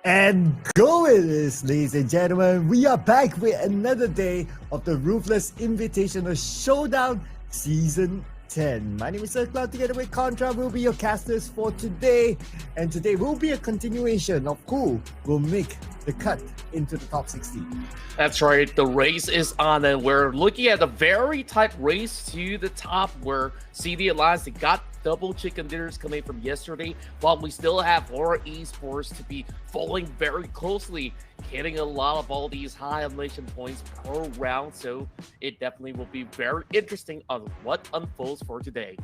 And go it is, ladies and gentlemen. We are back with another day of the Ruthless Invitational Showdown Season 10. My name is Sir Cloud. Together with Contra, we'll be your casters for today. And today will be a continuation of who will make the cut into the top 16. That's right. The race is on, and we're looking at a very tight race to the top where CD Alliance, they got double chicken dinners coming from yesterday, while we still have Aura Esports to be following very closely, getting a lot of all these high elimination points per round. So it definitely will be very interesting on what unfolds for today.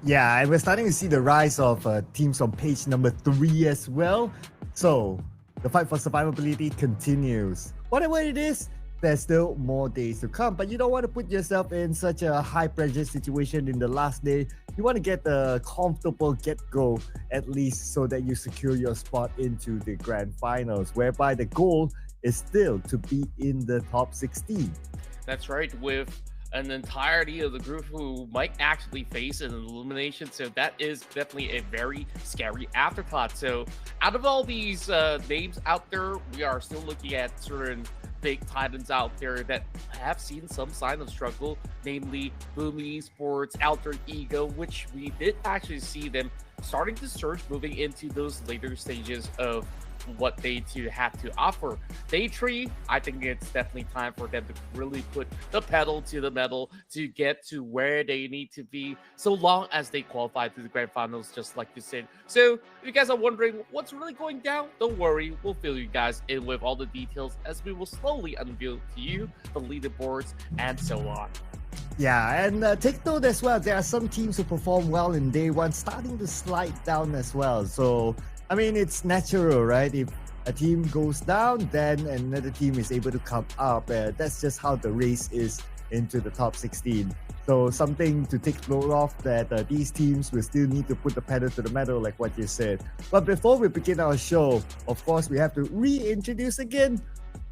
Yeah, and we're starting to see the rise of teams on page number 3 as well. So the fight for survivability continues. Whatever it is, there's still more days to come, but you don't want to put yourself in such a high pressure situation in the last day. You want to get a comfortable get-go, at least, so that you secure your spot into the grand finals, whereby the goal is still to be in the top 16. That's right, with an entirety of the group who might actually face an elimination. So that is definitely a very scary afterthought. So out of all these names out there, we are still looking at certain big titans out there that have seen some sign of struggle, namely Pubg Esports, Alter Ego, which we did actually see them starting to surge moving into those later stages of what they have to offer. Day 3, I think it's definitely time for them to really put the pedal to the metal to get to where they need to be, so long as they qualify to the grand finals, just like you said. So if you guys are wondering what's really going down, don't worry, we'll fill you guys in with all the details as we will slowly unveil to you the leaderboards and so on. Yeah, and take note as well, there are some teams who perform well in day 1 starting to slide down as well. So I mean, it's natural, right? If a team goes down, then another team is able to come up. That's just how the race is into the top 16. So something to take note of, that these teams will still need to put the pedal to the metal, like what you said. But before we begin our show, of course, we have to reintroduce again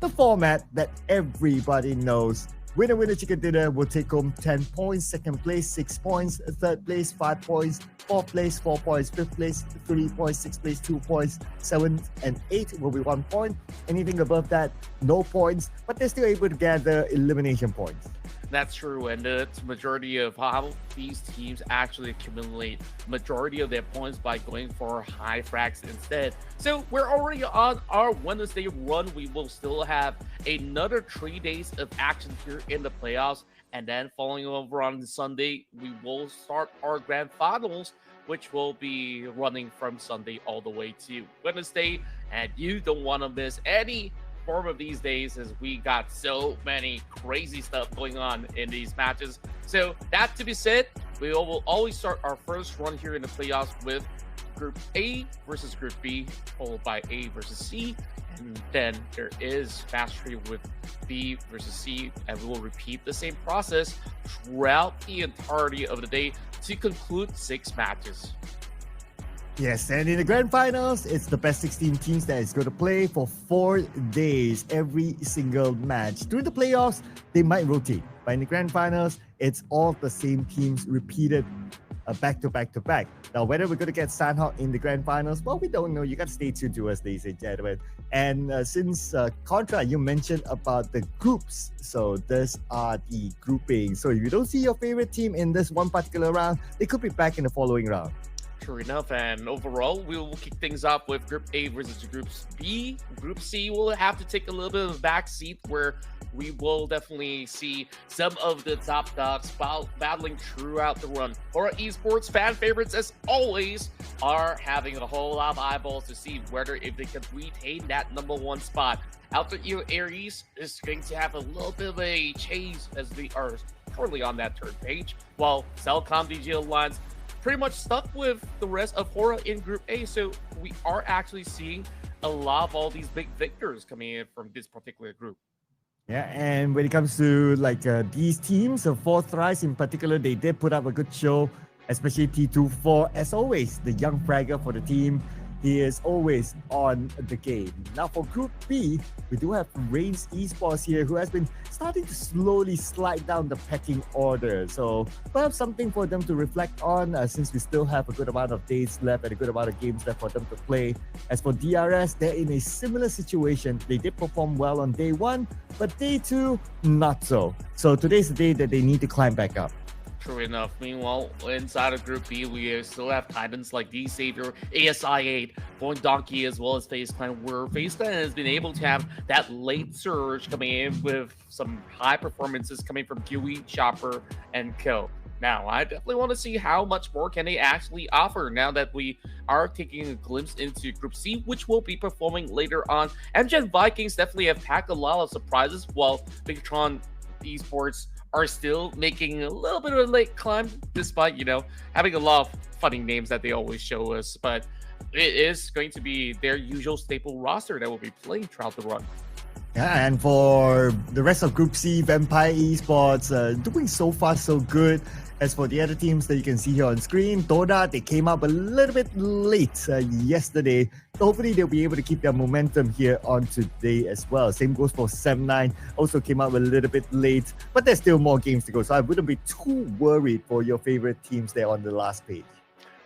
the format that everybody knows. Winner chicken dinner will take home 10 points, second place 6 points, third place 5 points, fourth place 4 points, fifth place 3 points, sixth place 2 points, 7 and 8 will be 1 point. Anything above that, no points, but they're still able to gather elimination points. That's true, and the majority of how these teams actually accumulate majority of their points by going for high frags instead. So we're already on our Wednesday run. We will still have another 3 days of action here in the playoffs, and then following over on Sunday, we will start our grand finals, which will be running from Sunday all the way to Wednesday, and you don't want to miss any form of these days, as we got so many crazy stuff going on in these matches. So that to be said, we will always start our first run here in the playoffs with Group A versus Group B, followed by A versus C, and then there is mastery with B versus C, and we will repeat the same process throughout the entirety of the day to conclude 6 matches. Yes, and in the grand finals, it's the best 16 teams that is going to play for 4 days, every single match. During the playoffs, they might rotate, but in the grand finals, it's all the same teams repeated back to back to back. Now, whether we're going to get Sandhawk in the grand finals, well, we don't know. You got to stay tuned to us, ladies and gentlemen. And since Contra, you mentioned about the groups, so these are the groupings. So if you don't see your favorite team in this one particular round, they could be back in the following round. True enough, and overall, we will kick things off with Group A versus Group B. Group C will have to take a little bit of a back seat, where we will definitely see some of the top dogs battling throughout the run. Aura Esports fan favorites, as always, are having a whole lot of eyeballs to see whether if they can retain that #1 spot. Alter Ego Aries is going to have a little bit of a change, as they are currently on that 3rd page, while Cellcom DG Alliance pretty much stuck with the rest of Aura in Group A. So we are actually seeing a lot of all these big victors coming in from this particular group. Yeah, and when it comes to these teams, the Fourth Rise in particular, they did put up a good show, especially T24. As always, the young fragger for the team he is always on the game. Now for Group B, we do have Reigns Esports here, who has been starting to slowly slide down the pecking order. So perhaps something for them to reflect on, since we still have a good amount of days left and a good amount of games left for them to play. As for DRS, they're in a similar situation. They did perform well on day one, but day two, not so. So today's the day that they need to climb back up. True enough. Meanwhile, inside of Group B, we still have titans like D Savior, ASI8, Going Donkey, as well as FaZe Clan, where FaZe Clan has been able to have that late surge coming in with some high performances coming from Kiwi, Chopper, and Co. Now, I definitely want to see how much more can they actually offer now that we are taking a glimpse into Group C, which will be performing later on. MGen Vikings definitely have packed a lot of surprises, while Bigatron Esports are still making a little bit of a late climb, despite, having a lot of funny names that they always show us. But it is going to be their usual staple roster that will be playing throughout the run. Yeah, and for the rest of Group C, Vampire Esports doing so far so good. As for the other teams that you can see here on screen, Toda, they came up a little bit late yesterday. So hopefully they'll be able to keep their momentum here on today as well. Same goes for 7-9, also came up a little bit late, but there's still more games to go. So I wouldn't be too worried for your favorite teams there on the last page.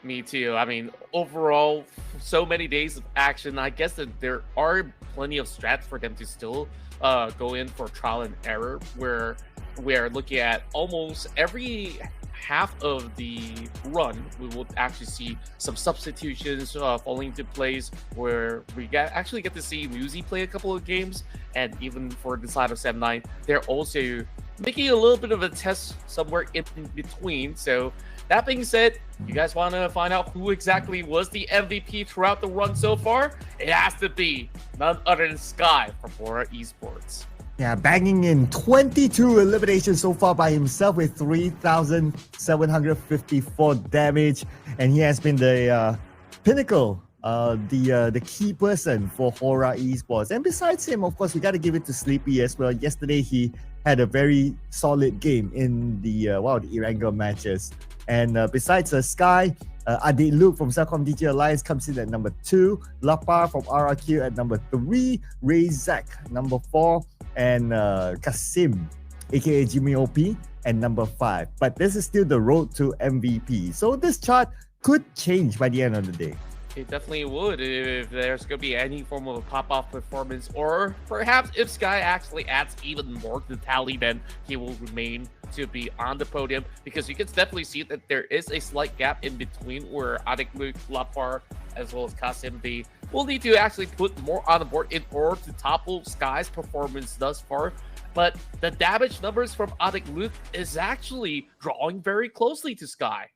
Me too. I mean, overall, so many days of action. I guess that there are plenty of strats for them to still go in for trial and error, where we are looking at almost every half of the run. We will actually see some substitutions falling into place, where we actually get to see Muzi play a couple of games, and even for the side of 7-9, they're also making a little bit of a test somewhere in between. So that being said, you guys want to find out who exactly was the MVP throughout the run so far? It has to be none other than Sky from Aura Esports. Yeah, banging in 22 eliminations so far by himself with 3,754 damage. And he has been the pinnacle, the key person for Aura Esports. And besides him, of course, we got to give it to Sleepy as well. Yesterday, he had a very solid game in the Erangel matches. And besides Sky, Adik Luke from Celcom DJ Alliance comes in at number 2. Lapar from RRQ at number 3. Razak, number 4. And Kasim, aka Jimmy OP, at number 5. But this is still the road to MVP. So this chart could change by the end of the day. It definitely would if there's going to be any form of a pop-off performance, or perhaps if Sky actually adds even more to the tally, then he will remain to be on the podium, because you can definitely see that there is a slight gap in between where Adik Luke, Lapar, as well as Kasim, they will need to actually put more on the board in order to topple Sky's performance thus far. But the damage numbers from Adik Luke is actually drawing very closely to Sky.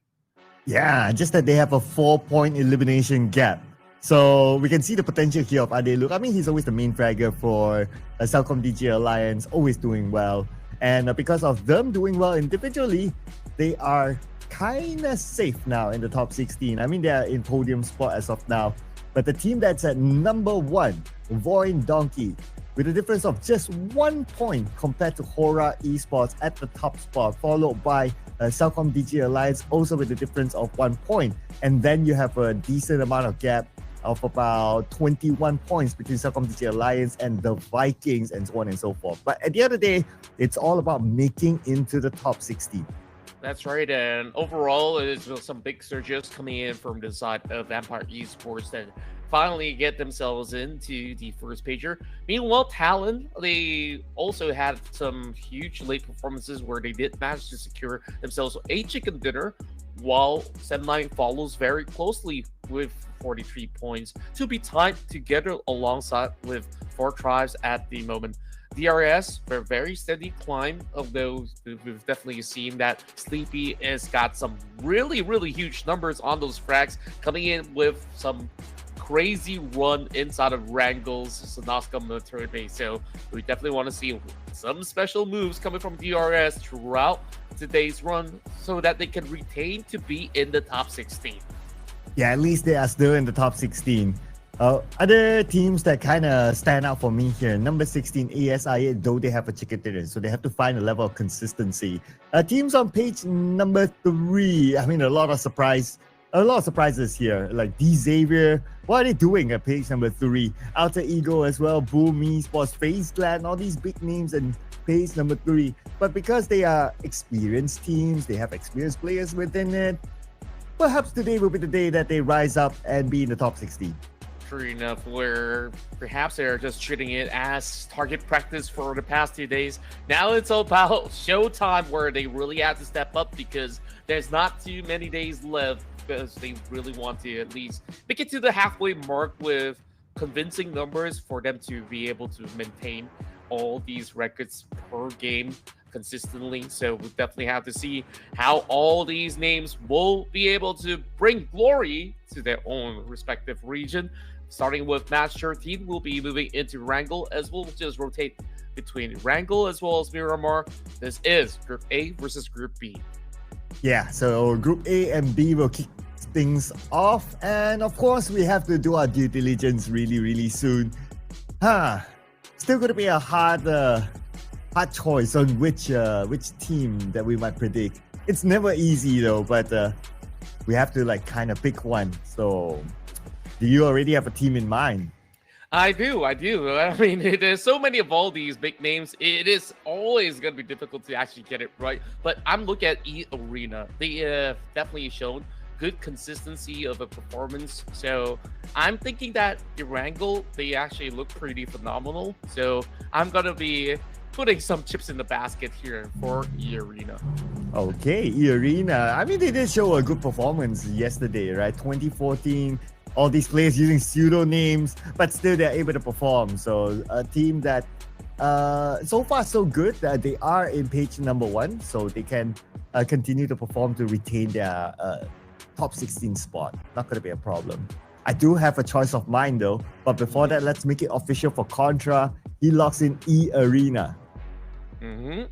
Yeah, just that they have a 4-point elimination gap. So we can see the potential here of Adik Luke. I mean, he's always the main fragger for Celcom DJ Alliance, always doing well. And because of them doing well individually, they are kind of safe now in the top 16. I mean, they are in podium spot as of now. But the team that's at number 1, Void Donkey, with a difference of just 1 point compared to Aura Esports at the top spot, followed by Celcom DJ Alliance, also with a difference of 1 point. And then you have a decent amount of gap of about 21 points between Celcom DJ Alliance and the Vikings, and so on and so forth. But at the end of the day, it's all about making into the top 16. That's right, and overall, there's some big surges coming in from the side of Vampire Esports that finally get themselves into the first pager. Meanwhile, Talon, they also had some huge late performances where they did manage to secure themselves a chicken dinner, while 7-9 follows very closely with 43 points to be tied together alongside with 4 tribes at the moment. DRS, a very steady climb of those. We've definitely seen that Sleepy has got some really, really huge numbers on those frags, coming in with some crazy run inside of Wrangle's Sanaska military base. So we definitely want to see some special moves coming from DRS throughout today's run so that they can retain to be in the top 16. Yeah, at least they are still in the top 16. Other teams that kind of stand out for me here, number 16, ASI, though they have a chicken dinner, so they have to find a level of consistency. Teams on page number 3, I mean, a lot of surprise a lot of surprises here. Like D Xavier, what are they doing at page number 3? Alter Ego as well, Boom Esports, FaZe Clan, all these big names and page number 3. But because they are experienced teams, they have experienced players within it, perhaps today will be the day that they rise up and be in the top 16. True enough, where perhaps they're just treating it as target practice for the past 2 days. Now it's all about showtime, where they really have to step up because there's not too many days left, because they really want to at least make it to the halfway mark with convincing numbers for them to be able to maintain all these records per game consistently. So we definitely have to see how all these names will be able to bring glory to their own respective region. Starting with match 13, we'll be moving into Wrangle, as we'll just rotate between Wrangle as well as Miramar. This is Group A versus Group B. Yeah, so Group A and B will kick things off. And of course, we have to do our due diligence really, really soon. Still going to be a hard choice on which team that we might predict. It's never easy though, but we have to like kind of pick one. So do you already have a team in mind? I do. I mean, there's so many of all these big names. It is always going to be difficult to actually get it right. But I'm looking at E-Arena. They have definitely shown good consistency of a performance. So I'm thinking that Wrangle, they actually look pretty phenomenal. So I'm going to be putting some chips in the basket here for E-Arena. Okay, E-Arena. I mean, they did show a good performance yesterday, right? 2014. All these players using pseudonames, but still they're able to perform. So a team that so far so good that they are in page number 1, so they can continue to perform to retain their top 16 spot. Not going to be a problem. I do have a choice of mine though, but before that, let's make it official for Contra. He locks in E-Arena. Okay.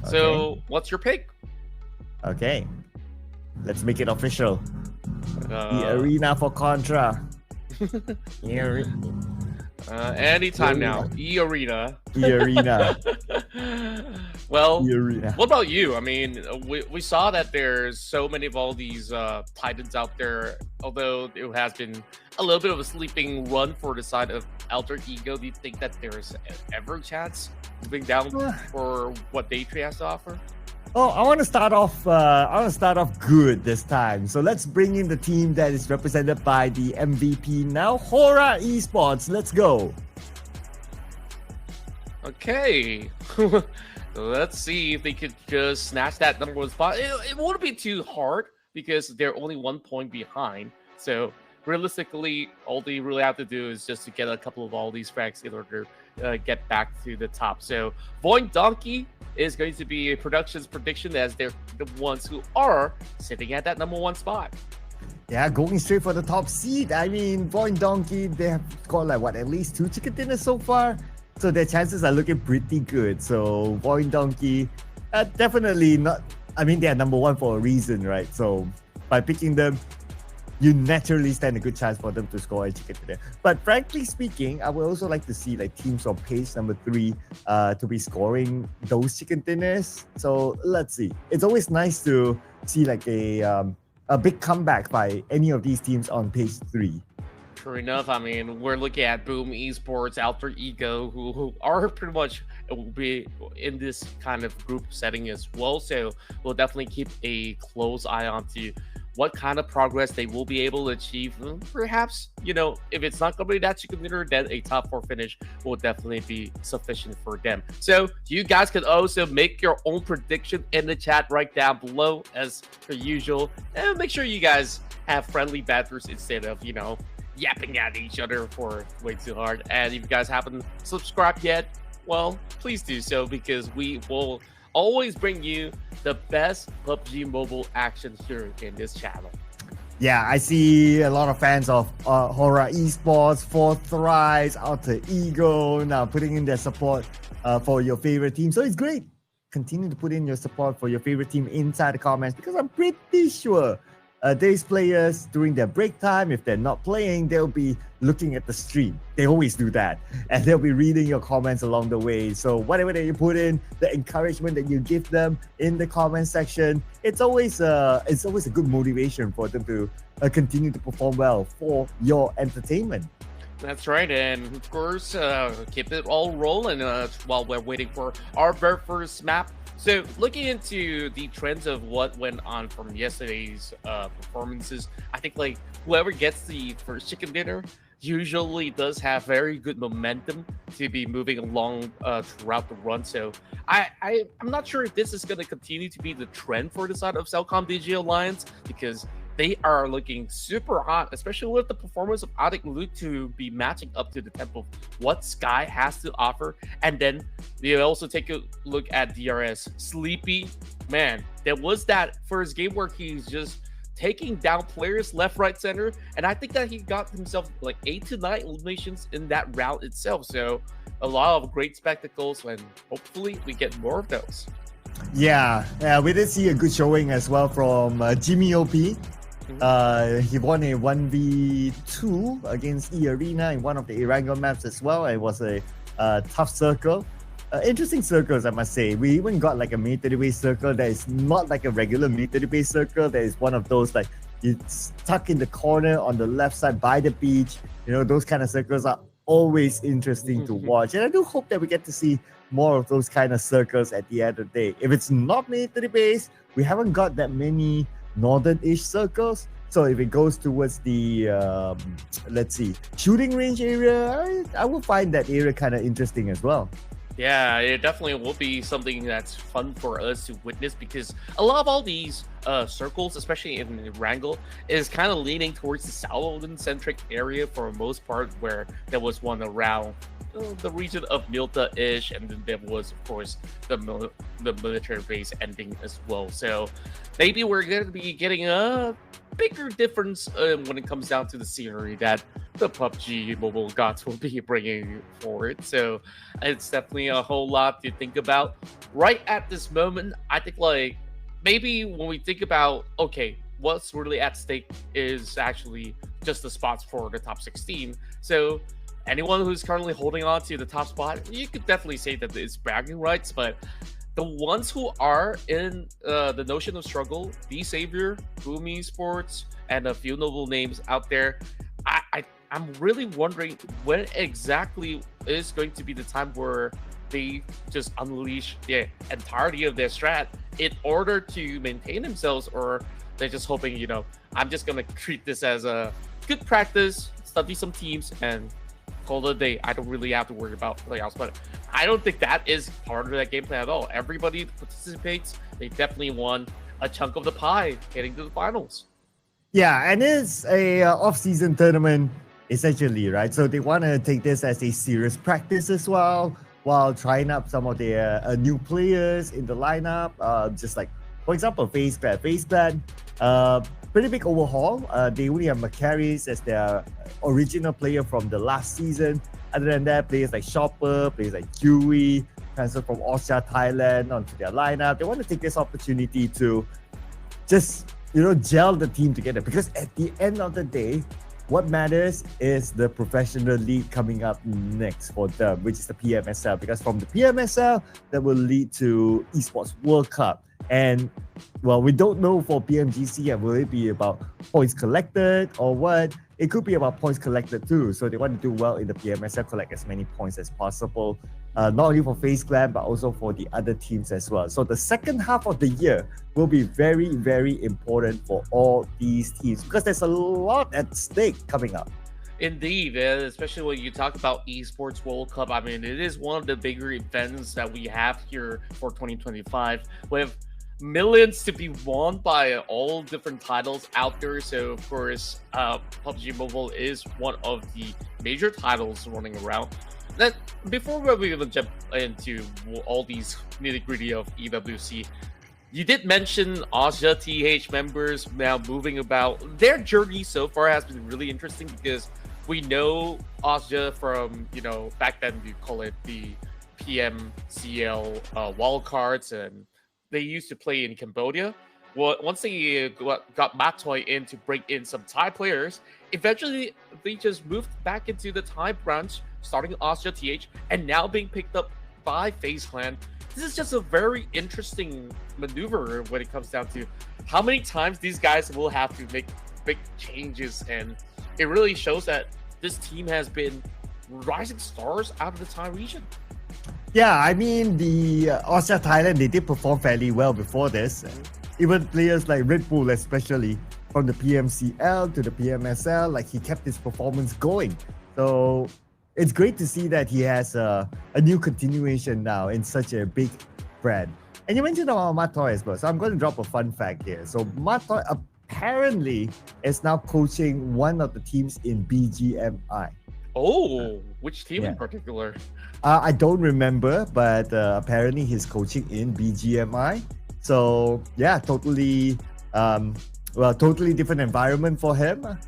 So what's your pick? Okay, let's make it official. E-Arena for Contra. Anytime now. E-Arena. E-Arena. Well, E-Arena. What about you? I mean, we saw that there's so many of all these Titans out there, although it has been a little bit of a sleeping run for the side of Alter Ego. Do you think that there's ever a chance moving down for what Daytree has to offer? Oh, I want to start off good this time. So let's bring in the team that is represented by the MVP now, Hora Esports. Let's go. Okay. Let's see if they could just snatch that number 1 spot. It won't be too hard because they're only 1 point behind. So realistically, all they really have to do is just to get a couple of all these frags in order to get back to the top. So Void Donkey is going to be a production's prediction, as they're the ones who are sitting at that number 1 spot. Yeah, going straight for the top seed. I mean, Void Donkey, they have scored like at least 2 chicken dinners so far. So their chances are looking pretty good. So Void Donkey, definitely not. I mean, they are number 1 for a reason, right? So by picking them, you naturally stand a good chance for them to score a chicken dinner. But frankly speaking, I would also like to see like teams on page number 3 to be scoring those chicken dinners. So let's see. It's always nice to see like a big comeback by any of these teams on page 3. True enough. I mean, we're looking at Boom Esports, Alter Ego, who are pretty much will be in this kind of group setting as well. So we'll definitely keep a close eye on to what kind of progress they will be able to achieve. Perhaps, if it's not going to be that chicken dinner, then a top 4 finish will definitely be sufficient for them. So you guys can also make your own prediction in the chat right down below as per usual. And make sure you guys have friendly banters instead of, yapping at each other for way too hard. And if you guys haven't subscribed yet, well, please do so, because we will always bring you the best PUBG Mobile action here in this channel. Yeah, I see a lot of fans of Hora Esports, Fourth Rise, Alter Ego now putting in their support for your favorite team. So it's great. Continue to put in your support for your favorite team inside the comments, because I'm pretty sure These players during their break time, if they're not playing, they'll be looking at the stream. They always do that, and they'll be reading your comments along the way. So whatever that you put in, the encouragement that you give them in the comment section, it's always a good motivation for them to continue to perform well for your entertainment. That's right, and of course, keep it all rolling while we're waiting for our very first map. So, looking into the trends of what went on from yesterday's performances, I think like whoever gets the first chicken dinner usually does have very good momentum to be moving along throughout the run. So, I'm not sure if this is going to continue to be the trend for the side of Cellcom DG Alliance because they are looking super hot, especially with the performance of Adik Lut to be matching up to the tempo of what Sky has to offer. And then they also take a look at DRS. Sleepy, man, there was that first game where he's just taking down players left, right, center. And I think that he got himself like 8 to 9 eliminations in that round itself. So a lot of great spectacles, and hopefully we get more of those. Yeah, we did see a good showing as well from Jimmy OP. He won a 1v2 against E Arena in one of the Erangel maps as well. It was a tough circle. Interesting circles, I must say. We even got like a May 30 base circle that is not like a regular May 30 base circle. That is one of those like it's stuck in the corner on the left side by the beach. You know, those kind of circles are always interesting to watch. And I do hope that we get to see more of those kind of circles at the end of the day. If it's not May 30 base, we haven't got that many northern-ish circles. So if it goes towards the, let's see, shooting range area, I will find that area kind of interesting as well. Yeah, it definitely will be something that's fun for us to witness because a lot of all these circles, especially in Wrangle, is kind of leaning towards the Southern-centric area for the most part, where there was one around the region of Milta-ish, and then there was, of course, the military base ending as well. So maybe we're going to be getting a bigger difference when it comes down to the scenery that the PUBG mobile gods will be bringing forward. So it's definitely a whole lot to think about. Right at this moment, I think like maybe when we think about, okay, what's really at stake is actually just the spots for the top 16. So anyone who's currently holding on to the top spot, you could definitely say that it's bragging rights, but the ones who are in the notion of struggle, B Savior, Boom Esports, and a few notable names out there, I'm really wondering when exactly is going to be the time where they just unleash the entirety of their strat in order to maintain themselves, or they're just hoping, you know, I'm just going to treat this as a good practice, study some teams, and call it a day. I don't really have to worry about playoffs, but I don't think that is part of that game plan at all. Everybody participates. They definitely won a chunk of the pie heading to the finals. Yeah, and it's a off-season tournament essentially, right? So they want to take this as a serious practice as well, while trying up some of their new players in the lineup. Just like, for example, FacePlan, pretty big overhaul. They only have Macaris as their original player from the last season. Other than that, players like Shopper, players like Dewey, transferred from Austria, Thailand onto their lineup. They want to take this opportunity to just, you know, gel the team together, because at the end of the day, what matters is the professional league coming up next for them, which is the PMSL, because from the PMSL, that will lead to Esports World Cup. And, well, we don't know for PMGC, will it be about points collected or what? It could be about points collected too. So they want to do well in the PMSL, collect as many points as possible, not only for FaZe Clan, but also for the other teams as well. So the second half of the year will be very, very important for all these teams, because there's a lot at stake coming up. Indeed, especially when you talk about Esports World Cup. I mean, it is one of the bigger events that we have here for 2025, with millions to be won by all different titles out there. So, of course, PUBG Mobile is one of the major titles running around. That before we even jump into all these nitty-gritty of EWC, you did mention Austria TH members now moving about. Their journey so far has been really interesting, because we know Austria from, you know, back then we call it the PMCL wildcards, and they used to play in Cambodia. once they got Matoy in to bring in some Thai players, eventually they just moved back into the Thai branch, starting Austria TH, and now being picked up by FaZe Clan. This is just a very interesting maneuver when it comes down to how many times these guys will have to make big changes, and it really shows that this team has been rising stars out of the Thai region. Yeah, I mean, the Austria Thailand, they did perform fairly well before this. Even players like Red Bull, especially from the PMCL to the PMSL, like he kept his performance going. So it's great to see that he has a new continuation now in such a big brand. And you mentioned about Matoy as well. So I'm going to drop a fun fact here. So Matoy apparently is now coaching one of the teams in BGMI. Oh, which team in particular? I don't remember, but apparently he's coaching in BGMI. So yeah, totally different environment for him.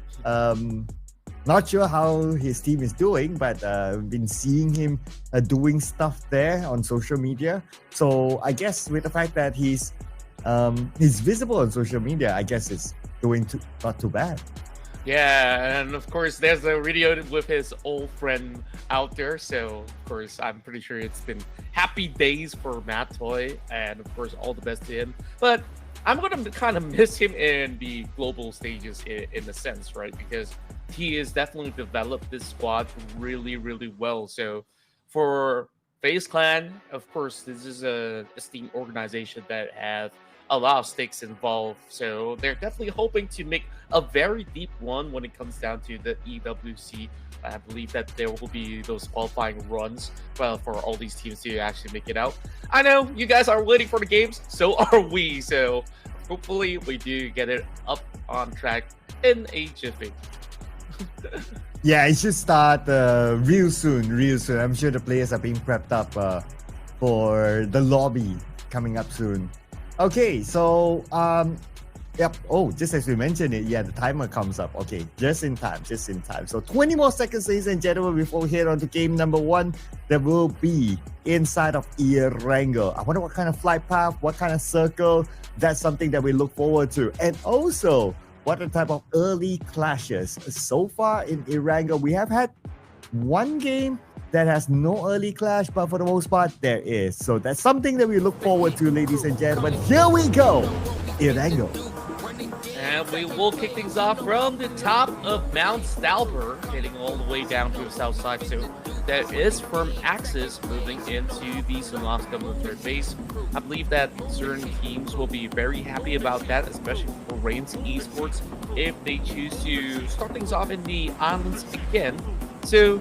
Not sure how his team is doing, but I've been seeing him doing stuff there on social media. So I guess with the fact that he's visible on social media, I guess it's doing not too bad. Yeah, and of course, there's a video with his old friend out there. So, of course, I'm pretty sure it's been happy days for Matoy, and of course, all the best to him. But I'm going to kind of miss him in the global stages in a sense, right? Because he has definitely developed this squad really, really well. So, for FaZe Clan, of course, this is a esteemed organization that have a lot of stakes involved. So they're definitely hoping to make a very deep one when it comes down to the EWC. I believe that there will be those qualifying runs for all these teams to actually make it out. I know you guys are waiting for the games, so are we. So hopefully we do get it up on track in a jiffy. Yeah, it should start real soon. I'm sure the players are being prepped up for the lobby coming up soon. Okay, so yep. Oh, just as we mentioned it, yeah, the timer comes up. Okay, just in time. So 20 more seconds, ladies and gentlemen, before we head on to game number 1. That will be inside of Erangel. I wonder what kind of flight path, what kind of circle. That's something that we look forward to. And also, what the type of early clashes. So far in Erangel, we have had one game that has no early clash, but for the most part, there is. So that's something that we look forward to, ladies and gentlemen. Here we go, Erangel. And we will kick things off from the top of Mount Stalber, heading all the way down to the south side. So that is from Axis moving into the Sunlovska military base. I believe that certain teams will be very happy about that, especially for Reigns Esports, if they choose to start things off in the islands again. So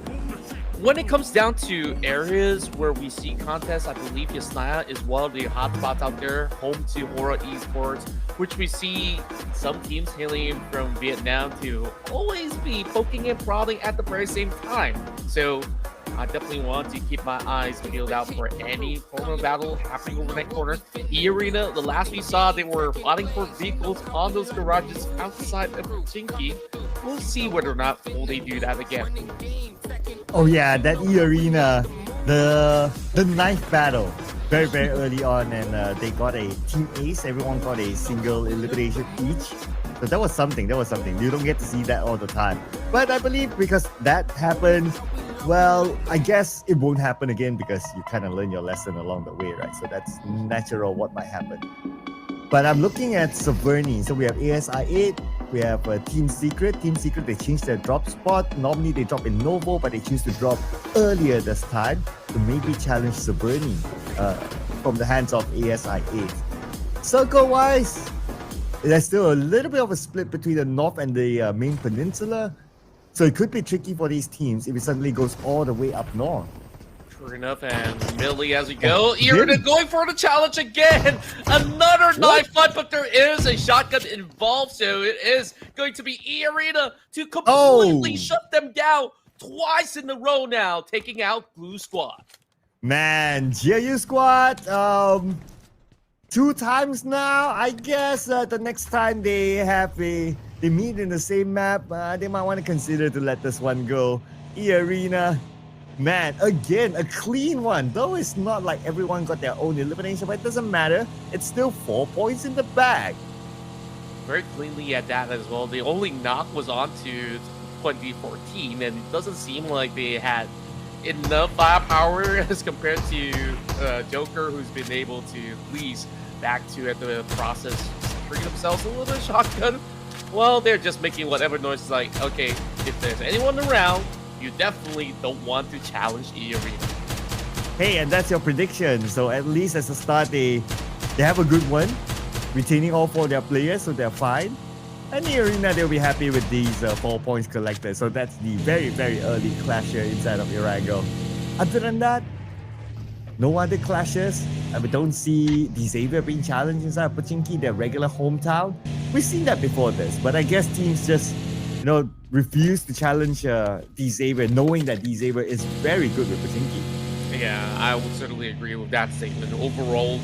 when it comes down to areas where we see contests, I believe Yasnaya is one of the hotspots out there, home to Hora Esports, which we see some teams hailing from Vietnam to always be poking and prodding at the very same time. So I definitely want to keep my eyes peeled out for any corner battle happening over that corner. E-Arena, the last we saw, they were fighting for vehicles on those garages outside of Chinky. We'll see whether or not will they do that again. Oh yeah, that E-Arena, the ninth battle, very, very early on, and they got a team ace. Everyone got a single elimination each. So that was something. You don't get to see that all the time. But I believe because that happened, well, I guess it won't happen again because you kind of learn your lesson along the way, right? So that's natural what might happen. But I'm looking at Severny. So we have ASI8, we have Team Secret. Team Secret, they changed their drop spot. Normally they drop in Novo, but they choose to drop earlier this time to maybe challenge Severny from the hands of ASI8. Circle-wise, there's still a little bit of a split between the North and the main peninsula. So it could be tricky for these teams if it suddenly goes all the way up north. Sure enough, and Millie as we go. Irina going for the challenge again. Another knife fight, but there is a shotgun involved, so it is going to be Irina to completely shut them down twice in a row now, taking out Blue Squad. Man, GU Squad, 2 times now. I guess the next time they meet in the same map, they might want to consider to let this one go. E-Arena. Man, again, a clean one. Though it's not like everyone got their own elimination, but it doesn't matter. It's still 4 points in the bag. very cleanly at that as well. The only knock was onto 2014, and it doesn't seem like they had enough firepower as compared to Joker, who's been able to at least back to at the process bring themselves a little shotgun. Well, they're just making whatever noise. It's like, okay, if there's anyone around, you definitely don't want to challenge the arena. Hey, and that's your prediction. So at least as a start, they have a good one, retaining all 4 of their players, so they're fine. And the arena, they'll be happy with these 4 points collected. So that's the very, very early clash here inside of Irago. Other than that, no other clashes. And we don't see the Xavier being challenged inside of Pochinki, their regular hometown. We've seen that before this, but I guess teams just, refuse to challenge the Xavier, knowing that the Xavier is very good with Pochinki. Yeah, I would certainly agree with that statement. Overall,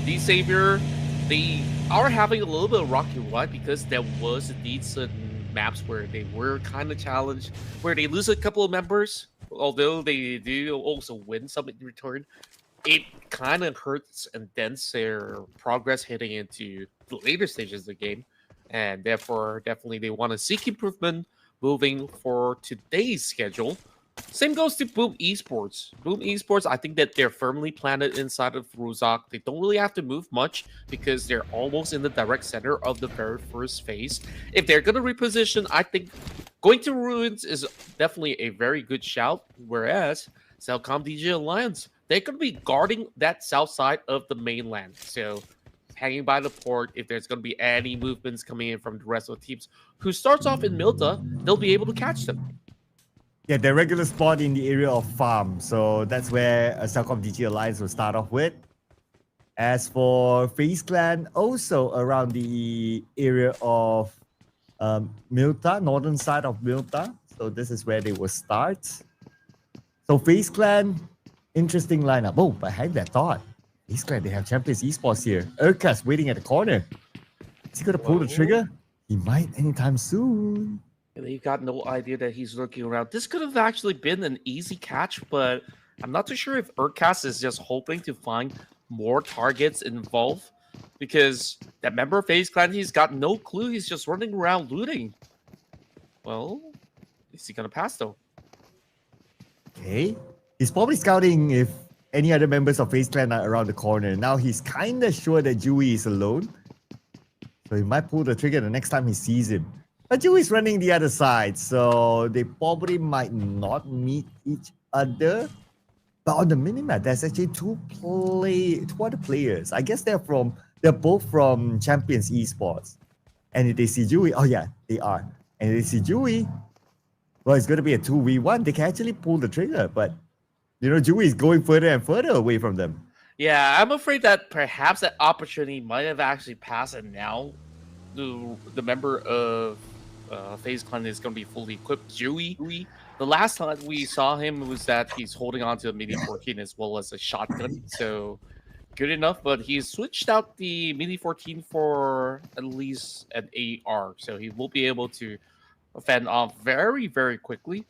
the Xavier, they are having a little bit of rocky ride because there was indeed certain maps where they were kind of challenged, where they lose a couple of members, although they do also win some in return. It kind of hurts and dents their progress heading into the later stages of the game, and therefore definitely they want to seek improvement moving for today's schedule. Same goes to Boom Esports. Boom Esports, I think that they're firmly planted inside of Ruzak. They don't really have to move much because they're almost in the direct center of the very first phase. If they're going to reposition, I think going to Ruins is definitely a very good shout, whereas Cellcom DJ Alliance, they're going to be guarding that south side of the mainland. So hanging by the port, if there's going to be any movements coming in from the rest of the teams who starts off in Milta, they'll be able to catch them. Yeah, their regular spot in the area of farm. So that's where a Cellcom DG Alliance will start off with. As for FaZe Clan, also around the area of Milta, northern side of Milta. So this is where they will start. So FaZe Clan, interesting lineup. Oh, behind that thought, FaZe Clan, they have Champions Esports here. Urkas waiting at the corner. Is he going to pull the trigger? He might anytime soon. They've got no idea that he's looking around. This could have actually been an easy catch, but I'm not too sure if Urkas is just hoping to find more targets involved, because that member of FaZe Clan, he's got no clue. He's just running around looting. Well, is he going to pass, though? Okay. He's probably scouting if any other members of FaZe Clan are around the corner. Now he's kind of sure that Dewey is alone. So he might pull the trigger the next time he sees him. But Dewey's running the other side, so they probably might not meet each other. But on the minimap, there's actually two other players. I guess they're both from Champions Esports. And if they see Dewey, oh yeah, they are. And if they see Dewey, well, it's going to be a 2v1. They can actually pull the trigger, but Dewey is going further and further away from them. Yeah, I'm afraid that perhaps that opportunity might have actually passed, and now the member of FaZe Clan is going to be fully equipped. Dewey, the last time we saw him was that he's holding on to a Mini 14 as well as a shotgun, so good enough, but he's switched out the Mini 14 for at least an AR, so he will be able to fend off very, very quickly.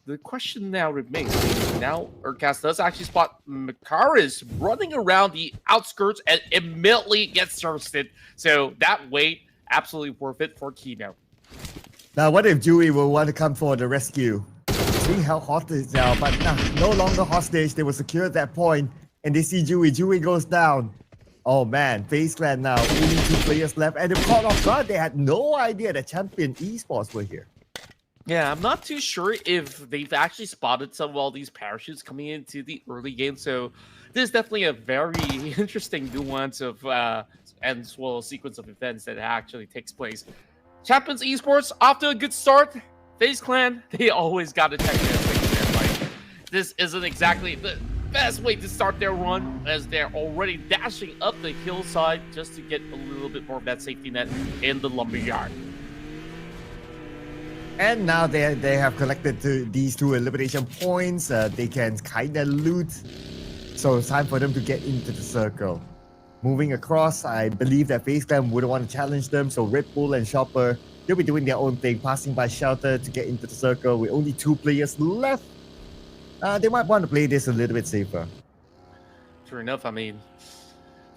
The question now remains, now Urkas does actually spot Makaris running around the outskirts and immediately gets roasted, so that wait, absolutely worth it for Kino. Now, what if Dewey will want to come for the rescue? Being held hostage now, but no longer hostage. They will secure at that point, and they see Dewey. Dewey goes down. Oh man, FaZe Clan now, only 2 players left, and they're caught off guard. They had no idea that Champion Esports were here. Yeah, I'm not too sure if they've actually spotted some of all these parachutes coming into the early game, so this is definitely a very interesting nuance of and as well as sequence of events that actually takes place. Champions Esports off to a good start. FaZe Clan, they always got to check their things there. Like, this isn't exactly the best way to start their run, as they're already dashing up the hillside just to get a little bit more of that safety net in the lumberyard. And now they have collected these 2 elimination points. They can kind of loot. So it's time for them to get into the circle. Moving across, I believe that FaZe Clan wouldn't want to challenge them. So Red Bull and Shopper, they'll be doing their own thing, passing by Shelter to get into the circle with only 2 players left. They might want to play this a little bit safer. True enough, I mean,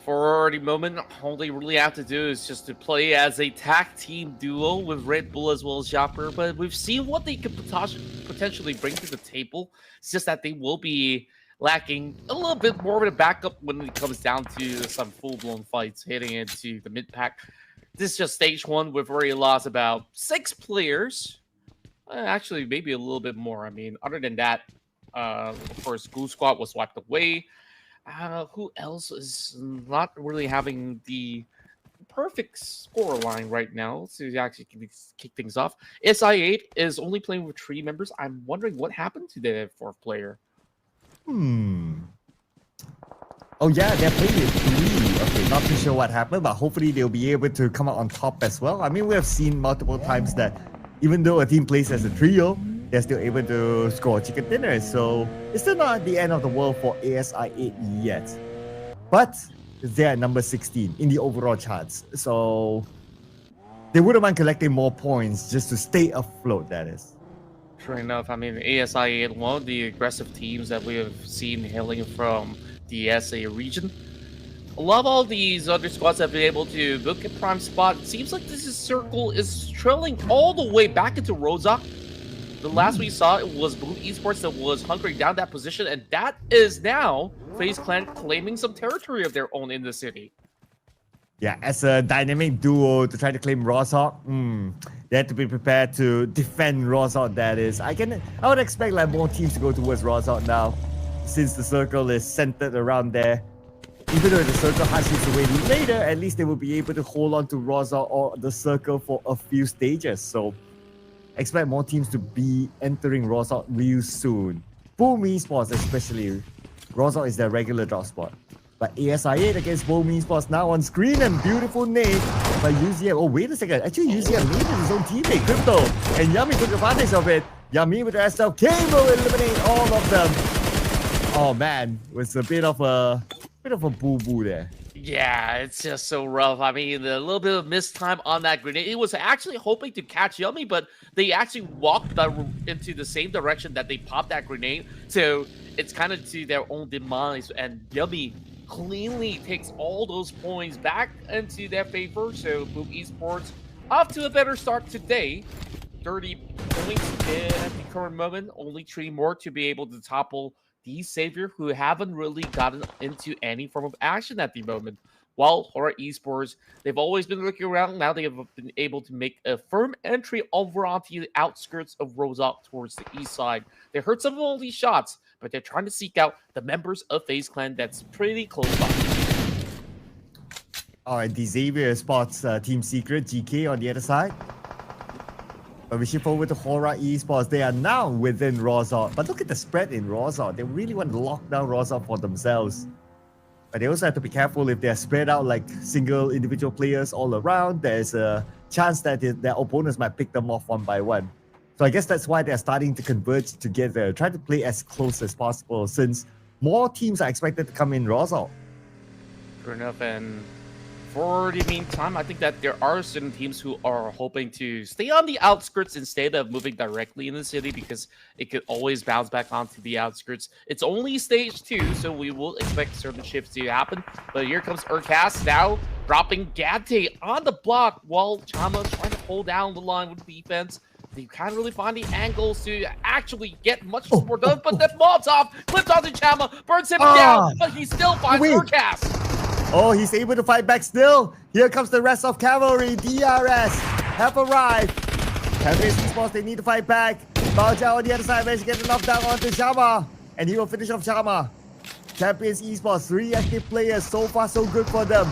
For the moment, all they really have to do is just to play as a tag team duo with Red Bull as well as Japper. But we've seen what they could potentially bring to the table. It's just that they will be lacking a little bit more of a backup when it comes down to some full-blown fights heading into the mid-pack. This is just stage 1. We've already lost about 6 players. Actually, maybe a little bit more. I mean, other than that, of course, Goose Squad was wiped away. Who else is not really having the perfect score line right now to actually kick things off? SI8 is only playing with 3 members. I'm wondering what happened to the 4th player. Oh yeah, they're playing with 3. Okay, not too sure what happened, but hopefully they'll be able to come out on top as well. I mean, we have seen multiple times that even though a team plays as a trio, they're still able to score chicken dinners. So it's still not the end of the world for ASI8 yet. But they're at number 16 in the overall charts. So they wouldn't mind collecting more points just to stay afloat, that is. Sure enough, I mean, ASI8, one of the aggressive teams that we have seen hailing from the SA region. A lot of all these other squads have been able to book a prime spot. It seems like this circle is trailing all the way back into Rozak. The last we saw, it was Blue Esports that was hunkering down that position, and that is now FaZe Clan claiming some territory of their own in the city. Yeah, as a dynamic duo to try to claim Rozak, they have to be prepared to defend Rozak, that is. I would expect like more teams to go towards Rozak now, since the circle is centered around there. Even though the circle has its away later, at least they will be able to hold on to Rozak or the circle for a few stages. So expect more teams to be entering Rozak real soon. Boom Esports especially. Rozak is their regular drop spot. But ASI8 against Boom Esports now on screen, and beautiful nade by UZM. Oh, wait a second. Actually, UZM needed his own teammate, Crypto. And Yummy took advantage of it. Yummy with the SLK will eliminate all of them. Oh man, it was a bit of a boo-boo there. Yeah, it's just so rough. I mean, a little bit of missed time on that grenade. It was actually hoping to catch Yummy, but they actually walked into the same direction that they popped that grenade. So it's kind of to their own demise, and Yummy cleanly takes all those points back into their favor. So Boom Esports off to a better start today. 30 points at the current moment. Only 3 more to be able to topple the Savior, who haven't really gotten into any form of action at the moment. While Horror Esports, they've always been looking around. Now they have been able to make a firm entry over onto the outskirts of Rozak towards the east side. They heard some of all these shots, but they're trying to seek out the members of FaZe Clan that's pretty close by. Alright, the Xavier spots Team Secret, GK on the other side. But we shift over to Horror Esports. They are now within Rozak. But look at the spread in Rozak. They really want to lock down Rozak for themselves. But they also have to be careful if they're spread out like single individual players all around. There's a chance that their opponents might pick them off one by one. So I guess that's why they're starting to converge together, try to play as close as possible, since more teams are expected to come in Rozak. Fair enough, and for the meantime, I think that there are certain teams who are hoping to stay on the outskirts instead of moving directly in the city, because it could always bounce back onto the outskirts. It's only stage 2, so we will expect certain shifts to happen. But here comes Urcast now, dropping Gante on the block while Chama trying to hold down the line with defense. They can't really find the angles to actually get much more done, but that Molotov clips onto Chama, burns him down, but he still finds Urcast. Oh, he's able to fight back still. Here comes the rest of Cavalry. DRS have arrived. Champions Esports, they need to fight back. Baoja on the other side managed to get a knockdown onto Shama. And he will finish off Shama. Champions Esports, 3 active players. So far, so good for them.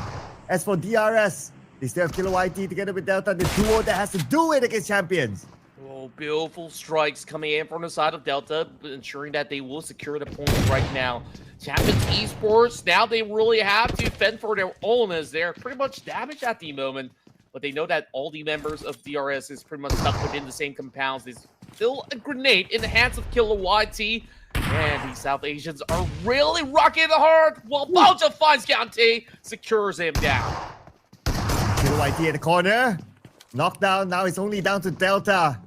As for DRS, they still have Killer YT together with Delta, the duo that has to do it against Champions. Oh, beautiful strikes coming in from the side of Delta, ensuring that they will secure the point right now. Champions Esports, now they really have to fend for their own, as they're pretty much damaged at the moment. But they know that all the members of DRS is pretty much stuck within the same compounds. There's still a grenade in the hands of Killer YT. And the South Asians are really rocking hard, while Baoja finds Gante, secures him down. Killer YT at the corner. Knockdown, now it's only down to Delta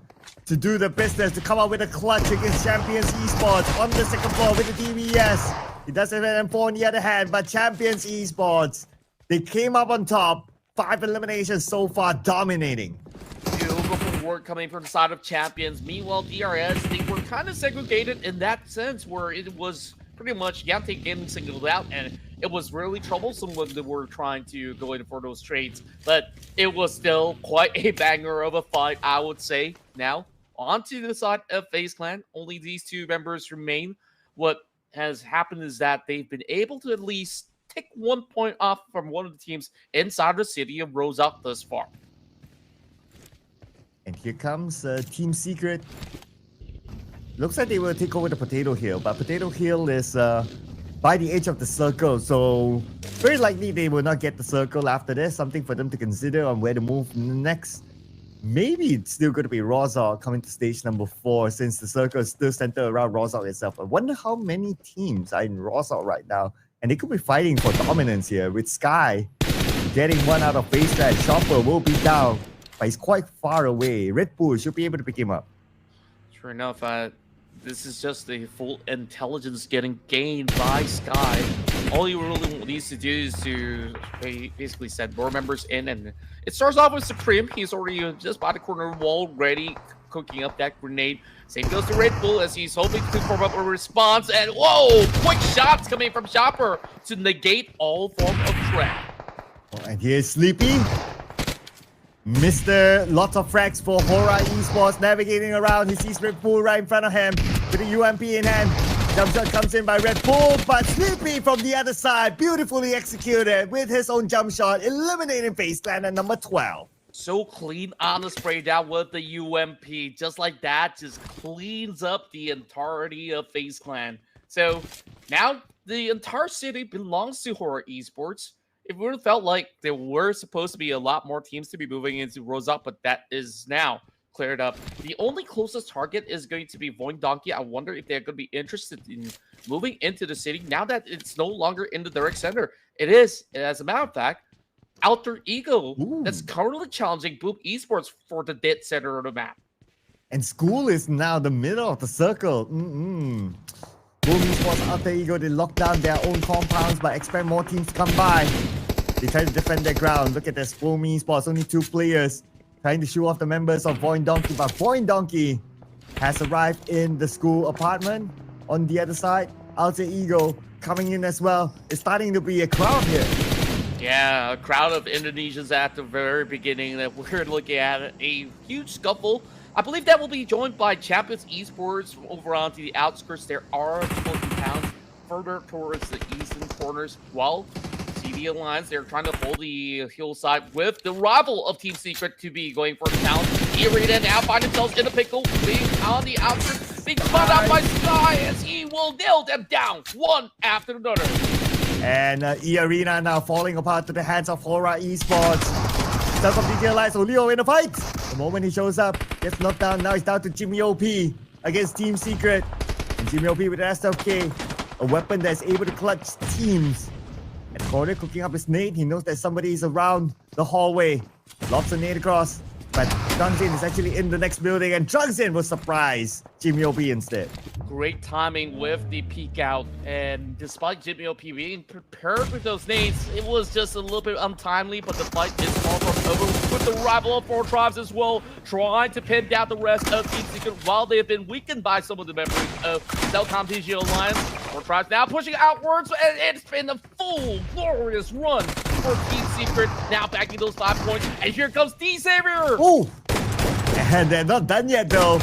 to do the business, to come out with a clutch against Champions Esports on the second floor with the DBS. He doesn't have an M4 on the other hand, but Champions Esports They came up on top. 5 eliminations so far, dominating. Beautiful work coming from the side of champions. Meanwhile, DRS, they were kind of segregated in that sense where it was pretty much Yante getting singled out, and it was really troublesome when they were trying to go in for those trades. But it was still quite a banger of a fight, I would say. Now, onto the side of FaZe Clan, only these two members remain. What has happened is that they've been able to at least take 1 point off from one of the teams inside the city of Rosal thus far. And here comes Team Secret. Looks like they will take over the Potato Hill, but Potato Hill is by the edge of the circle, so very likely they will not get the circle after this. Something for them to consider on where to move next. Maybe it's still going to be Rosal coming to stage number 4 since the circle is still centered around Rosal itself. I wonder how many teams are in Rosal right now, and they could be fighting for dominance here with Sky getting one out of FaZe Clan. Chopper will be down, but he's quite far away. Red Bull should be able to pick him up. Sure enough, this is just the full intelligence getting gained by Sky. All he really needs to do is to basically send more members in, and it starts off with Supreme. He's already just by the corner wall, ready, cooking up that grenade. Same goes to Red Bull as he's hoping to form up a response, and whoa! Quick shots coming from Chopper to negate all form of trap. Oh, and here's Sleepy. Mr. Lots of frags for Hora Esports, navigating around. He sees Red Bull right in front of him with the UMP in hand. Jump shot comes in by Red Bull, but Sleepy from the other side, beautifully executed with his own jump shot, eliminating FaZe Clan at number 12. So clean on the spray down with the UMP. Just like that, just cleans up the entirety of FaZe Clan. So now the entire city belongs to Hora Esports. It would have felt like there were supposed to be a lot more teams to be moving into Rosal, but that is now cleared up. The only closest target is going to be Void Donkey. I wonder if they're going to be interested in moving into the city now that it's no longer in the direct center. It is, as a matter of fact, Alter Ego that's currently challenging Pubg Esports for the dead center of the map. And school is now the middle of the circle. Pubg Esports, Alter Ego, they lock down their own compounds but expect more teams to come by. They try to defend their ground. Look at this, Pubg Esports, only 2 players trying to show off the members of Void Donkey, but Void Donkey has arrived in the school apartment. On the other side, Alter Ego coming in as well. It's starting to be a crowd here. Yeah, a crowd of Indonesians at the very beginning that we're looking at a huge scuffle. I believe that will be joined by Champions Esports over onto the outskirts. There are 20 pounds further towards the eastern corners, while TV Alliance, they're trying to hold the hillside with the rival of Team Secret to be going for the town. E-Arena now find themselves in a pickle, being on the outskirts, being caught out by Sky as he will nail them down one after another. And E-Arena now falling apart to the hands of Hora Esports. Stuff of DJ Alliance, Leo in the fight. The moment he shows up, gets knocked down. Now he's down to Jimmy OP against Team Secret. And Jimmy OP with an SFK, a weapon that's able to clutch teams. And Corner cooking up his nade. He knows that somebody is around the hallway. Lobs a nade across. But Drungsin is actually in the next building, and Drungsin will surprise Jimmy OP instead. Great timing with the peek out, and despite Jimmy OP being prepared with those nades, it was just a little bit untimely, but the fight is far from over with the rival of 4 Tribes as well, trying to pin down the rest of Team Secret while they have been weakened by some of the members of Cellcom PG Alliance. 4 Tribes now pushing outwards, and it's been a full, glorious run for Team Secret, now backing those 5 points, and here comes D-Savior! Oh! And they're not done yet though.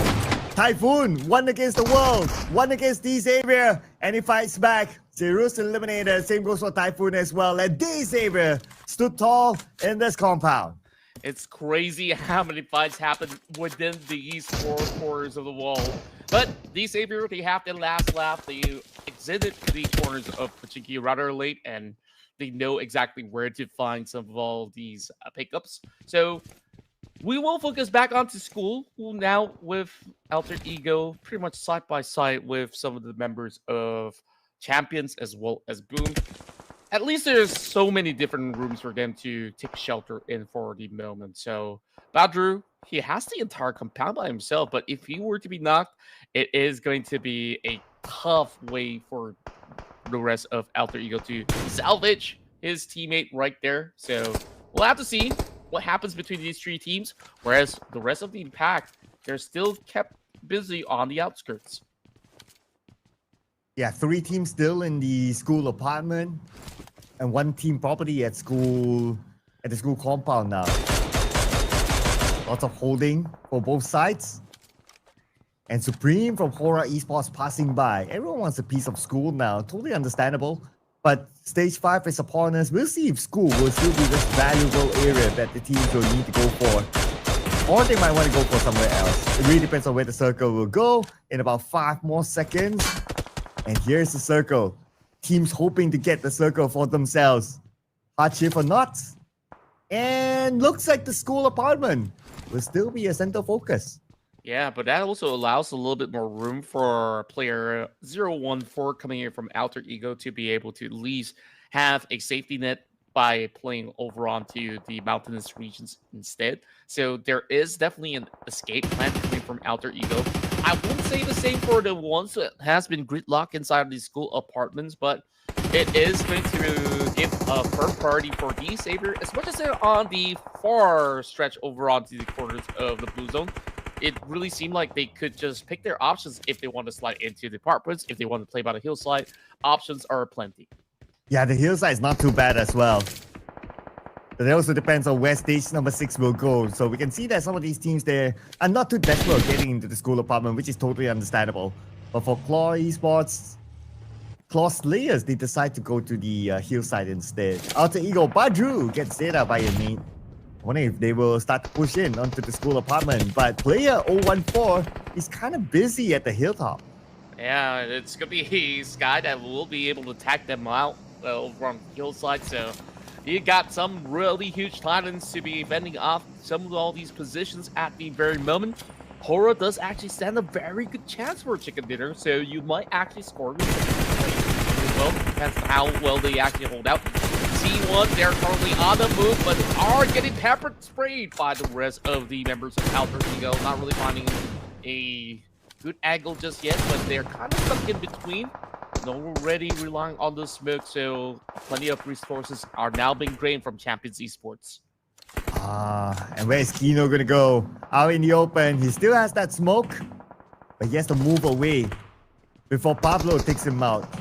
Typhoon, 1 against the world, 1 against D-Savior, and he fights back. Zerus eliminated, same goes for Typhoon as well, and D-Savior stood tall in this compound. It's crazy how many fights happen within these 4 corners of the wall. But D-Savior, they have their last laugh. They exited these corners of Pachinki rather late, and they know exactly where to find some of all these pickups. So we will focus back onto school now with Alter Ego pretty much side by side with some of the members of Champions as well as Boom. At least there's so many different rooms for them to take shelter in for the moment. So Badru, he has the entire compound by himself, but if he were to be knocked, it is going to be a tough way for the rest of Alter Ego to salvage his teammate right there. So we'll have to see what happens between these three teams. Whereas the rest of the pack, they're still kept busy on the outskirts. Yeah, 3 teams still in the school apartment, and 1 team property at the school compound now. Lots of holding for both sides. And Supreme from Hora Esports passing by. Everyone wants a piece of school now. Totally understandable. But stage 5 is upon us. We'll see if school will still be this valuable area that the teams will need to go for. Or they might want to go for somewhere else. It really depends on where the circle will go in about 5 more seconds. And here's the circle. Teams hoping to get the circle for themselves. Hardship or not. And looks like the school apartment will still be a center focus. Yeah, but that also allows a little bit more room for player 014 coming in from Alter Ego to be able to at least have a safety net by playing over onto the mountainous regions instead. So there is definitely an escape plan coming from Alter Ego. I wouldn't say the same for the ones that has been gridlocked inside of these school apartments, but it is going to give a firm priority for the Savior, as much as they're on the far stretch over onto the corners of the blue zone. It really seemed like they could just pick their options if they want to slide into the apartments, if they want to play by the hillside. Options are plenty. Yeah, the hillside is not too bad as well. But it also depends on where stage number 6 will go. So we can see that some of these teams there are not too desperate getting into the school apartment, which is totally understandable. But for Claw Esports, Claw Slayers, they decide to go to the hillside instead. Alter Ego Badru gets data by a need. I wonder if they will start to push in onto the school apartment. But player 014 is kind of busy at the hilltop. Yeah, it's going to be Sky that will be able to attack them out over on the hillside. So you got some really huge titans to be fending off some of all these positions at the very moment. Hora does actually stand a very good chance for a chicken dinner, so you might actually score with it. Well, depends on how well they actually hold out. C1, they're currently on the move, but are getting pepper sprayed by the rest of the members of Alter Ego. Not really finding a good angle just yet, but they're kind of stuck in between. Already relying on the smoke, so plenty of resources are now being drained from Champions Esports. And where is Kino gonna go? Out in the open. He still has that smoke, but he has to move away before Pablo takes him out.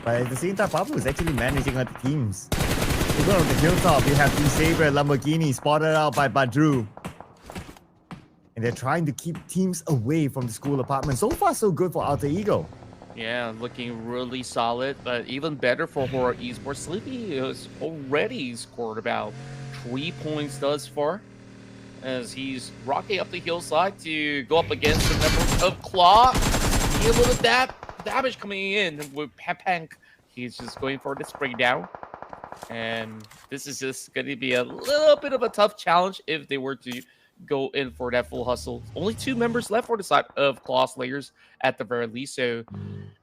But at the same time, Pablo is actually managing other teams. Over on the hilltop, we have the Saber Lamborghini spotted out by Badru. And they're trying to keep teams away from the school apartment. So far, so good for Alter Ego. Yeah, looking really solid, but even better for Hora Esports. Sleepy has already scored about 3 points thus far, as he's rocking up the hillside to go up against the members of Claw. See a little bit that damage coming in with Pepank. He's just going for the spray down. And this is just going to be a little bit of a tough challenge if they were to go in for that full hustle. Only 2 members left for the side of Claw Slayers at the very least, so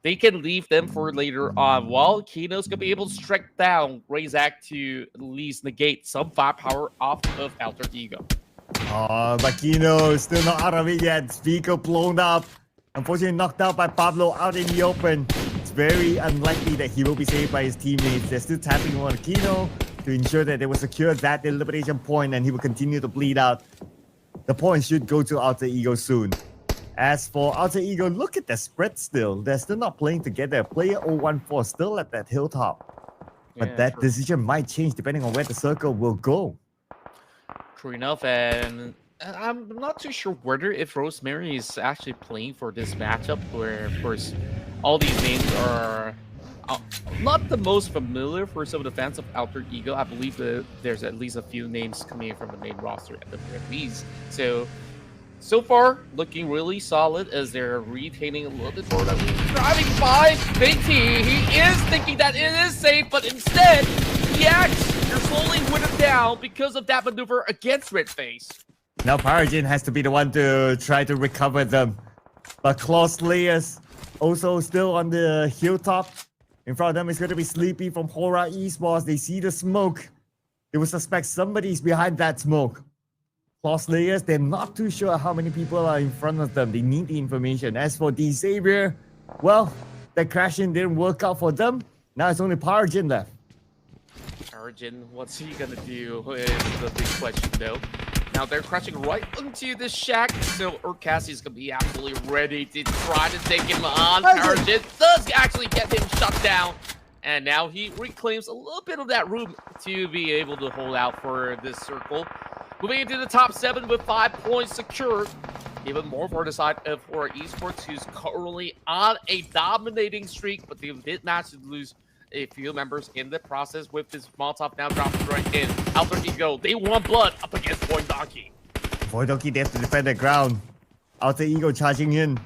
they can leave them for later on, while Kino's gonna be able to strike down Razak to at least negate some firepower off of Alter Ego. But Kino is still not out of it yet. Speaker blown up. Unfortunately knocked out by Pablo out in the open. It's very unlikely that he will be saved by his teammates. They're still tapping on Kino to ensure that they will secure that elimination point, and he will continue to bleed out. The point should go to Alter Ego soon. As for Alter Ego, look at the spread still. They're still not playing together. Player 014 still at that hilltop. But Yeah, that decision might change depending on where the circle will go. True enough, and I'm not too sure whether if Rosemary is actually playing for this matchup, where of course all these names are not the most familiar for some of the fans of Alter Ego. I believe that there's at least a few names coming in from the main roster at the very least. So far, looking really solid as they're retaining a little bit more. Driving by Vinty, he is thinking that it is safe, but instead, they're slowly whittled down because of that maneuver against Redface. Now Paragen has to be the one to try to recover them. But Claw Slayers also still on the hilltop. In front of them is going to be Sleepy from Hora Esports. They see the smoke. They will suspect somebody's behind that smoke. Claw Slayers, they're not too sure how many people are in front of them. They need the information. As for the Xavier, well, that crashing didn't work out for them. Now it's only Paragen left. Origin, what's he gonna do is the big question though. Now they're crashing right into the shack, so Cassie's gonna be absolutely ready to try to take him on. Origin does actually get him shut down, and now he reclaims a little bit of that room to be able to hold out for this circle. Moving into the top 7 with 5 points secured. Even more for the side of Horror Esports, who's currently on a dominating streak, but they did manage to lose a few members in the process with this Molotov now dropping right in. Alter Ego, they want blood up against Void Donkey. Void Donkey, they have to defend the ground. Alter Ego charging in.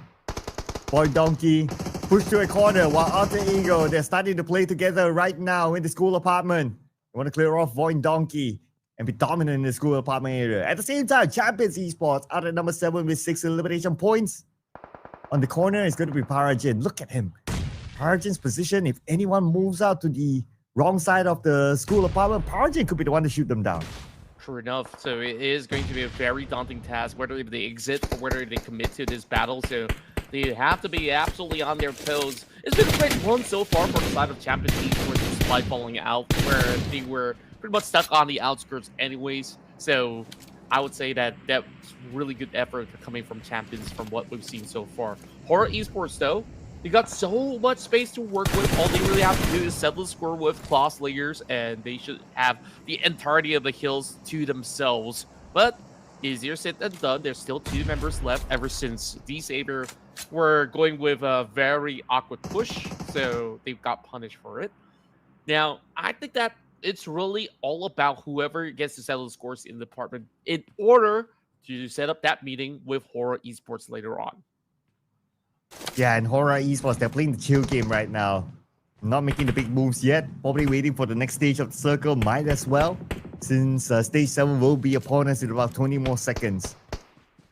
Void Donkey pushed to a corner while Alter Ego, they're starting to play together right now in the school apartment. They want to clear off Void Donkey and be dominant in the school apartment area. At the same time, Champions Esports out at number 7 with 6 elimination points. On the corner is going to be Parajin. Look at him. Parajin's position, if anyone moves out to the wrong side of the school apartment, Parajin could be the one to shoot them down. True enough. So it is going to be a very daunting task, whether they exit or whether they commit to this battle. So they have to be absolutely on their toes. It's been a great run so far for the side of Champions Esports despite falling out, where they were pretty much stuck on the outskirts anyways. So I would say that that's really good effort coming from Champions from what we've seen so far. Horror Esports, though, they got so much space to work with. All they really have to do is settle the score with Claw Slayers, and they should have the entirety of the kills to themselves. But easier said than done. There's still 2 members left ever since D-Saber were going with a very awkward push, so they've got punished for it. Now, I think that it's really all about whoever gets to settle the scores in the department in order to set up that meeting with Horror Esports later on. Yeah, and Horror Esports, they're playing the chill game right now. Not making the big moves yet. Probably waiting for the next stage of the circle. Might as well, since stage 7 will be upon us in about 20 more seconds.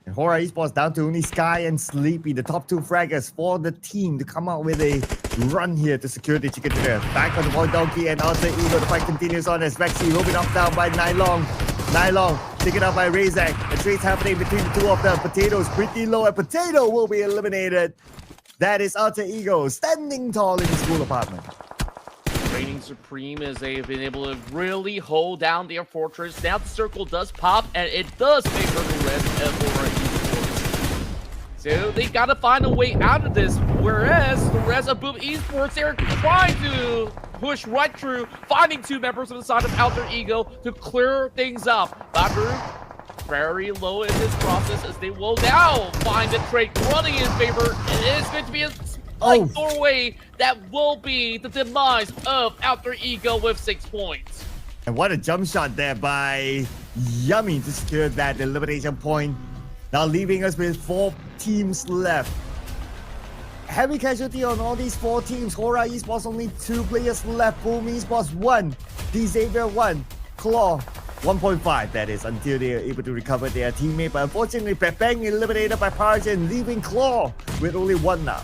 And Horror Esports down to only Sky and Sleepy, the top 2 fraggers for the team to come out with a run here to secure the chicken dinner. Back on the Void Donkey and Alter Ego. The fight continues on as Vexy will be knocked down by Nylong. Nylong taken out by Razak. The trade's happening between the 2 of them. Potato's pretty low and Potato will be eliminated. That is Alter Ego standing tall in the school apartment. Reigning supreme as they've been able to really hold down their fortress. Now the circle does pop, and it does favor the rest of Horror Esports. So they got to find a way out of this, whereas the rest of Boom Esports, they're trying to push right through, finding 2 members on the side of Alter Ego to clear things up. Babu very low in this process as they will now find the trade running in favor. It is going to be a slight doorway that will be the demise of Alter Ego with 6 points. And what a jump shot there by Yummy to secure that elimination point. Now leaving us with 4 teams left. Heavy casualty on all these 4 teams. Horror Esports only 2 players left. Boom Esports 1. D-Xavier 1. Claw 1.5, that is, until they are able to recover their teammate. But unfortunately, Pepeng eliminated by Parajin, leaving Claw with only 1 now.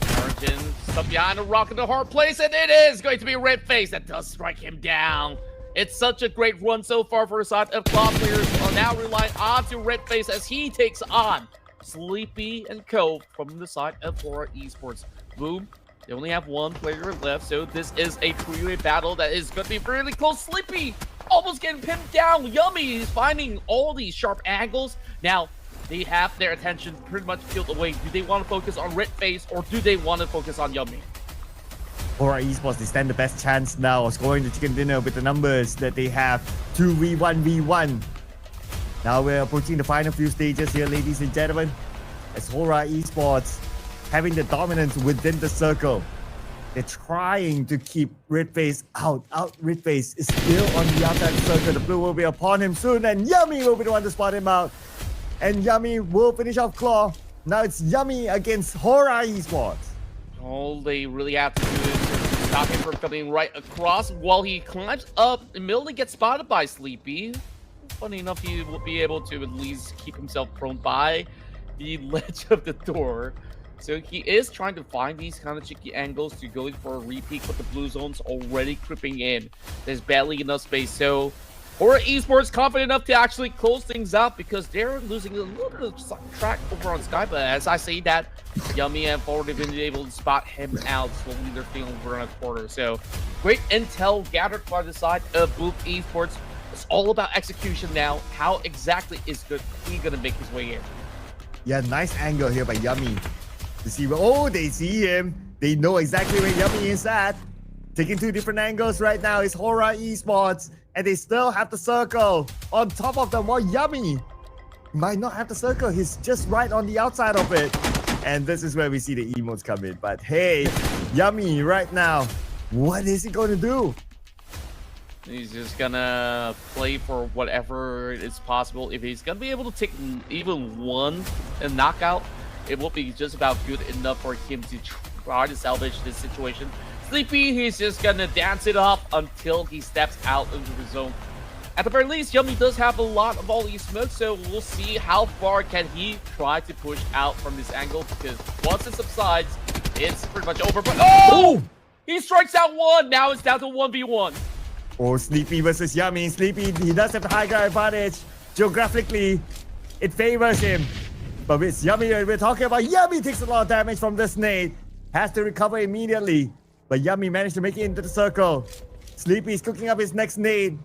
Parajin stuck behind a rock in the hard place, and it is going to be Red Face that does strike him down. It's such a great run so far for the side of Claw players are now relying on to Red Face as he takes on Sleepy and Cove from the side of Horror Esports. Boom. They only have 1 player left, so this is a 3-way battle that is going to be really close. Sleepy almost getting pinned down. Yummy is finding all these sharp angles. Now, they have their attention pretty much peeled away. Do they want to focus on Red Face or do they want to focus on Yummy? Horror Esports, they stand the best chance now of scoring the chicken dinner with the numbers that they have. 2v1v1. Now we're approaching the final few stages here, ladies and gentlemen. As Horror Esports having the dominance within the circle. They're trying to keep Red Face out. Red Face is still on the outside circle. The blue will be upon him soon, and Yummy will be the one to spot him out. And Yummy will finish off Claw. Now it's Yummy against Horror Esports. All they really have to do is stop him from coming right across while he climbs up. Immediately gets spotted by Sleepy. Funny enough, he will be able to at least keep himself prone by the ledge of the door. So he is trying to find these kind of tricky angles to going for a repeat, but the blue zone's already creeping in. There's barely enough space. So Horror Esports confident enough to actually close things out because they're losing a little bit of track over on Sky. But as I say that, Yummy have already been able to spot him out, slowly they're feeling over on a quarter. So great intel gathered by the side of Boom Esports. It's all about execution now. How exactly is he gonna make his way in? Yeah, nice angle here by Yummy. To see where, oh, they see him. They know exactly where Yummy is at. Taking two different angles right now is Hora Esports. And they still have the circle on top of them. While Yummy might not have the circle. He's just right on the outside of it. And this is where we see the emotes come in. But hey, Yummy right now, what is he going to do? He's just gonna play for whatever is possible. If he's gonna be able to take even one knockout, it will be just about good enough for him to try to salvage this situation. Sleepy, he's just gonna dance it up until he steps out into the zone. At the very least, Yummy does have a lot of volley smoke, so we'll see how far can he try to push out from this angle, because once it subsides, it's pretty much over. But oh! He strikes out one! Now it's down to 1v1. Oh, Sleepy versus Yummy. Sleepy, he does have the high ground advantage. Geographically, it favors him. But with Yummy, we're talking about Yummy takes a lot of damage from this nade. Has to recover immediately. But Yummy managed to make it into the circle. Sleepy is cooking up his next nade.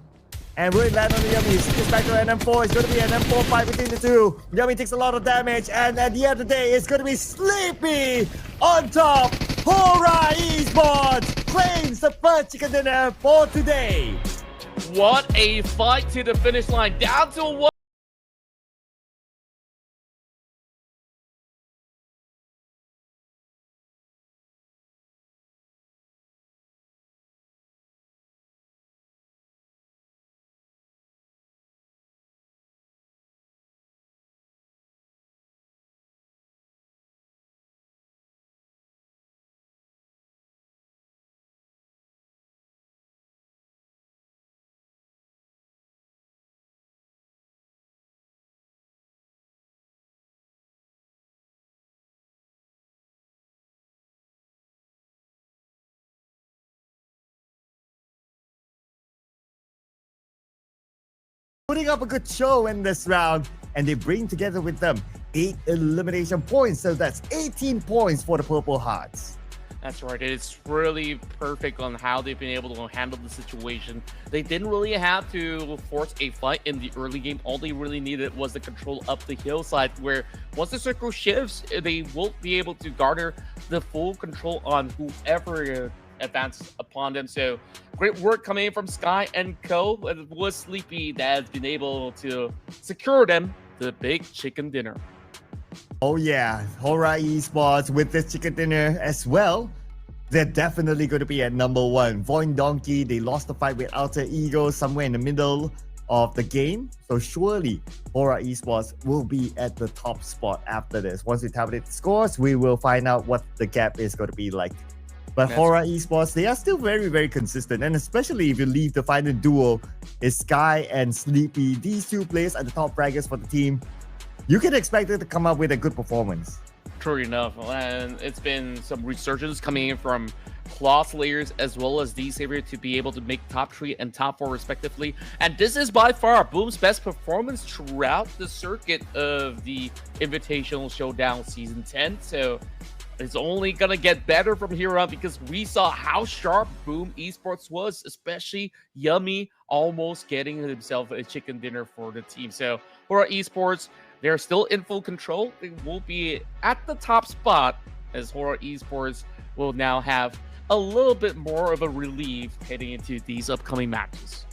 And will it land on the Yummy? It's back to an M4. It's going to be an M4 fight between the two. Yummy takes a lot of damage. And at the end of the day, it's going to be Sleepy on top. Hora Esports claims the first chicken dinner for today. What a fight to the finish line. Down to one. Putting up a good show in this round, and they bring together with them 8 elimination points, so that's 18 points for the Purple Hearts. That's right. It's really perfect on how they've been able to handle the situation. They didn't really have to force a fight in the early game. All they really needed was the control up the hillside, where once the circle shifts, they will be able to garner the full control on whoever advances upon them. So great work coming in from Sky and Co. It was Sleepy that has been able to secure them the big chicken dinner. Oh yeah, Hora Esports with this chicken dinner as well. They're definitely going to be at number 1. Void Donkey, they lost the fight with Alter Ego somewhere in the middle of the game. So surely Hora Esports will be at the top spot after this. Once we tabulate the scores, we will find out what the gap is going to be like. But Hora Esports, they are still very, very consistent. And especially if you leave the final duo is Sky and Sleepy. These two players are the top fraggers for the team. You can expect it to come up with a good performance. True enough. And it's been some resurgence coming in from Claw Slayers as well as D-Savior to be able to make top 3 and top 4 respectively. And this is by far Boom's best performance throughout the circuit of the Invitational Showdown Season 10. So it's only gonna get better from here on, because we saw how sharp Boom Esports was, especially Yummy almost getting himself a chicken dinner for the team. So for our Esports, they're still in full control. They will be at the top spot, as Hora Esports will now have a little bit more of a relief heading into these upcoming matches.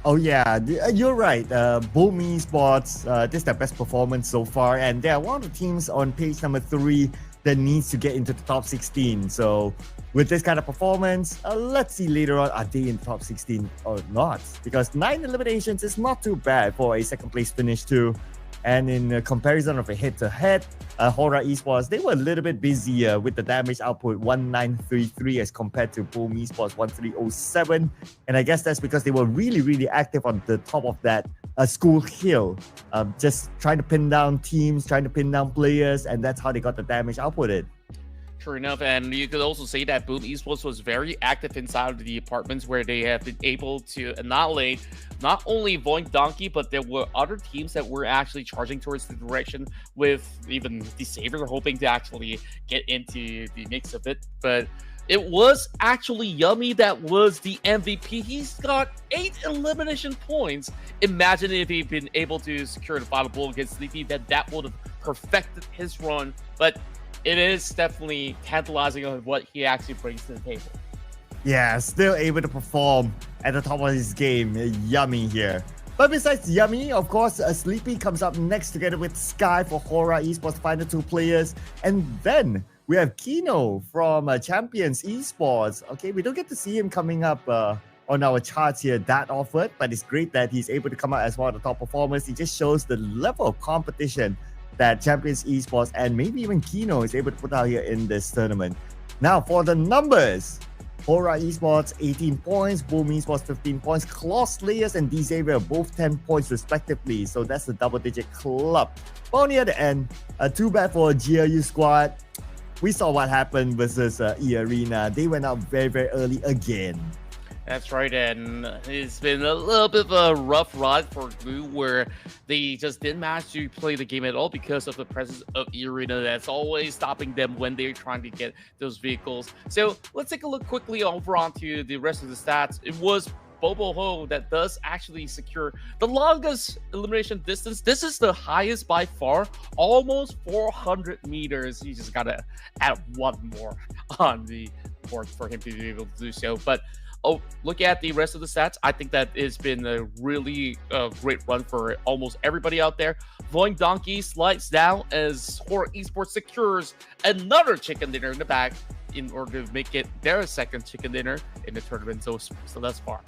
Oh yeah, you're right. Boom Esports, this is their best performance so far, and they are one of the teams on page number 3 that needs to get into the top 16. So with this kind of performance, let's see later on, are they in the top 16 or not? Because 9 eliminations is not too bad for a second place finish too. And in comparison of a head-to-head, Hora Esports, they were a little bit busier with the damage output 1933 as compared to Boom Esports 1307. And I guess that's because they were really, really active on the top of that school hill, just trying to pin down teams, trying to pin down players, and that's how they got the damage outputted. True enough, and you could also say that Boom Esports was very active inside of the apartments, where they have been able to annihilate not only Void Donkey, but there were other teams that were actually charging towards the direction, with even the Savior hoping to actually get into the mix of it. But It was actually Yummy that was the MVP. He's got 8 elimination points. Imagine if he'd been able to secure the final blow against Sleepy, that would have perfected his run. But it is definitely tantalizing on what he actually brings to the table. Yeah, still able to perform at the top of his game. Yummy here. But besides Yummy, of course, Sleepy comes up next together with Sky for Hora Esports final 2 players. And then we have Kino from Champions Esports. Okay, we don't get to see him coming up on our charts here that often, but it's great that he's able to come out as one of the top performers. It just shows the level of competition that Champions Esports and maybe even Kino is able to put out here in this tournament. Now, for the numbers. Hora Esports 18 points, Boom Esports 15 points, Claw Slayers and D-Xavier both 10 points respectively, so that's a double-digit club. But on the other end, too bad for GLU squad. We saw what happened versus E-Arena. They went out very, very early again. That's right, and it's been a little bit of a rough ride for Glue where they just didn't manage to play the game at all because of the presence of E-Arena that's always stopping them when they're trying to get those vehicles. So let's take a look quickly over onto the rest of the stats. It was Bobo Ho that does actually secure the longest elimination distance. This is the highest by far, almost 400 meters. You just gotta add one more on the board for him to be able to do so. But look at the rest of the stats. I think that it's been a really great run for almost everybody out there. Voing Donkey slides down as Hora Esports secures another chicken dinner in the back in order to make it their second chicken dinner in the tournament so thus far.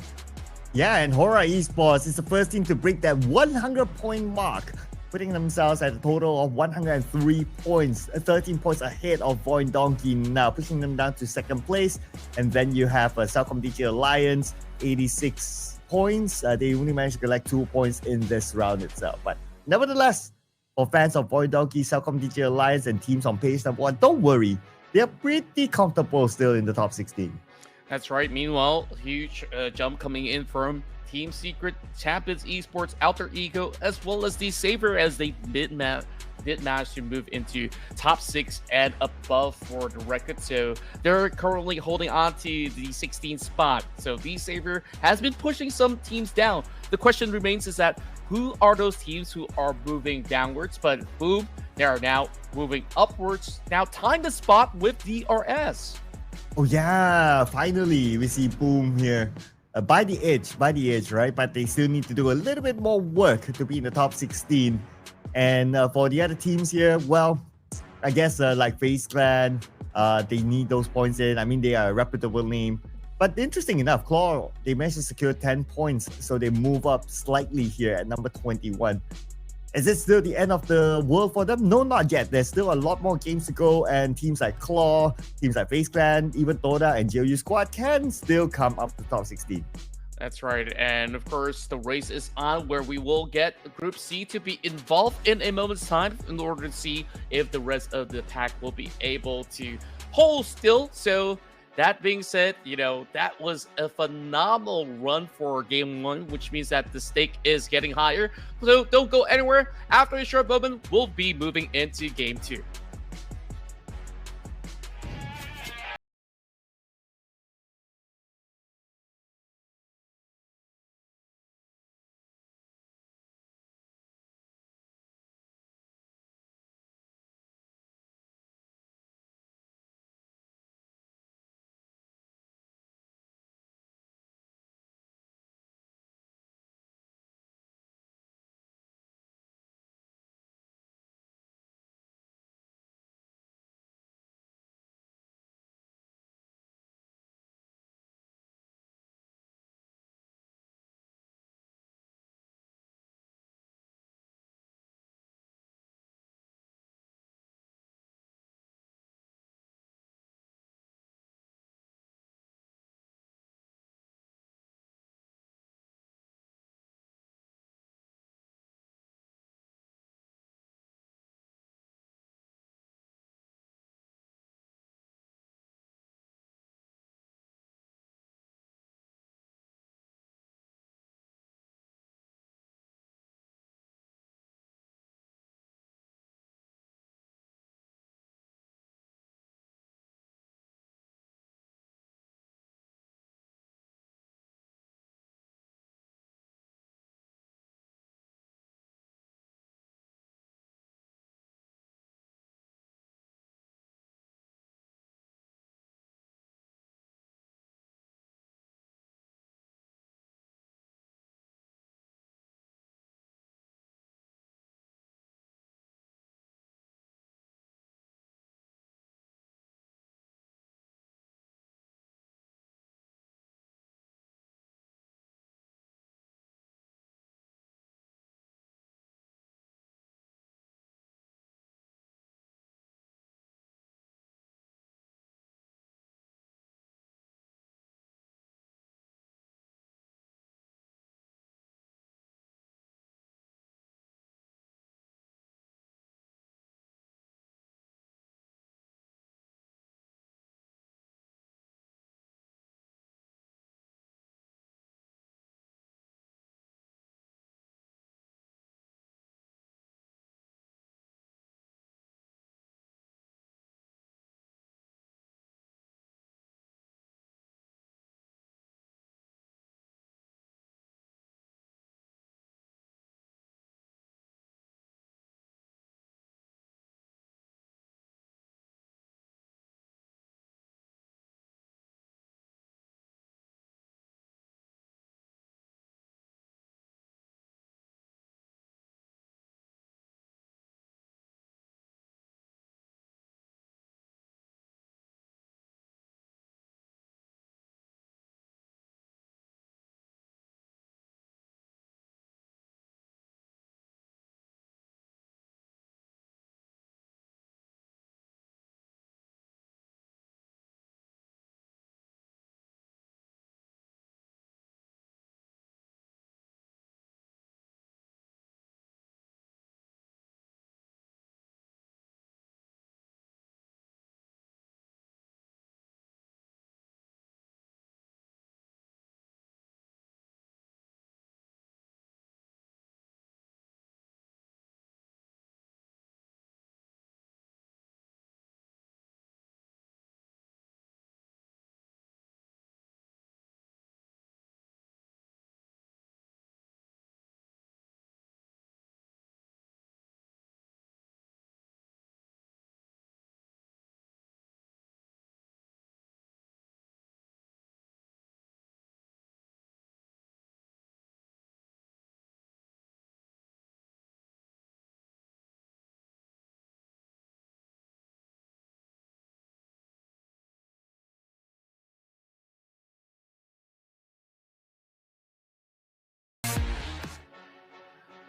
Yeah, and Hora Esports is the first team to break that 100-point mark, putting themselves at a total of 103 points, 13 points ahead of Void Donkey now, pushing them down to second place. And then you have Celcom DJ Alliance, 86 points. They only managed to collect 2 points in this round itself. But nevertheless, for fans of Void Donkey, Celcom DJ Alliance, and teams on page number 1, don't worry. They're pretty comfortable still in the top 16. That's right. Meanwhile, huge jump coming in from Team Secret, Champions Esports, Alter Ego, as well as the Saber as they did manage to move into top 6 and above for the record. So they're currently holding on to the 16th spot. So the Saber has been pushing some teams down. The question remains is that who are those teams who are moving downwards? But boom, they are now moving upwards. Now tying the spot with DRS. Oh yeah, finally we see Boom here. By the edge, right? But they still need to do a little bit more work to be in the top 16. And for the other teams here, well, I guess like FaZe Clan, they need those points in. I mean, they are a reputable name. But interesting enough, Claw, they managed to secure 10 points. So they move up slightly here at number 21. Is it still the end of the world for them? No, not yet. There's still a lot more games to go, and teams like Claw, teams like FaZe Clan, even Toda and GLU Squad can still come up to top 16. That's right. And of course, the race is on where we will get Group C to be involved in a moment's time in order to see if the rest of the pack will be able to hold still. So that being said, that was a phenomenal run for Game 1, which means that the stake is getting higher. So don't go anywhere. After a short moment, we'll be moving into Game 2.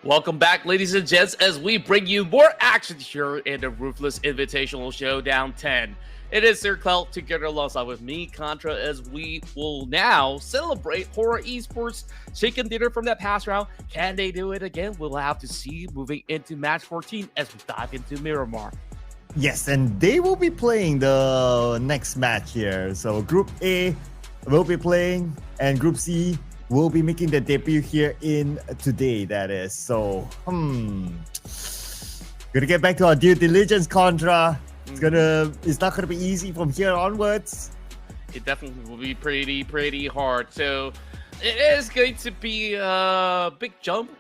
Welcome back, ladies and gents, as we bring you more action here in the Ruthless Invitational Showdown 10. It is Sir Clout together alongside with me, Contra, as we will now celebrate Horror Esports chicken dinner from that past round. Can they do it again? We'll have to see moving into match 14 as we dive into Miramar. Yes, and they will be playing the next match here. So Group A will be playing, and Group C will be making their debut here in today, that is. So, gonna get back to our due diligence, Contra. It's not gonna be easy from here onwards. It definitely will be pretty hard. So it is going to be a big jump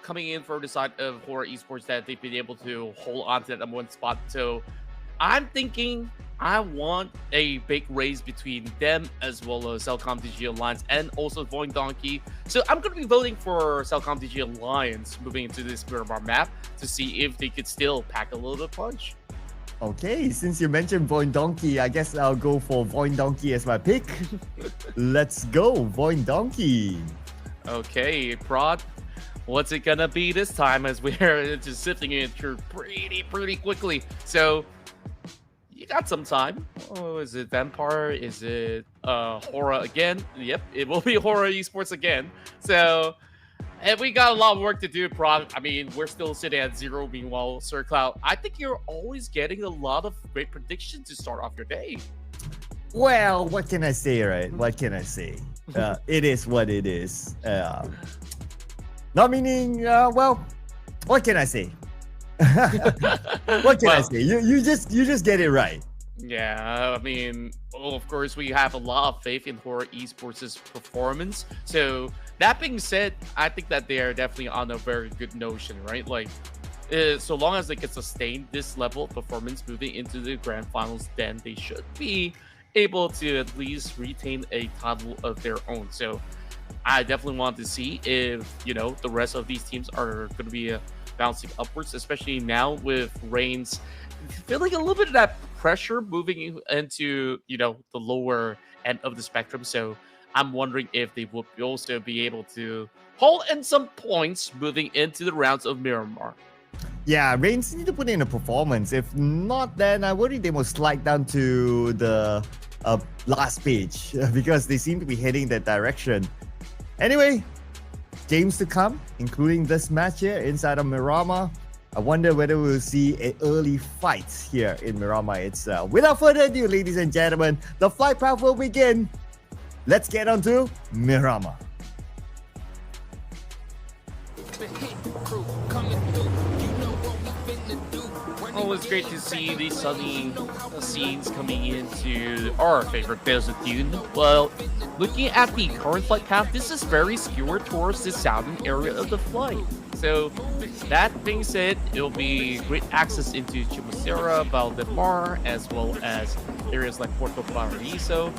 coming in for the side of Horror Esports that they've been able to hold on to that number one spot. So I'm thinking I want a big race between them as well as Cellcom DG Alliance and also Void Donkey. So I'm going to be voting for Cellcom DG Alliance moving into this Miramar map to see if they could still pack a little bit of punch. Okay, since you mentioned Void Donkey, I guess I'll go for Void Donkey as my pick. Let's go, Void Donkey. Okay, Prod, what's it gonna be this time as we're just sifting it through pretty quickly? So you got some time. Oh, is it Vampire? Is it Horror again? Yep, it will be Horror Esports again. So, and we got a lot of work to do, Prod. I mean, we're still sitting at 0. Meanwhile, Sir Cloud, I think you're always getting a lot of great predictions to start off your day. Well, what can I say, right? What can I say? It is what it is. Not meaning, well, what can I say? What can I say? You just get it right. Yeah, I mean, of course, we have a lot of faith in Horror Esports' performance. So that being said, I think that they are definitely on a very good notion, right? Like, so long as they can sustain this level of performance moving into the grand finals, then they should be able to at least retain a title of their own. So I definitely want to see if, you know, the rest of these teams are going to be bouncing upwards, especially now with Reigns feeling a little bit of that pressure moving into, you know, the lower end of the spectrum. So I'm wondering if they will also be able to hold in some points moving into the rounds of Miramar. Yeah, Reigns need to put in a performance. If not, then I worry they will slide down to the last page because they seem to be heading that direction. Anyway, games to come, including this match here inside of Miramar. I wonder whether we'll see an early fight here in Miramar itself. Without further ado, ladies and gentlemen, the flight path will begin. Let's get on to Miramar. Always great to see these sunny scenes coming into our favorite desert dune. Well, looking at the current flight path, this is very skewed towards the southern area of the flight. So that being said, it'll be great access into Chimosera, Valdemar, as well as areas like Puerto Paraíso.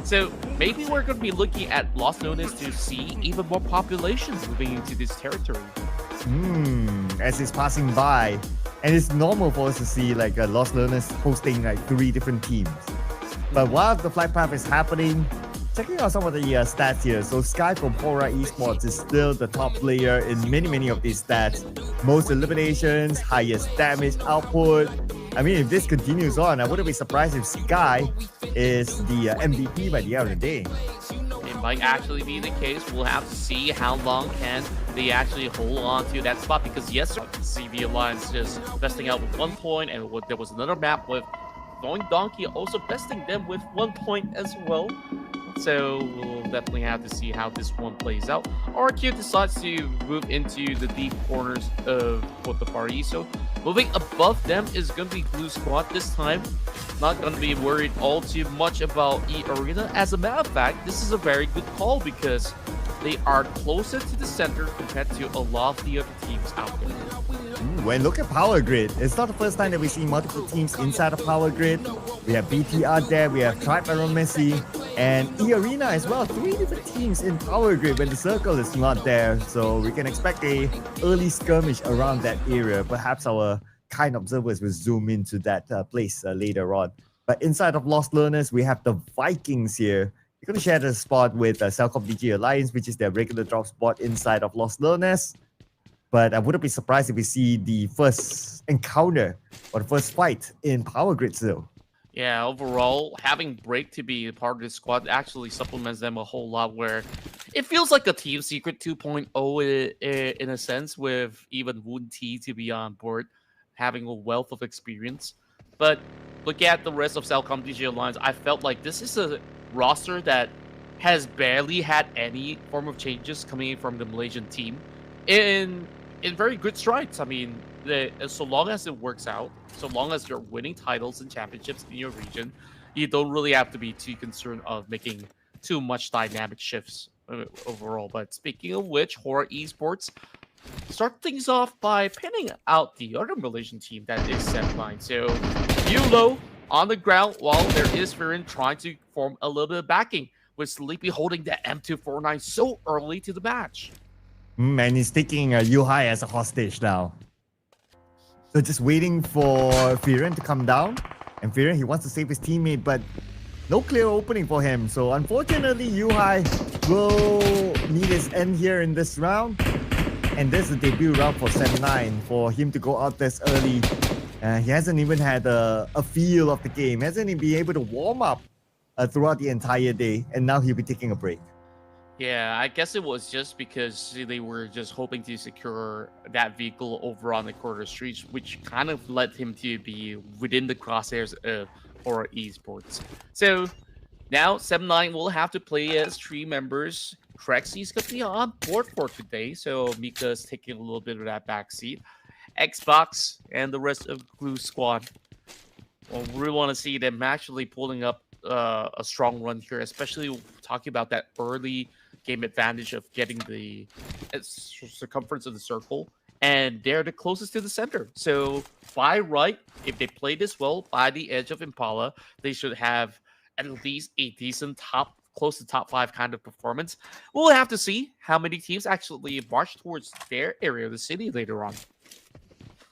So maybe we're going to be looking at Los Lunas to see even more population moving into this territory. As it's passing by, and it's normal for us to see like Los Lunas hosting like 3 different teams. But while the flight path is happening, checking out some of the stats here. So Sky from Horror Esports is still the top player in many of these stats. Most eliminations, highest damage output. I mean, if this continues on, I wouldn't be surprised if Sky is the MVP by the end of the day. It might actually be the case. We'll have to see how long can they actually hold on to that spot, because yes, CV Alliance just besting out with 1 point, and there was another map with Void Donkey also besting them with 1 point as well. So we'll definitely have to see how this one plays out. RQ decides to move into the deep corners of Puerto Paraíso. Moving above them is going to be Blue Squad this time. Not going to be worried all too much about E Arena. As a matter of fact, this is a very good call because they are closer to the center compared to a lot of the other teams out there. When look at Power Grid, it's not the first time that we see multiple teams inside of Power Grid. We have BTR there, we have Tribe Around Messi, and E-Arena as well. 3 different teams in Power Grid when the circle is not there. So we can expect a early skirmish around that area. Perhaps our kind observers will zoom into that place later on. But inside of Lost Learners, we have the Vikings here. You're going to share the spot with Cellcom DG Alliance, which is their regular drop spot inside of Lost Learners. But I wouldn't be surprised if we see the first encounter or the first fight in Power Grid still. Yeah, overall, having Break to be a part of the squad actually supplements them a whole lot, where it feels like a Team Secret 2.0 in a sense, with even Woon T to be on board, having a wealth of experience. But look at the rest of Celcom DJ Alliance, I felt like this is a roster that has barely had any form of changes coming in from the Malaysian team in very good strides. I mean, so long as it works out, so long as you're winning titles and championships in your region, you don't really have to be too concerned of making too much dynamic shifts overall. But speaking of which, Horror Esports start things off by pinning out the other Malaysian team that is Set9. So Yulo on the ground while there is Viren trying to form a little bit of backing, with Sleepy holding the M249 so early to the match. And he's taking Yuhai as a hostage now. So just waiting for Viren to come down. And Viren, he wants to save his teammate, but no clear opening for him. So unfortunately, Yuhai will need his end here in this round. And this is the debut round for Set9 for him to go out this early. He hasn't even had a feel of the game. Hasn't even been able to warm up throughout the entire day. And now he'll be taking a break. Yeah, I guess it was just because they were just hoping to secure that vehicle over on the quarter streets, which kind of led him to be within the crosshairs of Horror Esports. So now Set9 will have to play as 3 members. Trexie's going to be on board for today, so Mika's taking a little bit of that backseat. Xbox and the rest of Glue Squad. Well, we really want to see them actually pulling up a strong run here, especially talking about that early game advantage of getting the circumference of the circle, and they're the closest to the center. So by right, if they play this well by the edge of Impala, they should have at least a decent close to top 5 kind of performance. We'll have to see how many teams actually march towards their area of the city later on.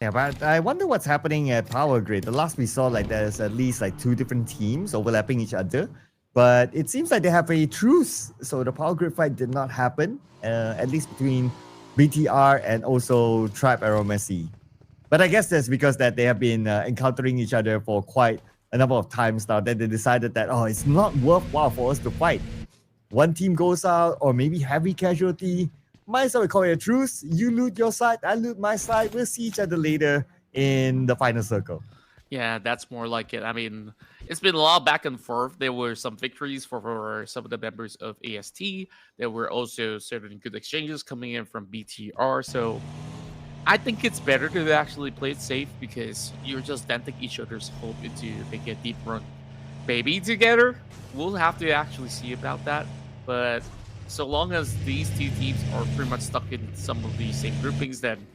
Yeah, but I wonder what's happening at Power Grid. The last we saw, like, there's at least like 2 different teams overlapping each other. But it seems like they have a truce. So the Power Grid fight did not happen, at least between BTR and also Tribe Arrow Messi. But I guess that's because that they have been encountering each other for quite a number of times now, that they decided that, oh, it's not worthwhile for us to fight. One team goes out, or maybe heavy casualty. Might as well call it a truce. You loot your side, I loot my side. We'll see each other later in the final circle. Yeah, that's more like it. I mean, it's been a lot back and forth. There were some victories for some of the members of AST. There were also certain good exchanges coming in from BTR. So I think it's better to actually play it safe, because you're just denting each other's hope into making a deep run. Maybe together, we'll have to actually see about that. But so long as these 2 teams are pretty much stuck in some of the same groupings, then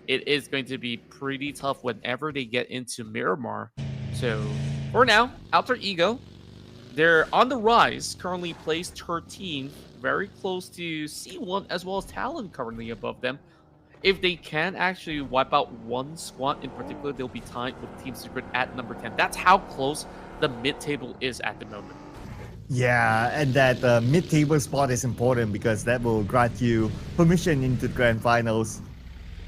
it is going to be pretty tough whenever they get into Miramar. So for now, Alter Ego, they're on the rise, currently placed 13th, very close to C1 as well as Talon currently above them. If they can actually wipe out one squad in particular, they'll be tied with Team Secret at number 10. That's how close the mid-table is at the moment. Yeah, and that mid-table spot is important, because that will grant you permission into the grand finals.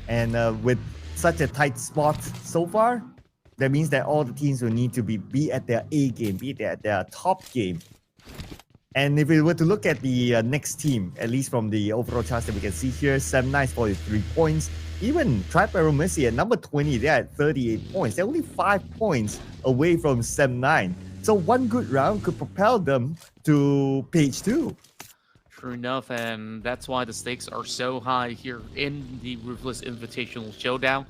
And with such a tight spot so far, that means that all the teams will need to be at their A game, be at their top game. And if we were to look at the next team, at least from the overall charts that we can see here, Set9 is 43 points. Even Tribe Arrow Messi at number 20, they're at 38 points. They're only 5 points away from Set9. So one good round could propel them to page 2. True enough, and that's why the stakes are so high here in the Ruthless Invitational Showdown.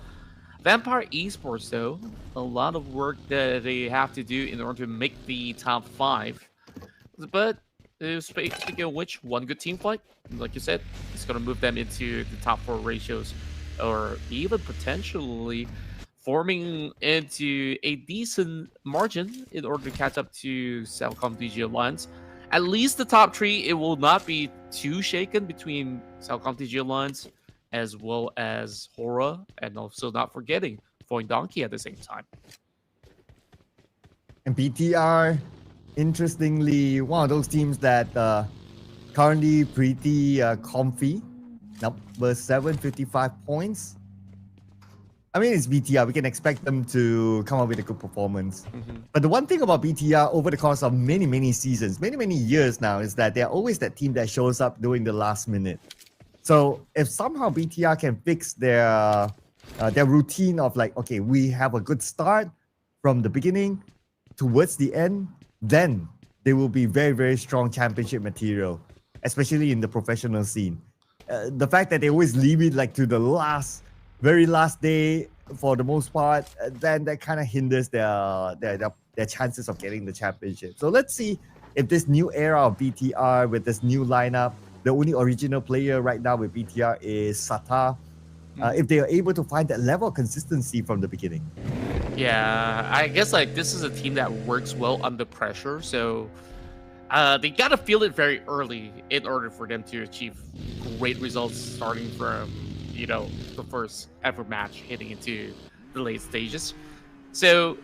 Vampire Esports, though, a lot of work that they have to do in order to make the top 5. But speaking of which, one good team fight, like you said, it's going to move them into the top 4 ratios, or even potentially forming into a decent margin in order to catch up to Celcom DG Alliance. At least the top 3, it will not be too shaken between Celcom DG Alliance as well as Hora, and also not forgetting Foin Donkey at the same time. And BTR, interestingly, one of those teams that currently pretty comfy Number 7, 55 points. I mean, it's BTR. We can expect them to come up with a good performance. But the one thing about BTR over the course of many, many seasons, many, many years now, is that they're always that team that shows up during the last minute. So if somehow BTR can fix their routine of like, okay, we have a good start from the beginning towards the end, then they will be very, very strong championship material, especially in the professional scene. The fact that they always leave it like to the very last day for the most part, then that kind of hinders their chances of getting the championship. So let's see if this new era of BTR with this new lineup, the only original player right now with BTR is Sata. If they are able to find that level of consistency from the beginning. Yeah, I guess like this is a team that works well under pressure, so they gotta feel it very early in order for them to achieve great results starting from the first ever match hitting into the late stages. So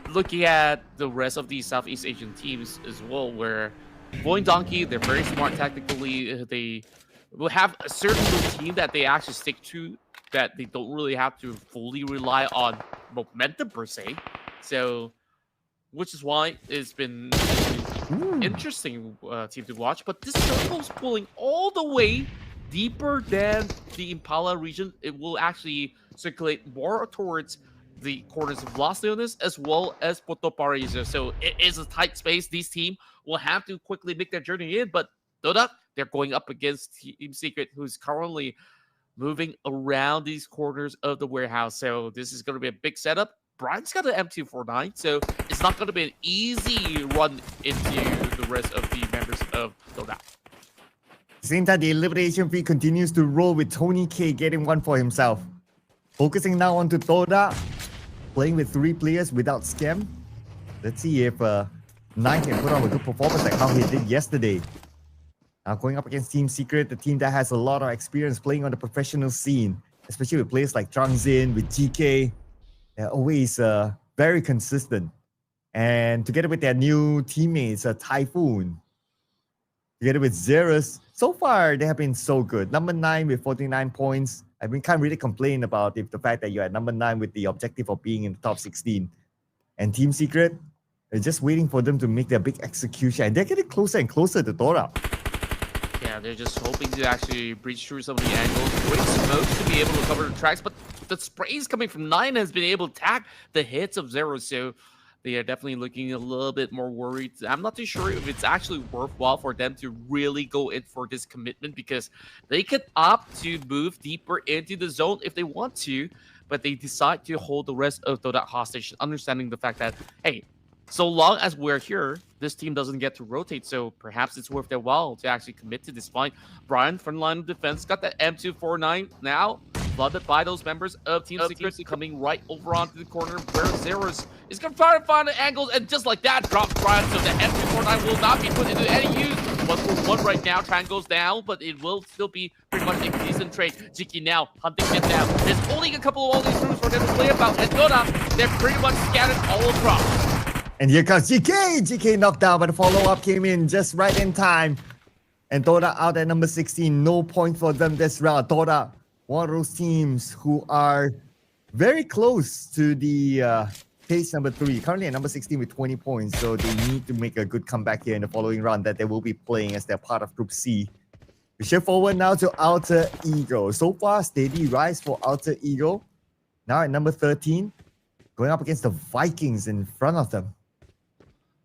looking at the rest of these Southeast Asian teams as well, where Void Donkey, they're very smart tactically. They will have a certain routine that they actually stick to, that they don't really have to fully rely on momentum per se. So, which is why it's been an interesting team to watch. But this circle's pulling all the way deeper than the Impala region. It will actually circulate more towards the corners of Los Leones as well as Puerto Paraíso. So it is a tight space. These teams will have to quickly make their journey in. But Dota, they're going up against Team Secret, who's currently moving around these corners of the warehouse. So this is going to be a big setup. Brian's got an M249, so it's not going to be an easy run into the rest of the members of Dota. At the same time, the elimination feed continues to roll with Tony K getting one for himself. Focusing now onto Toda, playing with 3 players without scam. Let's see if Nine can put on a good performance like how he did yesterday. Now going up against Team Secret, the team that has a lot of experience playing on the professional scene, especially with players like Zin, with GK. They're always very consistent. And together with their new teammates, Typhoon, together with Xerus, so far they have been so good. Number 9 with 49 points. I mean, can't really complain about the fact that you're at number 9 with the objective of being in the top 16. And Team Secret, they're just waiting for them to make their big execution. And they're getting closer and closer to Dora. Yeah, they're just hoping to actually breach through some of the angles. Great smokes to be able to cover the tracks, but the sprays coming from 9 has been able to tag the hits of Zero, so they are definitely looking a little bit more worried. I'm not too sure if it's actually worthwhile for them to really go in for this commitment, because they could opt to move deeper into the zone if they want to, but they decide to hold the rest of Dota hostage, understanding the fact that, hey, so long as we're here, this team doesn't get to rotate, so perhaps it's worth their while to actually commit to this fight. Brian, front line of defense, got that M249 now, flooded by those members of Team Secret, coming right over onto the corner where Zeros is going to try to find the angles, and just like that, drops Brian, so the M249 will not be put into any use. 1-for-1 right now, Tran goes down, but it will still be pretty much a decent trade. Jiki now, hunting it down. There's only a couple of all these rooms for them to play about, and Dota, they're pretty much scattered all across. And here comes GK. GK knocked down, but the follow-up came in just right in time. And Toda out at number 16. No point for them this round. Toda, one of those teams who are very close to the case number 3. Currently at number 16 with 20 points. So they need to make a good comeback here in the following round that they will be playing as they're part of Group C. We shift forward now to Alter Ego. So far, steady rise for Alter Ego. Now at number 13. Going up against the Vikings in front of them.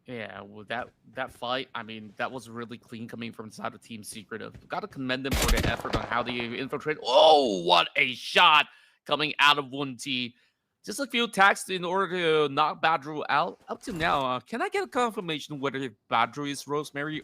Yeah, well, that fight, I mean, that was really clean coming from inside of Team Secret. Got to commend them for their effort on how they infiltrate. Oh, what a shot coming out of 1T. Just a few attacks in order to knock Badru out. Up to now, can I get a confirmation whether Badru is Rosemary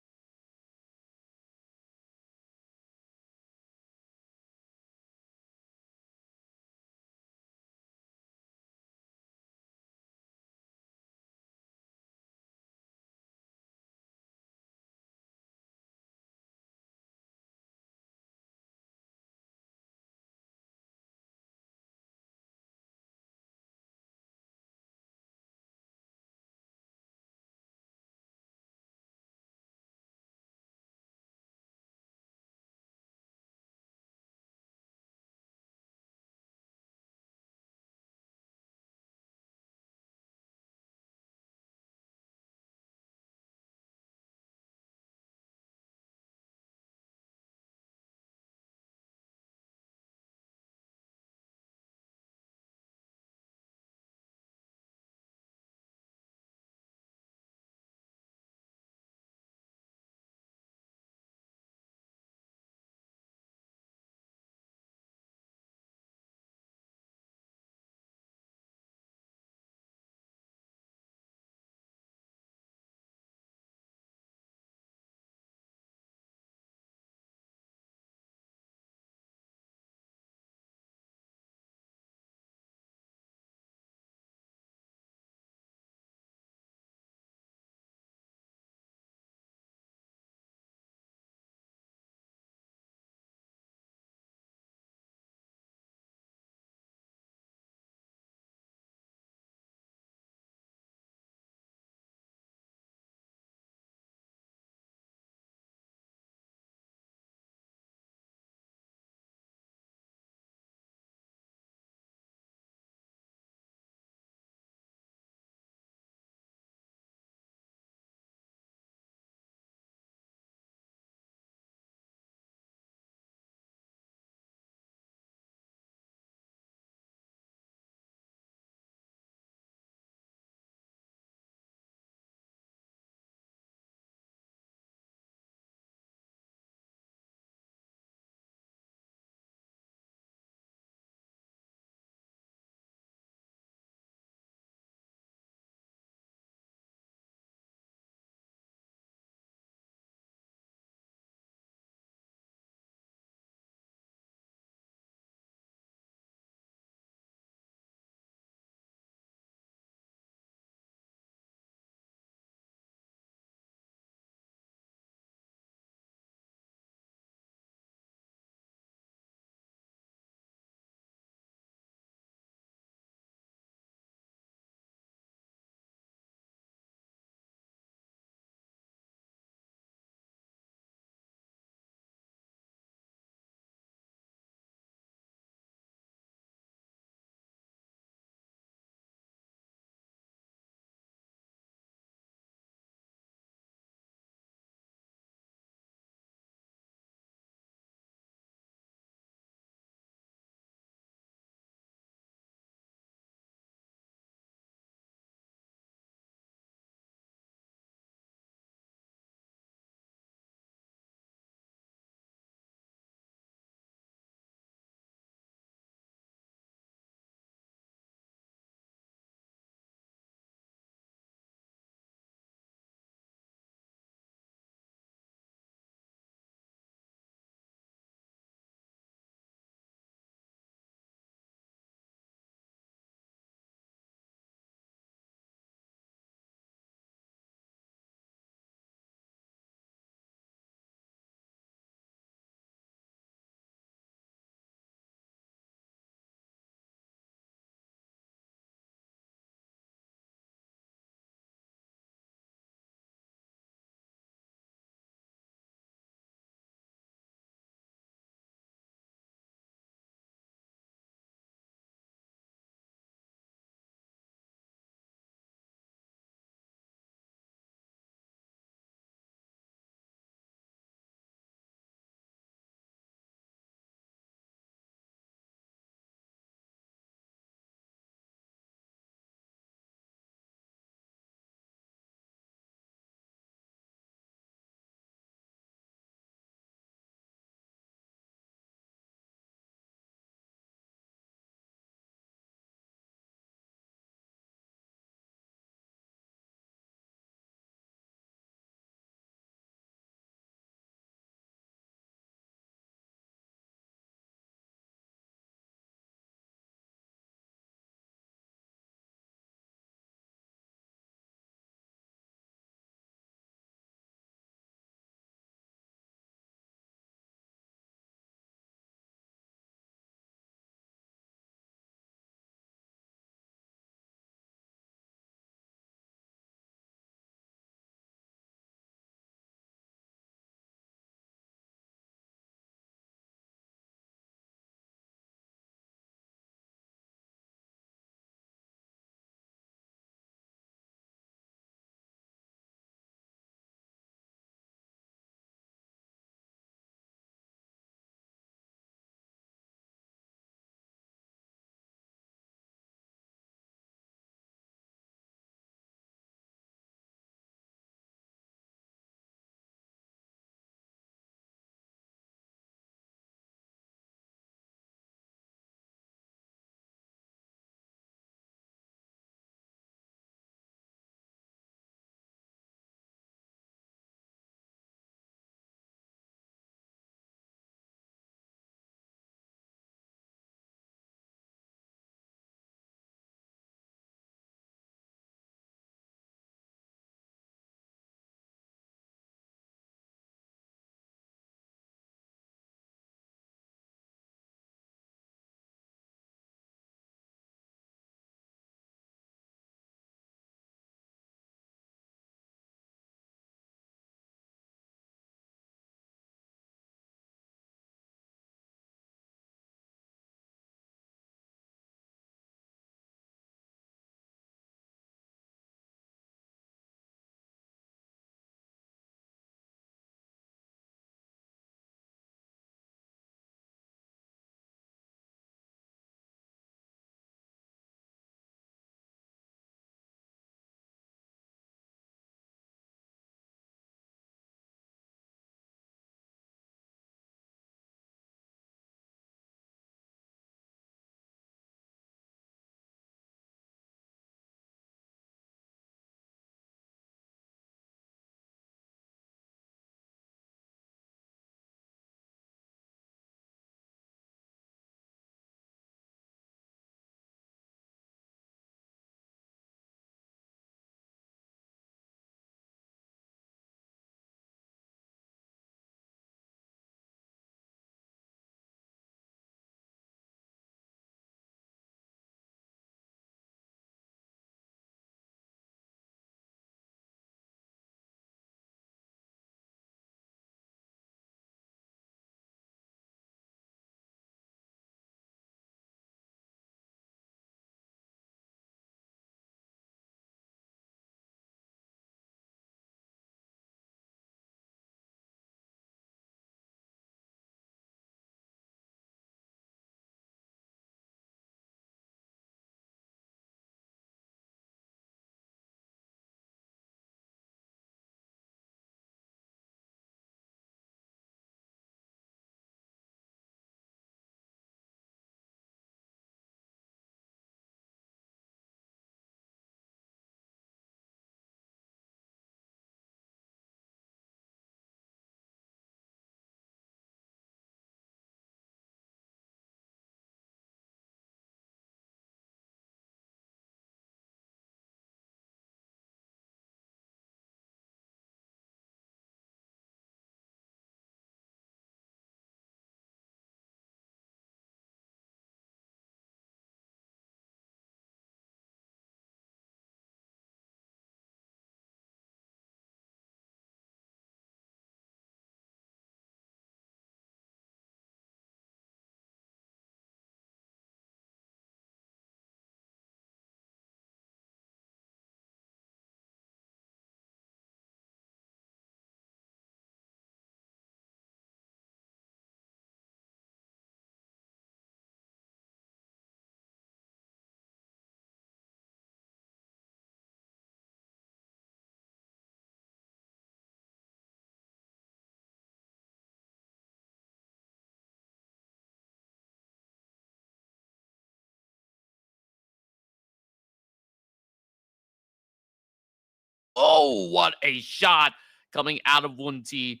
Oh, what a shot coming out of 1T.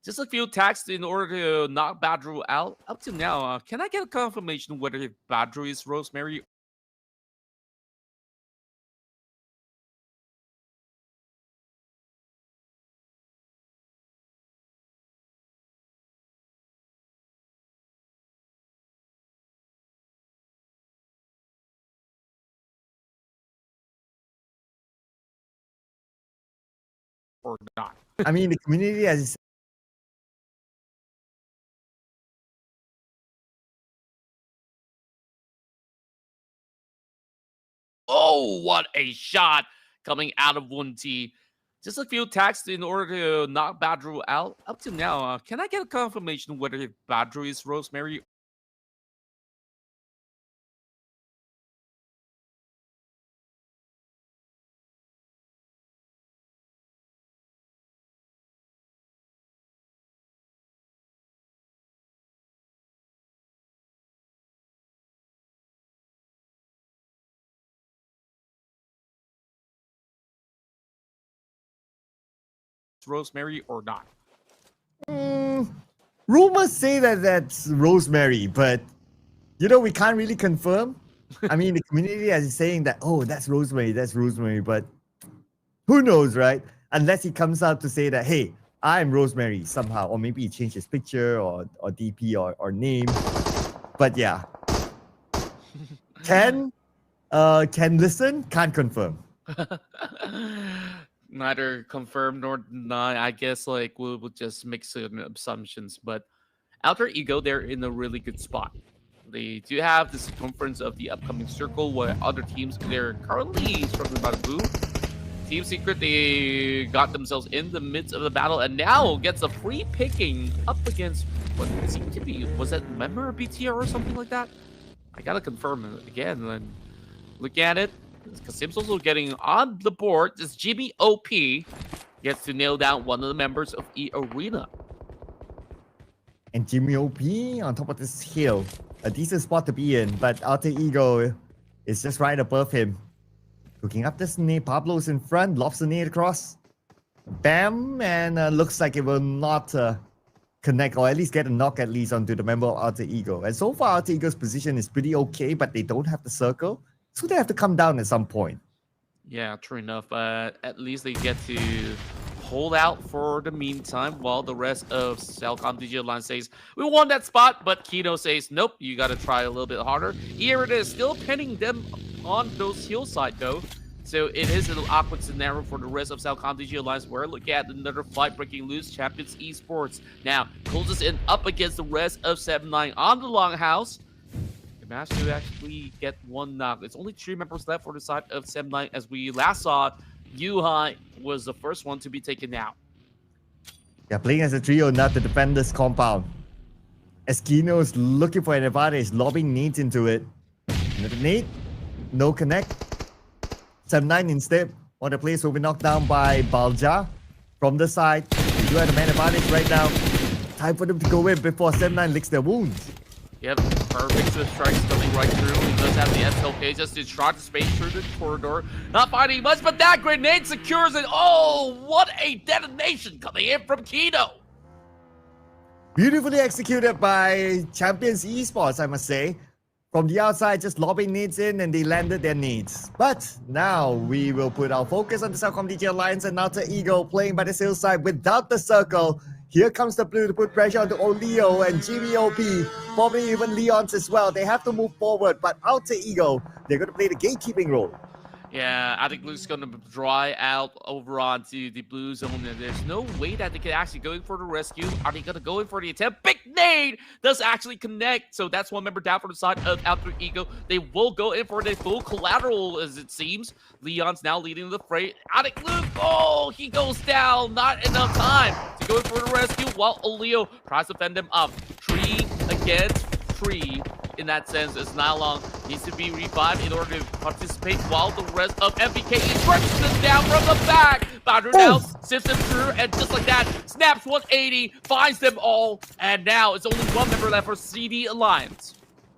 Just a few attacks in order to knock Badru out. Up to now, can I get a confirmation whether Badru is Rosemary or not? I mean, the community has Oh, what a shot coming out of 1T. Just a few attacks in order to knock Badru out. Up to now, can I get a confirmation whether Badru is Rosemary Rosemary or not? rumors say that that's Rosemary, but we can't really confirm. I mean, the community is saying that, oh, that's Rosemary, but who knows, right? Unless he comes out to say that, hey, I'm Rosemary somehow, or maybe he changed his picture or DP or name. But yeah, can listen, can't confirm. Neither confirm nor deny. I guess we'll just make some assumptions. But Alter Ego, they're in a really good spot. They do have the circumference of the upcoming circle, where other teams, they're currently struggling by the blue. Team Secret, they got themselves in the midst of the battle and now gets a free picking up against what seemed to be, was that member BTR or something like that? I gotta confirm it again and look at it. Kasim's also getting on the board. This Jimmy OP gets to nail down one of the members of E Arena. And Jimmy OP on top of this hill. A decent spot to be in, but Alter Ego is just right above him. Looking up this nade, Pablo's in front, lobs the nade across. Bam, and looks like it will not connect, or at least get a knock at least onto the member of Alter Ego. And so far, Alter Ego's position is pretty okay, but they don't have the circle. So they have to come down at some point. Yeah, true enough. But at least they get to hold out for the meantime while the rest of Celcom Digital Line says, we won that spot, but Kino says, nope, you got to try a little bit harder. Here it is, still pinning them on those hillside though. So it is an awkward scenario for the rest of Celcom Digital Alliance. We're looking at another fight breaking loose. Champions Esports now closes in up against the rest of 7-9 on the Longhouse. Managed to actually get one knock. It's only 3 members left for the side of 7-9. As we last saw, Yuhai was the first one to be taken out. Yeah, playing as a trio, not the defender's compound. Eskino's looking for an advantage, lobbing nades into it. Another nade, no connect. 7-9 instead. On the place will be knocked down by Balja from the side. They do have the man advantage right now. Time for them to go in before 7-9 licks their wounds. Yep, perfect Swift strikes coming right through. He does have the SLK just to try to space through the corridor. Not finding much, but that grenade secures it. Oh, what a detonation coming in from Kino. Beautifully executed by Champions Esports, I must say. From the outside, just lobbing nades in and they landed their nades. But now we will put our focus on the Celcom DJ Alliance and Alter Ego playing by the hillside without the circle. Here comes the blue to put pressure onto Oleo and Jimmy OP, probably even Leon's as well. They have to move forward, but Alter Ego, they're going to play the gatekeeping role. Yeah, I think Blue's going to dry out over onto the blue zone, and there's no way that they can actually go in for the rescue. Are they going to go in for the attempt? Big nade does actually connect, so that's one member down for the side of Alter Ego. They will go in for the full collateral, as it seems. Leon's now leading the fray. Attic Luke, oh, he goes down. Not enough time to go in for the rescue, while Oleo tries to fend them up. 3 against 3. In that sense, it's not long. Needs to be revived in order to participate while the rest of MPK stretches them down from the back. Badru now sifts them through, and just like that, snaps 180, finds them all, and now it's only one member left for CD Alliance.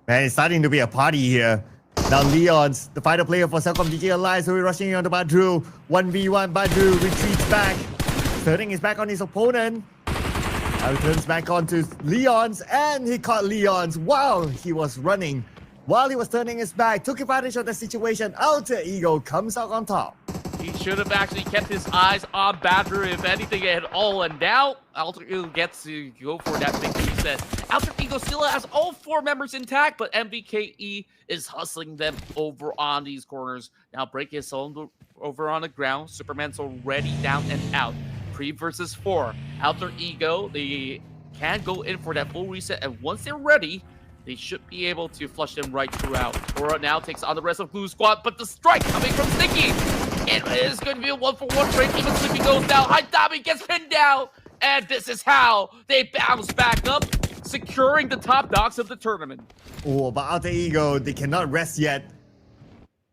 Man, it's starting to be a party here. Now Leon's the final player for Celcom DG Alliance, who is rushing in on the Badru. 1v1, Badru retreats back, turning his back on his opponent. Now he turns back onto Leon's, and he caught Leon's while he was running. While he was turning his back, took advantage of the situation. Alter Ego comes out on top. He should have actually kept his eyes on Badru, if anything at all. And now Alter Ego gets to go for that victory set. Alter Ego still has all 4 members intact, but MVKE is hustling them over on these corners. Now Break is over on the ground. Superman's already down and out. 3 versus 4. Alter Ego, they can go in for that full reset, and once they're ready, they should be able to flush them right throughout. Aura now takes on the rest of Blue Squad, but the strike coming from Sticky. It is going to be a 1-for-1 trade. Even Sleepy goes down. Haidami gets pinned down. And this is how they bounce back up, securing the top dogs of the tournament. Oh, but Alter Ego, they cannot rest yet.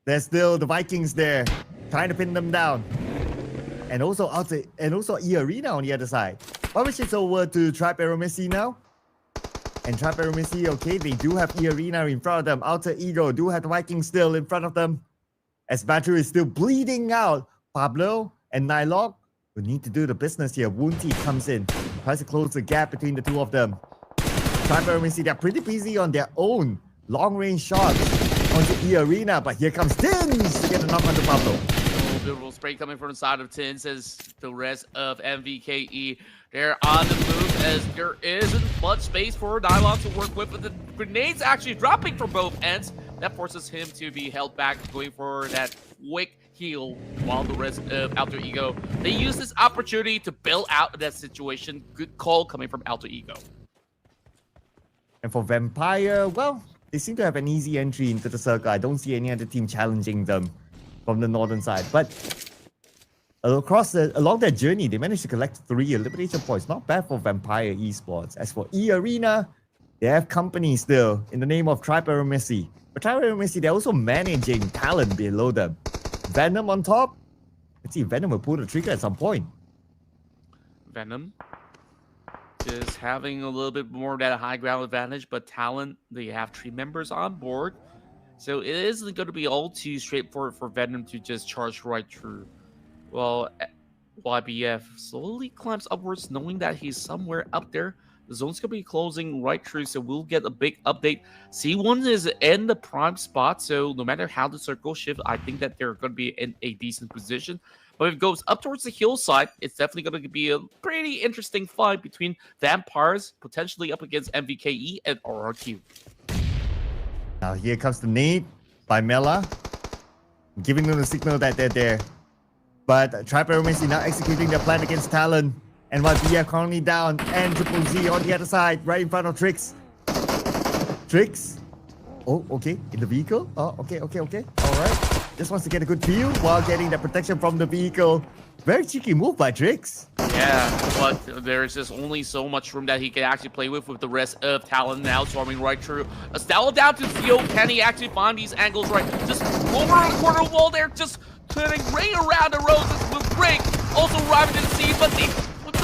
There's still the Vikings there, trying to pin them down. And also E-Arena on the other side. Publish it over to Tribe Aeromissy now. And Tribe Aeromissy, okay, they do have E-Arena in front of them. Alter Ego do have the Vikings still in front of them. As Badru is still bleeding out, Pablo and Nylog will need to do the business here. Woonty comes in, tries to close the gap between the two of them. Tribe Aeromissy, they're pretty busy on their own long-range shots onto E-Arena, but here comes Tins to get a knock onto Pablo. Beautiful spray coming from the side of Tins as the rest of MVKE. They're on the move as there isn't much space for Nylon to work with, but the grenades actually dropping from both ends. That forces him to be held back, going for that quick heal, while the rest of Alter Ego, they use this opportunity to bail out of that situation. Good call coming from Alter Ego. And for Vampire, well, they seem to have an easy entry into the circle. I don't see any other team challenging them from the northern side. But along their journey, they managed to collect 3 elimination points. Not bad for Vampire Esports. As for E-Arena, they have company still in the name of Tribe Aeromissy. But Tribe Aeromissy, they're also managing talent below them. Venom on top. Let's see, Venom will pull the trigger at some point. Venom just having a little bit more of that high ground advantage, but talent, they have 3 members on board. So it isn't going to be all too straightforward for Venom to just charge right through. Well, YBF slowly climbs upwards, knowing that he's somewhere up there. The zone's going to be closing right through, so we'll get a big update. C1 is in the prime spot, so no matter how the circle shifts, I think that they're going to be in a decent position. But if it goes up towards the hillside, it's definitely going to be a pretty interesting fight between Vampires, potentially up against MVKE and RRQ. Now here comes the nade by Mela, giving them the signal that they're there. But Tribe Aeromissy now executing their plan against Talon. And YBF currently down, and Triple Z on the other side, right in front of Trix. Trix? Oh, okay, in the vehicle? Oh, okay. Alright. Just wants to get a good view while getting the protection from the vehicle. Very cheeky move by Trix. Yeah, but there's just only so much room that he can actually play with the rest of Talon now swarming right through. Estelle down to Theo. Can he actually find these angles right? Just over a quarter wall there, just turning right around the roses with Break. Also arriving to the scene, but they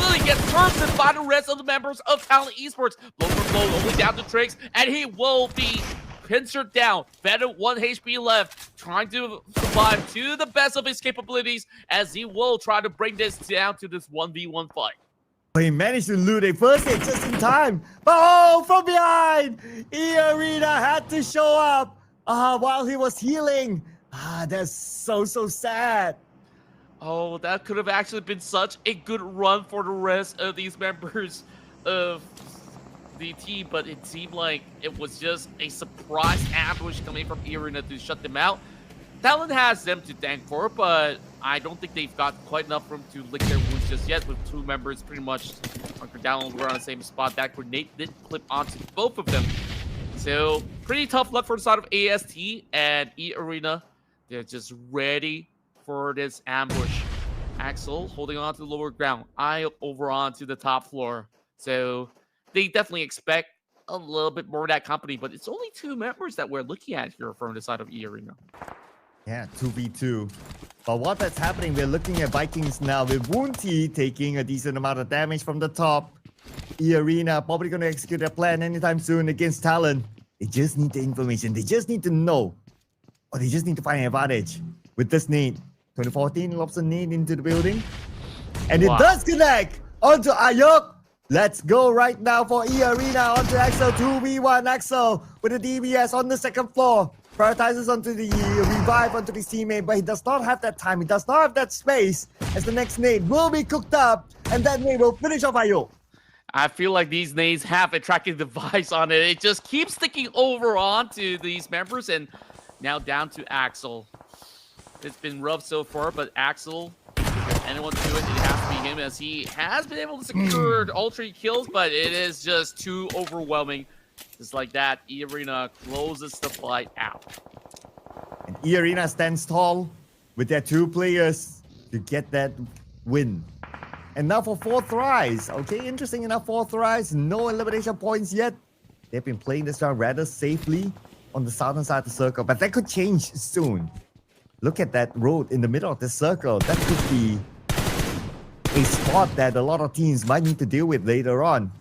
really get turned by the rest of the members of Talent Esports. Blow for blow, only down to Trix, and he will be pincered down. Venom 1 HP left, trying to survive to the best of his capabilities as he will try to bring this down to this 1v1 fight. He managed to loot a first hit just in time. But oh, from behind! E-Arena had to show up while he was healing. That's so sad. Oh, that could have actually been such a good run for the rest of these members of the team, but it seemed like it was just a surprise ambush coming from E-Arena to shut them out. Talon has them to thank for, but I don't think they've got quite enough room to lick their wounds just yet, with 2 members pretty much hunkered down. We're on the same spot. That grenade did clip onto both of them. So, pretty tough luck for the side of AST and E-Arena. They're just ready for this ambush. Axel holding on to the lower ground. Eye over onto the top floor. So they definitely expect a little bit more of that company, but it's only 2 members that we're looking at here from the side of E-Arena. Yeah, 2v2. But while that's happening, we're looking at Vikings now with Woonty taking a decent amount of damage from the top. E-Arena probably going to execute their plan anytime soon against Talon. They just need the information. They just need to know Oh, they just need to find an advantage with this nade. 2014 lobs a nade into the building. And it Wow. does connect onto Ayuk. Let's go right now for E Arena onto Axel 2v1. Axel with a DBS on the second floor. Prioritizes onto the revive onto his teammate, but he does not have that time. He does not have that space as the next nade will be cooked up. And that nade will finish off Ayuk. I feel like these nades have a tracking device on it. It just keeps sticking over onto these members, and now down to Axel. It's been rough so far, but Axel, if anyone do it, it has to be him, as he has been able to secure all 3 kills, but it is just too overwhelming. Just like that, E Arena closes the fight out. And E Arena stands tall with their 2 players to get that win. And now for 4th rise. Okay, interesting enough, 4th rise. No elimination points yet. They've been playing this round rather safely on the southern side of the circle, but that could change soon. Look at that road in the middle of the circle. That could be a spot that a lot of teams might need to deal with later on.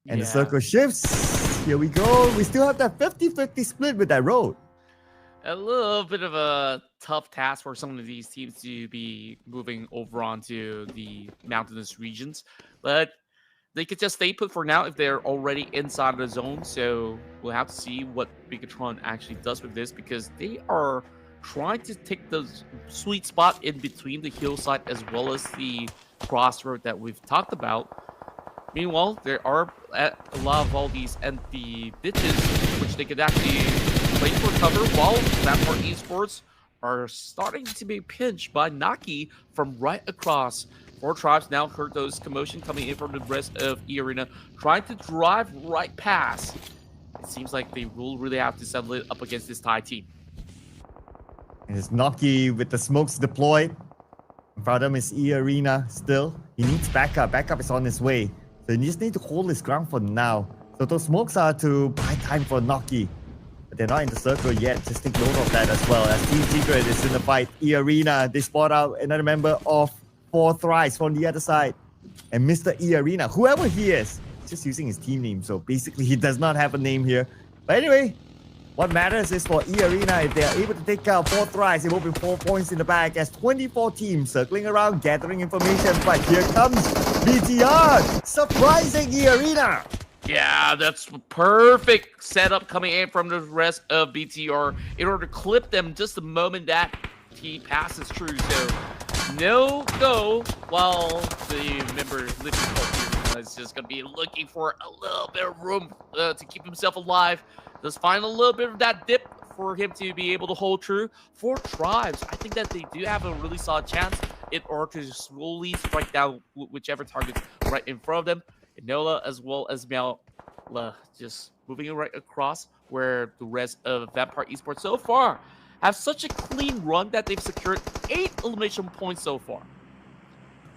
And the circle shifts. Here we go. We still have that 50-50 split with that road. A little bit of a tough task for some of these teams to be moving over onto the mountainous regions, but they could just stay put for now if they're already inside the zone. So we'll have to see what Bigatron actually does with this, because they are trying to take the sweet spot in between the hillside as well as the crossroad that we've talked about. Meanwhile, there are a lot of all these empty ditches which they could actually play for cover, while Vampire Esports are starting to be pinched by Naki from right across. 4 Tribes now heard those commotion coming in from the rest of E Arena, trying to drive right past. It seems like they will really have to settle it up against this Thai team. And it's Naki with the smokes deployed. In front of him is E Arena still. He needs backup. Backup is on his way. So he just need to hold his ground for now. So those smokes are to buy time for Naki. But they're not in the circle yet. Just take note of that as well. As Team Secret is in the fight. E Arena, they spot out another member of 4th Rise from the other side. And Mr. E Arena, whoever he is, just using his team name. So basically he does not have a name here. But anyway, what matters is for E Arena, if they are able to take out 4th Rise, it will be 4 points in the bag as 24 teams circling around, gathering information. But here comes BTR, surprising E Arena. Yeah, that's perfect setup coming in from the rest of BTR in order to clip them just the moment that he passes through. So no go, while the member living is just going to be looking for a little bit of room to keep himself alive. Let's find a little bit of that dip for him to be able to hold true. 4 Tribes, I think that they do have a really solid chance in order to slowly strike down whichever target's right in front of them. Enola as well as Miaola just moving right across, where the rest of Vampire Esports so far have such a clean run that they've secured 8 elimination points so far.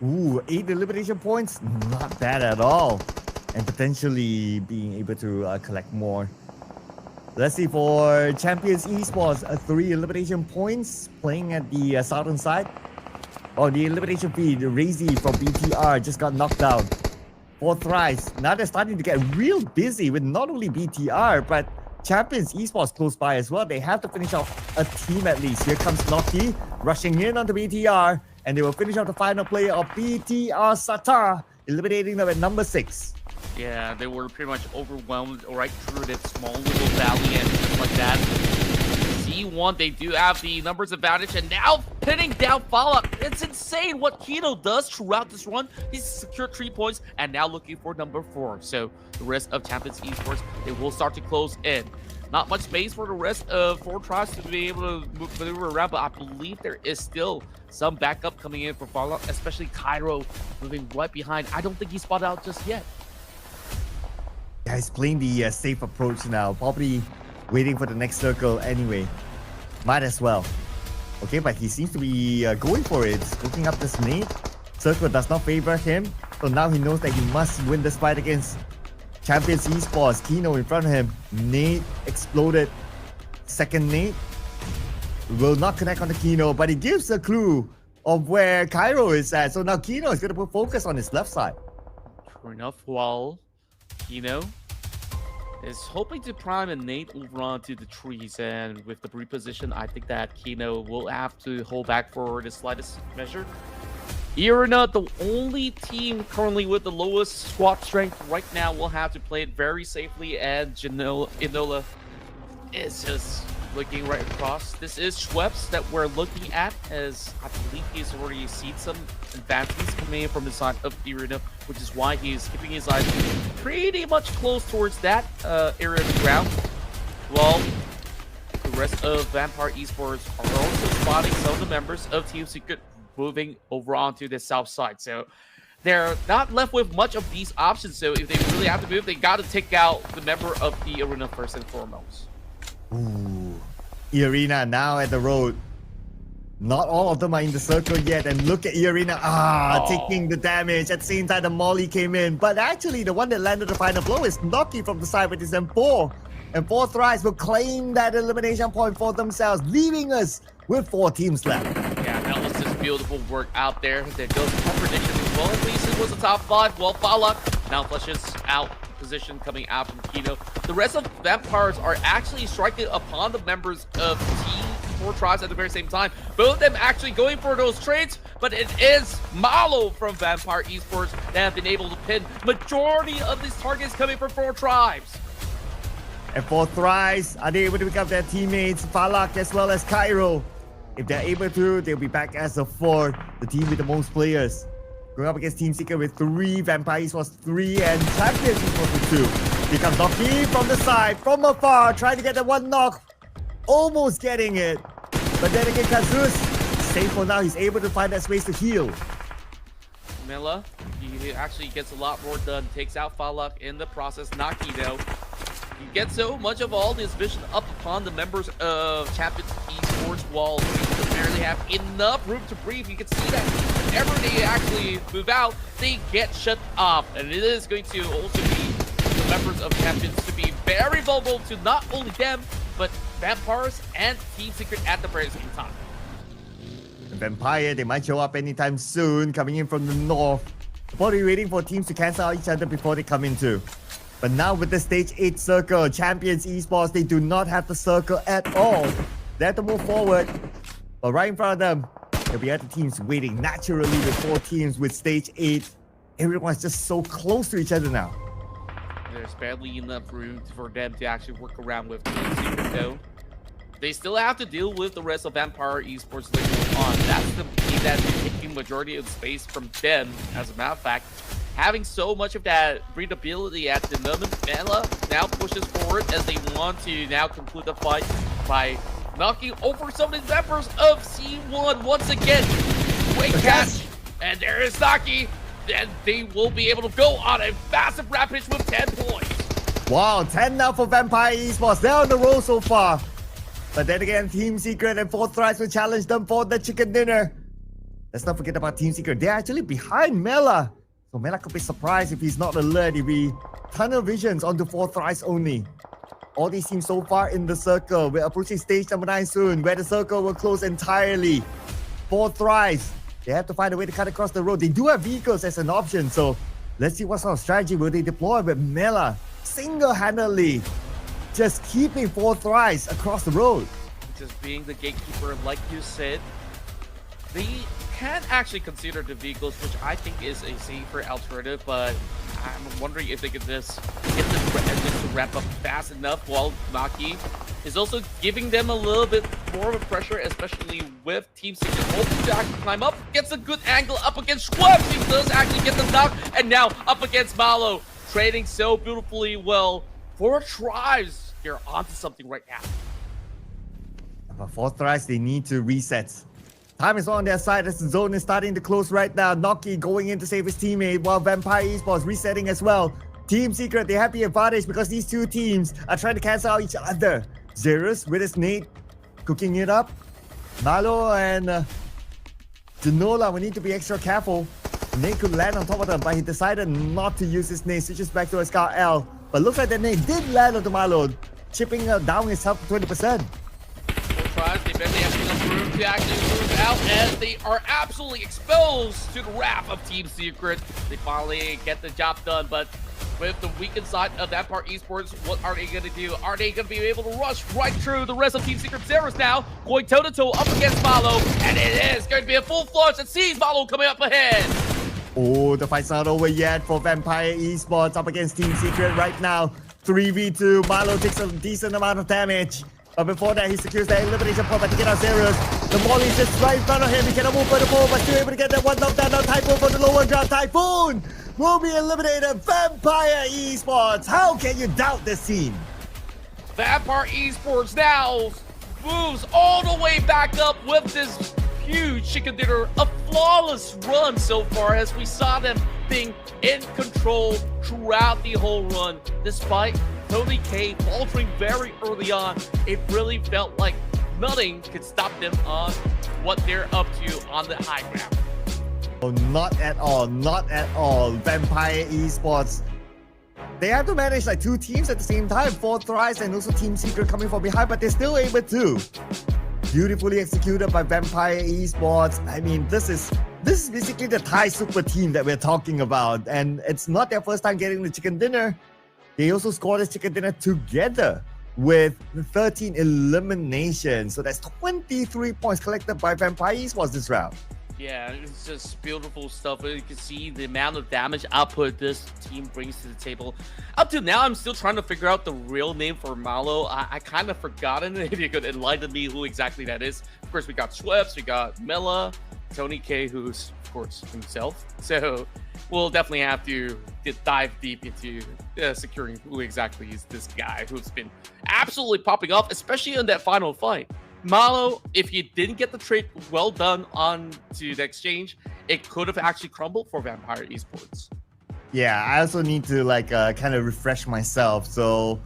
Ooh, 8 elimination points? Not bad at all. And potentially being able to collect more. Let's see, for Champions Esports, 3 elimination points playing at the southern side. Oh, the elimination feed, Razy from BTR just got knocked down. 4th Rise. Now they're starting to get real busy with not only BTR, but Champions Esports close by as well. They have to finish off a team at least. Here comes Noki rushing in onto BTR, and they will finish off the final player of BTR Sata, eliminating them at number 6. Yeah, they were pretty much overwhelmed right through that small little valley, and just like that, C1, they do have the numbers advantage, and now pinning down Fallout. It's insane what Kino does throughout this run. He's secured 3 points, and now looking for number 4. So the rest of Champions Esports, they will start to close in. Not much space for the rest of 4 Tribes to be able to maneuver around, but I believe there is still some backup coming in for Fallout, especially Cairo moving right behind. I don't think he's spotted out just yet. Yeah, he's playing the safe approach now. Probably waiting for the next circle anyway. Might as well. Okay, but he seems to be going for it. Looking up this nade. Circle does not favor him. So now he knows that he must win this fight against Champions Esports. Kino in front of him. Nade exploded. Second nade will not connect on the Kino, but he gives a clue of where Cairo is at. So now Kino is going to put focus on his left side. Sure enough, while Kino is hoping to prime a nade over onto the trees, and with the reposition, I think that Kino will have to hold back for the slightest measure. Irina, the only team currently with the lowest squad strength right now, will have to play it very safely, and Inola is just looking right across. This is Schweppes that we're looking at, as I believe he's already seen some advances coming in from the side of Irina, which is why he's keeping his eyes pretty much close towards that area of the ground. Well, the rest of Vampire Esports are also spotting some of the members of Team Secret moving over onto the south side. So they're not left with much of these options. So if they really have to move, they got to take out the member of the arena first and foremost. Ooh, Irina now at the road. Not all of them are in the circle yet, and look at Irina, taking the damage. At the same time, the Molly came in, but actually the one that landed the final blow is Noki from the side with his M4. And 4 Thrice will claim that elimination point for themselves, leaving us with 4 teams left. Yeah, that was just beautiful work out there. There goes the prediction as well. At least it was the top 5. Well, Falak now flushes out position coming out from Kino. The rest of Vampires are actually striking upon the members of Team 4 Tribes at the very same time. Both of them actually going for those trades, but it is Malo from Vampire Esports that have been able to pin majority of these targets coming from 4 Tribes. And 4 Thrice, are they able to pick up their teammates, Falak as well as Cairo? If they're able to, they'll be back as a 4, the team with the most players. Going up against Team Secret with 3, Vampire Esports 3, and Champions Esports with 2. Here comes Noki from the side, from afar, trying to get the 1 knock. Almost getting it. But then again, Kazus, safe for now, he's able to find that space to heal. Mela, he actually gets a lot more done, takes out Falak in the process. Naki, though, you get so much of all this vision up upon the members of Champions Esports while they barely have enough room to breathe. You can see that whenever they actually move out, they get shut off. And it is going to also be the members of Champions to be very vulnerable to not only them, but Vampires and Team Secret at the very same time. Vampire, they might show up anytime soon, coming in from the north. Probably waiting for teams to cancel out each other before they come in too. But now with the stage 8 circle, Champions Esports, they do not have the circle at all. They have to move forward. But right in front of them, there'll be other teams waiting naturally with 4 teams with stage 8. Everyone's just so close to each other now. There's barely enough room for them to actually work around with Team Secret though. They still have to deal with the rest of Vampire Esports later on. That's the team that's taking majority of the space from them, as a matter of fact. Having so much of that breathability at the moment, Mela now pushes forward as they want to now conclude the fight by knocking over some of the members of C1 once again. Great catch, and there is Naki, and they will be able to go on a massive rampage with 10 points. Wow, 10 now for Vampire Esports. They're on the roll so far. But then again, Team Secret and 4 Thrice will challenge them for the chicken dinner. Let's not forget about Team Secret. They're actually behind Mela. So Mela could be surprised if he's not alert, if he tunnel visions onto 4 Thrice only. All these teams so far in the circle. We're approaching stage number 9 soon, where the circle will close entirely. 4 Thrice, they have to find a way to cut across the road. They do have vehicles as an option, so let's see what sort of strategy will they deploy with Mela single-handedly just keeping 4 Thrice across the road. Just being the gatekeeper, like you said, they can actually consider the vehicles, which I think is a safer alternative, but I'm wondering if they could just get the engines to wrap up fast enough, while Naki is also giving them a little bit more of a pressure, especially with Team Secret hoping to actually climb up. Gets a good angle up against Schweppes. He does actually get the knock, and now up against Malo, trading so beautifully well. 4 Tribes, they're onto something right now. But 4 Thrice, they need to reset. Time is on their side as the zone is starting to close right now. Noki going in to save his teammate while Vampire Esports resetting as well. Team Secret, they have the advantage because these 2 teams are trying to cancel out each other. Zerus with his nade, cooking it up. Malo and Genola will need to be extra careful. Nade could land on top of them, but he decided not to use his nade. Switches back to a Scar L. But looks like the nade did land onto Malo, chipping down his health to 20%. They barely have enough room to actually move out, as they are absolutely exposed to the wrath of Team Secret. They finally get the job done, but with the weakened side of that part Esports. What are they going to do? Are they going to be able to rush right through the rest of Team Secret Zeros now? Going toe-to-toe up against Malo, and it is going to be a full flush and sees Malo coming up ahead. Oh, the fight's not over yet for Vampire Esports up against Team Secret right now. 3v2, Malo takes a decent amount of damage. But before that, he secures the elimination point by taking out Zeros. The Molly's just right in front of him. He cannot move further forward, but still able to get that one knockdown. Now Typhoon for the lower ground. Typhoon will be eliminated. Vampire Esports. How can you doubt this team? Vampire Esports now moves all the way back up with this huge chicken dinner. A flawless run so far as we saw them being in control throughout the whole run. Despite Tony K faltering very early on, it really felt like nothing could stop them on what they're up to on the high ground. Oh, not at all. Not at all. Vampire Esports. They have to manage like two teams at the same time. 4 Thrice and also Team Secret coming from behind, but they're still able to. Beautifully executed by Vampire Esports. I mean, this is basically the Thai super team that we're talking about. And it's not their first time getting the chicken dinner. They also scored this chicken dinner together with 13 eliminations. So that's 23 points collected by Vampire Esports this round. Yeah, it's just beautiful stuff. You can see the amount of damage output this team brings to the table. Up to now, I'm still trying to figure out the real name for Malo. I kind of forgotten. If you could enlighten me who exactly that is. Of course, we got Schweppes, we got Mela, Tony K, who's, of course, himself. So we'll definitely have to dive deep into securing who exactly is this guy who's been absolutely popping off, especially in that final fight. Malo, if you didn't get the trade well done on to the exchange, it could have actually crumbled for Vampire Esports. Yeah, I also need to kind of refresh myself. So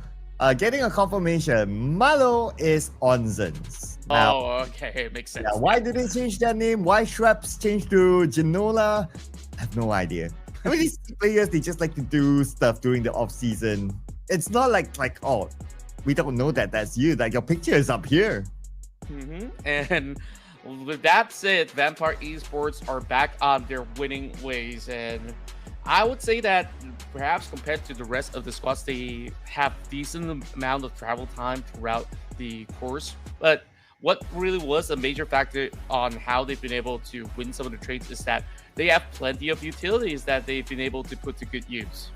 getting a confirmation, Malo is Onzens. Now, oh, okay, it makes sense. Yeah, why did they change their name? Why Schweppes changed to Genola? I have no idea. I mean, these players, they just like to do stuff during the off season. It's not like oh, we don't know that that's you. Like your picture is up here. And with that said, Vampire Esports are back on their winning ways, and I would say that perhaps compared to the rest of the squads, they have decent amount of travel time throughout the course. But what really was a major factor on how they've been able to win some of the trades is that they have plenty of utilities that they've been able to put to good use.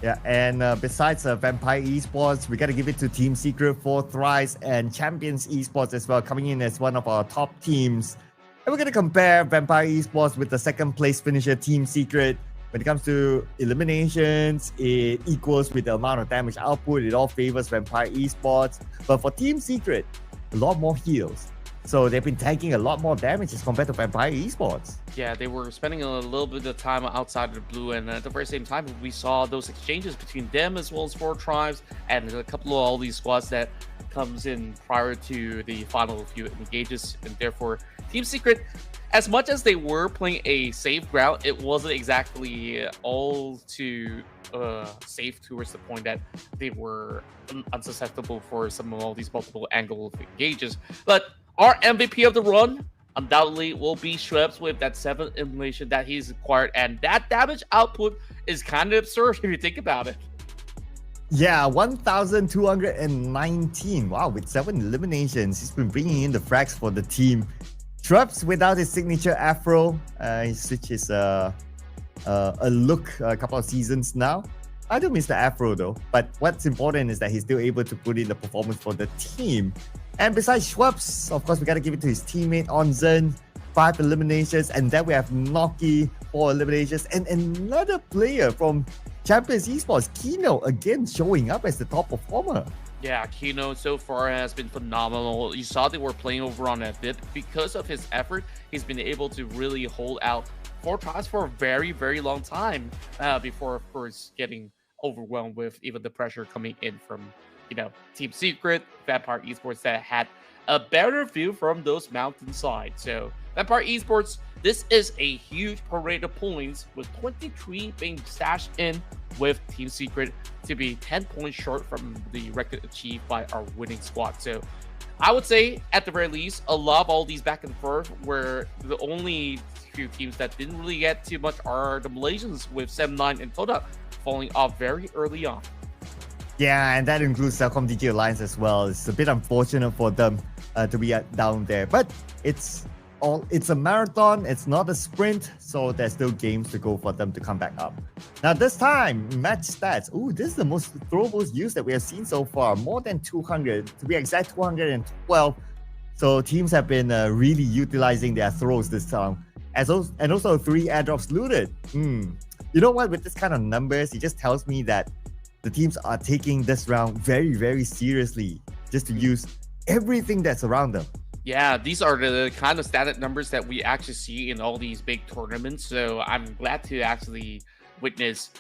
Yeah, and besides Vampire Esports, we got to give it to Team Secret, 4 Thrice, and Champions Esports as well, coming in as one of our top teams. And we're going to compare Vampire Esports with the second place finisher, Team Secret. When it comes to eliminations, it equals with the amount of damage output. It all favors Vampire Esports. But for Team Secret, a lot more heals. So they've been taking a lot more damage as compared to Vampire Esports. Yeah, they were spending a little bit of time outside of the blue, and at the very same time, we saw those exchanges between them as well as 4 Tribes and a couple of all these squads that comes in prior to the final few engages, and therefore Team Secret, as much as they were playing a safe ground, it wasn't exactly all too safe towards the point that they were unsusceptible for some of all these multiple angle engages. But our MVP of the run undoubtedly will be Schweppes with that 7th elimination that he's acquired, and that damage output is kind of absurd if you think about it. Yeah, 1,219. Wow, with 7 eliminations, he's been bringing in the frags for the team. Schweppes without his signature afro, he switched his look a couple of seasons now. I do miss the afro though, but what's important is that he's still able to put in the performance for the team. And besides Schweppes, of course, we got to give it to his teammate Onzen, 5 eliminations, and then we have Noki, 4 eliminations, and another player from Champions Esports, Kino, again showing up as the top performer. Yeah, Kino so far has been phenomenal. You saw they were playing over on that bit. Because of his effort, he's been able to really hold out 4 tries for a very, very long time before, of course, getting overwhelmed with even the pressure coming in from, Team Secret, Vampire Esports that had a better view from those mountainside. So Vampire Esports, this is a huge parade of points with 23 being stashed in with Team Secret to be 10 points short from the record achieved by our winning squad. So I would say at the very least, a lot of all these back and forth where the only few teams that didn't really get too much are the Malaysians with 7-9 and Toda falling off very early on. Yeah, and that includes Cellcom DG Alliance as well. It's a bit unfortunate for them to be down there, but it's a marathon. It's not a sprint, so there's still games to go for them to come back up. Now this time, match stats. Ooh, this is the most throwables used that we have seen so far. More than 200, to be exact, 212. So teams have been really utilizing their throws this time. And also 3 airdrops looted. You know what? With this kind of numbers, it just tells me that the teams are taking this round very, very seriously, just to use everything that's around them. Yeah, these are the kind of static numbers that we actually see in all these big tournaments. So I'm glad to actually witness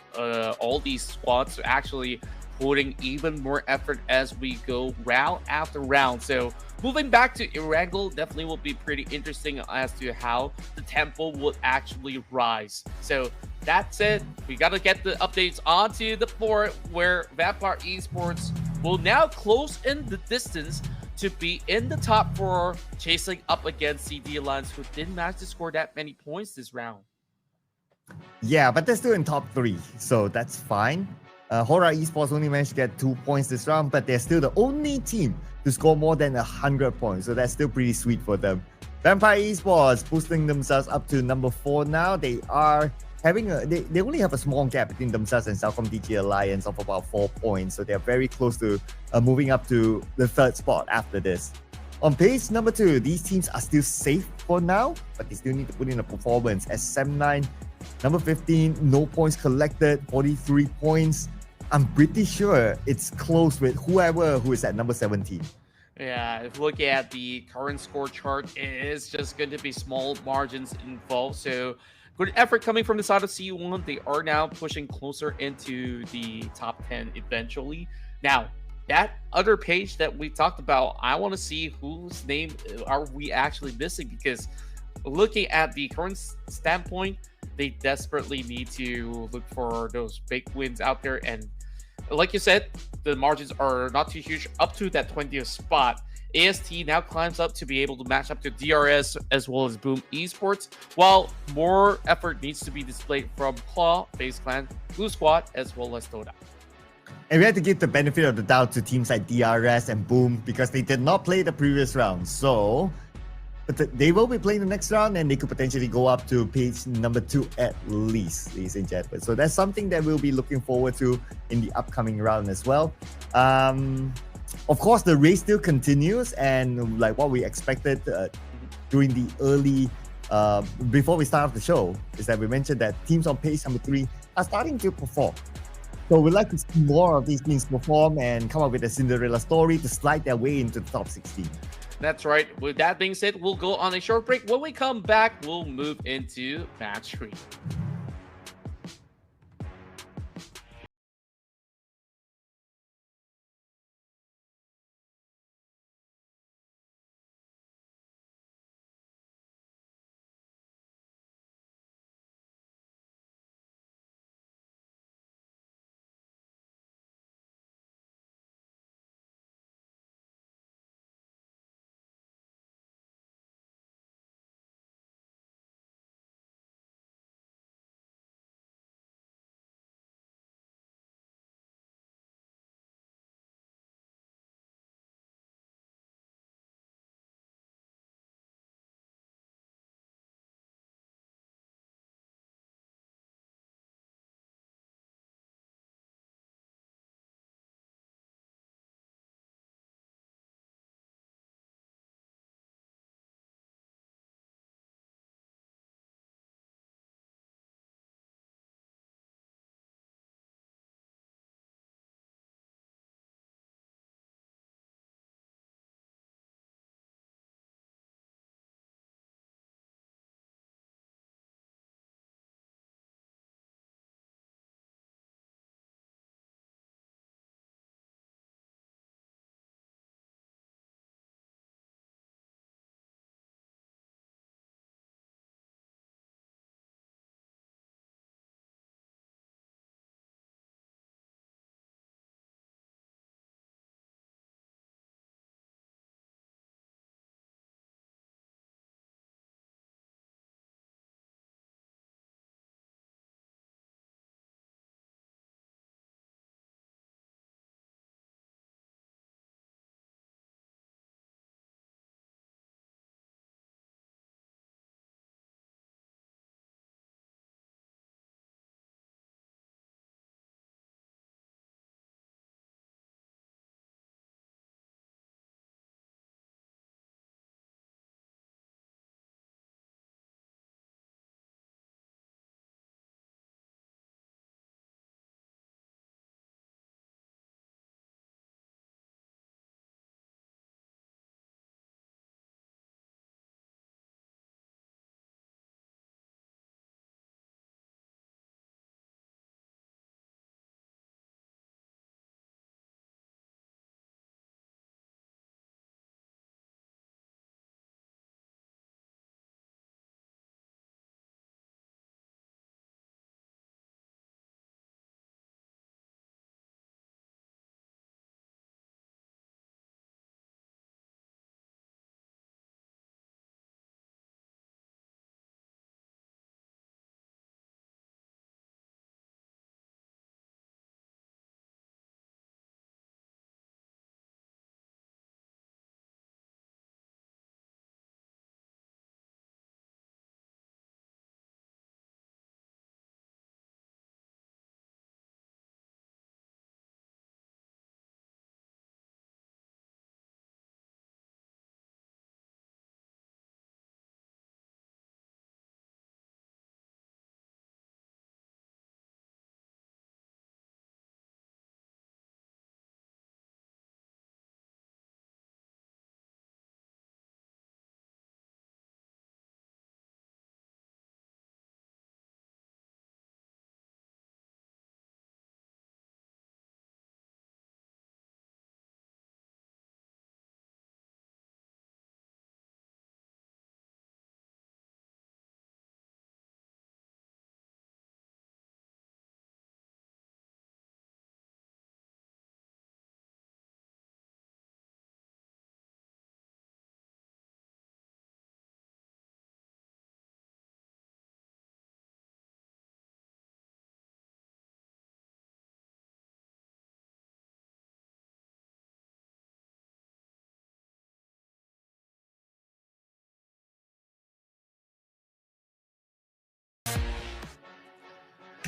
all these squads actually putting even more effort as we go round after round. So moving back to Erangel definitely will be pretty interesting as to how the tempo would actually rise. So that said, we got to get the updates onto the floor where Vampire Esports will now close in the distance to be in the top 4, chasing up against CD Alliance, who didn't manage to score that many points this round. Yeah, but they're still in top 3, so that's fine. Hora Esports only managed to get 2 points this round, but they're still the only team to score more than 100 points, so that's still pretty sweet for them. Vampire Esports boosting themselves up to number 4 now. They are having they only have a small gap between themselves and Cellcom DG Alliance of about 4 points, so they're very close to moving up to the 3rd spot after this. On page number 2, these teams are still safe for now, but they still need to put in a performance. S9, number 15, no points collected, 43 points. I'm pretty sure it's close with whoever who is at number 17. Yeah, if look at the current score chart, it is just going to be small margins involved. So good effort coming from the side of C1. They are now pushing closer into the top 10 eventually. Now, that other page that we talked about, I want to see whose name are we actually missing, because looking at the current standpoint, they desperately need to look for those big wins out there. And like you said, the margins are not too huge up to that 20th spot. AST now climbs up to be able to match up to DRS as well as Boom Esports, while more effort needs to be displayed from Claw, FaZe Clan, Blue Squad, as well as Toda. And we had to give the benefit of the doubt to teams like DRS and Boom because they did not play the previous round. So but they will be playing the next round, and they could potentially go up to page number 2 at least, ladies and gentlemen. So that's something that we'll be looking forward to in the upcoming round as well. Of course, the race still continues, and like what we expected during the early, before we start the show, is that we mentioned that teams on page number 3 are starting to perform. So we'd like to see more of these teams perform and come up with a Cinderella story to slide their way into the top 16. That's right. With that being said, we'll go on a short break. When we come back, we'll move into match 3.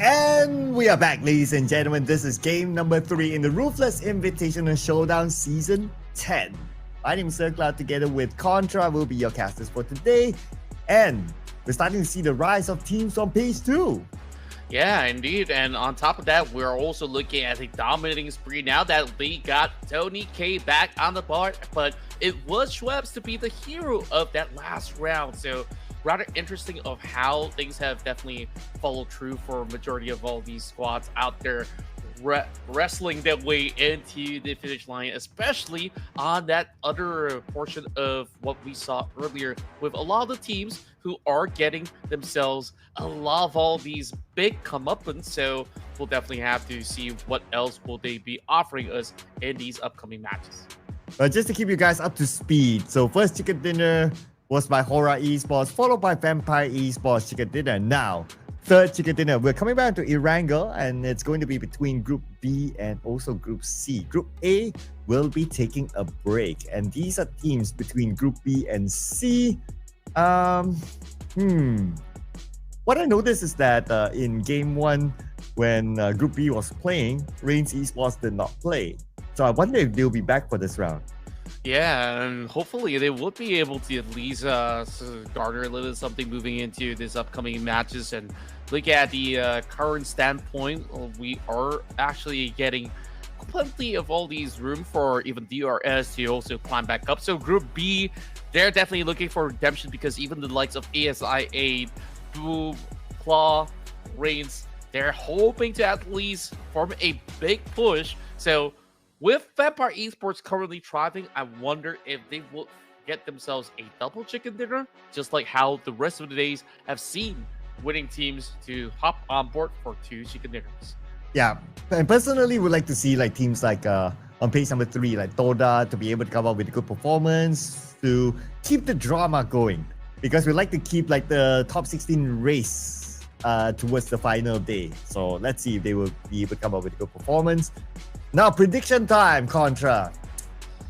And we are back, ladies and gentlemen. This is game number 3 in the Ruthless Invitational Showdown Season 10. My name is Sir Cloud. Together with Contra will be your casters for today. And we're starting to see the rise of teams on page 2. Yeah, indeed. And on top of that, we're also looking at a dominating spree now that we got Tony K back on the board. But it was Schweppes to be the hero of that last round. So rather interesting of how things have definitely followed through for a majority of all these squads out there wrestling their way into the finish line, especially on that other portion of what we saw earlier with a lot of the teams who are getting themselves a lot of all these big comeuppance. So we'll definitely have to see what else will they be offering us in these upcoming matches. Just to keep you guys up to speed, so first chicken dinner was by Hora Esports, followed by Vampire Esports chicken dinner. Now, third chicken dinner, we're coming back to Erangel, and it's going to be between Group B and also Group C. Group A will be taking a break, and these are teams between Group B and C. What I noticed is that in Game 1, when Group B was playing, Reigns Esports did not play. So I wonder if they'll be back for this round. Yeah, and hopefully they would be able to at least garner a little something moving into this upcoming matches. And look at the current standpoint, we are actually getting plenty of all these room for even DRS to also climb back up. So Group B, they're definitely looking for redemption because even the likes of ASI8, Boom, Claw, Reigns, they're hoping to at least form a big push. So with Vampire Esports currently thriving, I wonder if they will get themselves a double chicken dinner, just like how the rest of the days have seen winning teams to hop on board for 2 chicken dinners. Yeah, and personally, would like to see like teams like on page number 3, like Toda, to be able to come up with a good performance to keep the drama going, because we like to keep like the top 16 race towards the final day. So let's see if they will be able to come up with a good performance. Now, prediction time, Contra.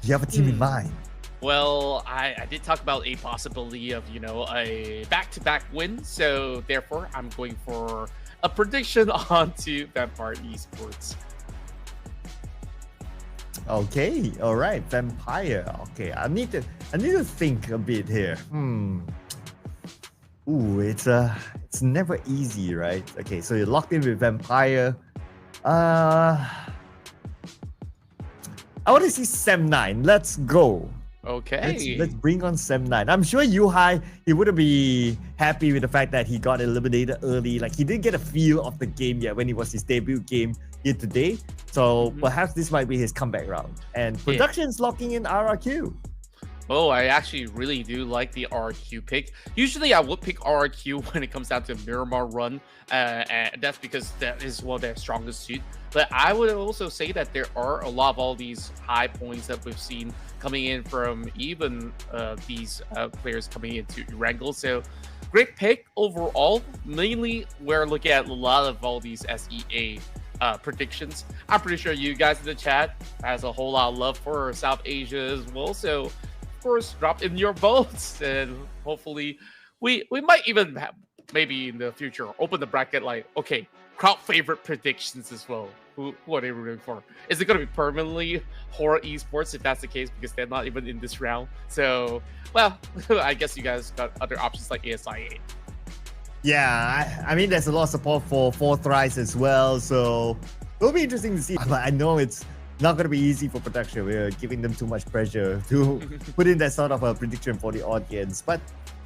Do you have a team in mind? Well, I did talk about a possibility of, a back-to-back win. So, therefore, I'm going for a prediction onto Vampire Esports. Okay, all right, Vampire. Okay, I need to think a bit here. Ooh, it's never easy, right? Okay, so you're locked in with Vampire. I want to see Sem9. Let's go. Okay. Let's bring on Sem9. I'm sure Yuhai, he wouldn't be happy with the fact that he got eliminated early. Like, he didn't get a feel of the game yet when it was his debut game here today. So perhaps this might be his comeback round. And production's locking in RRQ. Oh, I actually really do like the RRQ pick. Usually I would pick RRQ when it comes down to Miramar run. And that's because that is one of their strongest suit. But I would also say that there are a lot of all these high points that we've seen coming in from even these players coming into Erangel. So great pick overall. Mainly we're looking at a lot of all these SEA predictions. I'm pretty sure you guys in the chat has a whole lot of love for South Asia as well. So of course, drop in your votes, and hopefully we might even have, maybe in the future, open the bracket like, okay, crowd favorite predictions as well. Who are they rooting for? Is it going to be permanently Hora Esports if that's the case, because they're not even in this round? So, well, I guess you guys got other options like ASI8. Yeah, I mean, there's a lot of support for Fourth Rise as well, so it'll be interesting to see. But I know it's not going to be easy for production. We're giving them too much pressure to put in that sort of a prediction for the audience. But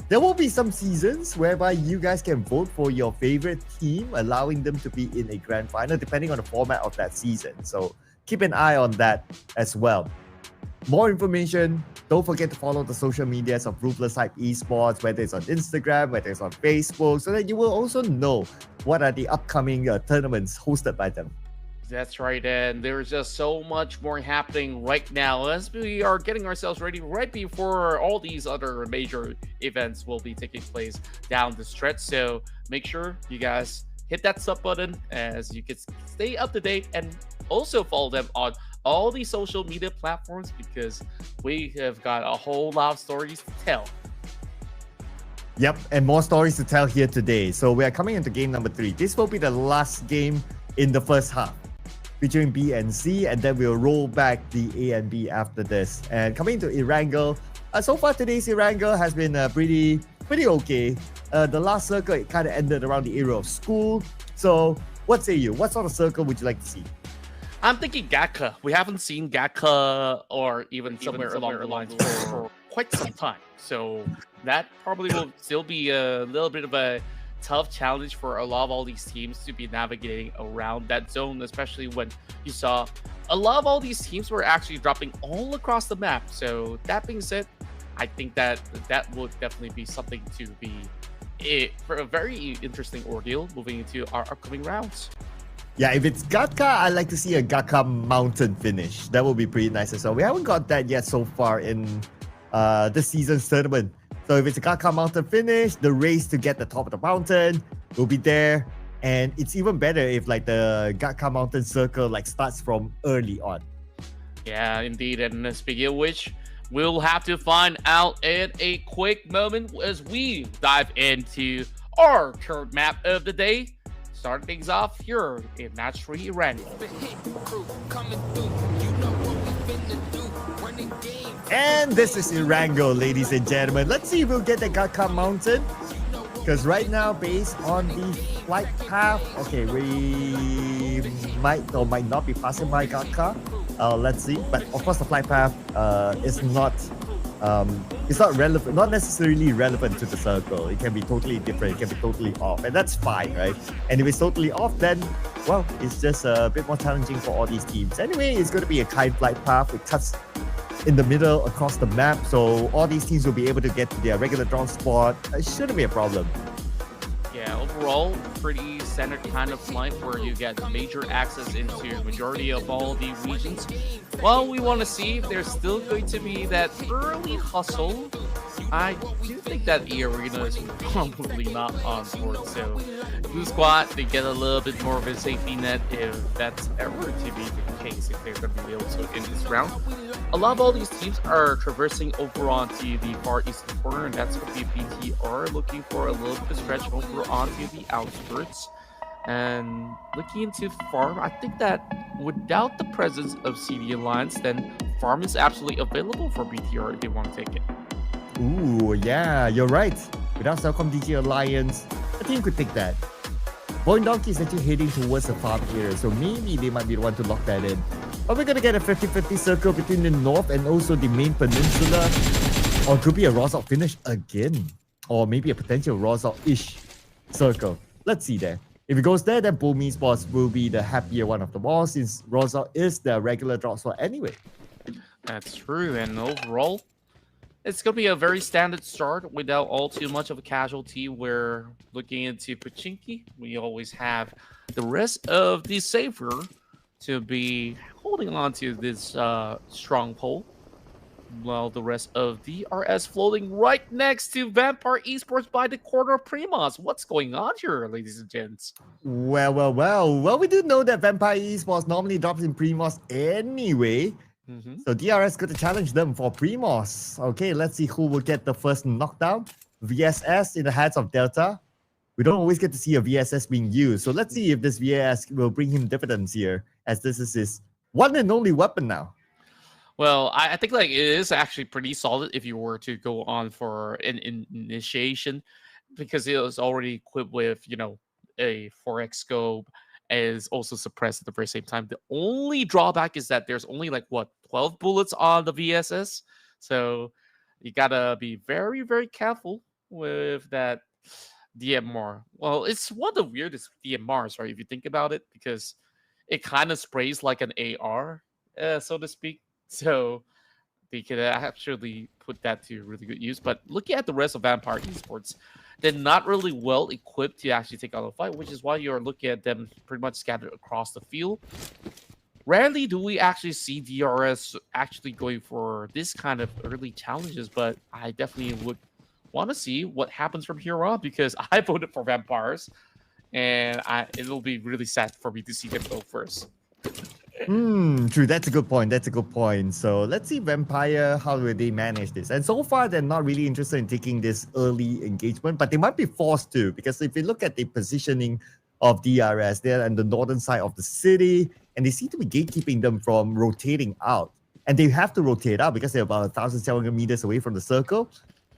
there will be some seasons whereby you guys can vote for your favorite team, allowing them to be in a grand final, depending on the format of that season. So keep an eye on that as well. More information, don't forget to follow the social medias of Ruthless Hype Esports, whether it's on Instagram, whether it's on Facebook, so that you will also know what are the upcoming tournaments hosted by them. That's right, and there's just so much more happening right now as we are getting ourselves ready right before all these other major events will be taking place down the stretch. So make sure you guys hit that sub button as you can stay up to date, and also follow them on all these social media platforms because we have got a whole lot of stories to tell. Yep, and more stories to tell here today. So we are coming into game number 3. This will be the last game in the first half, featuring B and C, and then we'll roll back the A and B after this. And coming to Erangel, so far today's Erangel has been pretty okay. The last circle, it kind of ended around the era of school. So what say you? What sort of circle would you like to see? I'm thinking Gatka. We haven't seen Gatka or even somewhere along the lines for quite some time. So that probably will still be a little bit of a tough challenge for a lot of all these teams to be navigating around that zone, especially when you saw a lot of all these teams were actually dropping all across the map. So that being said, I think that would definitely be something to be for a very interesting ordeal moving into our upcoming rounds. Yeah, if it's Gatka, I'd like to see a Gatka mountain finish. That would be pretty nice as well. We haven't got that yet so far in this season's tournament. So if it's a Gatka mountain finish, the race to get the top of the mountain will be there. And it's even better if like the Gatka mountain circle like starts from early on. Yeah, indeed. And speaking of which, we'll have to find out in a quick moment as we dive into our third map of the day. Start things off here in match 3 Erangel. And this is Erangel, ladies and gentlemen. Let's see if we'll get the Gatka mountain. Because right now, based on the flight path, okay, we might or might not be passing by Gatka. Let's see. But of course, the flight path is not relevant, not necessarily relevant to the circle. It can be totally different. It can be totally off, and that's fine, right? And if it's totally off, then well, it's just a bit more challenging for all these teams. Anyway, it's going to be a kind flight path. It cuts in the middle across the map, so all these teams will be able to get to their regular draw spot. It shouldn't be a problem. Yeah, overall, pretty standard kind of flight where you get major access into majority of all the regions. Well, we want to see if there's still going to be that early hustle. I do think that the arena is probably not on board, so Blue Squad, they get a little bit more of a safety net if that's ever to be the case, if they're going to be able to in this round. A lot of all these teams are traversing over onto the far eastern corner, and that's going to be BTR looking for a little bit of stretch over onto the outskirts. And looking into farm, I think that without the presence of CD Alliance, then farm is absolutely available for BTR if they want to take it. Ooh, yeah, you're right. Without Celcom DG Alliance, a team could take that. Boing Donkey is actually heading towards the farm area, so maybe they might be the one to lock that in. But we're going to get a 50-50 circle between the north and also the main peninsula. Or it could be a Rozok finish again. Or maybe a potential Rozok-ish circle. Let's see there. If it goes there, then Boom Esports will be the happier one of them all, since Rozok is the regular drop spot anyway. That's true, and overall, it's going to be a very standard start without all too much of a casualty. We're looking into Pachinki. We always have the rest of the Savior to be holding on to this stronghold, while the rest of DRS floating right next to Vampire Esports by the corner of Primos. What's going on here, ladies and gents? Well, we do know that Vampire Esports normally drops in Primos anyway. So DRS got to challenge them for Primos. Okay, let's see who will get the first knockdown. VSS in the hands of Delta. We don't always get to see a VSS being used. So let's see if this VSS will bring him dividends here, as this is his one and only weapon now. Well, I think like it is actually pretty solid if you were to go on for an initiation, because it was already equipped with, you know, a 4x scope, is also suppressed at the very same time. The only drawback is that there's only like 12 bullets on the VSS, so you gotta be very, very careful with that DMR. Well, it's one of the weirdest DMRs, right, if you think about it, because it kind of sprays like an AR, so to speak. So they could actually put that to really good use. But looking at the rest of Vampire Esports, they're not really well equipped to actually take on a fight, which is why you're looking at them pretty much scattered across the field. Rarely do we actually see DRS actually going for this kind of early challenges, but I definitely would want to see what happens from here on, because I voted for Vampires, and it'll be really sad for me to see them go first. True. That's a good point. That's a good point. So let's see Vampire, how will they manage this? And so far, they're not really interested in taking this early engagement, but they might be forced to, because if you look at the positioning of DRS, they're on the northern side of the city, and they seem to be gatekeeping them from rotating out. And they have to rotate out because they're about 1,700 meters away from the circle.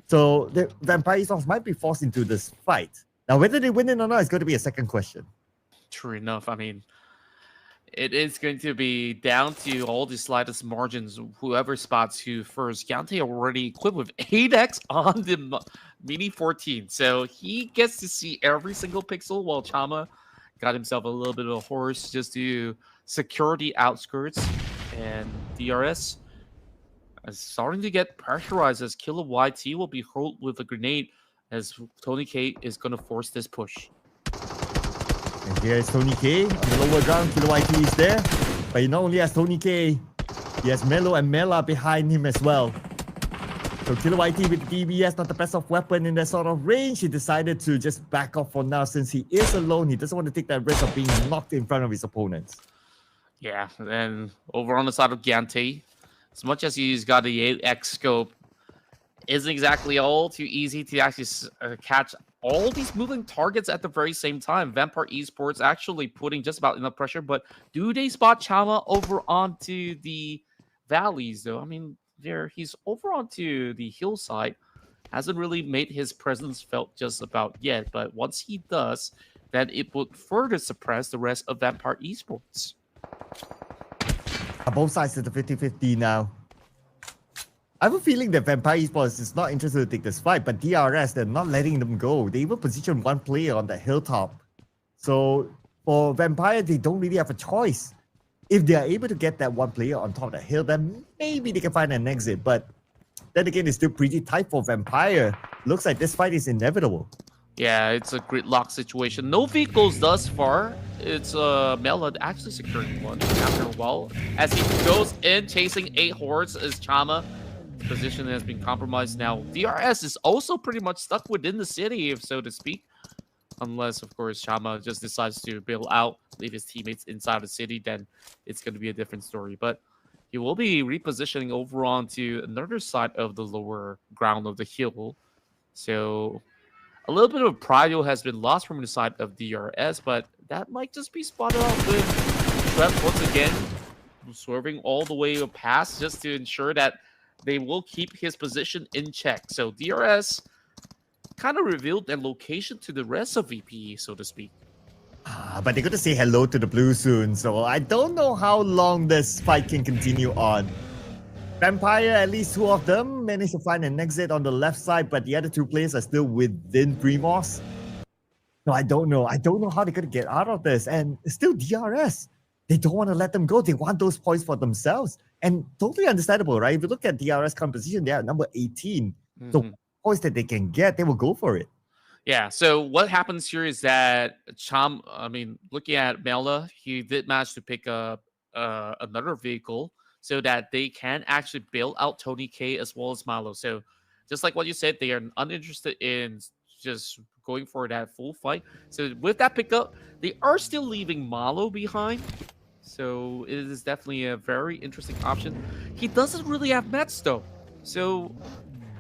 So the Vampire Esports might be forced into this fight. Now, whether they win it or not is going to be a second question. True enough. I mean, it is going to be down to all the slightest margins. Whoever spots who first. Gante already equipped with 8x on the Mini 14. So he gets to see every single pixel, while Chama got himself a little bit of a horse just to secure the outskirts. And DRS is starting to get pressurized as Killer YT will be hurled with a grenade as Tony K is going to force this push. And here's Tony K on the lower ground. Killer YT is there. But he not only has Tony K, he has Melo and Mela behind him as well. So Killer YT with the DBS, not the best of weapon in that sort of range. He decided to just back off for now since he is alone. He doesn't want to take that risk of being knocked in front of his opponents. Yeah, and over on the side of Gante, as much as he's got the 8x scope, isn't exactly all too easy to actually catch all these moving targets at the very same time. Vampire Esports actually putting just about enough pressure, but do they spot Chama over onto the valleys, though? I mean, he's over onto the hillside. Hasn't really made his presence felt just about yet, but once he does, then it would further suppress the rest of Vampire Esports. Both sides at the 50-50 now. I have a feeling that Vampire Esports is not interested to take this fight, but DRS, they're not letting them go. They even position one player on the hilltop. So for Vampire, they don't really have a choice. If they are able to get that one player on top of the hill, then maybe they can find an exit. But then again, it's still pretty tight for Vampire. Looks like this fight is inevitable. Yeah, it's a gridlock situation. No vehicles thus far. It's Mela actually securing one after a while. As he goes in chasing 8 hordes as Chama. Position has been compromised now. DRS is also pretty much stuck within the city, if so to speak. Unless, of course, Chama just decides to bail out, leave his teammates inside the city, then it's going to be a different story. But he will be repositioning over onto another side of the lower ground of the hill. So a little bit of prio has been lost from the side of DRS, but that might just be spotted out with Trev once again, swerving all the way past just to ensure that they will keep his position in check. So DRS kind of revealed their location to the rest of VPE, so to speak. But they're going to say hello to the blue soon, so I don't know how long this fight can continue on. Vampire, at least 2 of them, managed to find an exit on the left side, but the other 2 players are still within Primos. So I don't know. I don't know how they're going to get out of this. And still DRS. They don't want to let them go. They want those points for themselves. And totally understandable, right? If you look at DRS composition, they are number 18. So points that they can get, they will go for it. Yeah, so what happens here is that looking at Mela, he did manage to pick up another vehicle so that they can actually bail out Tony K as well as Malo. So just like what you said, they are uninterested in just going for that full fight. So with that pickup, they are still leaving Malo behind. So it is definitely a very interesting option. He doesn't really have mats though. So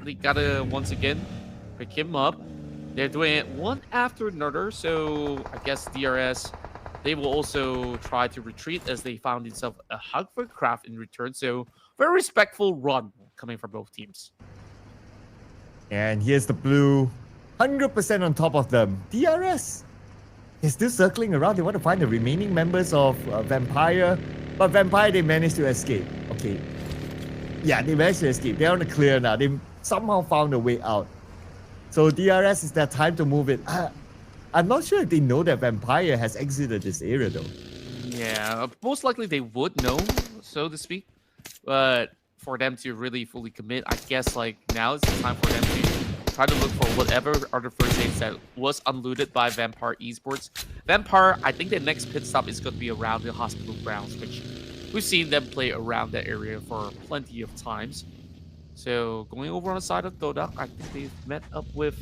they gotta once again pick him up. They're doing it one after another. So I guess DRS, they will also try to retreat as they found themselves a hug for craft in return. So very respectful run coming from both teams. And here's the blue, 100% on top of them. DRS. They're still circling around. They want to find the remaining members of Vampire. But Vampire, they managed to escape. Okay. Yeah, they managed to escape. They're on the clear now. They somehow found a way out. So DRS is their time to move it. I'm not sure if they know that Vampire has exited this area though. Yeah, most likely they would know, so to speak. But for them to really fully commit, I guess like now is the time for them to try to look for whatever other first aids that was unlooted by Vampire Esports. Vampire, I think their next pit stop is going to be around the hospital grounds, which we've seen them play around that area for plenty of times. So going over on the side of Dodak, I think they've met up with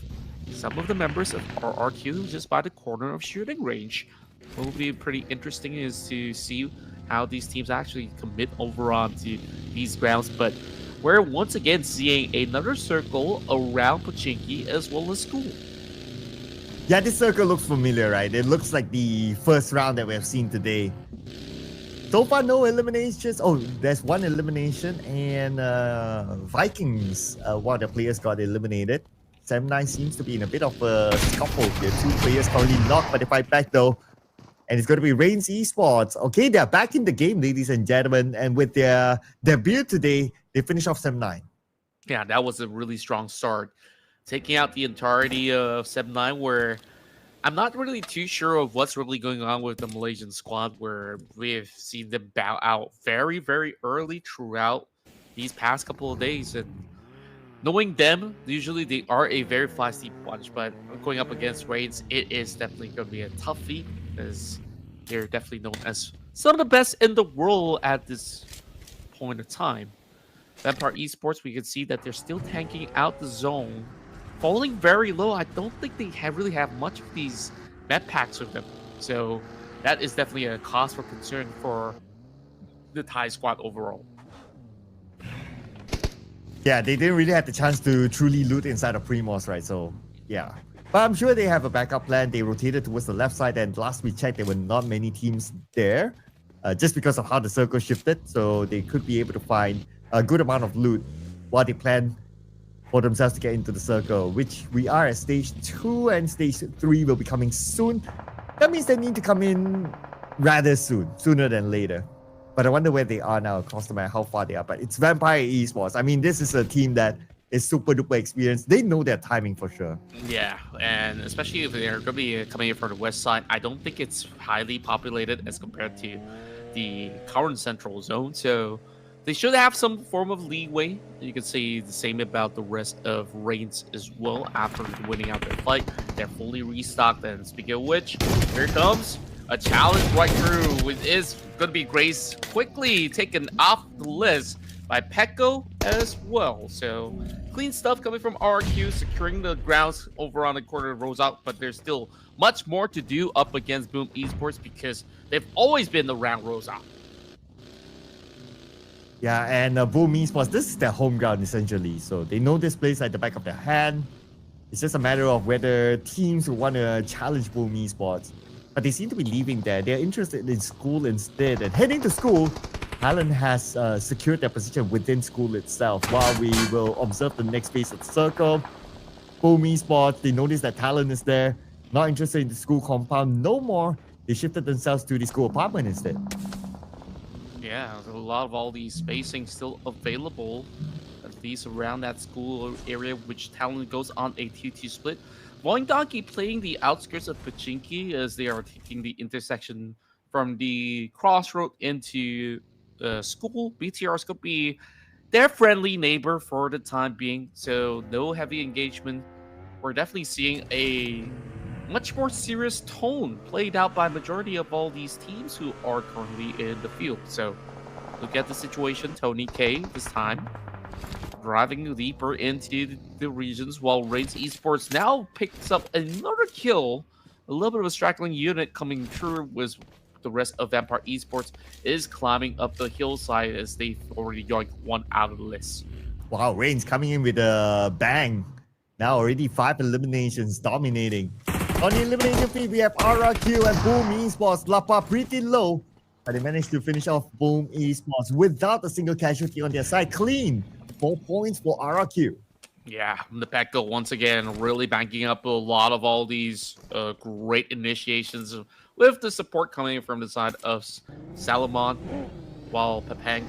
some of the members of RRQ just by the corner of shooting range. What will be pretty interesting is to see how these teams actually commit over onto these grounds. But we're once again seeing another circle around Pochinki as well as school. Yeah, this circle looks familiar, right? It looks like the first round that we have seen today. So far, no eliminations. Oh, there's one elimination, and Vikings, one of the players got eliminated. 7-9 seems to be in a bit of a scuffle here. Two players currently knocked, but they fight back though. And it's going to be Reigns Esports. Okay, they're back in the game, ladies and gentlemen. And with their debut today, they finish off 7-9. Yeah, that was a really strong start. Taking out the entirety of 7-9, where I'm not really too sure of what's really going on with the Malaysian squad, where we've seen them bow out very, very early throughout these past couple of days. And knowing them, usually they are a very feisty bunch, but going up against Reigns, it is definitely going to be a tough feat, as they're definitely known as some of the best in the world at this point of time. Vampire Esports, we can see that they're still tanking out the zone, falling very low. I don't think they really have much of these med packs with them, so that is definitely a cause for concern for the Thai squad overall. Yeah, they didn't really have the chance to truly loot inside of Primos, right? So, yeah. But I'm sure they have a backup plan. They rotated towards the left side, and last we checked, there were not many teams there, just because of how the circle shifted. So they could be able to find a good amount of loot while they plan for themselves to get into the circle, which we are at stage 2, and stage 3 will be coming soon. That means they need to come in rather soon, sooner than later. But I wonder where they are now across the map, how far they are. But it's Vampire Esports. I mean, this is a team that is super duper experienced. They know their timing for sure. Yeah, and especially if they're going to be coming in from the west side, I don't think it's highly populated as compared to the current central zone. So they should have some form of leeway. You can say the same about the rest of Reigns as well after winning out their fight. They're fully restocked. And speaking of which, here comes a challenge right through. It is going to be Grace quickly taken off the list by Pecco as well. So clean stuff coming from RQ, securing the grounds over on the corner of Rose Out, but there's still much more to do up against Boom Esports because they've always been around Rose Out. Yeah, and Boom Esports, this is their home ground essentially. So they know this place like the back of their hand. It's just a matter of whether teams will want to challenge Boom Esports. But they seem to be leaving there. They're interested in school instead. And heading to school, Talon has secured their position within school itself. While we will observe the next phase of the circle, Boom Esports, they notice that Talon is there. Not interested in the school compound no more. They shifted themselves to the school apartment instead. Yeah, there's a lot of all these spacing still available, at least around that school area, which Talon goes on a 2-2 split. Voing Donkey playing the outskirts of Pochinki as they are taking the intersection from the crossroad into school. BTR could be their friendly neighbor for the time being, so no heavy engagement. We're definitely seeing a much more serious tone played out by majority of all these teams who are currently in the field. So look at the situation. Tony K this time driving deeper into the regions, while Reigns Esports now picks up another kill. A little bit of a straggling unit coming through, with the rest of Vampire Esports is climbing up the hillside as they've already yoinked one out of the list. Wow, Reigns coming in with a bang. Now already 5 eliminations, dominating. On the elimination feed, we have RRQ and Boom Esports. Lapa pretty low, but they managed to finish off Boom Esports without a single casualty on their side. Clean. 4 points for RRQ. Yeah, the Pecco once again really banking up a lot of all these great initiations with the support coming from the side of Salomon, while Pepang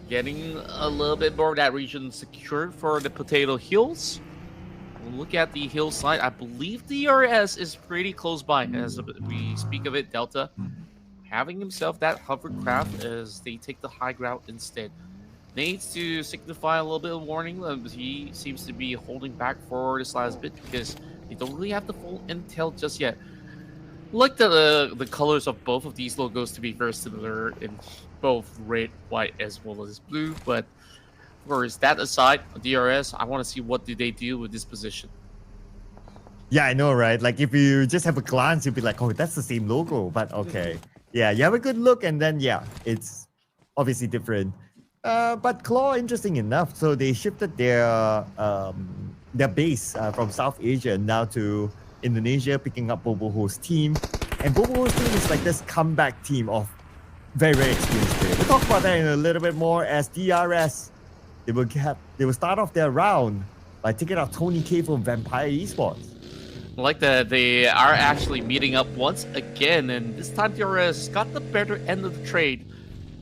getting a little bit more of that region secured for the Potato Hills. Look at the hillside. I believe DRS is pretty close by as we speak of it. Delta having himself that hovercraft as they take the high ground instead. Needs to signify a little bit of warning. He seems to be holding back for this last bit because they don't really have the full intel just yet. Like the colors of both of these logos to be very similar in both red, white, as well as blue. But of course, that aside, DRS, I want to see what do they do with this position. Yeah, I know, right? Like if you just have a glance, you'll be like, oh, that's the same logo. But okay. Yeah, you have a good look, and then yeah, it's obviously different. But Claw, interesting enough, so they shifted their base from South Asia now to Indonesia, picking up Boboho's team. And Boboho's team is like this comeback team of very experienced players. We'll talk about that in a little bit more as DRS. They will start off their round by taking out Tony K from Vampire Esports. I like that they are actually meeting up once again, and this time DRS got the better end of the trade.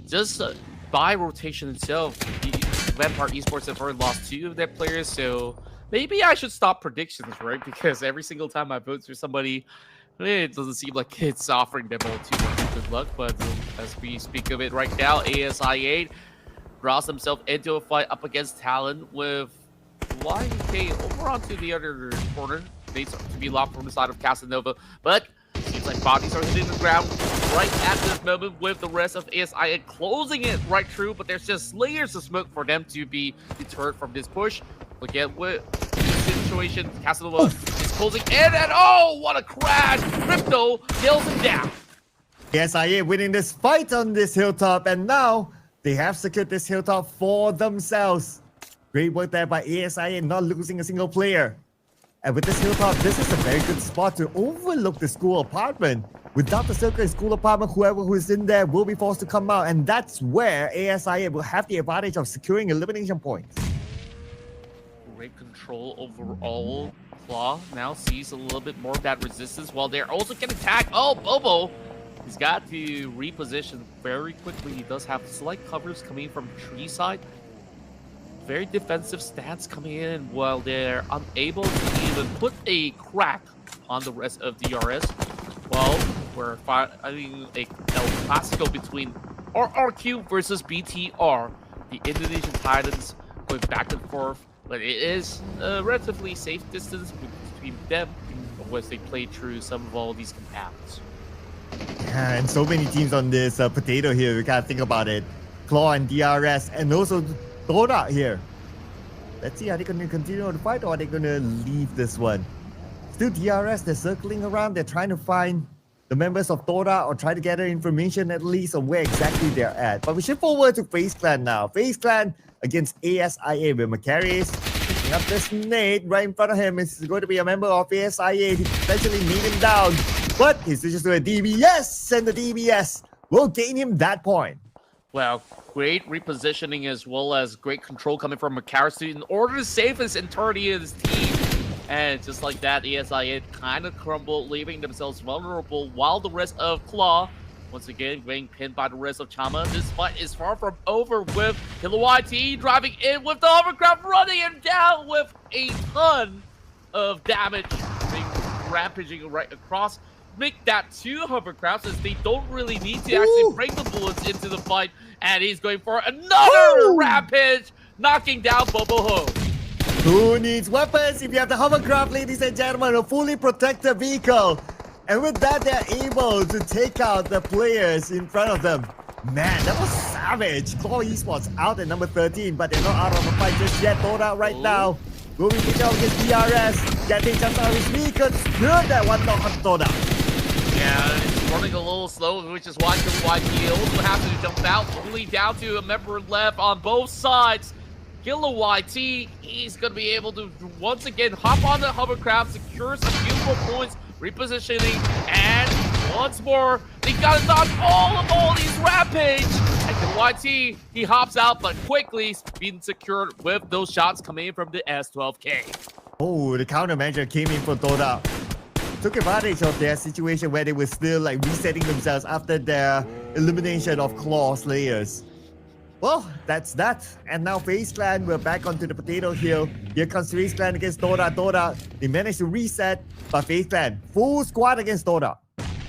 Just by rotation itself, Vampire Esports have already lost 2 of their players, so maybe I should stop predictions, right? Because every single time I vote for somebody, it doesn't seem like it's offering them all too much good luck. But as we speak of it right now, ASI8 draws himself into a fight up against Talon with Lion K over onto the other corner. Needs to be locked from the side of Casanova, but seems like bodies are hitting the ground right at this moment with the rest of ASI and closing it right through, but there's just layers of smoke for them to be deterred from this push. Look at what the situation. Casanova is closing in, and oh, what a crash! Crypto kills him down. ASI winning this fight on this hilltop, and now they have secured this hilltop for themselves. Great work there by ASI, not losing a single player. And with this hilltop, this is a very good spot to overlook the school apartment. Without the circle school apartment, whoever who is in there will be forced to come out. And that's where ASI will have the advantage of securing elimination points. Great control overall. Claw now sees a little bit more of that resistance while they're also getting attacked. Oh, Bobo! He's got to reposition very quickly. He does have slight covers coming from tree side. Very defensive stance coming in while they're unable to even put a crack on the rest of DRS. Well, we're fighting a El Clasico between RRQ versus BTR. The Indonesian Titans going back and forth, but it is a relatively safe distance between them as they play through some of all these compounds. Yeah, and so many teams on this potato here. We gotta think about it. Claw and DRS, and also Dora here. Let's see, are they going to continue the fight or are they going to leave this one? Still DRS, they're circling around. They're trying to find the members of Dora or try to gather information at least on where exactly they're at. But we shift forward to FaZe Clan now. FaZe Clan against ASIA with Macarius picking up this nade right in front of him. It's going to be a member of ASIA. He potentially need him down. But he's just doing a DBS, and the DBS will gain him that point. Well, great repositioning as well as great control coming from Macarius in order to save his entirety of his team. And just like that, ASI kind of crumbled, leaving themselves vulnerable while the rest of Claw, once again, getting pinned by the rest of Chama. This fight is far from over with KiloYT driving in with the hovercraft, running him down with a ton of damage, being rampaging right across. Make that 2 hovercrafts as they don't really need to actually bring the bullets into the fight. And he's going for another rampage, knocking down Boboho. Who needs weapons if you have the hovercraft, ladies and gentlemen, a fully protected vehicle? And with that, they're able to take out the players in front of them. Man, that was savage. Claw Esports out at number 13, but they're not out of the fight just yet. Dora right now will be picking up against DRS, getting just out of his vehicle. Good, that one knock on Dora. Yeah, it's running a little slow, which is why KiloYT also has to jump out. Only down to a member left on both sides. KiloYT, he's going to be able to once again hop on the hovercraft, secure some beautiful points, repositioning, and once more, they got to dodge all these rampage. And KiloYT, he hops out, but quickly being secured with those shots coming in from the S12K. Oh, the countermeasure came in for Dora. Took advantage of their situation where they were still like resetting themselves after their elimination of Claw Slayers. Well, that's that. And now FaZe Clan, we're back onto the potato hill. Here comes FaZe Clan against Dora. Dora, they managed to reset, but FaZe Clan, full squad against Dora.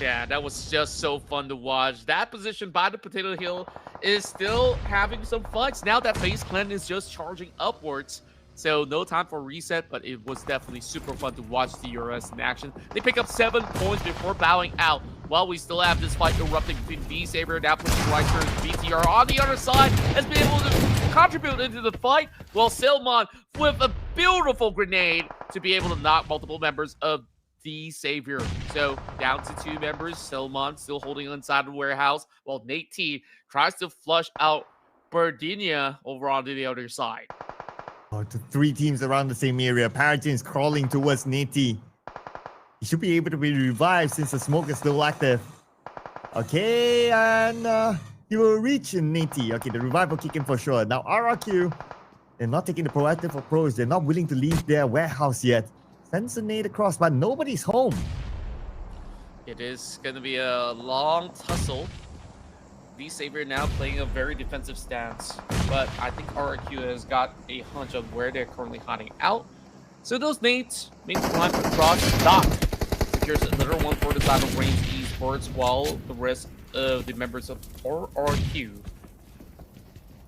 Yeah, that was just so fun to watch. That position by the potato hill is still having some fights. Now that FaZe Clan is just charging upwards. So no time for reset, but it was definitely super fun to watch DRS in action. They pick up 7 points before bowing out. While we still have this fight erupting between V-Saber and now pushing right towards BTR on the other side, has been able to contribute into the fight, while Silmon with a beautiful grenade to be able to knock multiple members of the savior. So down to 2 members. Selmon still holding inside the warehouse, while Nate T tries to flush out Berdinia over onto the other side. Oh, to 3 teams around the same area. Paragen is crawling towards Nate. He should be able to be revived since the smoke is still active. Okay, and he will reach Nate. Okay, the revive will kick in for sure. Now RRQ, they're not taking the proactive approach. They're not willing to leave their warehouse yet. Sends a nade across, but nobody's home. It is going to be a long tussle. The Savior now playing a very defensive stance, but I think RRQ has got a hunch of where they're currently hiding out. So those nades make climb across Doc. Secures another one for the side of Range Esports, while the rest of the members of RRQ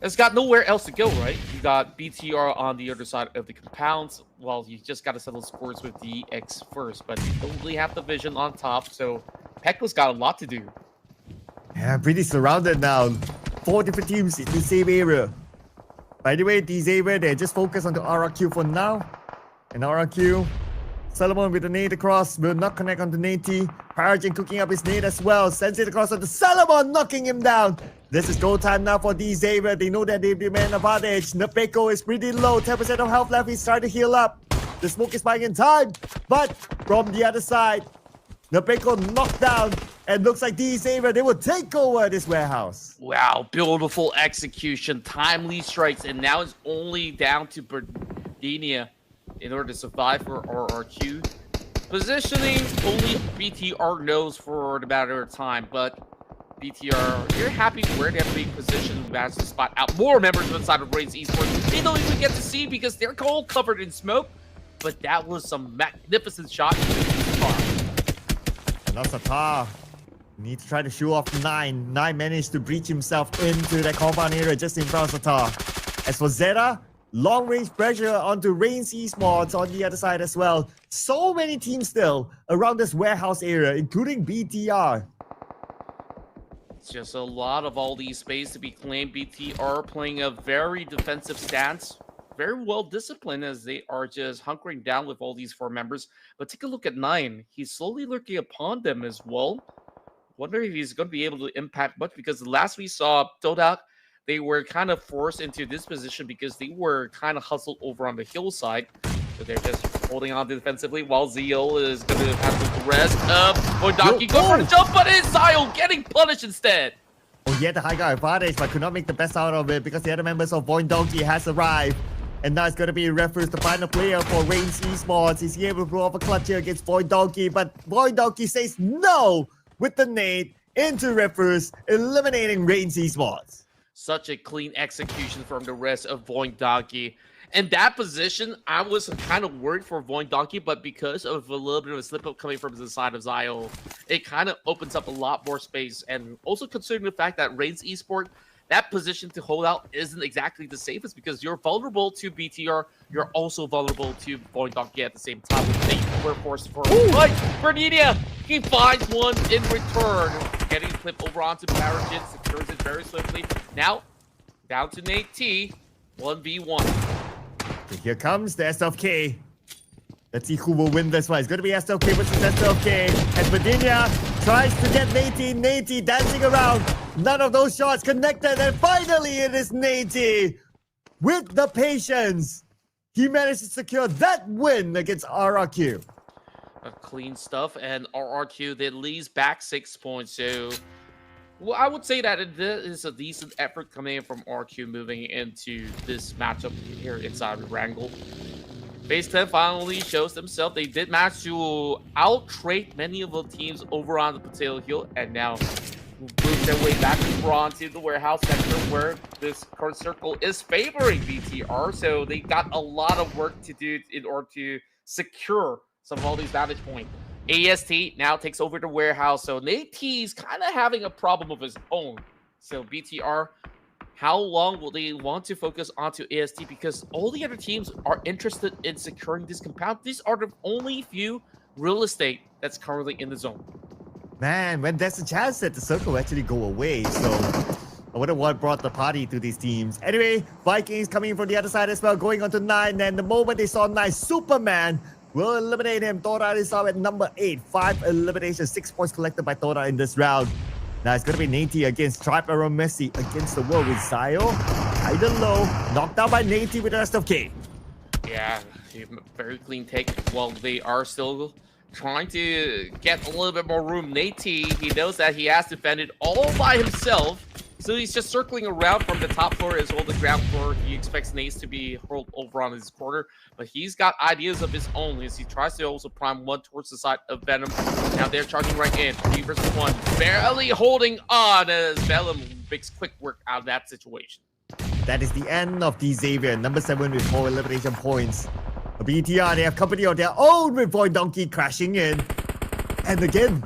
has got nowhere else to go, right? You got BTR on the other side of the compounds. Well, you just got to settle scores with DX first, but you don't really have the vision on top, so Pekka's got a lot to do. Yeah, pretty surrounded now. 4 different teams in the same area. By the way, these area, they're just focused on the RRQ for now. And RRQ, Solomon with the nade across, will not connect on the Nate. Paragen cooking up his nade as well. Sends it across onto Solomon, knocking him down. This is go time now for these Xavier. They know that they've been an advantage. Napeko is pretty low. 10% of health left. He's trying to heal up. The smoke is buying in time. But from the other side, Napeko knocked down. And looks like these Xavier, they will take over this warehouse. Wow, beautiful execution. Timely strikes. And now it's only down to Berdinia in order to survive for RRQ. Positioning, only BTR knows for the matter of time, but BTR, you're happy where they have to be positioned, managed to spot out more members inside of Raze Esports. They don't even get to see because they're all covered in smoke, but that was some magnificent shot into the car. And now Satar needs to try to show off 9. 9 managed to breach himself into that compound area just in front of Satar. As for Zeta, long range pressure onto Raze Esports on the other side as well. So many teams still around this warehouse area, including BTR. It's just a lot of all these space to be claimed. BTR playing a very defensive stance. Very well disciplined as they are just hunkering down with all these 4 members. But take a look at 9. He's slowly lurking upon them as well. Wonder if he's going to be able to impact much, because the last we saw Dodak, they were kind of forced into this position because they were kind of hustled over on the hillside. So they're just holding on defensively while Zeal is going to have the rest of Voidonki go for the jump, but it's Zio getting punished instead. Oh, he had the high guy advantage, but could not make the best out of it because the other members of Voidonki has arrived. And now it's going to be Reference, the final player for Raze Esports. Is he able to pull off a clutch here against Voidonki? But Voidonki says no with the nade into Reference, eliminating Raze Esports. Such a clean execution from the rest of Voidonki. In that position, I was kind of worried for Voidonki, but because of a little bit of a slip-up coming from the side of Zio, it kind of opens up a lot more space. And also considering the fact that Raze Esports, that position to hold out isn't exactly the safest because you're vulnerable to BTR, you're also vulnerable to Voidonki at the same time. They were forced for a fight. Berninia, he finds one in return. Getting flipped over onto Paragen, secures it very swiftly. Now, down to Nate T, 1v1. And here comes the SLK. Let's see who will win this one. It's going to be SLK versus SLK. And Virginia tries to get Nate. Nate dancing around. None of those shots connected. And finally, it is Nate with the patience. He managed to secure that win against RRQ. Clean stuff, and RRQ that leads back 6 points. So, well, I would say that it is a decent effort coming in from RQ moving into this matchup here inside of Wrangle. Phase 10 finally shows themselves. They did manage to out-trade many of the teams over on the Potato Hill, and now move their way back onto the warehouse sector where this current circle is favoring BTR. So they got a lot of work to do in order to secure some of all these vantage points. AST now takes over the warehouse, so Nate T's kind of having a problem of his own. So BTR, how long will they want to focus onto AST? Because all the other teams are interested in securing this compound. These are the only few real estate that's currently in the zone. Man, when there's a chance that the circle will actually go away, so I wonder what brought the party to these teams. Anyway, Vikings coming from the other side as well, going on to 9, and the moment they saw 9, Superman will eliminate him. Tora is up at number 8. 5 eliminations, 6 points collected by Tora in this round. Now it's going to be Nate against Tribe Arrow Messi against the world with Zayo. Either low, knocked out by Nate with the rest of K. Yeah, very clean take. Well, they are still trying to get a little bit more room. Nate, he knows that he has defended all by himself. So he's just circling around from the top floor as well as the ground floor. He expects Nace to be hurled over on his corner, but he's got ideas of his own as he tries to also prime one towards the side of Venom. Now they're charging right in. 3 versus 1. Barely holding on as Venom makes quick work out of that situation. That is the end of the Xavier, number 7 with 4 elimination points. BTR, they have company of their own with Void Donkey crashing in. And again,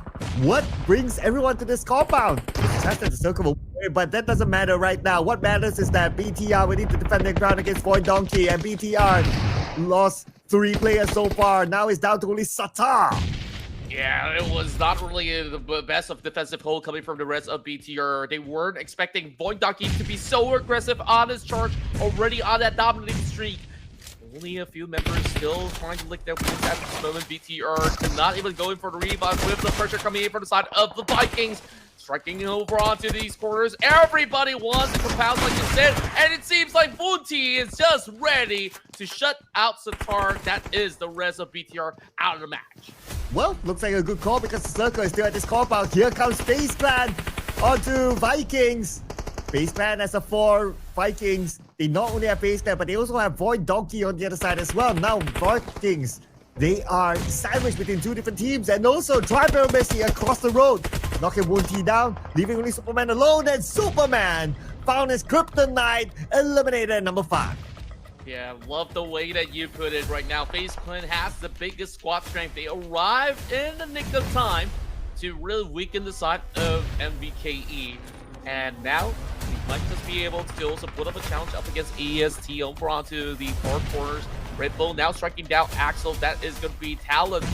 what brings everyone to this compound? It's just that the circle will win, but that doesn't matter right now. What matters is that BTR will need to defend their ground against Void Donkey, and BTR lost 3 players so far. Now it's down to only Satar. Yeah, it was not really the best of defensive hold coming from the rest of BTR. They weren't expecting Void Donkey to be so aggressive on his charge, already on that dominating streak. Only a few members still trying to lick their wins at this moment. BTR not even going for the revive with the pressure coming in from the side of the Vikings. Striking over onto these corners. Everybody wants to compound like you said, and it seems like Bunti is just ready to shut out Satar. That is the rest of BTR out of the match. Well, looks like a good call because the circle is still at this compound. Here comes Face Clan onto Vikings. Face Clan as a 4 Vikings. They not only have Face Clan, but they also have Void Donkey on the other side as well. Now Vikings, they are sandwiched between 2 different teams, and also Tribal Messi across the road. Knocking Wunti down, leaving only Superman alone, and Superman found his kryptonite, eliminated at number 5. Yeah, love the way that you put it right now. FaZe Clan has the biggest squad strength. They arrived in the nick of time to really weaken the side of MVKE. And now we might just be able to also put up a challenge up against EST over onto the 4 corners. Red Bull now striking down Axel. That is going to be Talon.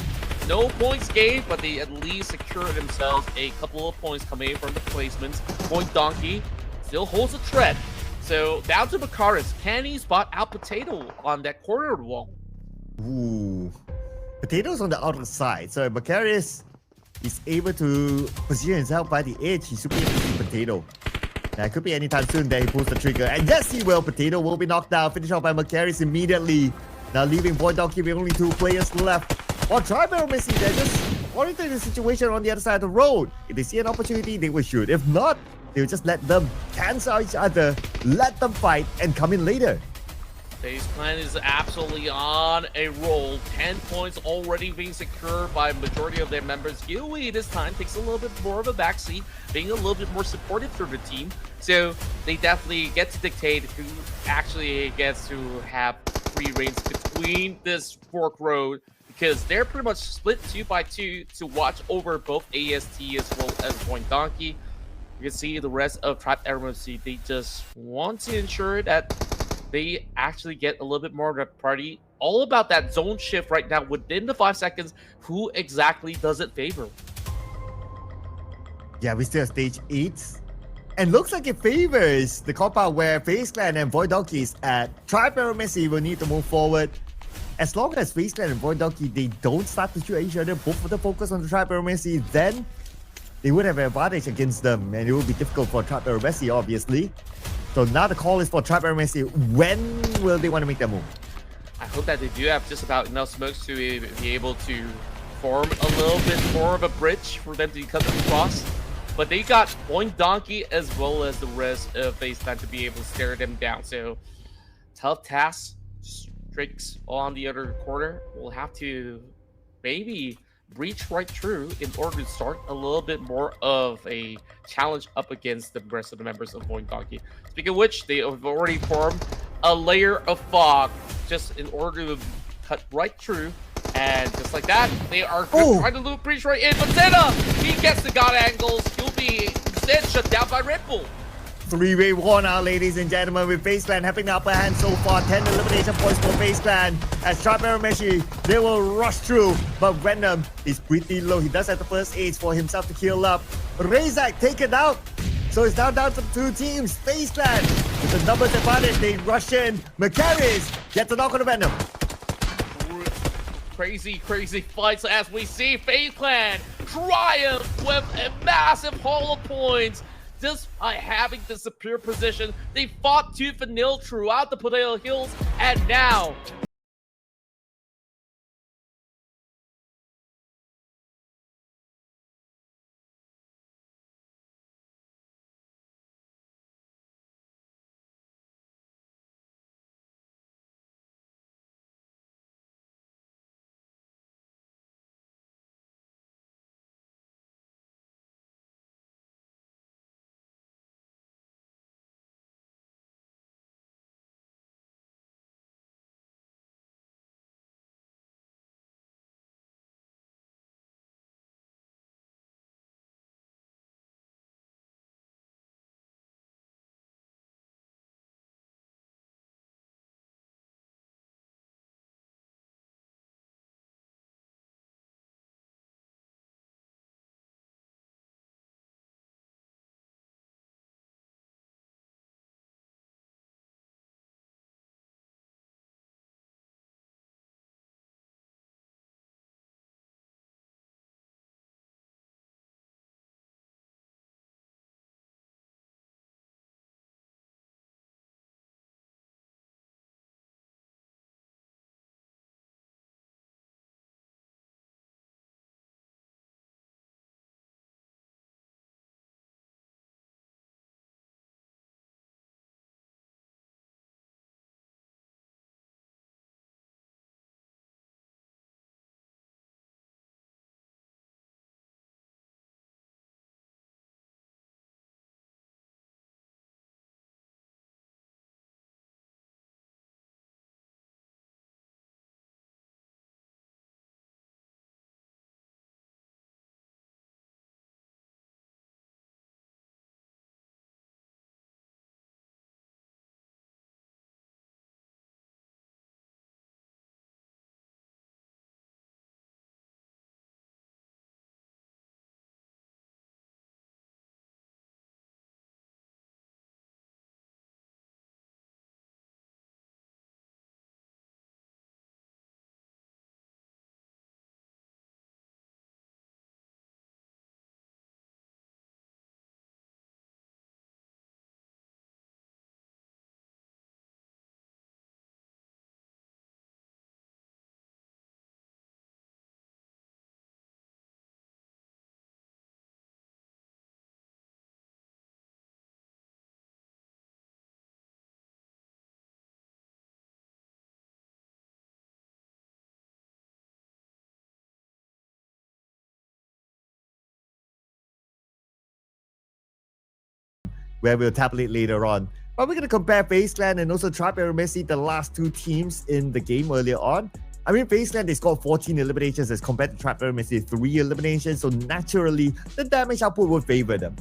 No points gained, but they at least secured themselves a couple of points coming in from the placements. Point Donkey still holds a threat. So down to Makaris. Can he spot out Potato on that corner of the wall? Ooh. Potato's on the outer side. So Macarius is able to position himself by the edge. He's super able to see Potato. That could be anytime soon that he pulls the trigger. And yes, he will. Potato will be knocked down. Finish off by Macarius immediately. Now leaving Void Donkey with only 2 players left. While Tribal Messi, they're just monitoring the situation on the other side of the road. If they see an opportunity, they will shoot. If not, they'll just let them cancel each other, let them fight, and come in later. FaZe Clan is absolutely on a roll. 10 points already being secured by majority of their members. Yui this time takes a little bit more of a backseat, being a little bit more supportive for the team. So they definitely get to dictate who actually gets to have free reigns between this fork road, because they're pretty much split 2 by 2 to watch over both AST as well as Point Donkey. You can see the rest of Tribe RMC, they just want to ensure that they actually get a little bit more of the party. All about that zone shift right now within the 5 seconds. Who exactly does it favor? Yeah, we still have stage 8. And looks like it favors the compound where FaZe Clan and Void Donkey is at. Tribe Messi will need to move forward. As long as FaZe Clan and Void Donkey, they don't start to shoot at each other, both of them focus on the Tribe Messi, then they would have an advantage against them, and it will be difficult for Tribe Messi, obviously. So now the call is for Tribe Messi. When will they want to make that move? I hope that they do have just about enough smokes to be able to form a little bit more of a bridge for them to cut across. But they got Point Donkey as well as the rest of FaZe Clan to be able to stare them down. So tough task. Strix on the other corner will have to maybe breach right through in order to start a little bit more of a challenge up against the rest of the members of Point Donkey. Speaking of which, they have already formed a layer of fog just in order to cut right through. And just like that, they are trying to loop breach right in. But Zeta, he gets the god angles. He'll be instead shut down by Red Bull. 3-way war now, ladies and gentlemen, with FaZe Clan having the upper hand so far. 10 elimination points for FaZe Clan. As Sharp Messi, they will rush through, but Venom is pretty low. He does have the first aids for himself to kill up. Razak taken out. So it's now down to 2 teams. FaZe Clan with the numbers advantage. They rush in. Macaris gets a knock on the Venom. crazy fights as we see FaZe Clan triumph with a massive haul of points. Just by having the superior position, they fought tooth and nail throughout the Potato Hills, and now where we'll tackle it later on. But we're going to compare FaZe Clan and also Tribe Messi, the last two teams in the game earlier on. I mean, FaZe Clan, they scored 14 eliminations as compared to Tribe Messi, 3 eliminations. So naturally, the damage output would favor them.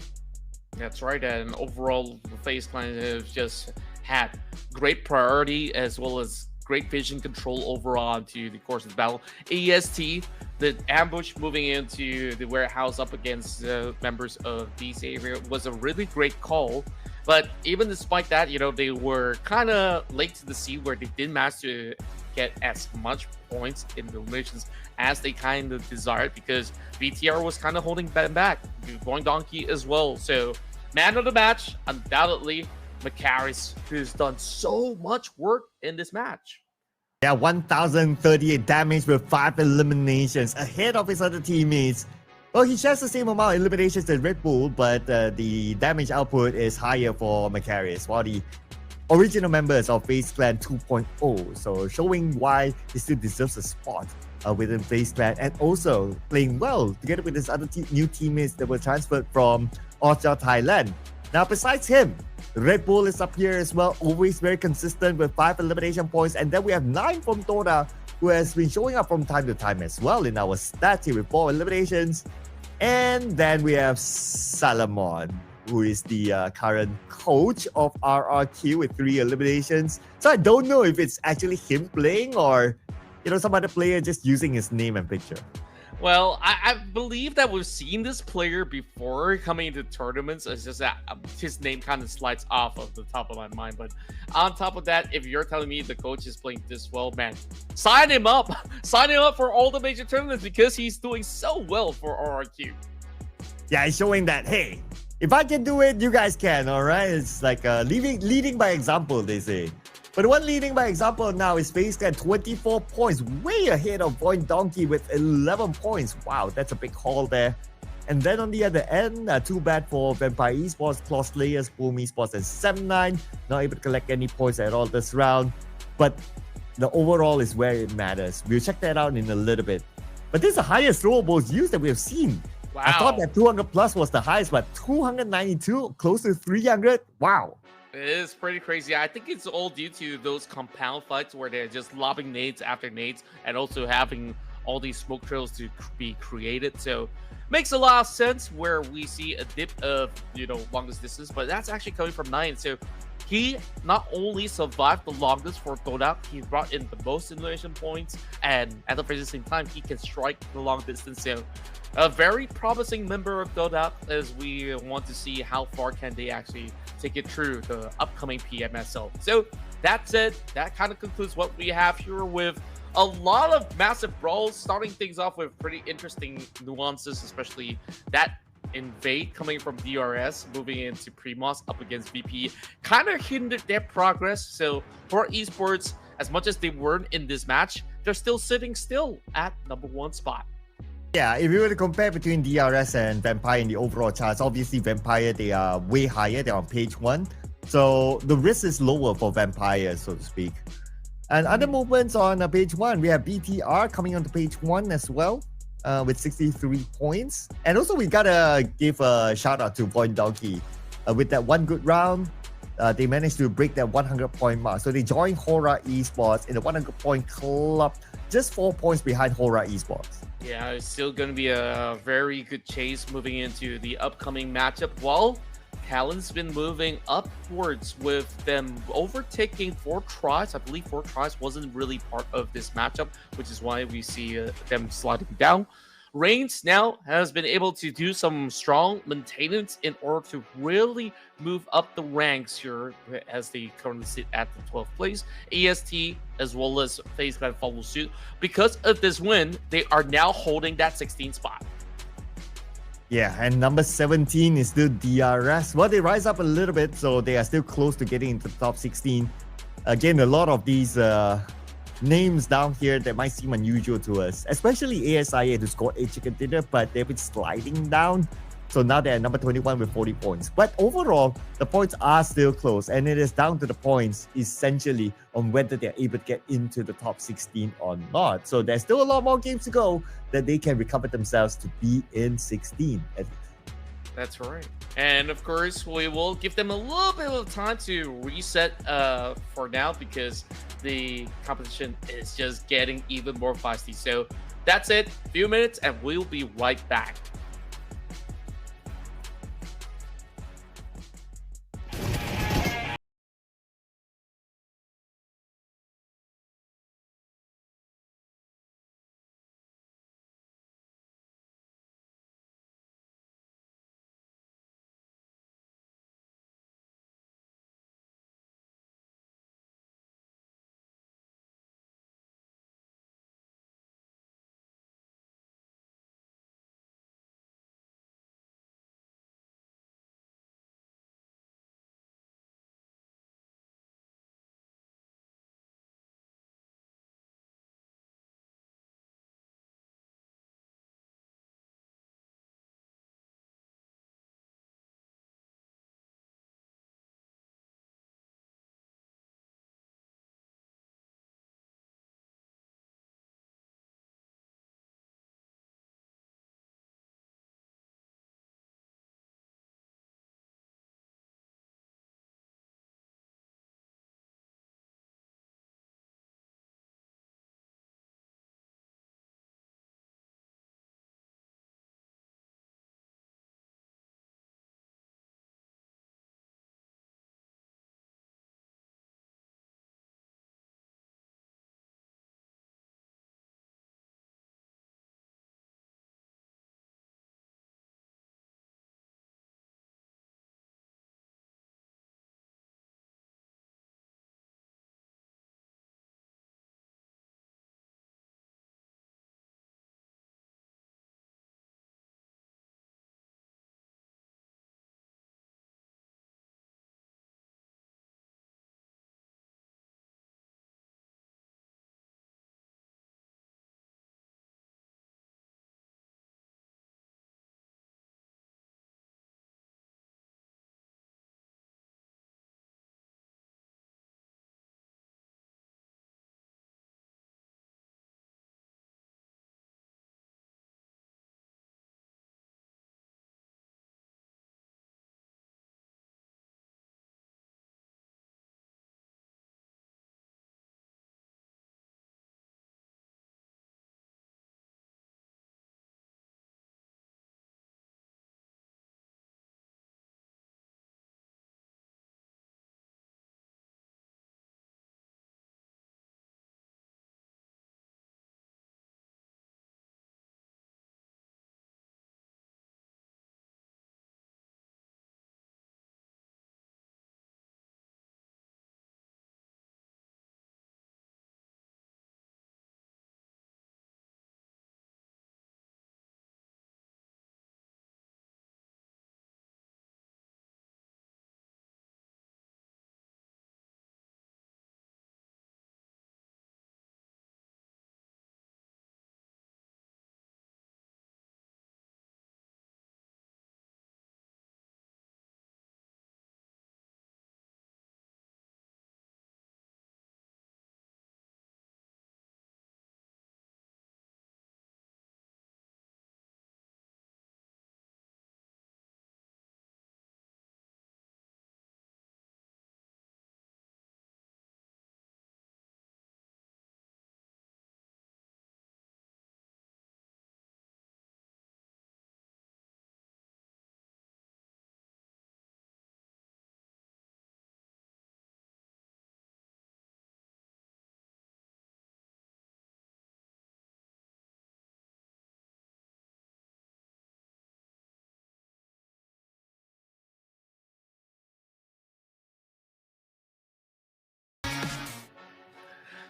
That's right, and overall, FaZe Clan have just had great priority as well as great vision control overall onto the course of the battle. AST, the ambush moving into the warehouse up against members of DC area was a really great call. But even despite that, you know, they were kind of late to the scene where they didn't manage to get as much points in the eliminations as they kind of desired because BTR was kind of holding them back, going donkey as well. So man of the match, undoubtedly, Macaris, who's done so much work in this match. Yeah, 1,038 damage with 5 eliminations ahead of his other teammates. Well, he shares the same amount of eliminations as Red Bull, but the damage output is higher for Macaris, while the original members of FaZe Clan 2.0, so showing why he still deserves a spot within FaZe Clan, and also playing well together with his other new teammates that were transferred from Austria, Thailand. Now, besides him, Red Bull is up here as well, always very consistent with 5 elimination points, and then we have 9 from Dota, who has been showing up from time to time as well in our stats here with 4 eliminations. And then we have Salomon, who is the current coach of RRQ with 3 eliminations. So I don't know if it's actually him playing or, you know, some other player just using his name and picture. Well, I believe that we've seen this player before coming into tournaments. It's just that his name kind of slides off of the top of my mind. But on top of that, if you're telling me the coach is playing this well, man, sign him up. Sign him up for all the major tournaments because he's doing so well for RRQ. Yeah, it's showing that, hey, if I can do it, you guys can, all right? It's like leading by example, they say. But the one leading by example now is faced at 24 points, way ahead of Point Donkey with 11 points. Wow, that's a big haul there. And then on the other end, too bad for Vampire Esports, Claw Slayers, Boom Esports, and 7-9. Not able to collect any points at all this round. But the overall is where it matters. We'll check that out in a little bit. But this is the highest throwables used that we have seen. Wow. I thought that 200 plus was the highest, but 292, close to 300. Wow. It is pretty crazy. I think it's all due to those compound fights where they're just lobbing nades after nades and also having all these smoke trails to be created. So makes a lot of sense where we see a dip of, longest distance, but that's actually coming from 9. So he not only survived the longest for Kodak, he brought in the most simulation points, and at the same time, he can strike the long distance. So a very promising member of Kodak as we want to see how far can they actually take it through the upcoming PMSL. So that said, that kind of concludes what we have here with a lot of massive brawls, starting things off with pretty interesting nuances, especially that invade coming from DRS, moving into Primos up against VP, kind of hindered their progress. So for Esports, as much as they weren't in this match, they're still sitting still at #1 spot. Yeah, if you were to compare between DRS and Vampire in the overall charts, obviously Vampire, they are way higher. They're on page 1. So the risk is lower for Vampire, so to speak. And other movements on page 1, we have BTR coming onto page 1 as well with 63 points. And also we gotta give a shout out to Point Donkey. With that one good round, they managed to break that 100 point mark. So they joined Hora Esports in the 100 point club, just 4 points behind Hora Esports. Yeah, it's still going to be a very good chase moving into the upcoming matchup. While Talon's been moving upwards with them overtaking 4 tries. I believe 4 tries wasn't really part of this matchup, which is why we see them sliding down. Reigns now has been able to do some strong maintenance in order to really move up the ranks here as they currently sit at the 12th place. AST as well as FaZe Clan follow suit. Because of this win, they are now holding that 16th spot. Yeah, and number 17 is still DRS. Well, they rise up a little bit, so they are still close to getting into the top 16. Again, a lot of these names down here that might seem unusual to us, especially ASIA who scored 8 chicken dinner, but they've been sliding down. So now they're at number 21 with 40 points. But overall, the points are still close, and it is down to the points essentially on whether they're able to get into the top 16 or not. So there's still a lot more games to go that they can recover themselves to be in 16 at least. That's right. And of course, we will give them a little bit of time to reset for now because the competition is just getting even more feisty. So that's it. A few minutes and we'll be right back.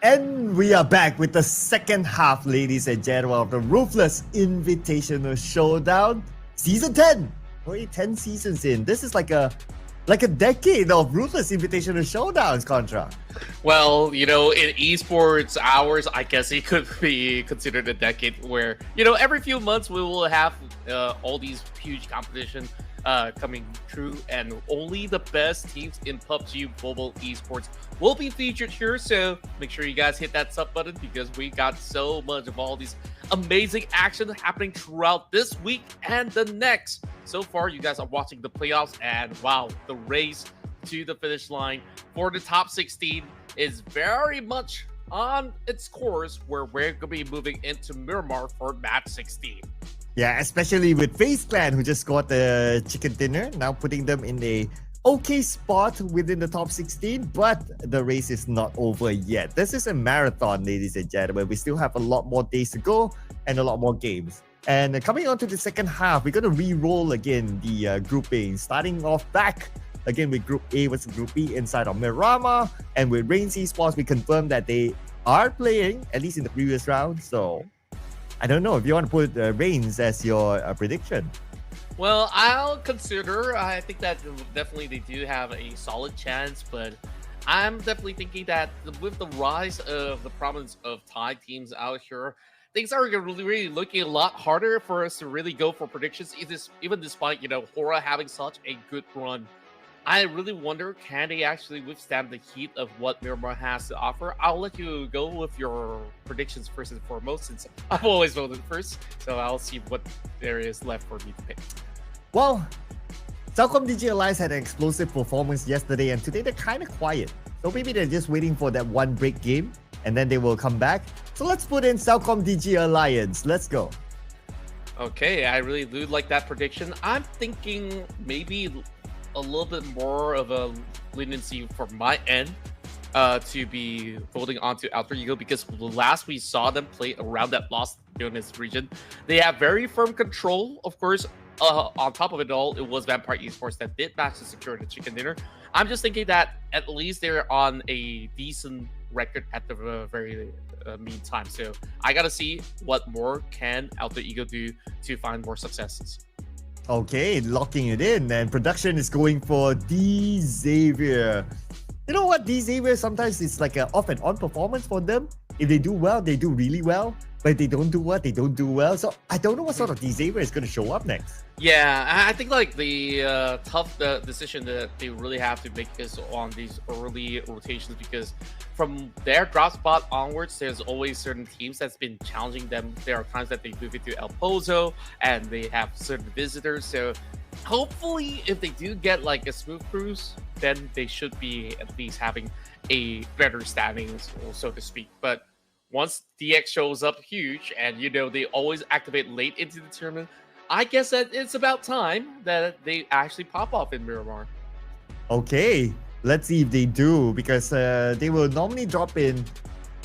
And we are back with the second half, ladies and gentlemen, of the Ruthless Invitational Showdown, Season 10. We're 10 seasons in. This is like a decade of Ruthless Invitational Showdowns, Contra. Well, in esports hours, I guess it could be considered a decade where, every few months we will have all these huge competition coming true, and only the best teams in PUBG Mobile Esports will be featured here. So make sure you guys hit that sub button because we got so much of all these amazing action happening throughout this week and the next. So far, you guys are watching the playoffs, and wow, the race to the finish line for the top 16 is very much on its course, where we're going to be moving into Miramar for match 16. Yeah, especially with FaZe Clan, who just got the chicken dinner, now putting them in a okay spot within the top 16, but the race is not over yet. This is a marathon, ladies and gentlemen. We still have a lot more days to go and a lot more games. And coming on to the second half, we're going to re-roll again the grouping, starting off back again with Group A versus Group B inside of Miramar. And with Reigns Esports, we confirmed that they are playing, at least in the previous round. So I don't know if you want to put Reigns as your prediction. Well, I'll consider. I think that definitely they do have a solid chance, but I'm definitely thinking that with the rise of the prominence of Thai teams out here, things are really looking a lot harder for us to really go for predictions. Even despite Hora having such a good run, I really wonder, can they actually withstand the heat of what Miramar has to offer? I'll let you go with your predictions first and foremost, since I've always voted first. So I'll see what there is left for me to pick. Well, Celcom DG Alliance had an explosive performance yesterday, and today they're kind of quiet. So maybe they're just waiting for that one break game, and then they will come back. So let's put in Celcom DG Alliance. Let's go. Okay, I really do like that prediction. I'm thinking maybe a little bit more of a leniency from my end to be voting onto Alter Ego, because the last we saw them play around that Los Leones region, they have very firm control. Of course, on top of it all, it was Vampire Esports that did manage to secure the chicken dinner. I'm just thinking that at least they're on a decent record at the very meantime. So I gotta see what more can Alter Ego do to find more successes. Okay, locking it in, and production is going for D Xavier. You know what, D Xavier, sometimes it's like an off and on performance for them. If they do well, they do really well. But if they don't do well, they don't do well. So I don't know what sort of D Xavier is going to show up next. Yeah, I think like the tough decision that they really have to make is on these early rotations, because from their drop spot onwards, there's always certain teams that's been challenging them. There are times that they move into El Pozo and they have certain visitors. So hopefully if they do get like a smooth cruise, then they should be at least having a better standings, so to speak. But once DX shows up huge, and they always activate late into the tournament, I guess that it's about time that they actually pop off in Miramar. Okay, let's see if they do, because they will normally drop in.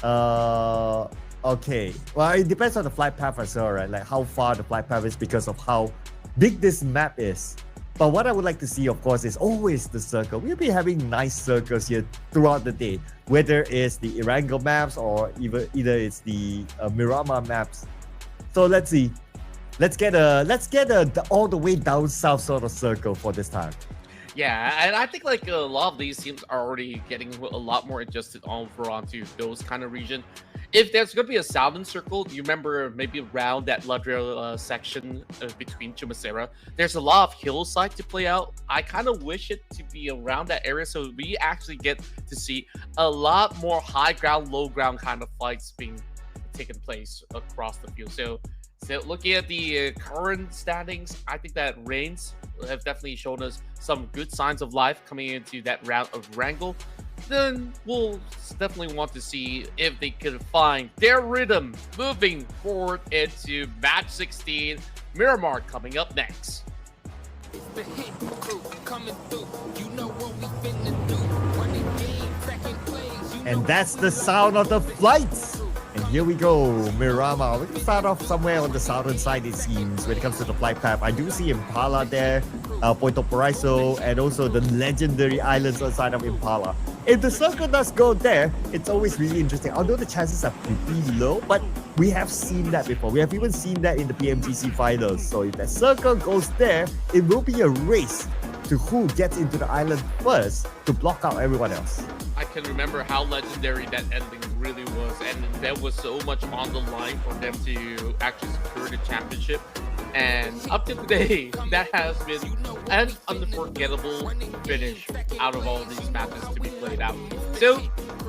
Okay, well, it depends on the flight path as well, right? Like how far the flight path is because of how big this map is. But what I would like to see, of course, is always the circle. We'll be having nice circles here throughout the day, whether it's the Erangel maps or either it's the Miramar maps. So let's see. Let's get a all the way down south sort of circle for this time. Yeah, and I think like a lot of these teams are already getting a lot more adjusted over onto those kind of region. If there's going to be a southern circle, you remember maybe around that Ladriel section between Chumacera, there's a lot of hillside to play out. I kind of wish it to be around that area, so we actually get to see a lot more high ground, low ground kind of fights being taken place across the field. So looking at the current standings, I think that Reigns have definitely shown us some good signs of life coming into that round of Wrangle. Then we'll definitely want to see if they can find their rhythm moving forward into match 16. Miramar coming up next. And that's the sound of the flights. And here we go, Miramar. We're going to start off somewhere on the southern side, it seems, when it comes to the flight path. I do see Impala there, Puerto Paraiso, and also the legendary islands outside of Impala. if the circle does go there, it's always really interesting. Although the chances are pretty low, but we have seen that before. We have even seen that in the PMGC finals. So if that circle goes there, it will be a race to who gets into the island first to block out everyone else. I can remember how legendary that ending really was, and there was so much on the line for them to actually secure the championship. And up to today, that has been an unforgettable finish out of all these matches to be played out. So,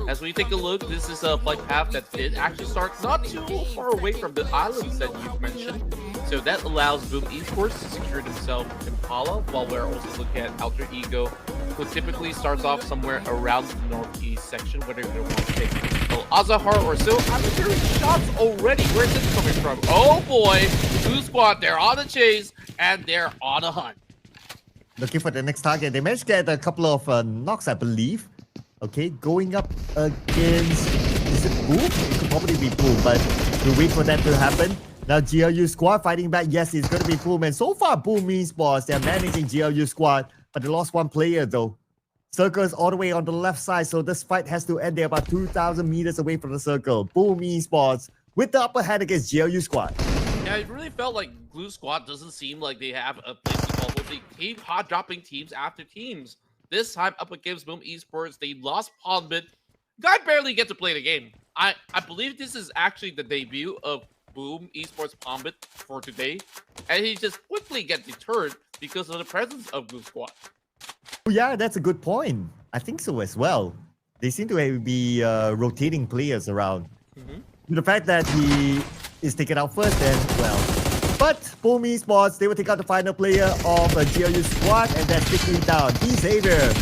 as we take a look, this is a flight path that did actually start not too far away from the islands that you've mentioned. So that allows Boom Esports to secure themselves Impala, while we're also looking at Alter Ego, who typically starts off somewhere around the northeast section, whether they want to take Azahar or so. I'm hearing shots already. Where's this coming from? Oh boy, Blue Squad, they're on the chase, and they're on a hunt. Looking for the next target. They managed to get a couple of knocks, I believe. Okay, going up against... Is it Boom? It could probably be Boom, but we'll wait for that to happen. Now GLU Squad fighting back. Yes, it's going to be Boom. And so far, Boom Esports, they're managing GLU Squad, but they lost one player though. Circle is all the way on the left side, so this fight has to end there about 2,000 meters away from the circle. Boom Esports with the upper hand against GLU Squad. Yeah, it really felt like Blue Squad doesn't seem like they have a place to call, but they keep hot dropping teams after teams. This time up against Boom Esports, they lost Pubg. Guy barely get to play the game. I believe this is actually the debut of Boom Esports Pubg for today, and he just quickly gets deterred because of the presence of Blue Squad. Oh, yeah, that's a good point. I think so as well. They seem to be rotating players around. The fact that he is taken out first, then, well. But Boom Esports, they will take out the final player of a GLU Squad, and that's quickly down. Xavier,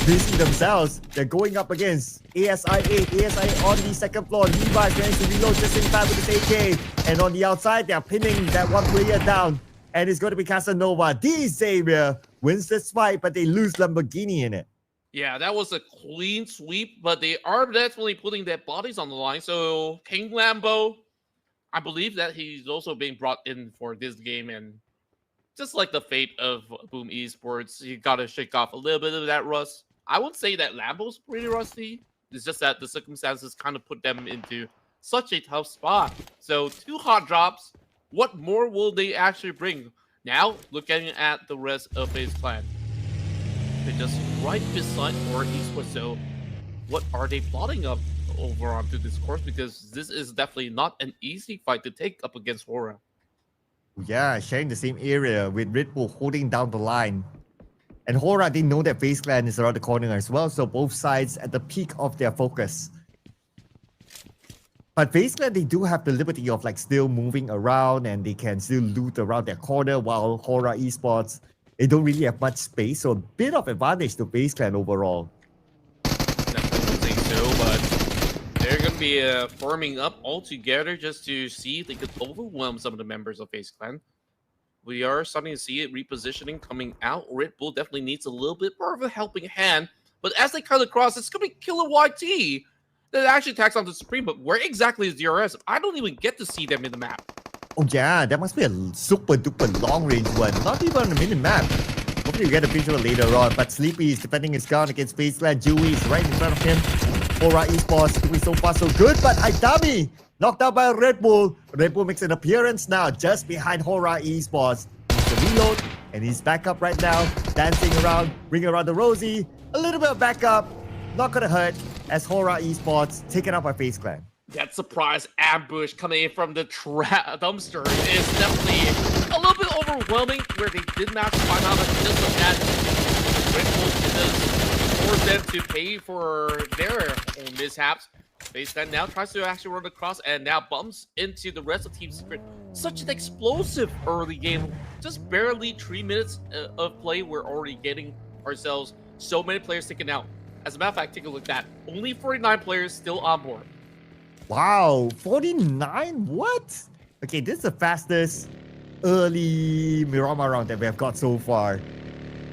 they see themselves. They're going up against ASI8. ASI on the second floor. Levi trying to reload just in time with his AK. And on the outside, they're pinning that one player down. And it's going to be Casanova. Xavier wins this fight, but they lose Lamborghini in it. Yeah, that was a clean sweep, but they are definitely putting their bodies on the line. So King Lambo, I believe that he's also being brought in for this game, and just like the fate of Boom Esports, you gotta shake off a little bit of that rust. I would say that Lambo's pretty rusty. It's just that the circumstances kind of put them into such a tough spot. So 2 hot drops. What more will they actually bring? Now, looking at the rest of FaZe Clan. They're just right beside Horror Esports. So what are they plotting up over onto this course? Because this is definitely not an easy fight to take up against Horror. Yeah, sharing the same area with Red Bull holding down the line. And Hora, they know that FaZe Clan is around the corner as well, so both sides at the peak of their focus. But FaZe Clan, they do have the liberty of like still moving around, and they can still loot around their corner, while Hora Esports, they don't really have much space, so a bit of advantage to FaZe Clan overall. Definitely think so, but they're going to be forming up all together just to see if they could overwhelm some of the members of FaZe Clan. We are starting to see it repositioning coming out. Red Bull definitely needs a little bit more of a helping hand, but as they cut across, it's going to be Killer YT that actually attacks onto Supreme. But where exactly is DRS? I don't even get to see them in the map. Oh yeah, that must be a super duper long range one. Not even on the mini map. Hopefully you get a visual later on. But Sleepy is defending his ground against FaZe Clan. Dewey is right in front of him. Hora Esports doing so far so good, but Aitami knocked out by Red Bull. Red Bull makes an appearance now just behind Hora Esports. He's the reload, and he's back up right now, dancing around, bringing around the Rosie. A little bit of backup, not gonna hurt, as Hora Esports taken out by FaZe Clan. That surprise ambush coming in from the dumpster is definitely a little bit overwhelming, where they did not find out that just like that, Red Bull does force them to pay for their own mishaps. FaZe Clan now tries to actually run across and now bumps into the rest of Team Secret. Such an explosive early game. Just barely 3 minutes of play, we're already getting ourselves so many players taken out. As a matter of fact, take a look at that. Only 49 players still on board. Wow, 49? What? Okay, this is the fastest early Miramar round that we have got so far.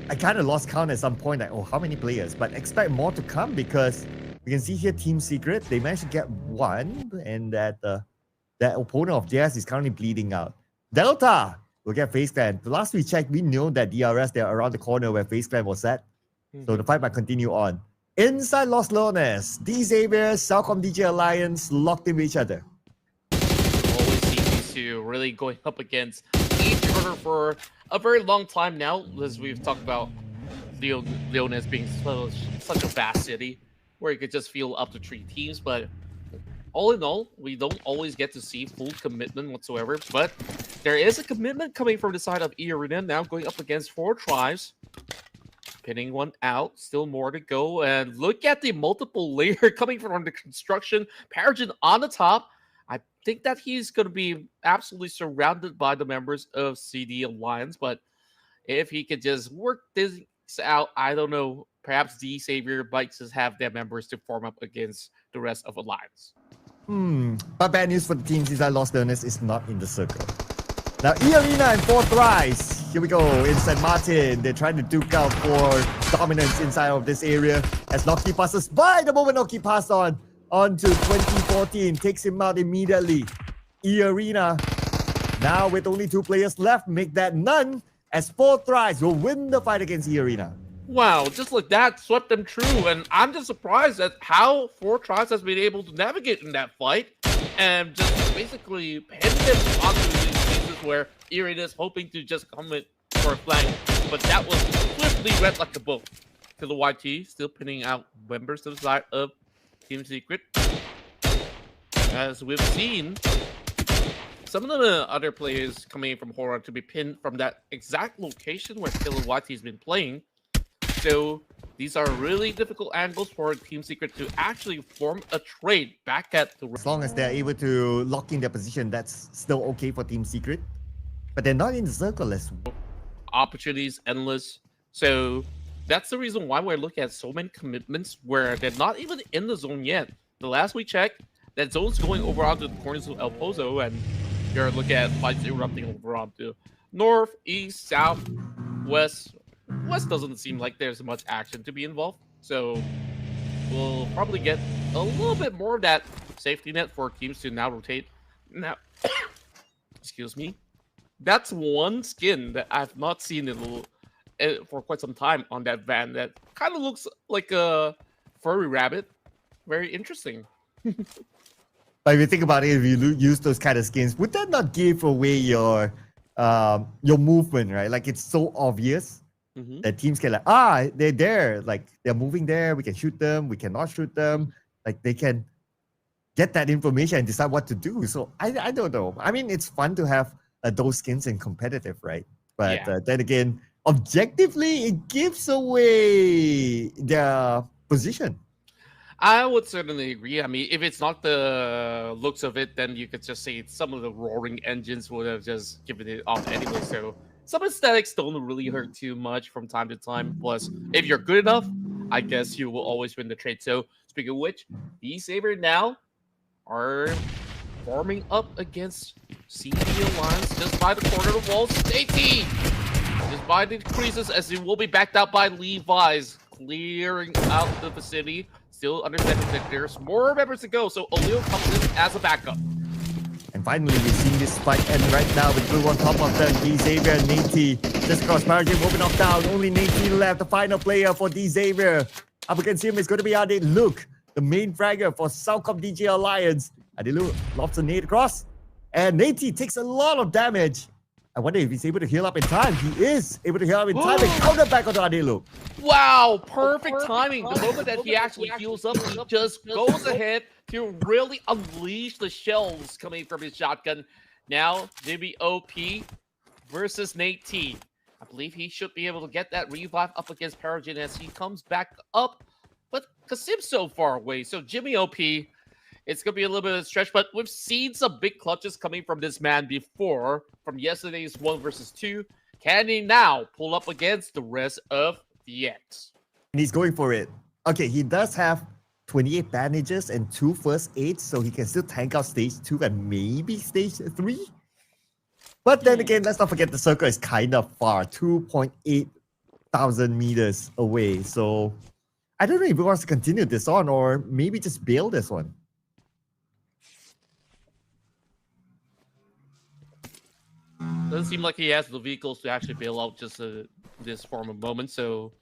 I kind of lost count at some point, like, oh, how many players? But expect more to come, because we can see here Team Secret, they managed to get one, and that opponent of theirs is currently bleeding out. Delta will get FaZe Clan. The last we checked, we know that DRS, they're around the corner where FaZe Clan was at. So the fight might continue on. Inside Los Lones, D Xavier, Salcom DJ Alliance locked into each other. Always see these two really going up against each other for a very long time now, as we've talked about Leones being such a vast city where you could just field up to 3 teams. But all in all, we don't always get to see full commitment whatsoever. But there is a commitment coming from the side of E-Arena now, going up against 4 tribes. Pinning one out, still more to go. And look at the multiple layer coming from the construction. Paragon on the top. I think that he's going to be absolutely surrounded by the members of CD Alliance. But if he could just work this out, I don't know. Perhaps D Xavier might just have their members to form up against the rest of Alliance. But bad news for the teams inside Los Lones is not in the circle. Now, E-Arena and 4 Thrice. Here we go in St. Martin. They're trying to duke out for dominance inside of this area. As Noki passes by, the moment Noki passed on to 2014, takes him out immediately. E-Arena, now with only 2 players left, make that none, as 4 Thrice will win the fight against E-Arena. Wow, just like that, swept them through. And I'm just surprised at how 4 Thrice has been able to navigate in that fight and just basically pin them onto these places where E-Arena is hoping to just come in for a flank. But that was swiftly read like a book. To the YT, still pinning out members to the side of Team Secret. As we've seen, some of the other players coming in from Horror to be pinned from that exact location where Killer YT has been playing. So these are really difficult angles for Team Secret to actually form a trade back at the... As long as they're able to lock in their position, that's still okay for Team Secret. But they're not in the circle as well. Opportunities endless. So that's the reason why we're looking at so many commitments where they're not even in the zone yet. The last we checked, that zone's going over onto the corners of El Pozo, and you're looking at fights erupting over onto north, east, south, west. West doesn't seem like there's much action to be involved, so we'll probably get a little bit more of that safety net for teams to now rotate. Now, excuse me, that's one skin that I've not seen for quite some time on that van that kind of looks like a furry rabbit. Very interesting. But if you think about it, if you use those kind of skins, would that not give away your movement, right? Like, it's so obvious. That teams can they're there, like they're moving there, we can shoot them, we cannot shoot them, like they can get that information and decide what to do. So I don't know. I mean, it's fun to have those skins in competitive, right? But Yeah. Then again, objectively, it gives away their position. I would certainly agree. I mean, if it's not the looks of it, then you could just say some of the roaring engines would have just given it off anyway. So some aesthetics don't really hurt too much from time to time. Plus, if you're good enough, I guess you will always win the trade. So speaking of which, D Xavier now are forming up against CD Alliance just by the corner of the wall. Stay team! Just by the creases as it will be backed out by Levi's, clearing out the vicinity. Still understanding that there's more members to go, so O'Leal comes in as a backup. And finally, we're seeing this fight end right now with Blue on top of them. D Xavier and Nate just across Paragon will be knocked down. Only Nate left, the final player for D Xavier. Up against him is going to be Ade Luke, the main fragger for Salcom DJ Alliance. Ade Luke lofts a nade across, and Nate takes a lot of damage. I wonder if he's able to heal up in time. He is able to heal up in time and counter back onto Ade Luke. Wow, perfect timing. The moment that he actually heals up, he just goes ahead to really unleash the shells coming from his shotgun. Now, WOP versus Nate T. I believe he should be able to get that revive up against Paragon as he comes back up. But Kasim's so far away, so Jimmy OP, it's going to be a little bit of a stretch, but we've seen some big clutches coming from this man before, from yesterday's 1 versus 2. Can he now pull up against the rest of the X? And he's going for it. Okay, he does have 28 bandages and 2 first aids, so he can still tank out stage 2 and maybe stage 3. But then again, let's not forget the circle is kind of far, 2.8 thousand meters away. So I don't know if he wants to continue this on or maybe just bail this one. Doesn't seem like he has the vehicles to actually bail out just this form of moment, so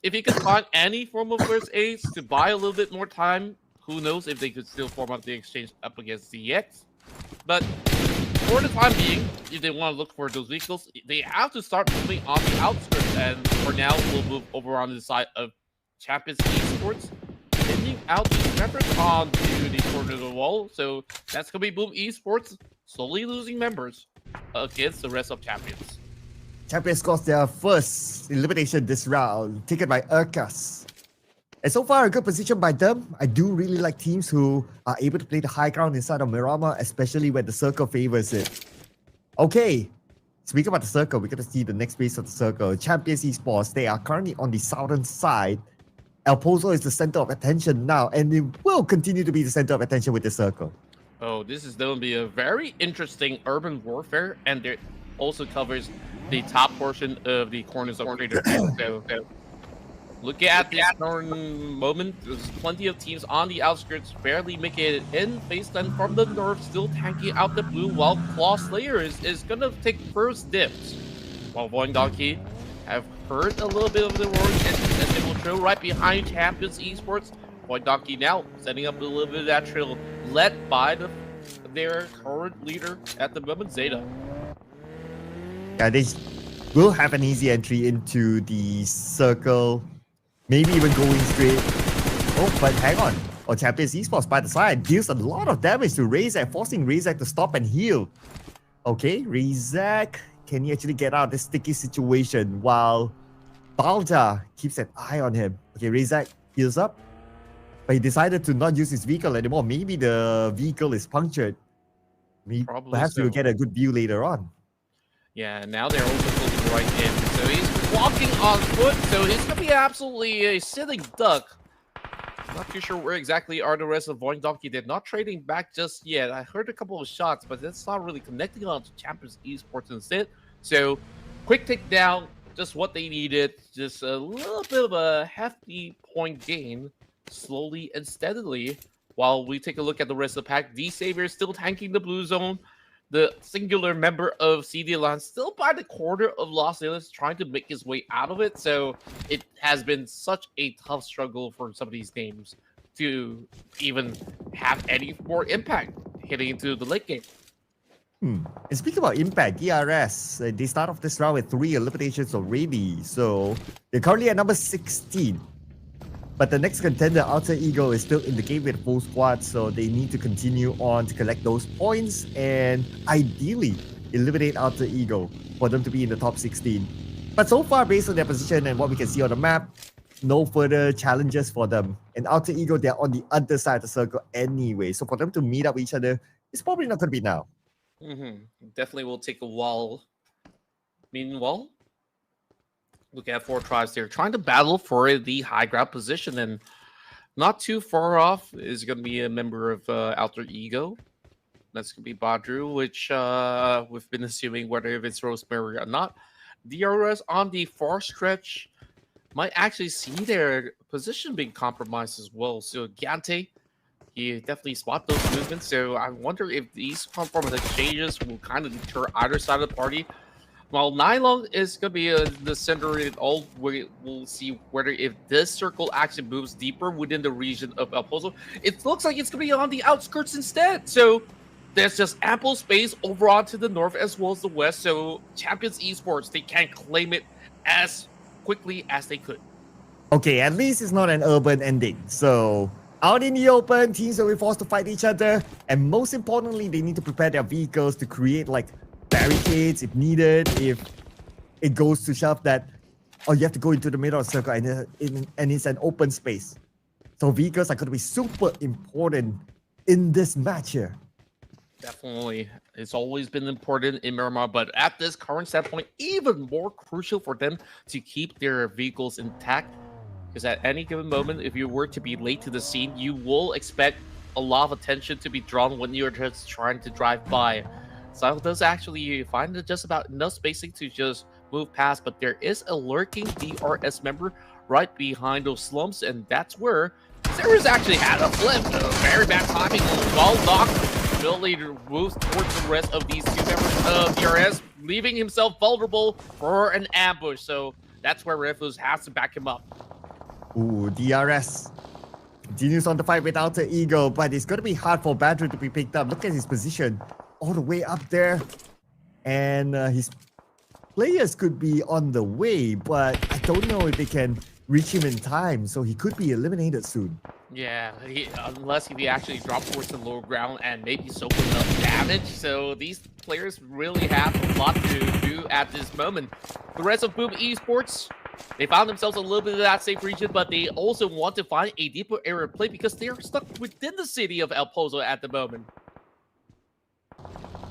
if he could find any form of first aids to buy a little bit more time, who knows if they could still form up the exchange up against ZX. But for the time being, if they want to look for those vehicles, they have to start moving on the outskirts. And for now, we'll move over on the side of Champions Esports, sending out these members onto the corner of the wall. So that's going to be Boom Esports slowly losing members against the rest of Champions. Champions scores their first elimination this round, taken by Urkas. And so far, a good position by them. I do really like teams who are able to play the high ground inside of Miramar, especially when the circle favors it. Okay, speaking about the circle, we're going to see the next phase of the circle. Champions Esports, they are currently on the southern side. El Pozo is the center of attention now, and it will continue to be the center of attention with the circle. Oh, this is going to be a very interesting urban warfare, and it also covers the top portion of the corners of Crater. So look at this current moment. There's plenty of teams on the outskirts barely making it in. Faceland from the north still tanking out the blue, while Claw Slayer is going to take first dips. While Void Donkey have heard a little bit of the roars, and they will trail right behind Champions Esports. Void Donkey now setting up a little bit of that trail, led by their current leader at the moment, Zeta. Yeah, they will have an easy entry into the circle. Maybe even going straight. Oh, but hang on. Oh, Champions Esports by the side deals a lot of damage to Razak, forcing Razak to stop and heal. Okay, Razak, can he actually get out of this sticky situation while Balja keeps an eye on him? Okay, Razak heals up, but he decided to not use his vehicle anymore. Maybe the vehicle is punctured. Perhaps so. we'll get a good view later on. Yeah, now they're also pulling right in. So he's walking on foot, so he's going to be absolutely a sitting duck. Not too sure where exactly are the rest of Void Donkey. They're not trading back just yet. I heard a couple of shots, but that's not really connecting on to Champions Esports instead. So quick takedown, just what they needed. Just a little bit of a hefty point gain, slowly and steadily. While we take a look at the rest of the pack, D-Savior still tanking the blue zone. The singular member of CD Alliance still by the corner of Los Angeles, trying to make his way out of it. So it has been such a tough struggle for some of these games to even have any more impact hitting into the late game. And speaking about impact, DRS, they start off this round with 3 eliminations already. So they're currently at number 16. But the next contender, Alter Ego, is still in the game with full squad, so they need to continue on to collect those points and ideally eliminate Alter Ego for them to be in the top 16. But so far, based on their position and what we can see on the map, no further challenges for them. And Alter Ego, they're on the other side of the circle anyway, so for them to meet up with each other, it's probably not going to be now. Definitely will take a while. Meanwhile, look at 4 tribes there trying to battle for the high ground position, and not too far off is going to be a member of Alter Ego. That's going to be Badru, which we've been assuming whether if it's Rosemary or not. DRS on the far stretch might actually see their position being compromised as well. So Gante, he definitely spot those movements. So I wonder if these form of exchanges will kind of deter either side of the party. While Nylon is going to be the center of it all, we'll see whether if this circle actually moves deeper within the region of El Pozo. It looks like it's going to be on the outskirts instead. So there's just ample space over onto the north as well as the west. So Champions Esports, they can claim it as quickly as they could. Okay, at least it's not an urban ending. So out in the open, teams will be forced to fight each other. And most importantly, they need to prepare their vehicles to create like barricades if needed, if it goes to shove that, or you have to go into the middle of the circle and it's an open space. So vehicles are going to be super important in this match here. Definitely. It's always been important in Miramar, but at this current standpoint, even more crucial for them to keep their vehicles intact. Because at any given moment, if you were to be late to the scene, you will expect a lot of attention to be drawn when you're just trying to drive by. Sile does actually find just about enough spacing to just move past, but there is a lurking DRS member right behind those slumps, and that's where Sarah's actually had a flip. Very bad timing. Well knocked. Ability to move towards the rest of these 2 members of DRS, leaving himself vulnerable for an ambush. So that's where Ruthless has to back him up. Ooh, DRS continues on the fight with Alter Ego, but it's going to be hard for Badru to be picked up. Look at his position all the way up there. And his players could be on the way, but I don't know if they can reach him in time, so he could be eliminated soon. Yeah, unless he actually drops towards the lower ground and maybe soak enough damage. So these players really have a lot to do at this moment. The rest of Pubg Esports, they found themselves a little bit of that safe region, but they also want to find a deeper area of play because they are stuck within the city of El Pozo at the moment.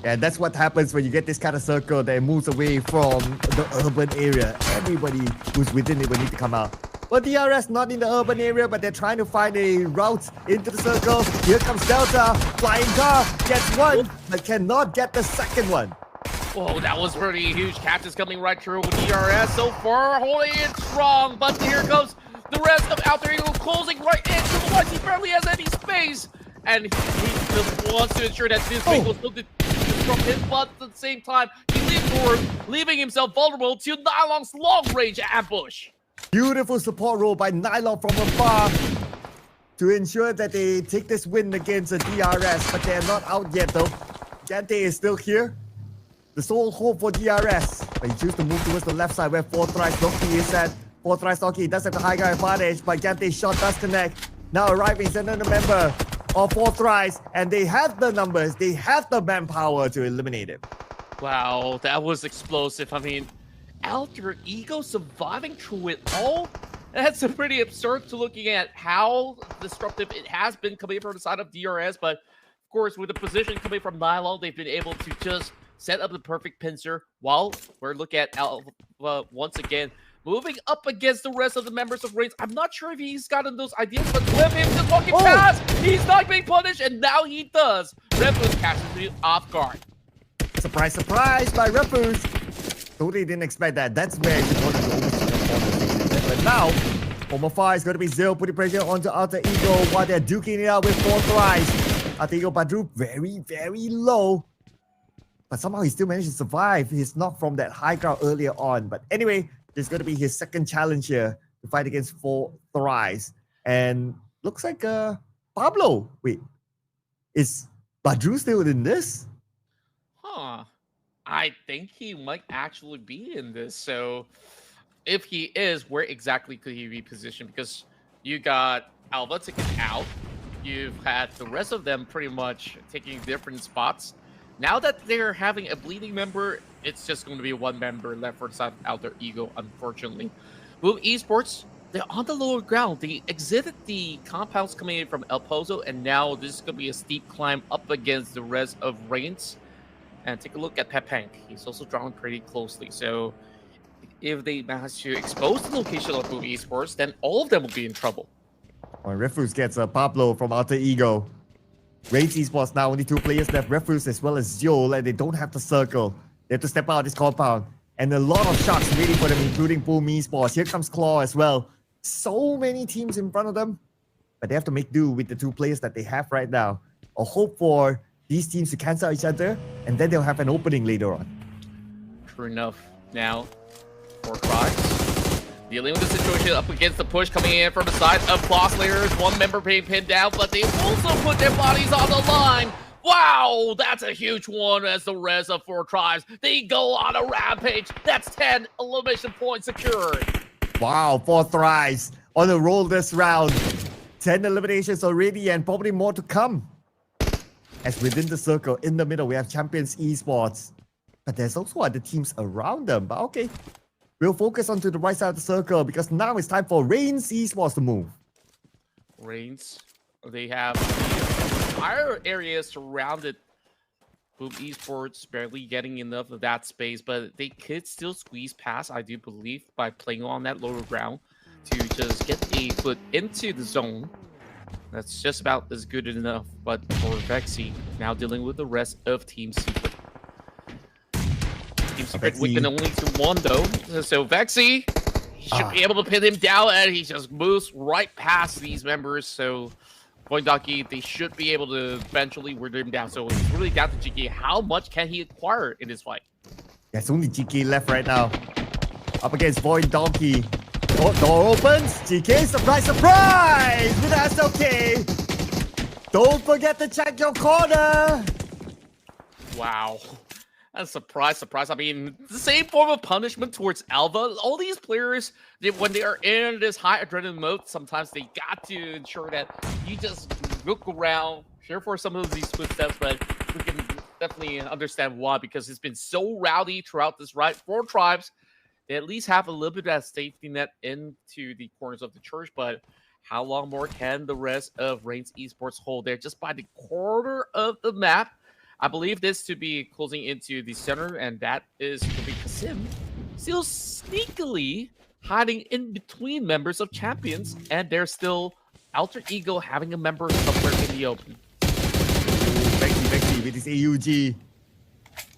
Yeah, that's what happens when you get this kind of circle that moves away from the urban area. Everybody who's within it will need to come out. Well, DRS not in the urban area, but they're trying to find a route into the circle. Here comes Delta. Flying car gets one, but cannot get the second one. Whoa, that was pretty huge. Catches coming right through with DRS so far, holding it strong. But here comes the rest of Alter Ego closing right into the ones. He barely has any space. And he just wants to ensure that this thing will still disrupt him, but at the same time, he leaves forward, leaving himself vulnerable to Nylon's long-range ambush. Beautiful support role by Nylon from afar to ensure that they take this win against the DRS, but they're not out yet though. Gante is still here. The sole hope for DRS, but he chooses to move towards the left side where 4Thrice Donkey is at. 4Thrice Donkey does have the high ground advantage, but Gante's shot does connect. Now arriving is another member of 4Thrice, and they have the numbers, they have the manpower to eliminate him. Wow, that was explosive. I mean, Alter Ego surviving through it all? That's a pretty absurd to looking at how disruptive it has been coming from the side of DRS, but of course, with the position coming from Nylon, they've been able to just set up the perfect pincer while we're looking at Alpha once again moving up against the rest of the members of Reigns. I'm not sure if he's gotten those ideas, but with him just walking past, he's not being punished, and now he does. Ruthless catches me off guard. Surprise, surprise by Ruthless. Totally didn't expect that. That's where he wanted to overshoot. But now, from afar is going to be Zero putting pressure onto Alter Ego while they're duking it out with 4Thrice. Alter Ego Badru very, very low. But somehow he still managed to survive. He's knocked from that high ground earlier on. But anyway, there's going to be his second challenge here to fight against 4Thrice. And looks like Pablo. Wait, is Badru still in this? Huh. I think he might actually be in this. So if he is, where exactly could he be positioned? Because you got Alva taken out. You've had the rest of them pretty much taking different spots. Now that they're having a bleeding member, it's just going to be one member left for the side of Alter Ego, unfortunately. Pubg Esports, they're on the lower ground. They exited the compounds coming in from El Pozo, and now this is going to be a steep climb up against the rest of Reigns. And take a look at Pepang. He's also drawn pretty closely. So if they manage to expose the location of Pubg Esports, then all of them will be in trouble. Well, Refuse gets a Pablo from Alter Ego. Reigns Esports now only 2 players left, Refuse as well as Zio, and they don't have the circle. They have to step out of this compound. And a lot of sharks waiting for them, including Pubg Esports. Here comes Claw as well. So many teams in front of them. But they have to make do with the 2 players that they have right now. Or hope for these teams to cancel each other, and then they'll have an opening later on. True enough. Now, 4Thrice dealing with the situation up against the push coming in from the side of Claw Slayers. One member being pinned down, but they also put their bodies on the line. Wow, that's a huge one as the rest of 4Thrice, they go on a rampage. That's 10 elimination points secured. Wow, 4Thrice on a roll this round. 10 eliminations already and probably more to come. As within the circle, in the middle, we have Champions Esports. But there's also other teams around them. But okay, we'll focus onto the right side of the circle because now it's time for Reigns Esports to move. Reigns, they have the entire area surrounded. Pubg Esports barely getting enough of that space, but they could still squeeze past, I do believe, by playing on that lower ground to just get a foot into the zone. That's just about as good enough, but for Vexy, now dealing with the rest of Team Secret. Team Secret weakened only to 1 though, so Vexy should be able to pin him down, and he just moves right past these members, so Boindaki, they should be able to eventually wear him down, so it's really down to GK. How much can he acquire in this fight? There's only GK left right now. Up against Void Donkey. Oh, door opens. GK, surprise, surprise! With SLK. Don't forget to check your corner. Wow. And surprise. I mean, the same form of punishment towards Alva. All these players, when they are in this high adrenaline mode, sometimes they got to ensure that you just look around, share for some of these footsteps, but we can definitely understand why, because it's been so rowdy throughout this ride. 4 tribes, they at least have a little bit of that safety net into the corners of the church, but how long more can the rest of Reigns Esports hold there just by the corner of the map? I believe this to be closing into the center, and that is going to be Kasim still sneakily hiding in between members of Champions, and there's still Alter Ego having a member somewhere in the open. Vexy with his AUG.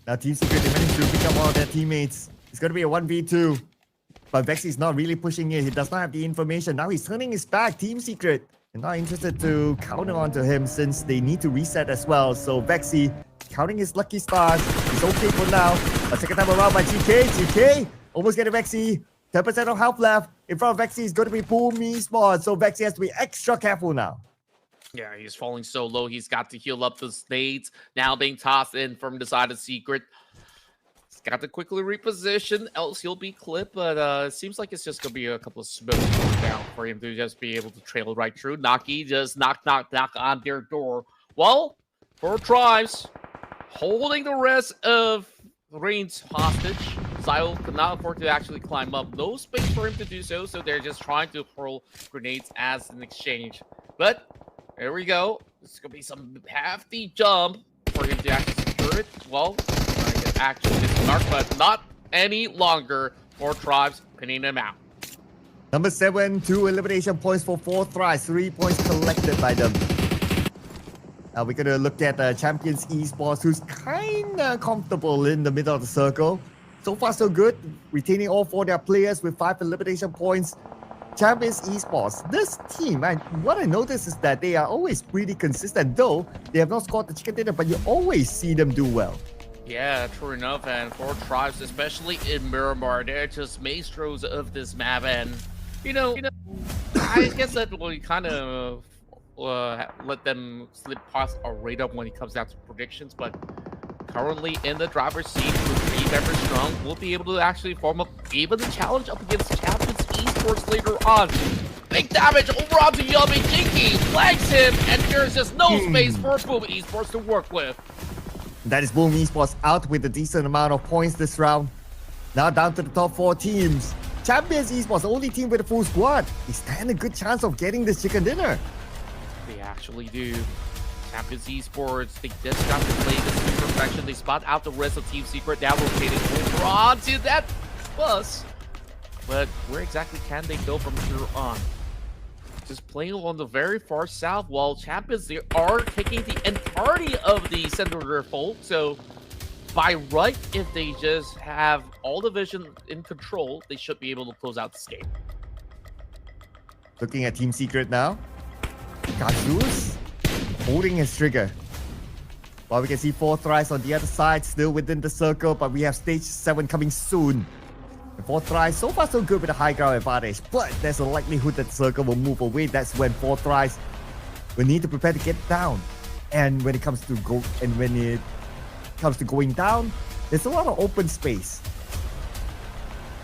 Now Team Secret, they managed to pick up all of their teammates. It's going to be a 1v2. But Vexy is not really pushing it. He does not have the information. Now he's turning his back. Team Secret, they're not interested to counter onto him since they need to reset as well. So Vexy counting his lucky stars. He's okay for now. A second time around by GK. GK almost getting Vexy. 10% of health left. In front of Vexy is going to be Pubg Esports. So Vexy has to be extra careful now. Yeah, he's falling so low. He's got to heal up the nades. Now being tossed in from the side of Secret. He's got to quickly reposition, else he'll be clipped. But it seems like it's just going to be a couple of smokes down for him to just be able to trail right through. Naki just knock on their door. Well, 4 tribes holding the rest of Reigns hostage. Zyle could not afford to actually climb up. No space for him to do so, so they're just trying to hurl grenades as an exchange. But there we go. This is going to be some hefty jump for him to actually secure it. Well, actually discard, but not any longer. 4 tribes pinning them out. Number 7, 2 elimination points for 4 thrives. 3 points collected by them. Now we're going to look at Champions Esports, who's kind of comfortable in the middle of the circle. So far, so good. Retaining all 4 of their players with 5 elimination points. Champions Esports, this team, and what I noticed is that they are always pretty consistent, though they have not scored the chicken dinner, but you always see them do well. Yeah, true enough, and 4 tribes, especially in Miramar, they're just maestros of this map, and you know, I guess that we kind of let them slip past our radar when it comes down to predictions, but currently in the driver's seat with 3 members strong, we'll be able to actually form up even a challenge up against Champions Esports later on. Big damage over onto Yummy. Jinky flags him, and there's just no space for Pubg Esports to work with. That is Pubg Esports out with a decent amount of points this round. Now down to the top 4 teams. Champions Esports, the only team with a full squad. They stand a good chance of getting this chicken dinner. They actually do. Champions Esports, they just got to play this to perfection. They spot out the rest of Team Secret, now rotating over onto that bus. But where exactly can they go from here on? Just playing on the very far south, while Champions, they are taking the entirety of the center of their fold. So by right, if they just have all the vision in control, they should be able to close out this game. Looking at Team Secret now. Kazus holding his trigger. While we can see 4 thrives on the other side, still within the circle, but we have stage 7 coming soon. And 4 thrives, so far so good with a high ground advantage, but there's a likelihood that the circle will move away. That's when 4 thrives will need to prepare to get down. And when it comes to going down, there's a lot of open space.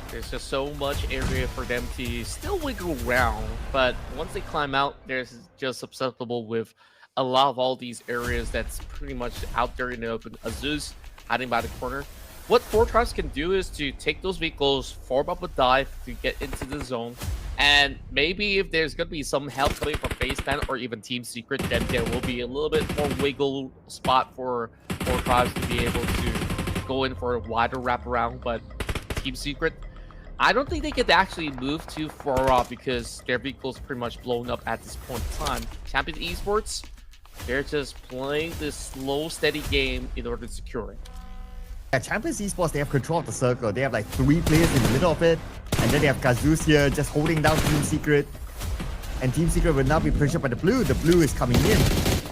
There's just so much area for them to still wiggle around, but once they climb out, they're just susceptible with a lot of all these areas that's pretty much out there in the open. Azus hiding by the corner. What 4 tribes can do is to take those vehicles, form up a dive to get into the zone, and maybe if there's going to be some help coming from Facepan or even Team Secret, then there will be a little bit more wiggle spot for 4 tribes to be able to go in for a wider wraparound. But Team Secret, I don't think they could actually move too far off because their vehicle's pretty much blown up at this point in time. Champions Esports, they're just playing this slow, steady game in order to secure it. Yeah, Champions Esports, they have control of the circle. They have like 3 players in the middle of it. And then they have Kazus here just holding down Team Secret. And Team Secret will now be pressured by the blue. The blue is coming in.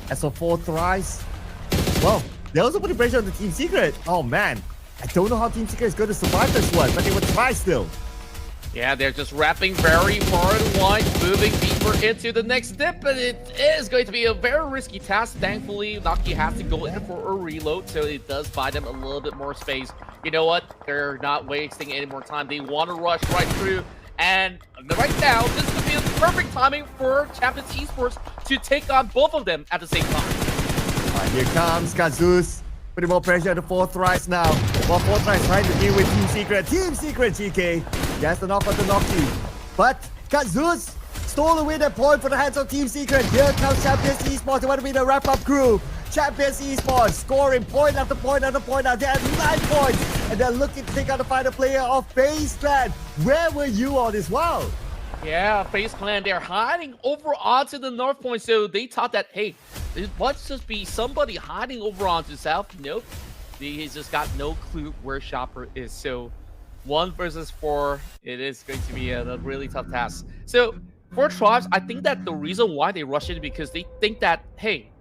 As for 4 thrives, well, they're also putting pressure on the Team Secret. Oh man, I don't know how Team Secret is going to survive this one, but they will try still. Yeah, they're just wrapping very far and wide, moving deeper into the next dip, but it is going to be a very risky task. Thankfully, Naki has to go in for a reload, so it does buy them a little bit more space. You know what? They're not wasting any more time. They want to rush right through, and right now, this could be the perfect timing for Champions Esports to take on both of them at the same time. Here comes Kazus. Putting more pressure on the fourth rise now. While fourth rise trying to deal with Team Secret. Team Secret GK. Gets the knock on the Noki. But Kazus stole away that point from the hands of Team Secret. Here comes Champions Esports. They want to be the wrap-up crew. Champions Esports scoring point after point after point. Now they have 9 points. And they're looking to take out the final player of FaZe Clan. Where were you all this while? Yeah, FaZe Clan, they're hiding over onto the north point, so they thought that, hey, it must just be somebody hiding over onto south. Nope, he's just got no clue where Shopper is. So 1 versus 4, it is going to be a really tough task. So for Tribes, I think that the reason why they rush it is because they think that, hey,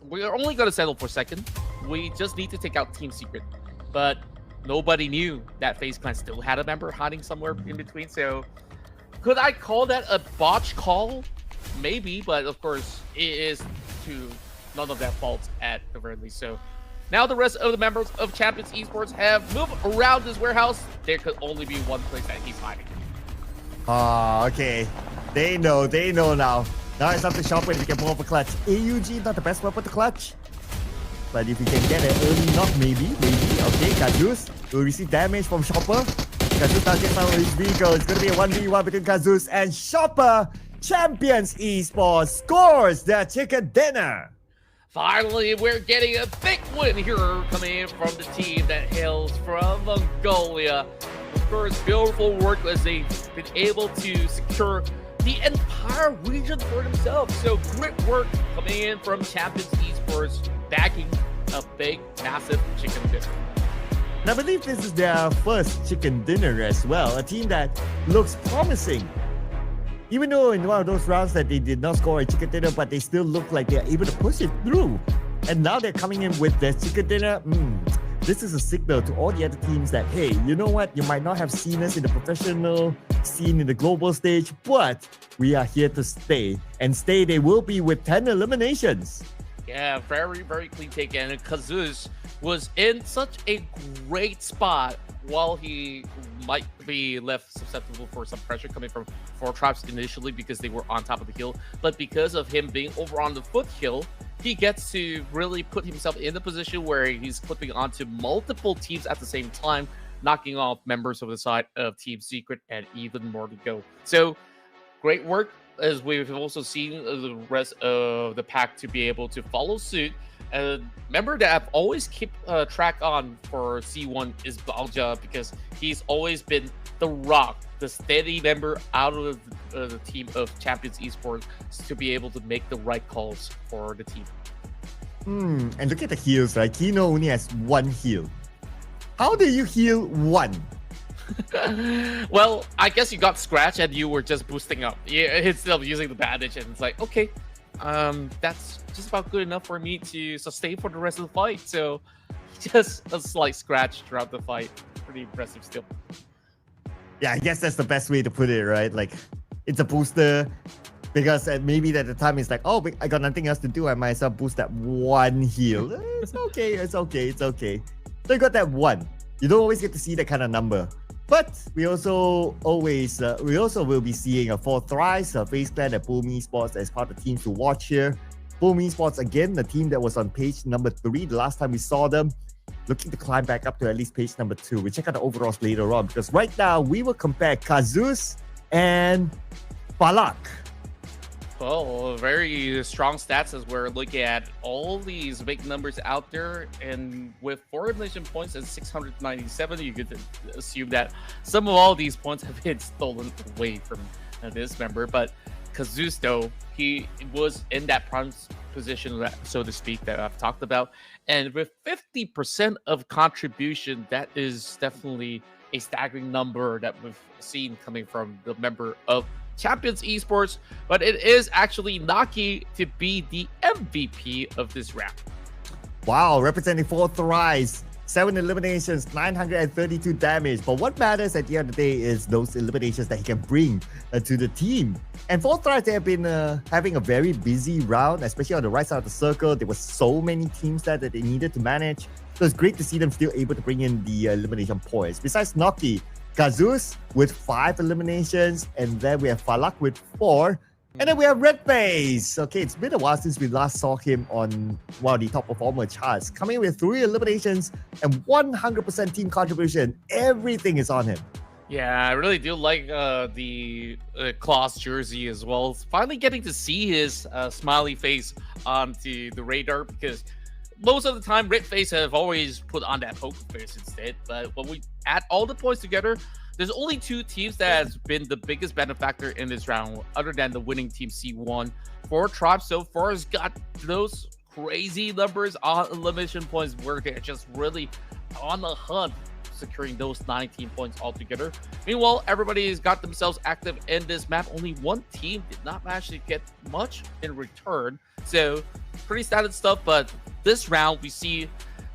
we're only going to settle for second. We just need to take out Team Secret. But nobody knew that FaZe Clan still had a member hiding somewhere in between, so could I call that a botch call? Maybe, but of course, it is to none of their fault at the very least. So now the rest of the members of Champions Esports have moved around this warehouse. There could only be one place that he's hiding. Okay. They know now. Now it's up to Shopper if we can pull off a clutch. AUG, not the best weapon to clutch. But if we can get an early knock, maybe. Okay, Kazus will receive damage from Shopper. Kazus now gets out of his vehicle. It's going to be a 1v1 between Kazus and Shopper. Champions Esports scores their chicken dinner. Finally, we're getting a big win here coming in from the team that hails from Mongolia. Of course, beautiful work as they've been able to secure the entire region for themselves. So great work coming in from Champions Esports, backing a big, massive chicken dinner. And I believe this is their first chicken dinner as well. A team that looks promising. Even though in one of those rounds that they did not score a chicken dinner, but they still look like they're able to push it through. And now they're coming in with their chicken dinner. This is a signal to all the other teams that, hey, you know what? You might not have seen us in the professional scene in the global stage, but we are here to stay. And stay they will be with 10 eliminations. Yeah, very, very clean take. And Kazus was in such a great spot while he might be left susceptible for some pressure coming from 4 Tribes initially because they were on top of the hill. But because of him being over on the foothill, he gets to really put himself in the position where he's clipping onto multiple teams at the same time, knocking off members of the side of Team Secret and even more to go. So great work, as we've also seen the rest of the pack to be able to follow suit. Member that I've always kept track on for C1 is Pubg, because he's always been the rock, the steady member out of the team of Champions Esports to be able to make the right calls for the team. And look at the heals, right? Kino only has 1 heal. How do you heal 1? Well, I guess you got scratched and you were just boosting up. Yeah, instead of using the bandage, and it's like, okay, that's just about good enough for me to sustain for the rest of the fight. So just a slight scratch throughout the fight. Pretty impressive still. Yeah, I guess that's the best way to put it, right? Like, it's a booster, because maybe at the time it's like, oh, I got nothing else to do. I might as well boost that 1 heal. It's okay. So you got that 1. You don't always get to see that kind of number. But we also will be seeing a 4th rise, FaZe Clan and Pubg Esports as part of the teams to watch here. Pubg Esports, again, the team that was on page number 3 the last time we saw them, looking to climb back up to at least page number 2. We'll check out the overalls later on, because right now we will compare Kazus and Balak. Well, very strong stats as we're looking at all these big numbers out there. And with 4 elimination points and 697, you could assume that some of all these points have been stolen away from this member. But Kazus, though, he was in that prime position, so to speak, that I've talked about. And with 50% of contribution, that is definitely a staggering number that we've seen coming from the member of Champions Esports, but it is actually Naki to be the MVP of this round. Wow, representing 4th rise, 7 eliminations, 932 damage. But what matters at the end of the day is those eliminations that he can bring to the team. And Forthright, they have been having a very busy round, especially on the right side of the circle. There were so many teams there that they needed to manage. So it's great to see them still able to bring in the elimination points. Besides Noki, Kazus with 5 eliminations, and then we have Falak with 4. And then we have Redface. Okay, it's been a while since we last saw him on one of the top performer charts. Coming with 3 eliminations and 100% team contribution. Everything is on him. Yeah, I really do like the Klaus jersey as well. Finally getting to see his smiley face onto the radar, because most of the time Redface have always put on that poker face instead. But when we add all the points together, there's only 2 teams that has been the biggest benefactor in this round, other than the winning team C1. 4 tribes so far has got those crazy numbers on elimination points where they're just really on the hunt, securing those 19 points altogether. Meanwhile, everybody's got themselves active in this map. Only one team did not manage to get much in return. So pretty standard stuff, but this round we see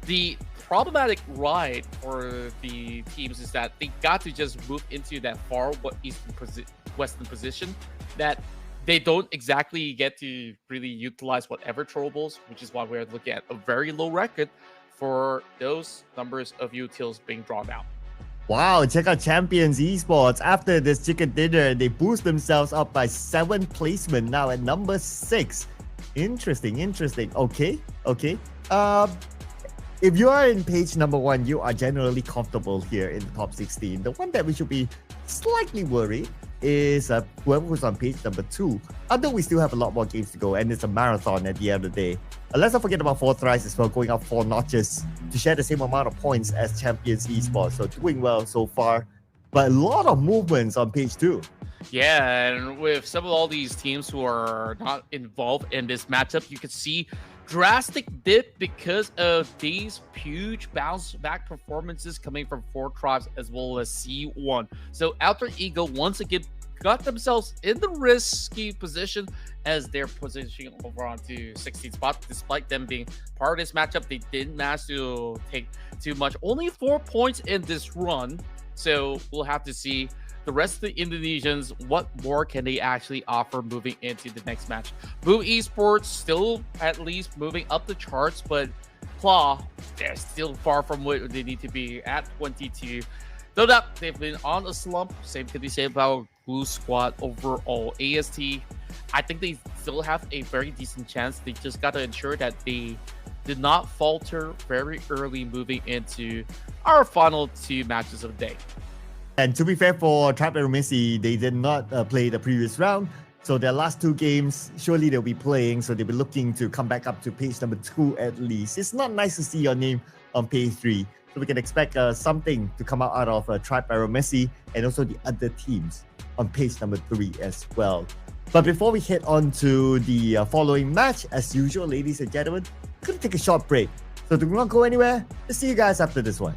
the problematic ride for the teams is that they got to just move into that far western position that they don't exactly get to really utilize whatever throwables, which is why we're looking at a very low record for those numbers of utils being drawn out. Wow, check out Champions Esports. After this chicken dinner, they boost themselves up by 7 placement, now at number 6. Interesting. Okay. If you are in page number 1, you are generally comfortable here in the top 16. The one that we should be slightly worried is whoever who's on page number 2. Although we still have a lot more games to go, and it's a marathon at the end of the day. Let's not forget about Forthright as well, going up 4 notches to share the same amount of points as Champions Esports. So doing well so far, but a lot of movements on page 2. Yeah, and with some of all these teams who are not involved in this matchup, you can see drastic dip because of these huge bounce back performances coming from 4 tribes as well as C1. So Alter Ego once again got themselves in the risky position as they're positioning over onto 16th spot. Despite them being part of this matchup, they didn't manage to take too much. Only 4 points in this run. So we'll have to see the rest of the Indonesians, what more can they actually offer moving into the next match. Boo Esports still at least moving up the charts, but Claw, they're still far from where they need to be at 22. No doubt, they've been on a slump. Same can be said about Blue Squad overall. AST, I think they still have a very decent chance. They just got to ensure that they did not falter very early moving into our final 2 matches of the day. And to be fair for Trap and Messi, they did not play the previous round. So their last 2 games, surely they'll be playing. So they'll be looking to come back up to page number 2 at least. It's not nice to see your name on page 3. So we can expect something to come out of Tribe Arrow Messi and also the other teams on page number 3 as well. But before we head on to the following match, as usual, ladies and gentlemen, we're going to take a short break. So do not go anywhere. We'll see you guys after this one.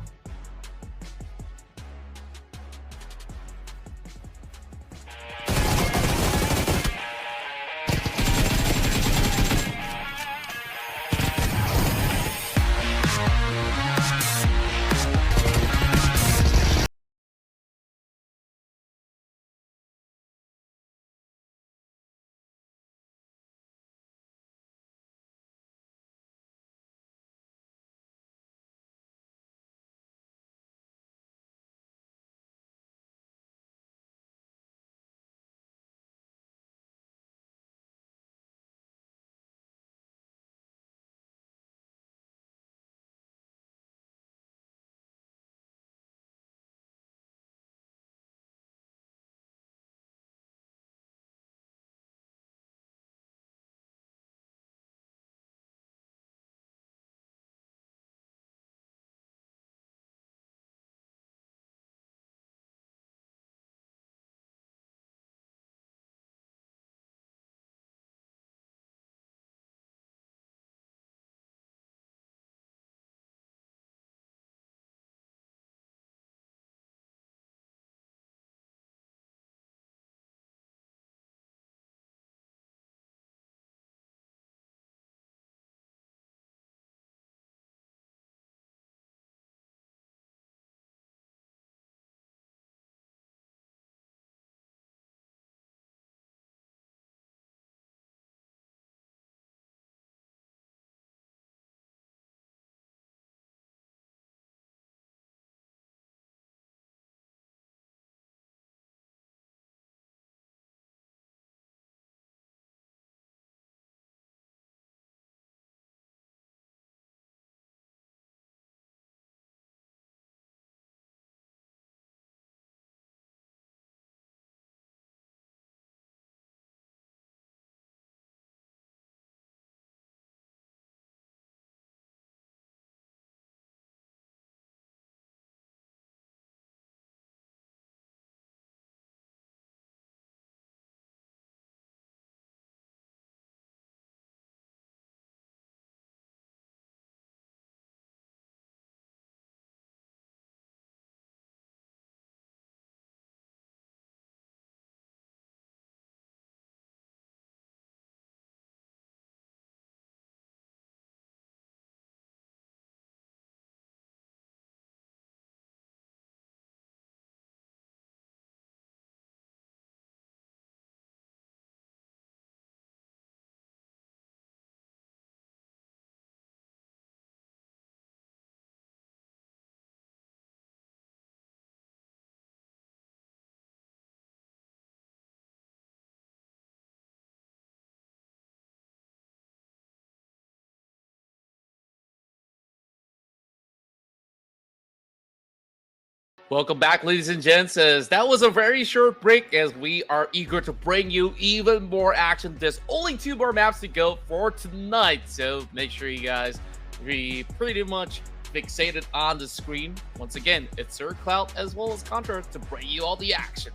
Welcome back, ladies and gents. As that was a very short break, as we are eager to bring you even more action. There's only 2 more maps to go for tonight, so make sure you guys be pretty much fixated on the screen. Once again, it's Sir Cloud as well as Contra to bring you all the action.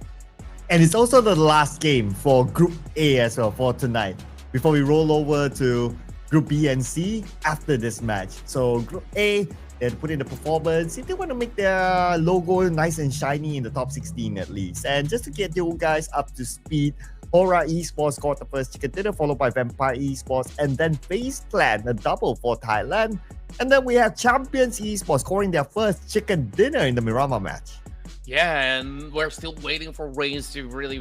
And it's also the last game for Group A as well for tonight, before we roll over to Group B and C after this match. So Group A, they had to put in the performance if they want to make their logo nice and shiny in the top 16 at least. And just to get you guys up to speed, Aura Esports got the first chicken dinner, followed by Vampire Esports, and then FaZe Clan, a double for Thailand. And then we have Champions Esports scoring their first chicken dinner in the Miramar match. Yeah, and we're still waiting for Reigns to really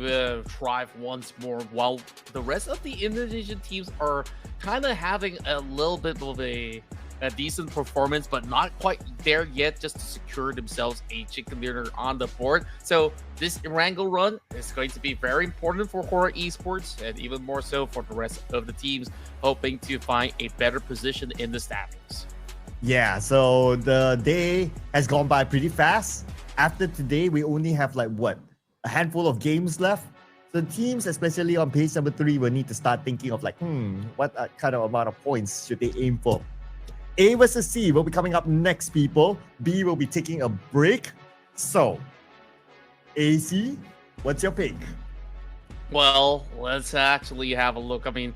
thrive once more, while the rest of the Indonesian teams are kind of having a little bit of a decent performance, but not quite there yet, just to secure themselves a chicken dinner on the board. So this Erangel run is going to be very important for Horror Esports, and even more so for the rest of the teams, hoping to find a better position in the standings. Yeah, so the day has gone by pretty fast. After today, we only have a handful of games left. So teams, especially on page number 3, will need to start thinking of what kind of amount of points should they aim for. A versus C will be coming up next, people. B will be taking a break. So, AC, what's your pick? Well, let's actually have a look. I mean,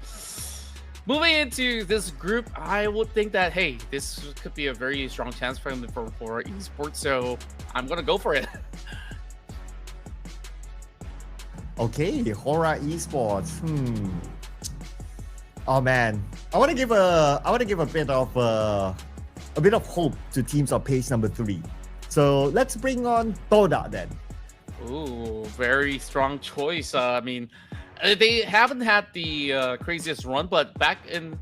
moving into this group, I would think that, hey, this could be a very strong chance for him for esports, so I'm going to go for it. Okay, Horror Esports. Oh man, I want to give a bit of hope to teams on page number 3. So let's bring on Toda then. Ooh, very strong choice. I mean, they haven't had the craziest run, but back in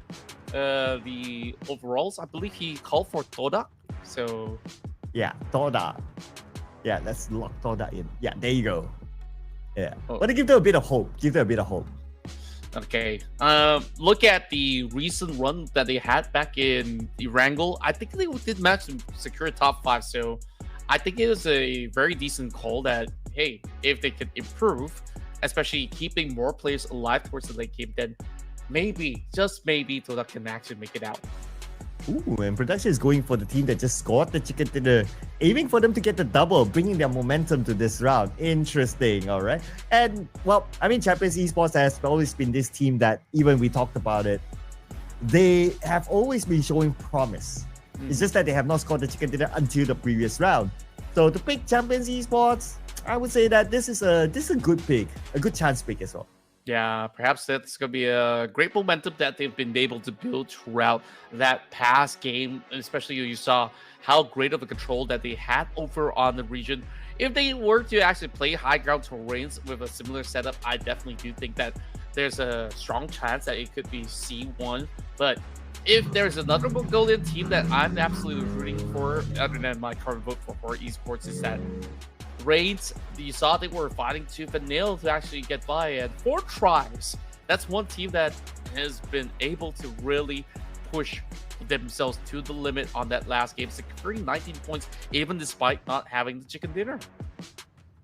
the overalls, I believe he called for Toda. So yeah, Toda. Yeah, let's lock Toda in. Yeah, there you go. Yeah, want to give them a bit of hope. Okay. Look at the recent run that they had back in the Erangel. I think they did manage to secure top 5. So I think it is a very decent call that, hey, if they could improve, especially keeping more players alive towards the late game, then maybe, just maybe, Toda can actually make it out. Ooh, and production is going for the team that just scored the chicken dinner, aiming for them to get the double, bringing their momentum to this round. Interesting, all right? And, well, I mean, Champions Esports has always been this team that, even we talked about it, they have always been showing promise. It's just that they have not scored the chicken dinner until the previous round. So to pick Champions Esports, I would say that this is a good pick, a good chance pick as well. Yeah, perhaps that's going to be a great momentum that they've been able to build throughout that past game. Especially you saw how great of a control that they had over on the region. If they were to actually play high ground terrains with a similar setup, I definitely do think that there's a strong chance that it could be C1. But if there's another Mongolian team that I'm absolutely rooting for, other than my current vote for Horror Esports, is that Raids, you saw they were fighting tooth and nail to actually get by, and 4 tries. That's one team that has been able to really push themselves to the limit on that last game, securing 19 points even despite not having the chicken dinner.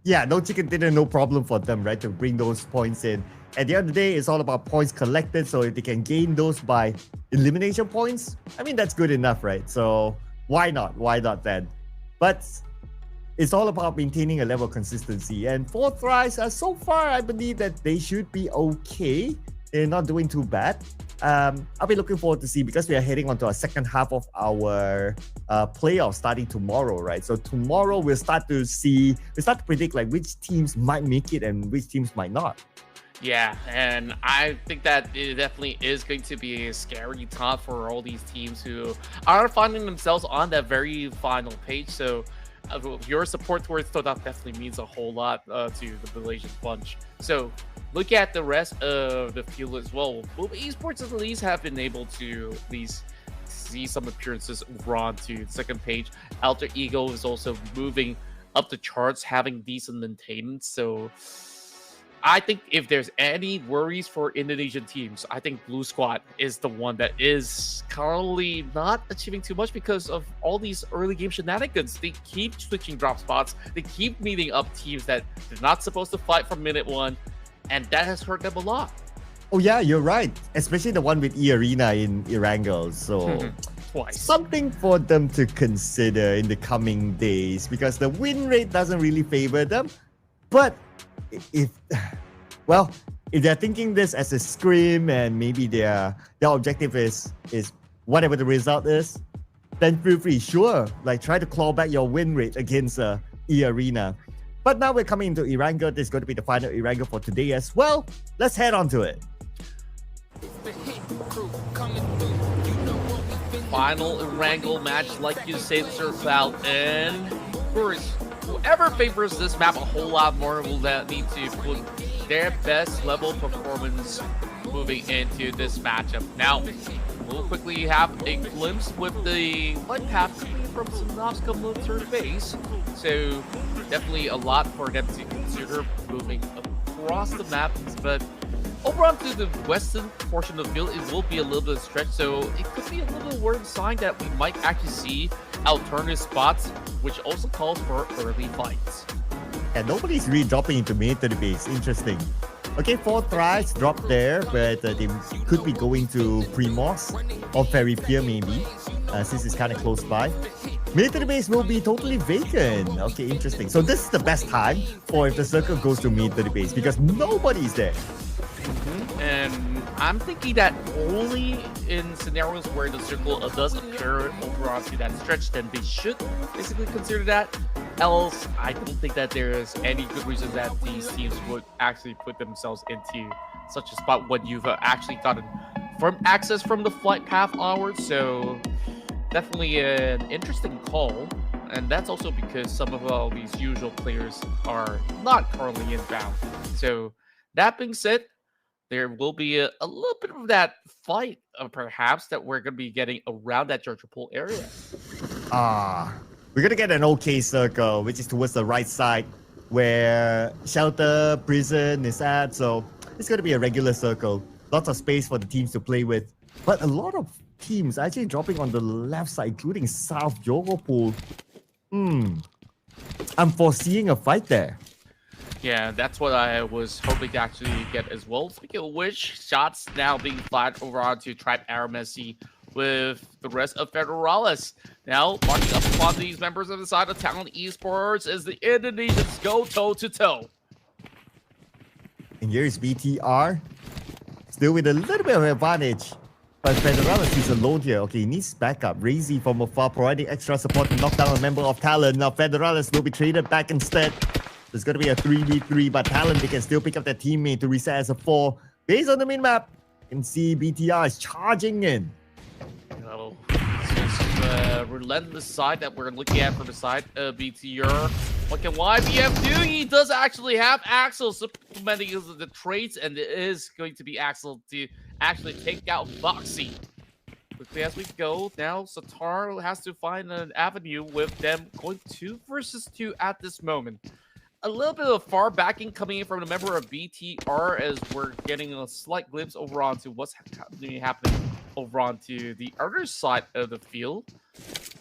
Yeah, no chicken dinner, no problem for them, right, to bring those points in. At the end of the day, it's all about points collected, so if they can gain those by elimination points, I mean, that's good enough, right? So why not? Why not then? But it's all about maintaining a level of consistency. And 4 tries, so far, I believe that they should be okay. They're not doing too bad. I'll be looking forward to see, because we are heading on to our second half of our playoff starting tomorrow, right? So tomorrow we'll start to predict which teams might make it and which teams might not. Yeah, and I think that it definitely is going to be a scary time for all these teams who are finding themselves on that very final page. So your support towards Toda definitely means a whole lot to the Malaysian bunch. So look at the rest of the field as well. Both esports at least have been able to at least see some appearances over on to the second page. Alter Ego is also moving up the charts, having decent maintenance. So I think if there's any worries for Indonesian teams, I think Blue Squad is the one that is currently not achieving too much because of all these early game shenanigans. They keep switching drop spots. They keep meeting up teams that they're not supposed to fight from minute one, and that has hurt them a lot. Oh yeah, you're right. Especially the one with E-Arena in Erangel. So Twice. something for them to consider in the coming days because the win rate doesn't really favor them. But if they're thinking this as a scrim and maybe their objective is whatever the result is, then feel free, sure, like try to claw back your win rate against E-Arena. But now we're coming into Erangel. This is going to be the final Erangel for today as well. Let's head on to it. Final Erangel match, like you say, Surf out, and of course, whoever favors this map a whole lot more will need to put their best level performance moving into this matchup. Now, we'll quickly have a glimpse with the light path coming from Sinopska military base. So definitely a lot for them to consider moving across the map. But over onto the western portion of the field, it will be a little bit of stretch. So it could be a little worrying sign that we might actually see alternative spots, which also calls for early fights. And nobody's really dropping into military base. Interesting. Okay, 4 tries dropped there, but they could be going to Primos or Ferry Pier maybe, since it's kind of close by. Military base will be totally vacant. Okay, interesting. So this is the best time for if the circle goes to military base because nobody's there. And I'm thinking that only in scenarios where the circle does appear over onto that stretch, then they should basically consider that. Else, I don't think that there is any good reason that these teams would actually put themselves into such a spot when you've actually gotten access from the flight path onwards. So definitely an interesting call. And that's also because some of all these usual players are not currently inbound. So that being said, there will be a little bit of that fight, perhaps, that we're going to be getting around that Georgia Pool area. We're going to get an okay circle, which is towards the right side, where shelter, prison is at. So it's going to be a regular circle. Lots of space for the teams to play with. But a lot of teams actually dropping on the left side, including South Johor Pool. I'm foreseeing a fight there. Yeah, that's what I was hoping to actually get as well. Speaking of which, shots now being fired over onto Tribe Aramesi with the rest of Federales. Now, marching up upon these members of the side of Talent Esports as the Indonesians go toe-to-toe. And here's BTR, still with a little bit of advantage. But Federales sees a load here. Okay, he needs backup. Razy from afar providing extra support to knock down a member of Talent. Now Federales will be traded back instead. There's going to be a 3v3, but Talent, they can still pick up their teammate to reset as a 4. Based on the min-map, you can see BTR is charging in. Oh, this is relentless side that we're looking at from the side of BTR. What can YBF do? He does actually have Axel supplementing the traits, and it is going to be Axel to actually take out Foxy. Quickly as we go, now Satar has to find an avenue with them going 2 versus 2 at this moment. A little bit of far backing coming in from a member of BTR as we're getting a slight glimpse over onto what's happening over onto the other side of the field.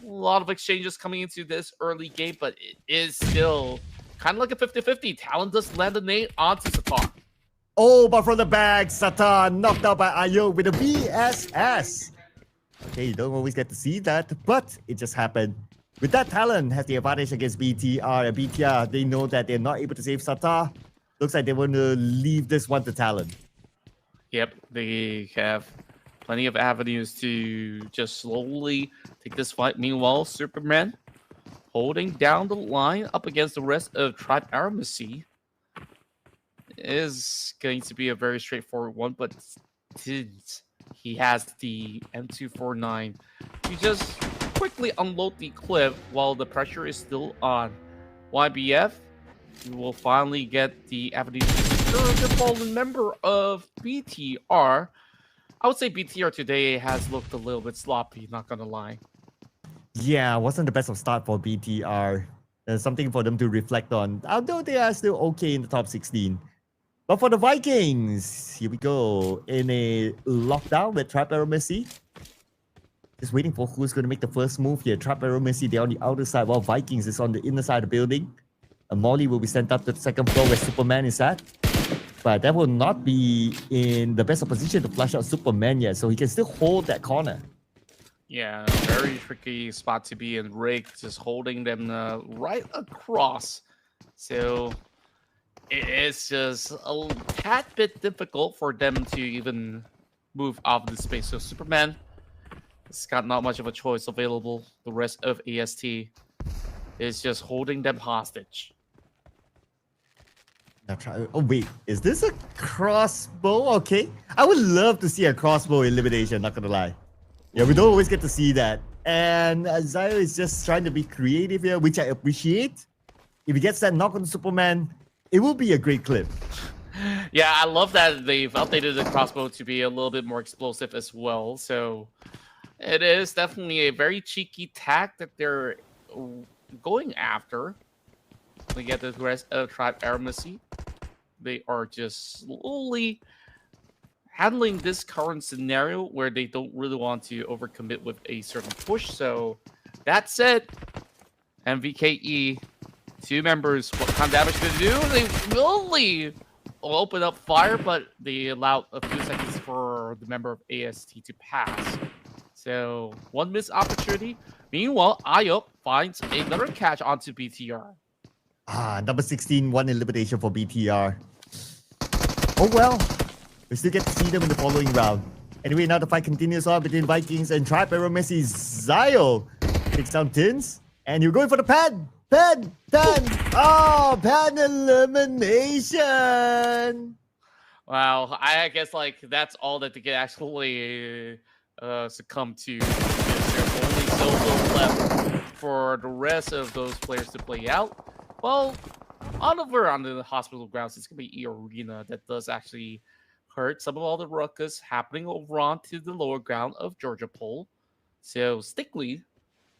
A lot of exchanges coming into this early game, but it is still kind of like a 50-50. Talent does land a nade onto Satar. Oh, but from the back, Satar knocked out by Ayo with a VSS. Okay, you don't always get to see that, but it just happened. With that, Talent has the advantage against BTR. And BTR, they know that they're not able to save Satar. Looks like they want to leave this one to Talent. Yep, they have plenty of avenues to just slowly take this fight. Meanwhile, Superman holding down the line up against the rest of Tribe Aramesi is going to be a very straightforward one, but since he has the M249, you just quickly unload the clip while the pressure is still on. YBF will finally get the avenue to secure the fallen member of BTR. I would say BTR today has looked a little bit sloppy, not gonna lie. Yeah, wasn't the best of start for BTR. There's something for them to reflect on, although they are still okay in the top 16. But for the Vikings, here we go in a lockdown with Trap Arrow Messi. Just waiting for who's going to make the first move here. Trap Arrow Messi, they're on the outer side, while Vikings is on the inner side of the building. A Molly will be sent up to the second floor where Superman is at. But that will not be in the best of position to flush out Superman yet, so he can still hold that corner. Yeah, very tricky spot to be in. Rick just holding them right across. So it's just a tad bit difficult for them to even move out of the space. So Superman has got not much of a choice available. The rest of AST is just holding them hostage. Now try. Oh wait, is this a crossbow? Okay, I would love to see a crossbow elimination. Not gonna lie. Yeah, we don't always get to see that. And Zio is just trying to be creative here, which I appreciate. If he gets that knock on Superman, it will be a great clip. Yeah, I love that they've updated the crossbow to be a little bit more explosive as well. So it is definitely a very cheeky tack that they're going after. We get the rest of Tribe Aramacy. They are just slowly handling this current scenario where they don't really want to overcommit with a certain push. So that said, MVKE, two members, what kind of damage to do? They really open up fire, but they allowed a few seconds for the member of AST to pass. So one missed opportunity. Meanwhile, Ayok finds another catch onto BTR. Number 16, one elimination for BTR. Oh well, we still get to see them in the following round. Anyway, now the fight continues on between Vikings and Tribe Arrow Messi. Zio takes down Tins, and you're going for the pan. Pan! Oh, pan elimination! Wow, I guess like that's all that they can actually succumb to. There's only so little left for the rest of those players to play out. Well, over on the hospital grounds, it's going to be E-Arena that does actually hurt some of all the ruckus happening over onto the lower ground of Georgia Pole. So Stickley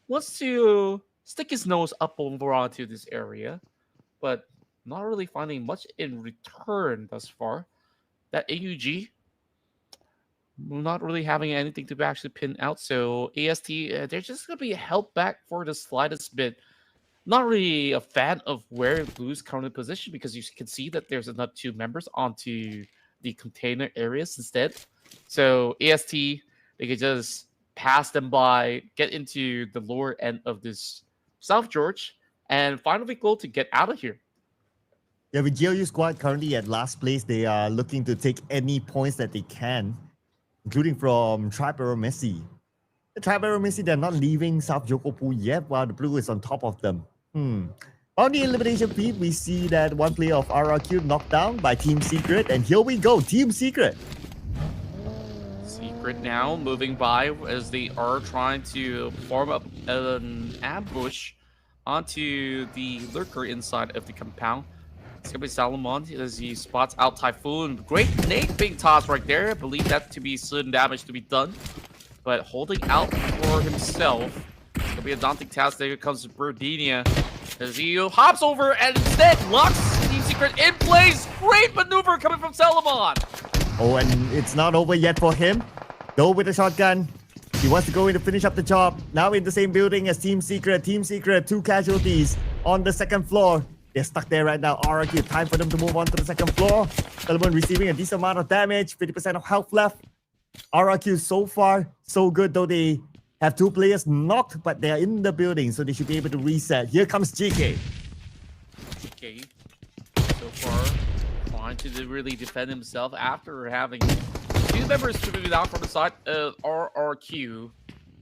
wants to stick his nose up over onto this area, but not really finding much in return thus far. That AUG, not really having anything to actually pin out. So AST, they're just going to be held back for the slightest bit. Not really a fan of where Blue's currently positioned because you can see that there's another two members onto the container areas instead. So AST, they could just pass them by, get into the lower end of this South George, and find a vehicle to get out of here. Yeah, with GLU squad currently at last place, they are looking to take any points that they can, including from Tribe Arrow Messi. The Tribe Arrow Messi, they're not leaving South Jokopu yet, while the Blue is on top of them. On the elimination feed, we see that one player of RRQ knocked down by Team Secret, and here we go, Team Secret. Secret now moving by as they are trying to form up an ambush onto the lurker inside of the compound. It's going to be Salomon as he spots out Typhoon. Great nade being tossed right there. I believe that to be sudden damage to be done. But holding out for himself. It's going to be a daunting task. There comes Berdenia as he hops over and instead locks Team Secret in place. Great maneuver coming from Salomon. Oh, and it's not over yet for him. Though with a shotgun, he wants to go in to finish up the job. Now in the same building as Team Secret. Team Secret, 2 casualties on the second floor. They're stuck there right now. RRQ, time for them to move on to the second floor. Salomon receiving a decent amount of damage, 50% of health left. RRQ so far, so good, though they have 2 players knocked, but they're in the building, so they should be able to reset. Here comes GK. GK, so far, trying to really defend himself after having 2 members to be down from the side of RRQ.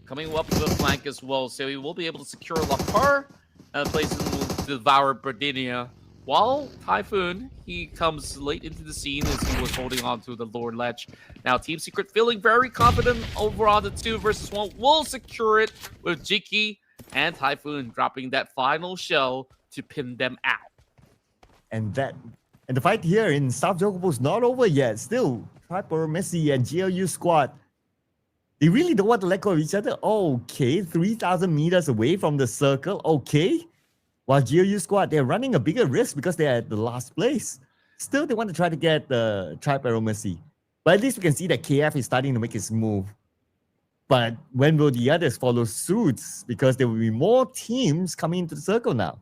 Coming up to the flank as well, so he will be able to secure Lapar and place him to devour Berdinia. While Typhoon, he comes late into the scene as he was holding on to the lower ledge. Now, Team Secret feeling very confident over on the 2 versus 1. Will secure it with Jiki and Typhoon dropping that final shell to pin them out. And the fight here in South Jokopo is not over yet. Still, Tribe Arrow Messi and GLU squad, they really don't want to let go of each other. Okay, 3,000 meters away from the circle. Okay. While GLU squad, they're running a bigger risk because they're at the last place. Still, they want to try to get the Tribe Mercy. But at least we can see that KF is starting to make his move. But when will the others follow suit? Because there will be more teams coming into the circle now.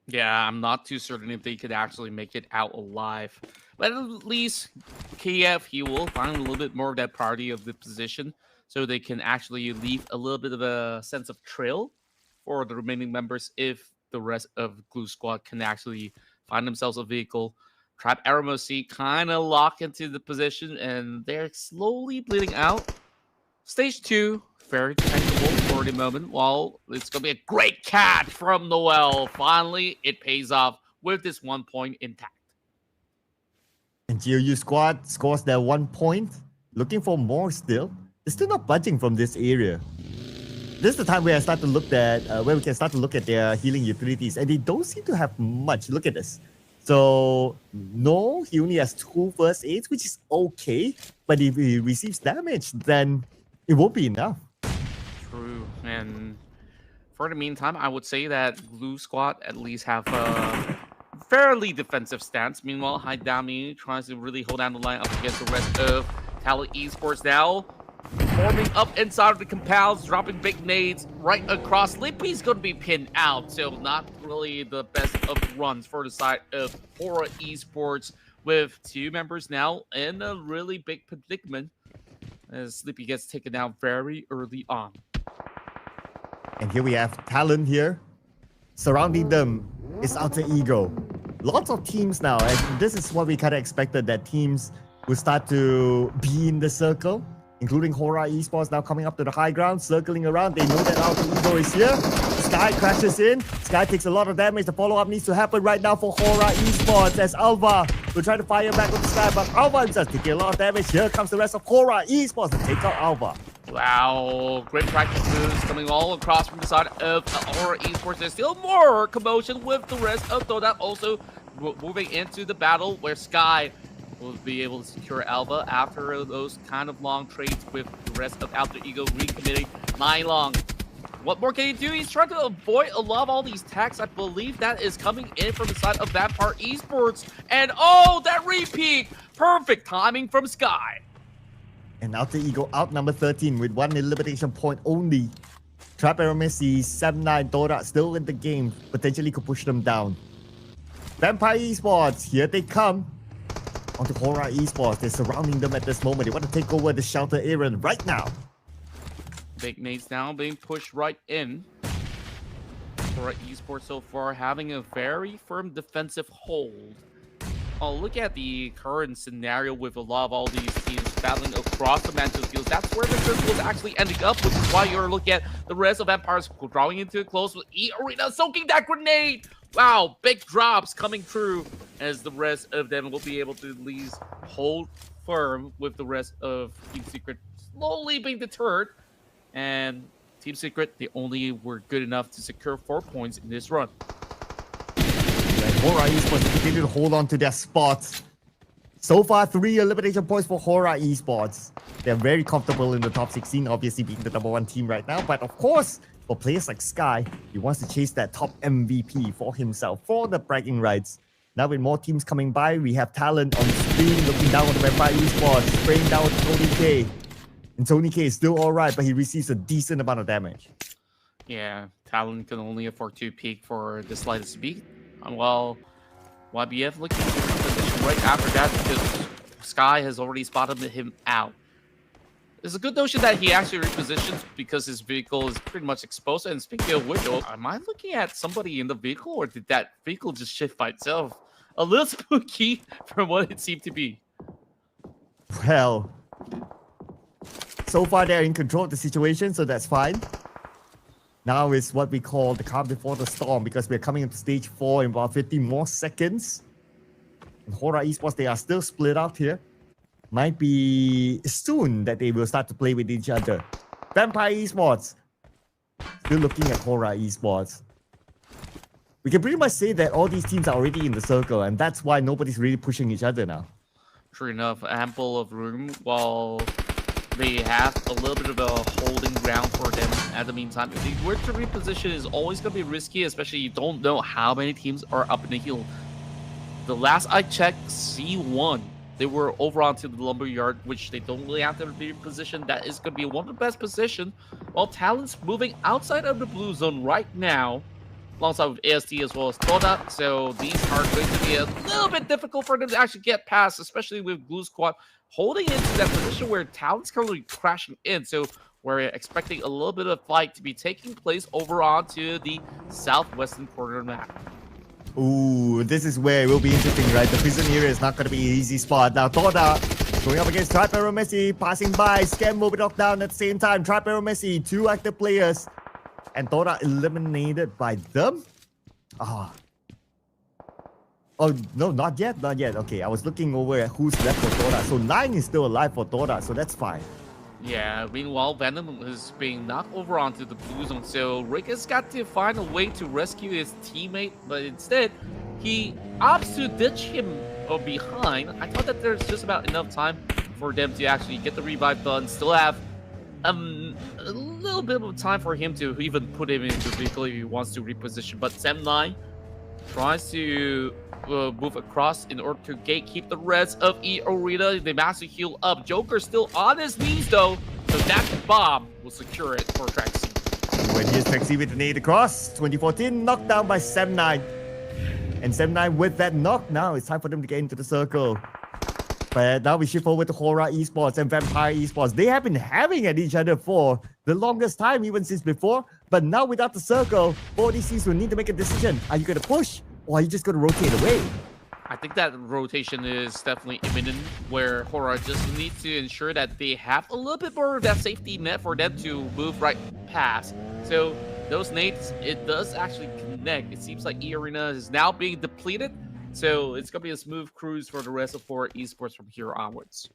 Yeah, I'm not too certain if they could actually make it out alive. But at least KF, he will find a little bit more of that priority of the position so they can actually leave a little bit of a sense of trail for the remaining members if the rest of Glue Squad can actually find themselves a vehicle. Trap Aramosi kind of lock into the position and they're slowly bleeding out. Stage 2, very tangible for the moment. While it's going to be a great catch from Noel. Finally, it pays off with this 1 point intact. And GOU squad scores their 1 point. Looking for more still. They're still not budging from this area. This is the time where I start to look at where we can start to look at their healing utilities, and they don't seem to have much. Look at this. So no, he only has 2 first aids, which is okay. But if he receives damage, then it won't be enough. True. And for the meantime, I would say that Glue Squad at least have a fairly defensive stance. Meanwhile, Haidami tries to really hold down the line up against the rest of Talent Esports now. Forming up inside of the compounds, dropping big nades right across. Lippy's going to be pinned out, so not really the best of runs for the side of Hora Esports, with 2 members now in a really big predicament as Sleepy gets taken out very early on. And here we have Talon here. Surrounding them is Alter Ego. Lots of teams now, and this is what we kind of expected, that teams will start to be in the circle, including Hora Esports now coming up to the high ground, circling around. They know that Alter Ego is here. Sky crashes in. Sky takes a lot of damage. The follow-up needs to happen right now for Hora Esports as Alva will try to fire back with the Sky, but Alva himself taking a lot of damage. Here comes the rest of Hora Esports to take out Alva. Wow, great practice moves coming all across from the side of Hora Esports. There's still more commotion with the rest of Doda also moving into the battle where Sky will be able to secure Alva after those kind of long trades with the rest of Alter Ego recommitting Nylong. What more can he do? He's trying to avoid a lot of all these attacks. I believe that is coming in from the side of that part Esports. And oh, that repeat! Perfect timing from Sky. And Alter Ego out number 13 with 1 elimination point only. Trap Messi, 7-9, Dora still in the game. Potentially could push them down. Vampire Esports, here they come. Onto Hora Esports, they're surrounding them at this moment. They want to take over the shelter area right now. Big nades now being pushed right in. Hora Esports so far having a very firm defensive hold. Oh, look at the current scenario with a lot of all these teams battling across the mantle fields. That's where the circle is actually ending up, which is why you're looking at the rest of Empires drawing into a close with E-Arena soaking that grenade. Wow, big drops coming through as the rest of them will be able to at least hold firm with the rest of Team Secret slowly being deterred. And Team Secret, they only were good enough to secure 4 points in this run. Hora Esports continue to hold on to their spots. So far, 3 elimination points for Hora Esports. They're very comfortable in the top 16, obviously being the #1 team right now. But of course, for players like Sky, he wants to chase that top MVP for himself, for the bragging rights. Now with more teams coming by, we have Talent on the screen, looking down on the Vampire Esports, spraying down with Tony K. And Tony K is still alright, but he receives a decent amount of damage. Yeah, Talon can only afford to peek for the slightest beat. Well, YBF looking for a position right after that because Sky has already spotted him out. It's a good notion that he actually repositions because his vehicle is pretty much exposed. And speaking of which, am I looking at somebody in the vehicle or did that vehicle just shift by itself? A little spooky from what it seemed to be. Well, so far they're in control of the situation, so that's fine. Now is what we call the calm before the storm because we're coming into stage 4 in about 15 more seconds. And Hora Esports, they are still split out here. Might be soon that they will start to play with each other. Vampire Esports, still looking at Hora Esports. We can pretty much say that all these teams are already in the circle, and that's why nobody's really pushing each other now. True enough, ample of room while they have a little bit of a holding ground for them at the meantime. If they were to reposition, is always going to be risky, especially you don't know how many teams are up in the hill. the last I checked, C1, they were over onto the lumberyard, which they don't really have to be positioned. That is going to be one of the best positions. While Talon's moving outside of the blue zone right now, alongside with AST as well as Toda. So these are going to be a little bit difficult for them to actually get past, especially with Blue Squad holding into that position where Talon's currently crashing in. So we're expecting a little bit of fight to be taking place over onto the southwestern corner of the map. Ooh, this is where it will be interesting, right? The prison area is not going to be an easy spot. Now, Toda going up against Tripero Messi, passing by, Scam Mobidoc down at the same time. Tripero Messi, 2 active players, and Toda eliminated by them. Ah. Oh, no, not yet, not yet. Okay, I was looking over at who's left for Toda. So 9 is still alive for Toda, so that's fine. Yeah, meanwhile, Venom is being knocked over onto the blue zone, so Rick has got to find a way to rescue his teammate, but instead, he opts to ditch him behind. I thought that there's just about enough time for them to actually get the revive done, still have a little bit of time for him to even put him into the vehicle if he wants to reposition, but Sem9 tries to move across in order to gatekeep the rest of E Arena. They manage to heal up. Joker's still on his knees though, so that bomb will secure it for Traxi. When here's Traxi with the nade across, 2014 knocked down by Sem9. And Sem9 with that knock, now it's time for them to get into the circle. But now we shift over to Hora Esports and Vampire Esports. They have been having at each other for the longest time, even since before. But now without the circle, both these teams will need to make a decision. Are you going to push? Or are you just going to rotate away? I think that rotation is definitely imminent, where Hora just needs to ensure that they have a little bit more of that safety net for them to move right past. So those nades, it does actually connect. It seems like E Arena is now being depleted, so it's going to be a smooth cruise for the rest of Hora Esports from here onwards.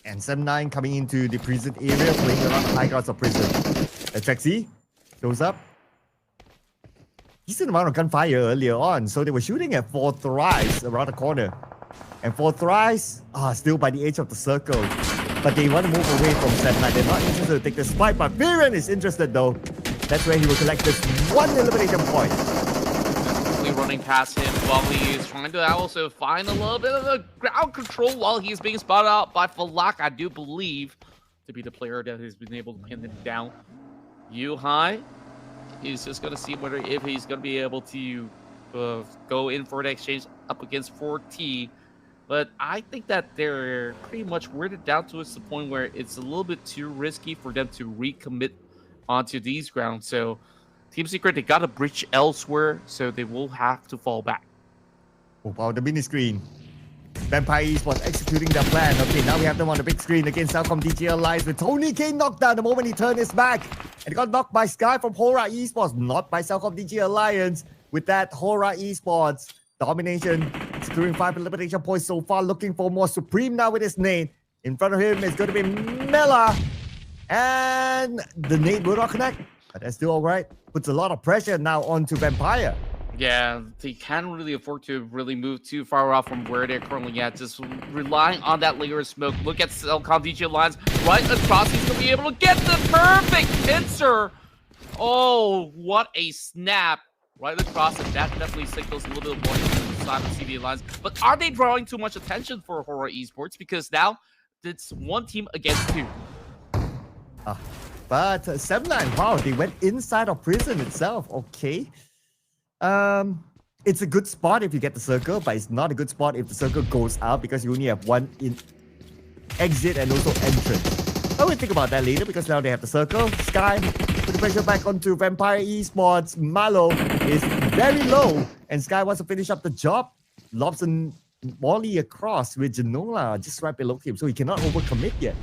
And Sem9 coming into the prison area, playing around the high grounds of prison. Traxi shows up. Decent amount of gunfire earlier on, so they were shooting at 4 thrice around the corner. And 4 thrice are still by the edge of the circle. But they want to move away from Sem9. They're not interested to take this fight, but Viren is interested though. That's where he will collect this 1 elimination point. Quickly running past him while he is trying to also find a little bit of the ground control while he's being spotted out by Falak, I do believe, to be the player that has been able to pin him down. Yuhai is just going to see whether if he's going to be able to go in for the exchange up against 4T. But I think that they're pretty much weirded down to the point where it's a little bit too risky for them to recommit onto these grounds. So Team Secret, they got a bridge elsewhere, so they will have to fall back. Oh, wow, the mini screen. Vampire Esports executing their plan. Okay, now we have them on the big screen against Cellcom DG Alliance with Tony K knocked down the moment he turned his back. And got knocked by Sky from Hora Esports, not by Cellcom DG Alliance. With that, Hora Esports domination, securing 5 elimination points so far, looking for more Supreme now with his nade. In front of him is going to be Mela. And the nade will not connect, but that's still alright. Puts a lot of pressure now onto Vampire. Yeah, they can't really afford to really move too far off from where they're currently at. Just relying on that layer of smoke. Look at Cellcom DJ Lines right across. He's going to be able to get the perfect pincer. Oh, what a snap. Right across, and that definitely signals a little bit more to the side of CV Lines. But are they drawing too much attention for Hora Esports? Because now it's 1 team against 2. But Sem9, wow, they went inside of prison itself. Okay. It's a good spot if you get the circle, but it's not a good spot if the circle goes out because you only have 1 in exit and also entrance. I will think about that later because now they have the circle. Sky, put the pressure back onto Vampire Esports. Malo is very low, and Sky wants to finish up the job. Lobs and Molly across with Genola just right below him, so he cannot overcommit yet.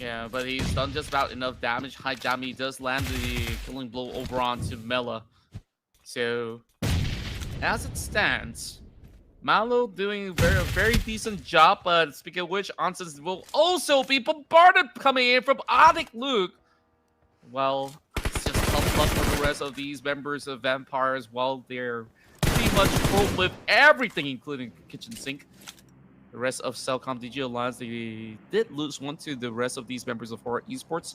Yeah, but he's done just about enough damage. High damage does land the killing blow over onto Mela. So, as it stands, Malo doing a very decent job, but speaking of which, Ansons will also be bombarded coming in from Odic Luke. Well, it's just tough luck for the rest of these members of Vampires while they're pretty much full with everything, including kitchen sink. The rest of Cellcom DG Alliance, they did lose 1 to the rest of these members of Hora Esports.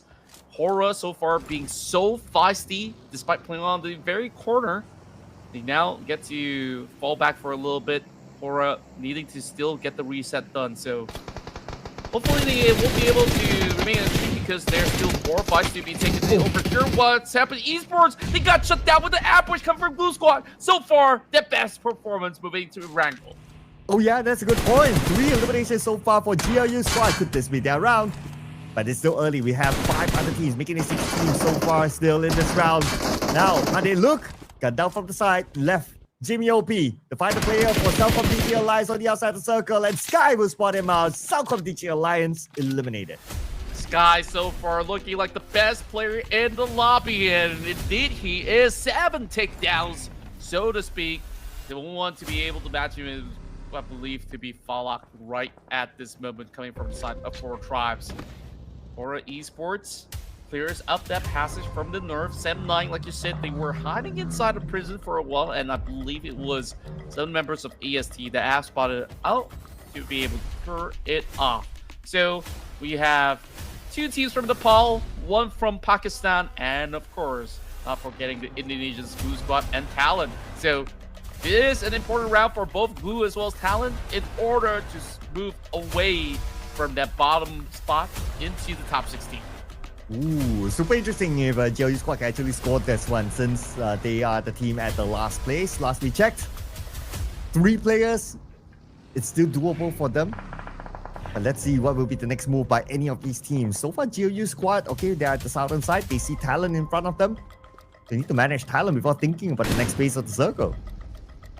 Hora so far being so feisty, despite playing on the very corner. They now get to fall back for a little bit, Hora needing to still get the reset done. So hopefully they will be able to remain in the streak because there's still 4 fights to be taken over here. What's happened? Esports, they got shut down with the ambush coming from Blue Squad. So far, the best performance moving to Wrangle. Oh yeah, that's a good point. 3 eliminations so far for GLU squad. Could this be their round? But it's still early. We have 5 other teams making it 16 so far still in this round. Now, how they look? Got down from the side, left. Jimmy OP, the final player for Southcom DG Alliance on the outside of the circle, and Sky will spot him out. Southcom DG Alliance eliminated. Sky so far looking like the best player in the lobby, and indeed he is. 7 takedowns, so to speak. They will want to be able to match him with what I believe to be Fallock right at this moment, coming from the side of 4 tribes. Aura Esports clears up that passage from the north. 7-9, like you said, they were hiding inside a prison for a while, and I believe it was some members of EST that have spotted out to be able to clear it off. So we have 2 teams from Nepal, 1 from Pakistan, and of course, not forgetting the Indonesians, Blue Squad and Talon. So this is an important round for both Blue as well as Talon in order to move away from that bottom spot into the top 16. Ooh, super interesting if GLU squad can actually scored this one since they are the team at the last place. Last we checked, 3 players. It's still doable for them. But let's see what will be the next move by any of these teams. So far, GLU squad, okay, they're at the southern side. They see Talon in front of them. They need to manage Talon before thinking about the next phase of the circle.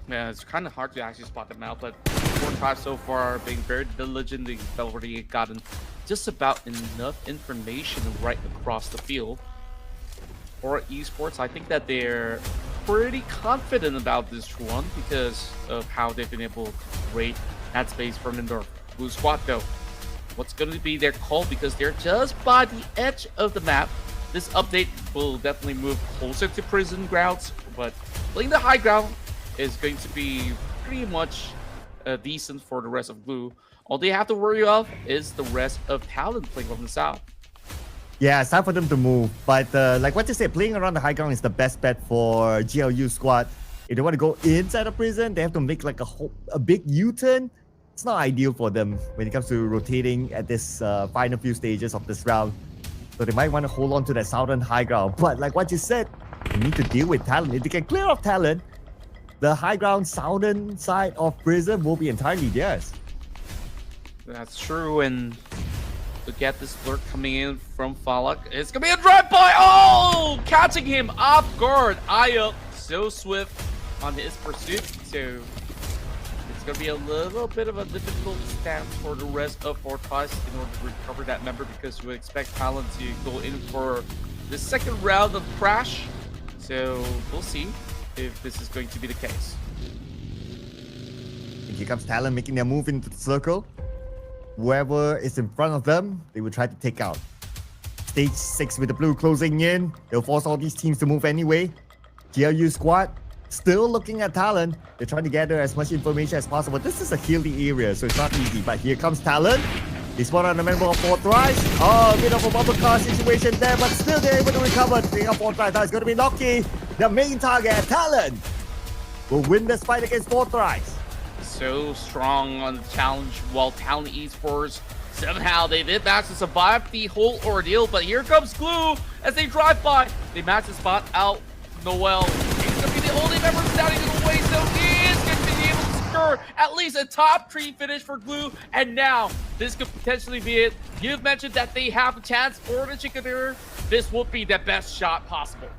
Yeah, it's kind of hard to actually spot them out, but 4 tribes so far being very diligent. They've already gotten just about enough information right across the field. For Esports, I think that they're pretty confident about this run because of how they've been able to raid that space from the north. Blue Squad, though, what's going to be their call because they're just by the edge of the map. This update will definitely move closer to prison grounds, but playing the high ground is going to be pretty much decent for the rest of Blue. All they have to worry of is the rest of Talon playing from the south. Yeah, it's time for them to move. But like what you said, playing around the high ground is the best bet for GLU squad. If they want to go inside the prison, they have to make like a big U-turn. It's not ideal for them when it comes to rotating at this final few stages of this round. So they might want to hold on to that southern high ground. But like what you said, they need to deal with Talon. If they can clear off Talon, the high ground southern side of prison will be entirely theirs. That's true, and look at this lurk coming in from Falak. It's gonna be a drive-by! Oh! Catching him off guard. Aya so swift on his pursuit, so it's gonna be a little bit of a difficult stance for the rest of Fortress in order to recover that member because we expect Talon to go in for the second round of Crash. So we'll see if this is going to be the case. And here comes Talon making their move into the circle. Whoever is in front of them, they will try to take out. Stage 6 with the blue closing in. They'll force all these teams to move anyway. GLU squad still looking at Talon. They're trying to gather as much information as possible. This is a hilly area, so it's not easy. But here comes Talon. They spot on a member of Fortress. Oh, a bit of a bubble car situation there, but still they're able to recover. Taking up Fortress. Now it's going to be Noki, the main target. Talon will win this fight against Fortress. So strong on the challenge, while Talon Esports somehow they did manage to survive the whole ordeal. But here comes Glue as they drive by. They match the spot out. Noel, he's gonna be the only member standing in the way, so he is gonna be able to secure at least a top 3 finish for Glue. And now this could potentially be it. You've mentioned that they have a chance for the Chickadeer. This would be the best shot possible.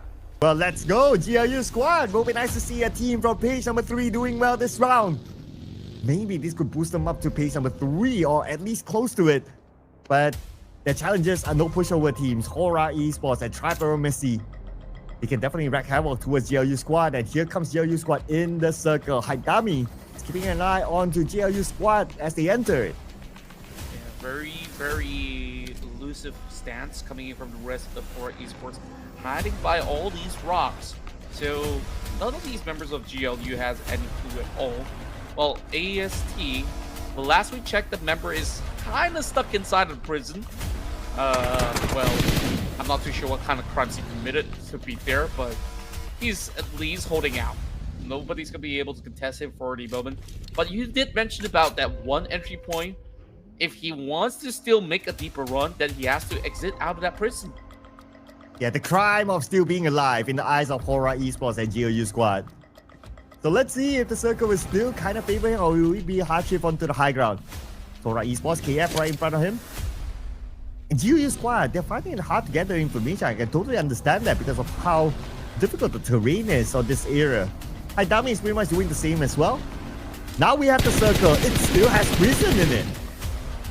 Well, let's go, GLU squad. Will be nice to see a team from page number 3 doing well this round. Maybe this could boost them up to page number 3 or at least close to it. But their challenges are no pushover teams. Hora Esports and Tripero Messi. They can definitely wreak havoc towards GLU squad. And here comes GLU squad in the circle. Haidami is keeping an eye on to GLU squad as they enter it. Yeah, very, very elusive stance coming in from the rest of Hora Esports. Hiding by all these rocks. So none of these members of GLU has any clue at all. Well, AST, the last we checked, the member is kind of stuck inside of prison. Well, I'm not too sure what kind of crimes he committed, to be fair, but he's at least holding out. nobody's gonna be able to contest him for the moment. But you did mention about that one entry point. If he wants to still make a deeper run, then he has to exit out of that prison. Yeah, the crime of still being alive in the eyes of Horror Esports and GLU squad. So let's see if the circle will still kind of favor him, or will it be a hard shift onto the high ground. Horror Esports, KF right in front of him. And GLU squad, they're finding it hard to get the information. I can totally understand that because of how difficult the terrain is on this area. Haidami is pretty much doing the same as well. Now we have the circle. It still has prison in it.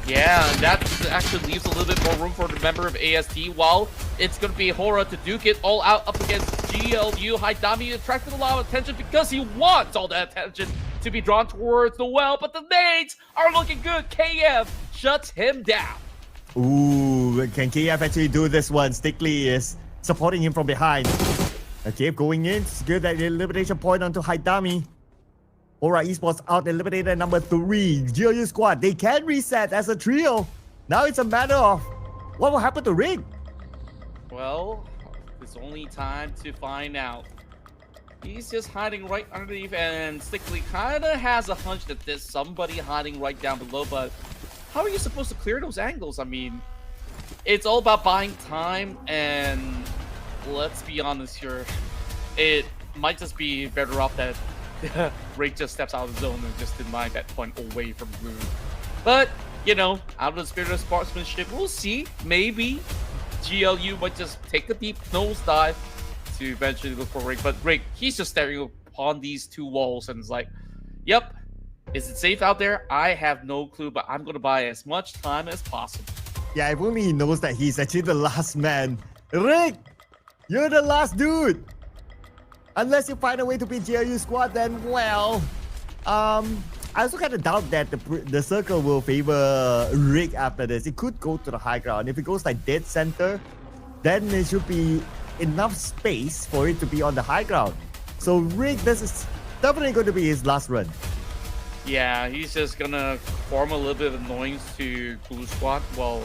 Yeah, that actually leaves a little bit more room for the member of AST, while it's going to be Hora to duke it all out up against GLU. Haidami attracted a lot of attention because he wants all that attention to be drawn towards the well, but the nades are looking good. KF shuts him down. Ooh, can KF actually do this one? Stickley is supporting him from behind. KF going in, secure that elimination point onto Haidami. Alright, Esports out eliminated number 3. GLU squad, they can reset as a trio. Now it's a matter of what will happen to Rig. Well, it's only time to find out. He's just hiding right underneath, and Stickley kind of has a hunch that there's somebody hiding right down below, but how are you supposed to clear those angles? I mean, it's all about buying time, and let's be honest here, it might just be better off that Rig just steps out of the zone and just deny that point away from Blue. But, you know, out of the spirit of sportsmanship, we'll see. Maybe GLU might just take a deep nosedive to eventually look for Rig. But Rig, he's just staring upon these two walls and is like, yep, is it safe out there? I have no clue, but I'm going to buy as much time as possible. Yeah, if only he knows that he's actually the last man. Rig, you're the last dude. Unless you find a way to beat GLU squad, then well, I also kind of doubt that the circle will favor Rig after this. It could go to the high ground. If it goes like dead center, then there should be enough space for it to be on the high ground. So Rig, this is definitely going to be his last run. Yeah, he's just gonna form a little bit of annoyance to Blue Squad. Well,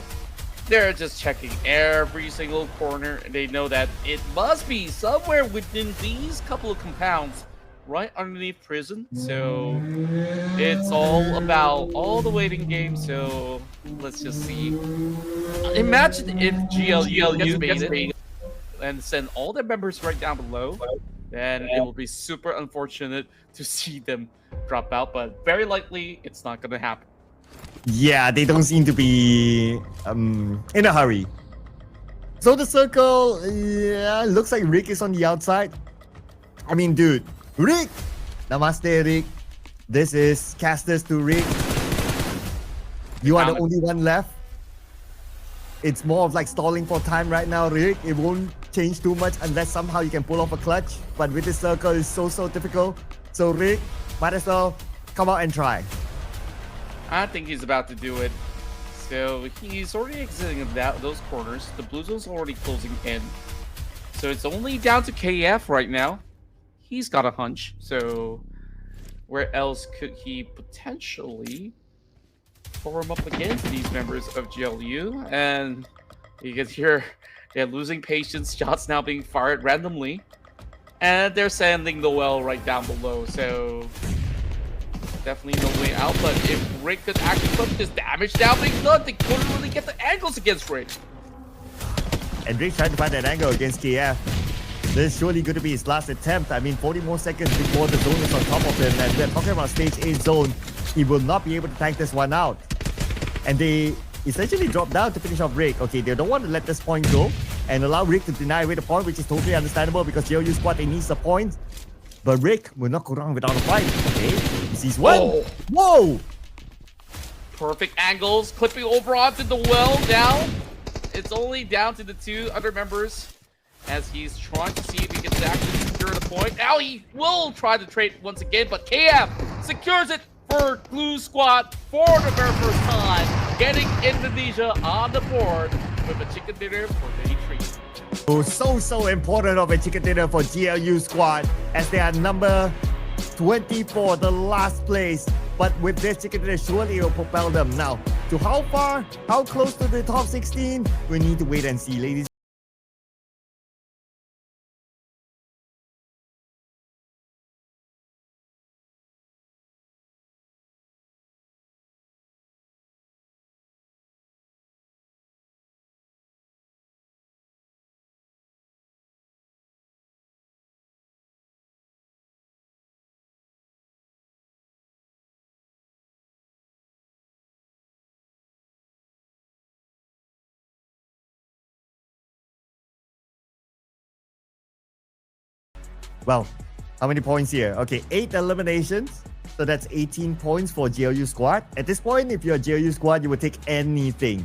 they're just checking every single corner, and they know that it must be somewhere within these couple of compounds right underneath prison. So it's all about all the waiting game. So let's just see. Imagine if GLU gets baited and send all their members right down below, then it will be super unfortunate to see them drop out, but very likely it's not going to happen. Yeah, they don't seem to be in a hurry. So the circle, yeah, looks like Rick is on the outside. I mean, dude, Rick! Namaste, Rick. This is casters to Rick. You are the only one left. It's more of like stalling for time right now, Rick. It won't change too much unless somehow you can pull off a clutch. But with this circle, it's so difficult. So Rick, might as well come out and try. I think he's about to do it. So he's already exiting those corners. The blue zone's already closing in. So it's only down to KF right now. He's got a hunch. So where else could he potentially form up against these members of GLU? And you can hear they're losing patience. Shots now being fired randomly. And they're sending the well right down below. So definitely no way out, but if Rick could actually put this damage down being done, they couldn't really get the angles against Rick. And Rick trying to find that angle against KF. This is surely going to be his last attempt. I mean, 40 more seconds before the zone is on top of him, and we're talking about stage 8 zone. He will not be able to tank this one out. And they essentially drop down to finish off Rick. Okay, they don't want to let this point go and allow Rick to deny away the point, which is totally understandable because GLU squad, they need the point. But Rick will not go wrong without a fight. Okay, he sees one. Oh. Whoa! Perfect angles, clipping over onto the well now. It's only down to the two other members as he's trying to see if he can actually secure the point. Now he will try to trade once again, but KF secures it for Blue Squad for the very first time, getting Indonesia on the board with a chicken dinner for day 3. Oh, so important of a chicken dinner for GLU squad as they are number 24, the last place. But with this chicken dinner, surely it will propel them. Now, to how far, how close to the top 16, we need to wait and see, ladies. Well, how many points here? Okay, 8 eliminations. So that's 18 points for GLU squad. At this point, if you're a GLU squad, you would take anything.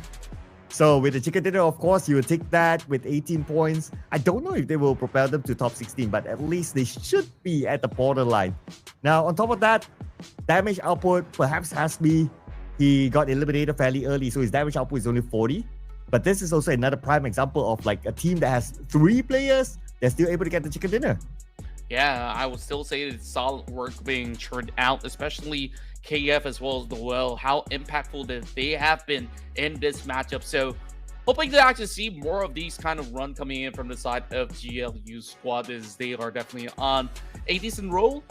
So with the chicken dinner, of course, you would take that with 18 points. I don't know if they will propel them to top 16, but at least they should be at the borderline. Now, on top of that, damage output, perhaps Hasby, he got eliminated fairly early, so his damage output is only 40. But this is also another prime example of like a team that has 3 players, they're still able to get the chicken dinner. Yeah, I would still say it's solid work being churned out, especially KF as well as Noel, how impactful that they have been in this matchup. So hoping to actually see more of these kind of run coming in from the side of GLU squad, as they are definitely on a decent roll.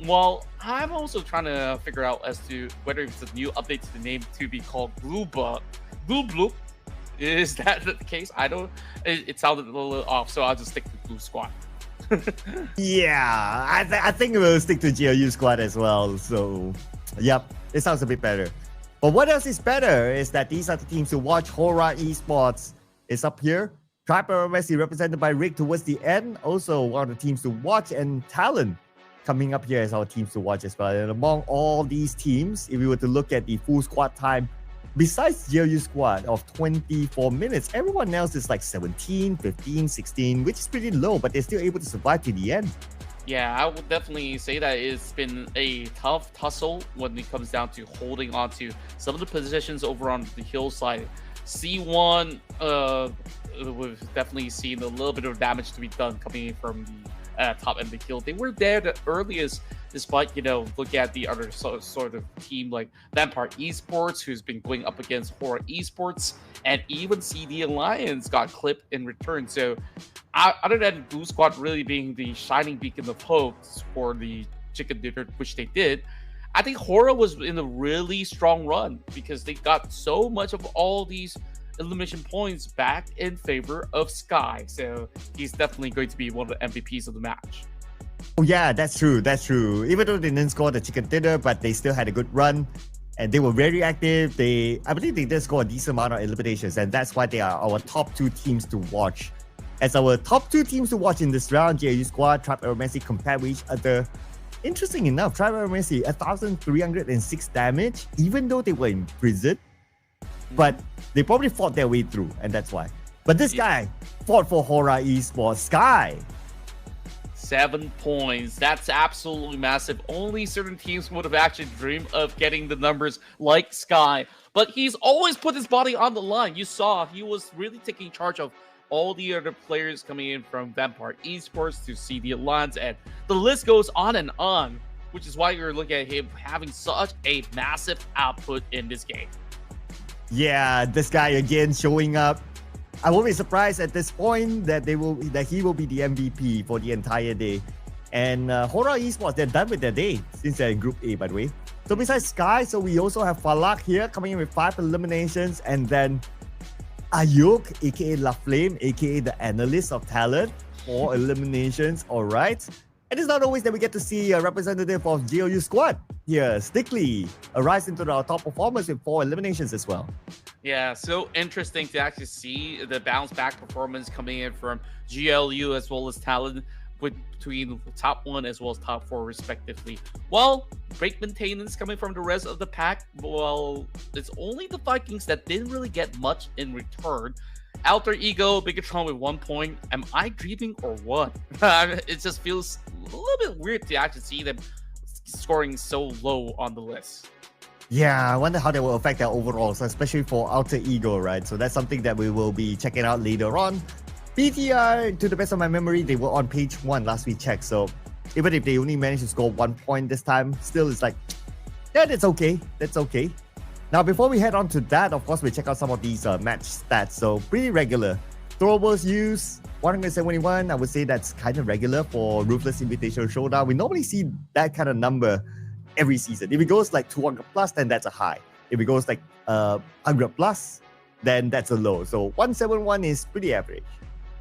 Well, I'm also trying to figure out as to whether it's a new update to the name to be called Blue Bloop. Is that the case? I don't. It sounded a little off, so I'll just stick to Blue Squad. Yeah, I think we'll stick to GLU squad as well. So, yep, it sounds a bit better. But what else is better is that these are the teams to watch. Hora Esports is up here. Tribe Messi represented by Rick towards the end. Also, one of the teams to watch, and Talon coming up here as our teams to watch as well. And among all these teams, if we were to look at the full squad time, besides GLU squad of 24 minutes, everyone else is like 17, 15, 16, which is pretty low, but they're still able to survive to the end. Yeah, I would definitely say that it's been a tough tussle when it comes down to holding on to some of the positions over on the hillside. C1, we've definitely seen a little bit of damage to be done coming in from the top end of the hill. They were there the earliest, despite, look at the other sort of team like Vampire Esports, who's been going up against Horror Esports, and even CD Alliance got clipped in return. So other than Blue Squad really being the shining beacon of hope for the chicken dinner, which they did, I think Horror was in a really strong run because they got so much of all these elimination points back in favor of Sky. So he's definitely going to be one of the MVPs of the match. Oh yeah, that's true. That's true. Even though they didn't score the chicken dinner, but they still had a good run, and they were very active. I believe they did score a decent amount of eliminations, and that's why they are our top 2 teams to watch. As our top 2 teams to watch in this round, GLU squad, Tribe Messi compared with each other. Interesting enough, Tribe Messi 1,306 damage, even though they were in prison, but they probably fought their way through, and that's why. But this guy fought for Hora Esports. Sky, 7 points. That's absolutely massive. Only certain teams would have actually dreamed of getting the numbers like Sky. But he's always put his body on the line. You saw he was really taking charge of all the other players coming in from Vampire Esports to CD Alliance, and the list goes on, which is why you're looking at him having such a massive output in this game. Yeah, this guy again showing up. I won't be surprised at this point that he will be the MVP for the entire day. And Hora Esports, they're done with their day since they're in Group A, by the way. So besides Sky, so we also have Falak here coming in with 5 eliminations, and then Ayuk, aka La Flame, aka the analyst of talent, 4 eliminations. All right. And it's not always that we get to see a representative of GLU squad here. Stickley rise into our top performers with 4 eliminations as well. Yeah, so interesting to actually see the bounce back performance coming in from GLU as well as Talon, between top 1 as well as top 4 respectively. Well, break maintenance coming from the rest of the pack. Well, it's only the Vikings that didn't really get much in return. Alter Ego, Bigatron with 1 point. Am I dreaming or what? It just feels a little bit weird to actually see them scoring so low on the list. Yeah, I wonder how that will affect their overalls, especially for Alter Ego, right? So that's something that we will be checking out later on. BTR, to the best of my memory, they were on page 1 last we checked. So even if they only managed to score 1 point this time, still it's like, yeah, that's okay. That's okay. Now, before we head on to that, of course, we check out some of these match stats. So pretty regular. Throwables used 171. I would say that's kind of regular for Ruthless Invitational Showdown. We normally see that kind of number every season. If it goes like 200 plus, then that's a high. If it goes like 100 plus, then that's a low. So 171 is pretty average.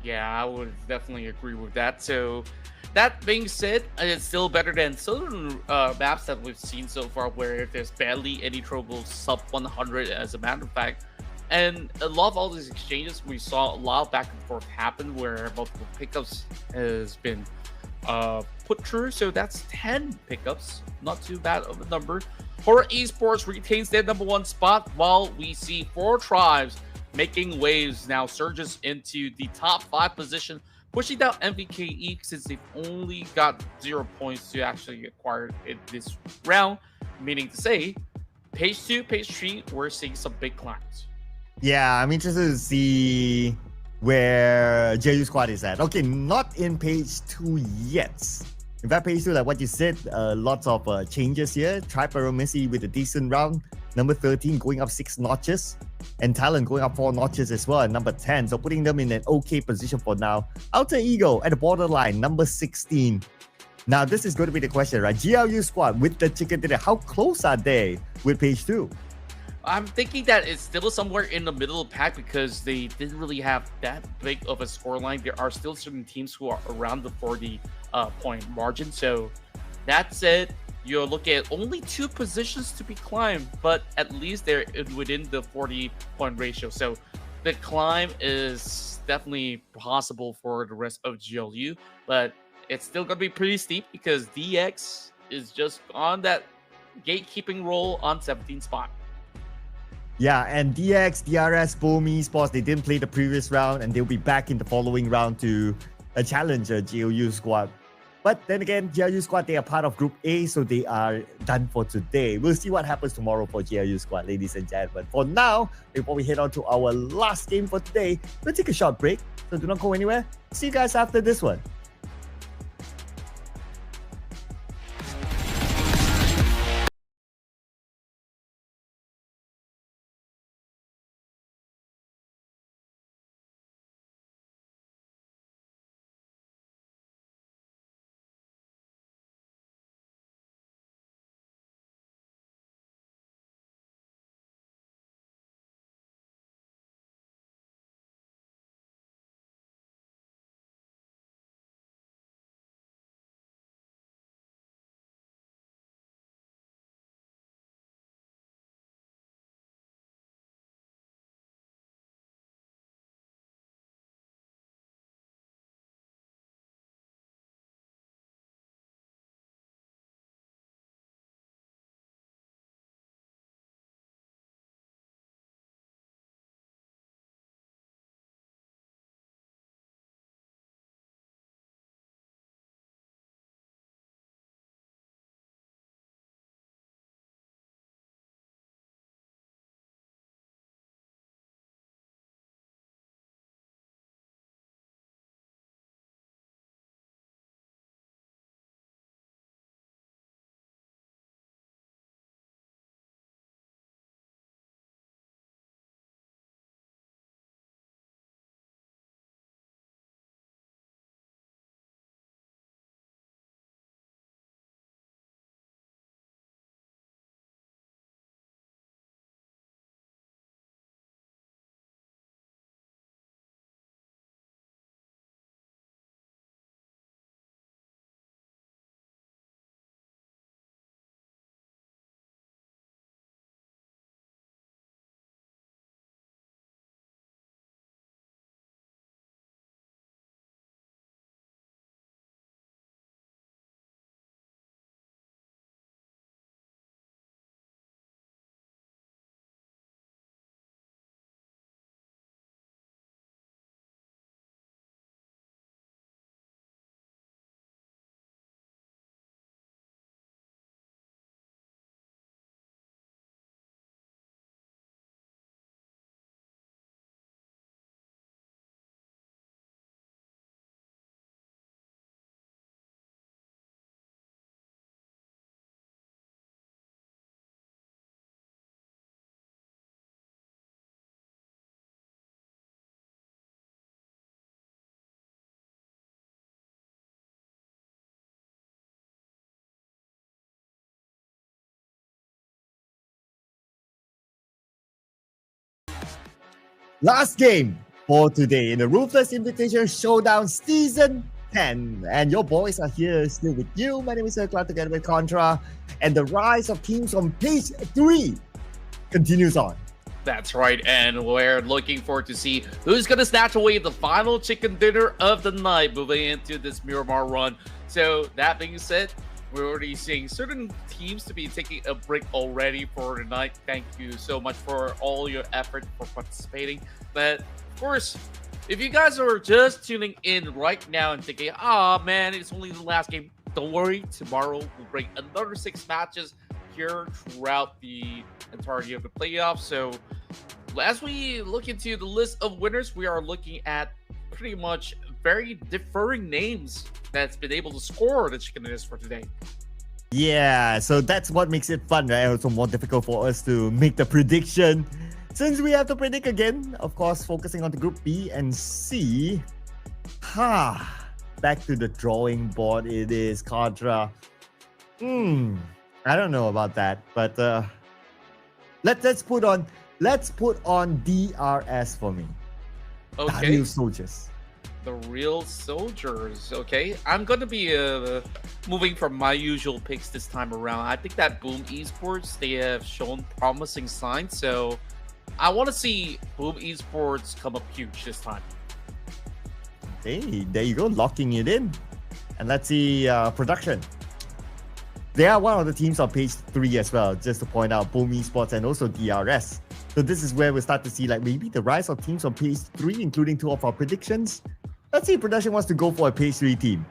Yeah, I would definitely agree with that. So that being said, it's still better than certain maps that we've seen so far where there's barely any trouble sub 100 as a matter of fact. And a lot of all these exchanges, we saw a lot of back and forth happen where multiple pickups has been put through. So that's 10 pickups. Not too bad of a number. Horror Esports retains their #1 spot, while we see 4 tribes making waves now, surges into the top 5 position, pushing down MVKE since they've only got 0 points to actually acquire in this round. Meaning to say, page 2, page 3, we're seeing some big climbs. Yeah, I'm interested to see where JU squad is at. Okay, not in page 2 yet. In fact, page 2, like what you said, lots of changes here. Tripero Messi with a decent round. Number 13 going up 6 notches. And Talent going up 4 notches as well at number 10. So putting them in an okay position for now. Alter Ego at the borderline, number 16. Now, this is going to be the question, right? GLU squad with the chicken dinner, how close are they with page 2? I'm thinking that it's still somewhere in the middle of the pack because they didn't really have that big of a scoreline. There are still certain teams who are around the 40 point margin. So that said, you're looking at only 2 positions to be climbed, but at least they're within the 40 point ratio. So the climb is definitely possible for the rest of GLU, but it's still going to be pretty steep because DX is just on that gatekeeping role on 17th spot. Yeah, and DX, DRS, Boom Esports, they didn't play the previous round and they'll be back in the following round to challenge a GLU squad. But then again, GLU squad, they are part of Group A, so they are done for today. We'll see what happens tomorrow for GLU squad, ladies and gentlemen. For now, before we head on to our last game for today, we'll take a short break, so do not go anywhere. See you guys after this one. Last game for today in the Ruthless Invitational Showdown Season 10. And your boys are here still with you. My name is Clark together with Contra. And the rise of teams on page 3 continues on. That's right, and we're looking forward to see who's going to snatch away the final chicken dinner of the night moving into this Miramar run. So that being said, we're already seeing certain teams to be taking a break already for tonight. Thank you so much for all your effort for participating. But of course, if you guys are just tuning in right now and thinking, "Ah, man, it's only the last game," don't worry. Tomorrow we'll bring another 6 matches here throughout the entirety of the playoffs. So as we look into the list of winners, we are looking at pretty much very differing names that's been able to score the chicken dinners for today. Yeah, so that's what makes it fun, right? Also more difficult for us to make the prediction. Since we have to predict again, of course, focusing on the group B and C. Back to the drawing board it is, Kadra. I don't know about that, but let's put on DRS for me. Okay. The Real Soldiers. The Real Soldiers. Okay, I'm gonna be moving from my usual picks this time around. I think that Boom Esports, they have shown promising signs, so I want to see Boom Esports come up huge this time. Hey, there you go, locking it in. And let's see production. They are one of the teams on page 3 as well, just to point out, Boom Esports and also DRS. So this is where we'll start to see like maybe the rise of teams on page 3, including 2 of our predictions. Let's see if production wants to go for a page 3 team.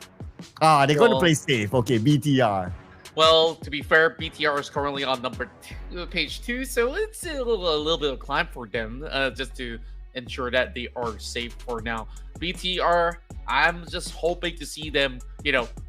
They're going to play safe. Okay, BTR. Well, to be fair, BTR is currently on page 2, so it's a little bit of climb for them, just to ensure that they are safe for now. BTR, I'm just hoping to see them,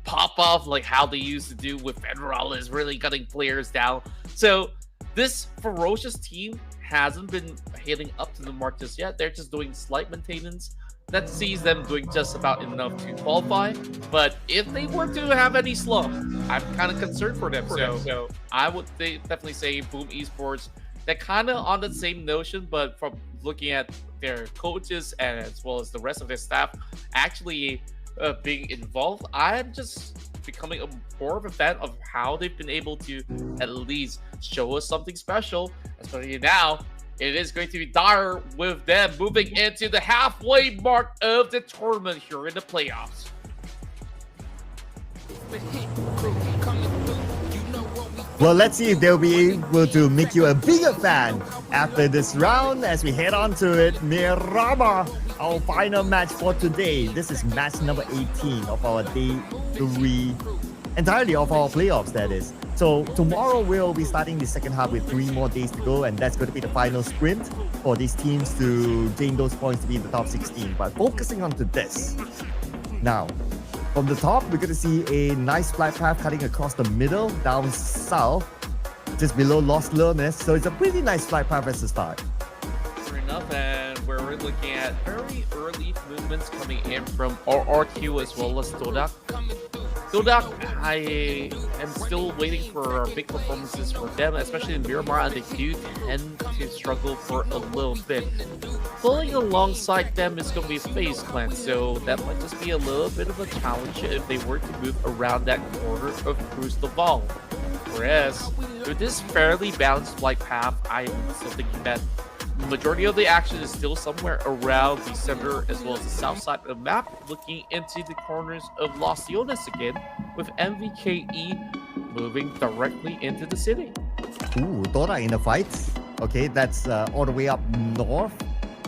pop off like how they used to do with Federalis, really cutting players down. So this ferocious team hasn't been hitting up to the mark just yet. They're just doing slight maintenance. That sees them doing just about enough to qualify. But if they were to have any slump, I'm kind of concerned for them. So I would definitely say Boom Esports, they're kind of on the same notion, but from looking at their coaches and as well as the rest of their staff actually being involved, I'm just becoming more of a fan of how they've been able to at least show us something special, especially now. It is going to be dire with them moving into the halfway mark of the tournament here in the playoffs. Well, let's see if they'll be able to make you a bigger fan after this round as we head on to it. Mirama, our final match for today. This is match number 18 of our day 3, entirely of our playoffs, that is. So tomorrow we'll be starting the second half with 3 more days to go, and that's going to be the final sprint for these teams to gain those points to be in the top 16. But focusing on to this. Now, from the top, we're going to see a nice flight path cutting across the middle, down south, just below Los Leones. So it's a pretty nice flight path as a start. Fair enough, and we're looking at very early movements coming in from RRQ as well as Todak. Todak, I am still waiting for big performances for them, especially in Miramar, and they do tend to struggle for a little bit. Pulling alongside them is going to be FaZe Clan, so that might just be a little bit of a challenge if they were to move around that corner of Cruz Val. Whereas, with this fairly balanced flight path, I am still thinking that the majority of the action is still somewhere around the center as well as the south side of the map, looking into the corners of Los Leones again, with MVKE moving directly into the city. Ooh, Dora in the fight. Okay, that's all the way up north.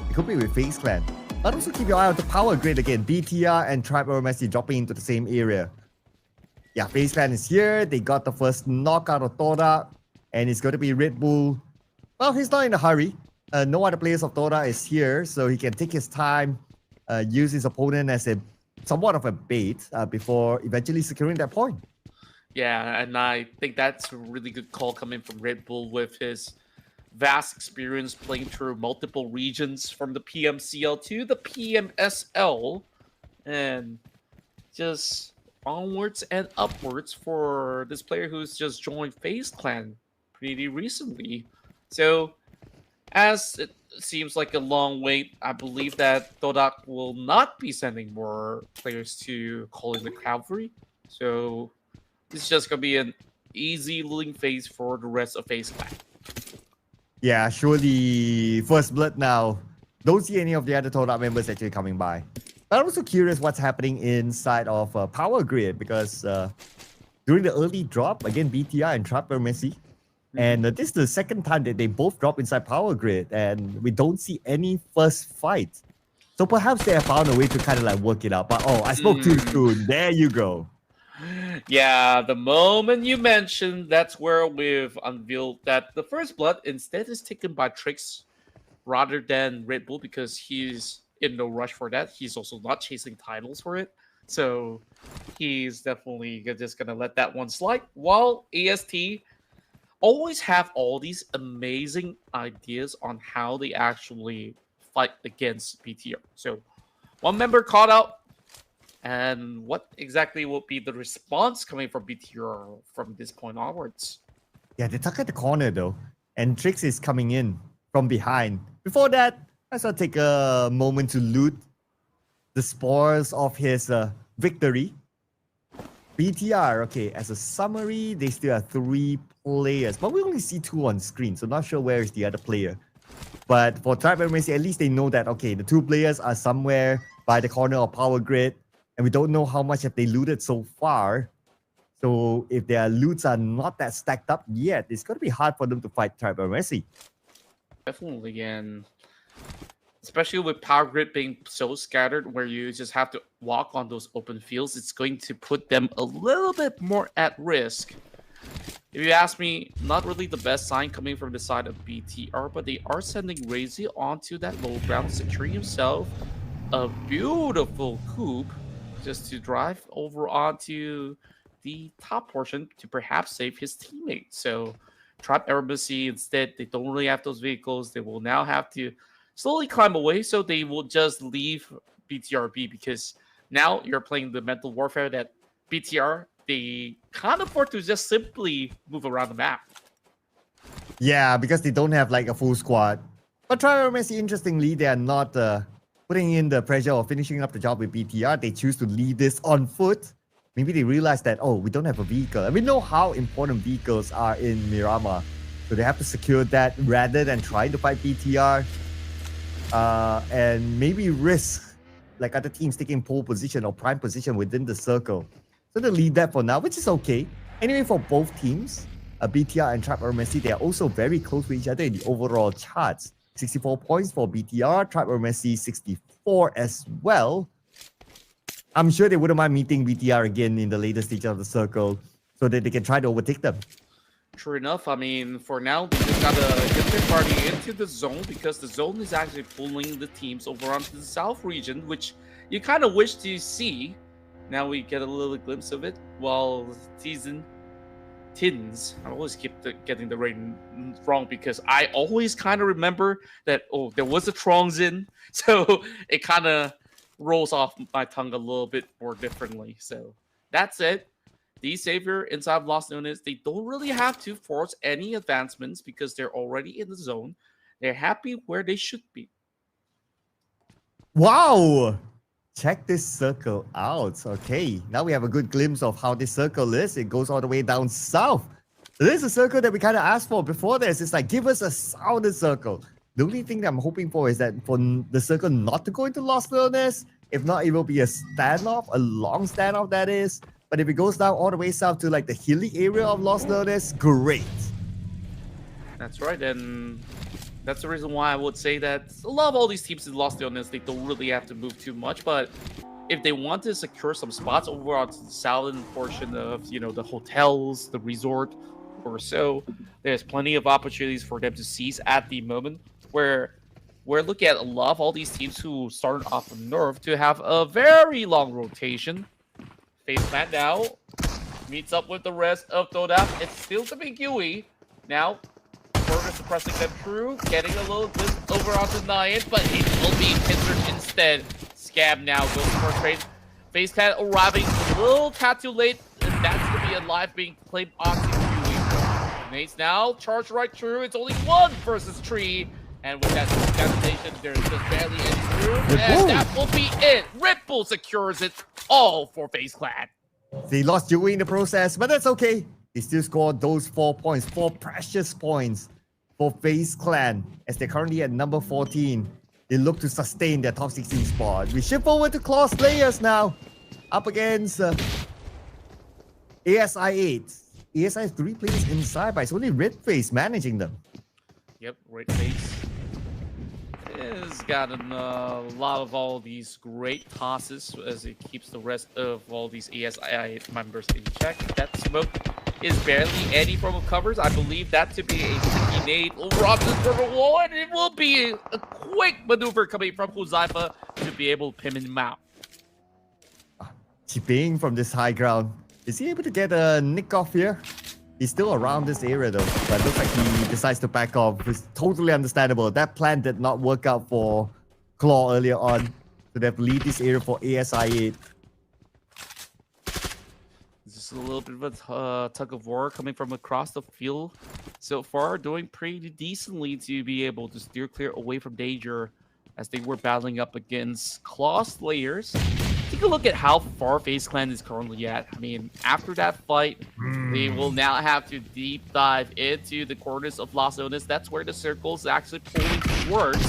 It could be with FaZe Clan. But also keep your eye on the power grid again. BTR and Tribe Messi dropping into the same area. Yeah, FaZe Clan is here. They got the first knockout of Dora, and it's going to be Red Bull. Well, he's not in a hurry. No other players of Dora is here, so he can take his time, use his opponent as a somewhat of a bait before eventually securing that point. Yeah, and I think that's a really good call coming from Red Bull with his vast experience playing through multiple regions from the PMCL to the PMSL, and just onwards and upwards for this player who's just joined FaZe Clan pretty recently. So, as it seems like a long wait, I believe that Dodak will not be sending more players to calling the cavalry. So it's just going to be an easy losing phase for the rest of FaZe Clan. Yeah, surely first blood now. Don't see any of the other Todak members actually coming by. But I'm also curious what's happening inside of Power Grid because during the early drop, again, BTR and Trapper Messi. And this is the second time that they both drop inside Power Grid, and we don't see any first fight. So perhaps they have found a way to kind of like work it out. But I spoke too soon. There you go. Yeah, the moment you mentioned, that's where we've unveiled that the first blood instead is taken by Trix rather than Red Bull because he's in no rush for that. He's also not chasing titles for it. So he's definitely just going to let that one slide. While AST always have all these amazing ideas on how they actually fight against BTR. So one member caught out, and what exactly will be the response coming from BTR from this point onwards? Yeah, they tuck at the corner though, and Trix is coming in from behind. Before that, let's take a moment to loot the spoils of his victory. BTR, okay, as a summary, they still have 3 players, but we only see 2 on screen, so not sure where is the other player. But for Tribe and Messi, at least they know that, okay, the 2 players are somewhere by the corner of Power Grid, and we don't know how much have they looted so far. So if their loots are not that stacked up yet, it's going to be hard for them to fight Tribe and Messi. Definitely, and especially with Power Grid being so scattered where you just have to walk on those open fields, it's going to put them a little bit more at risk. If you ask me, not really the best sign coming from the side of BTR, but they are sending Razy onto that low ground, securing himself a beautiful coup just to drive over onto the top portion to perhaps save his teammates. So Trap Embassy, instead, they don't really have those vehicles. They will now have to slowly climb away, so they will just leave BTRB because now you're playing the mental warfare that BTR, they can't afford to just simply move around the map. Yeah, because they don't have like a full squad. But Tribe and Messi, interestingly, they are not putting in the pressure of finishing up the job with BTR. They choose to leave this on foot. Maybe they realize that, oh, we don't have a vehicle. And we know how important vehicles are in Miramar. So they have to secure that rather than trying to fight BTR. And maybe risk like other teams taking pole position or prime position within the circle. So they leave that for now, which is okay. Anyway, for both teams, BTR and Trap Messi, they are also very close to each other in the overall charts. 64 points for BTR, Trap Messi 64 as well. I'm sure they wouldn't mind meeting BTR again in the later stage of the circle so that they can try to overtake them. True enough. I mean, for now, they just gotta get their party into the zone because the zone is actually pulling the teams over onto the south region, which you kind of wish to see. Now we get a little glimpse of it. While Tins, I always keep getting the rating wrong because I always kind of remember that, oh, there was a Trongzin. So it kind of rolls off my tongue a little bit more differently. So that's it. The Savior inside of Lost Nones, they don't really have to force any advancements because they're already in the zone. They're happy where they should be. Wow! Check this circle out. Okay, now we have a good glimpse of how this circle is. It goes all the way down south. This is a circle that we kind of asked for before this. It's like, give us a southern circle. The only thing that I'm hoping for is that for the circle not to go into Lost Nones. If not, it will be a standoff, a long standoff that is. But if it goes down all the way south to like the hilly area of Lost Nones, great. That's right, and that's the reason why I would say that a lot of all these teams in Lost Nones, they don't really have to move too much. But if they want to secure some spots over on the southern portion of, you know, the hotels, the resort, or so, there's plenty of opportunities for them to seize at the moment. Where we're looking at a lot of all these teams who started off of Nerve to have a very long rotation. FacePlant now meets up with the rest of Todap. It's still to be Gui. Now, further suppressing them through, getting a little bit over onto Nyan, but it will be hindered instead. Scab now goes for trade. FacePlant arriving a little tad too late, and that's going to be a live being played onto Gui. Nate's now charged right through. It's only 1 versus 3. And with that destination, there's just barely any room. And that will be it. Ripple secures it all for FaZe Clan. They lost Joey in the process, but that's okay. They still scored those 4 points, 4 precious points for FaZe Clan, as they're currently at number 14. they look to sustain their top 16 spot. We shift over to Claw Slayers now. Up against ASI 8. ASI has 3 players inside, but it's only Redface managing them. Yep, Redface has gotten a lot of all these great tosses as he keeps the rest of all these ASI members in check. That smoke is barely any form of covers. I believe that to be a sticky nade over on this purple wall, and it will be a quick maneuver coming from Huzaifa to be able to pin him out. Chipping from this high ground. Is he able to get a nick off here? He's still around this area though, but it looks like he decides to back off. It's totally understandable. That plan did not work out for Claw earlier on. So they have to leave this area for ASI 8. Just a little bit of a tug of war coming from across the field so far, doing pretty decently to be able to steer clear away from danger as they were battling up against Claw Slayers. Take a look at how far FaZe Clan is currently at. I mean, after that fight, they will now have to deep dive into the corners of Los Angeles. That's where the circle is actually pulling towards.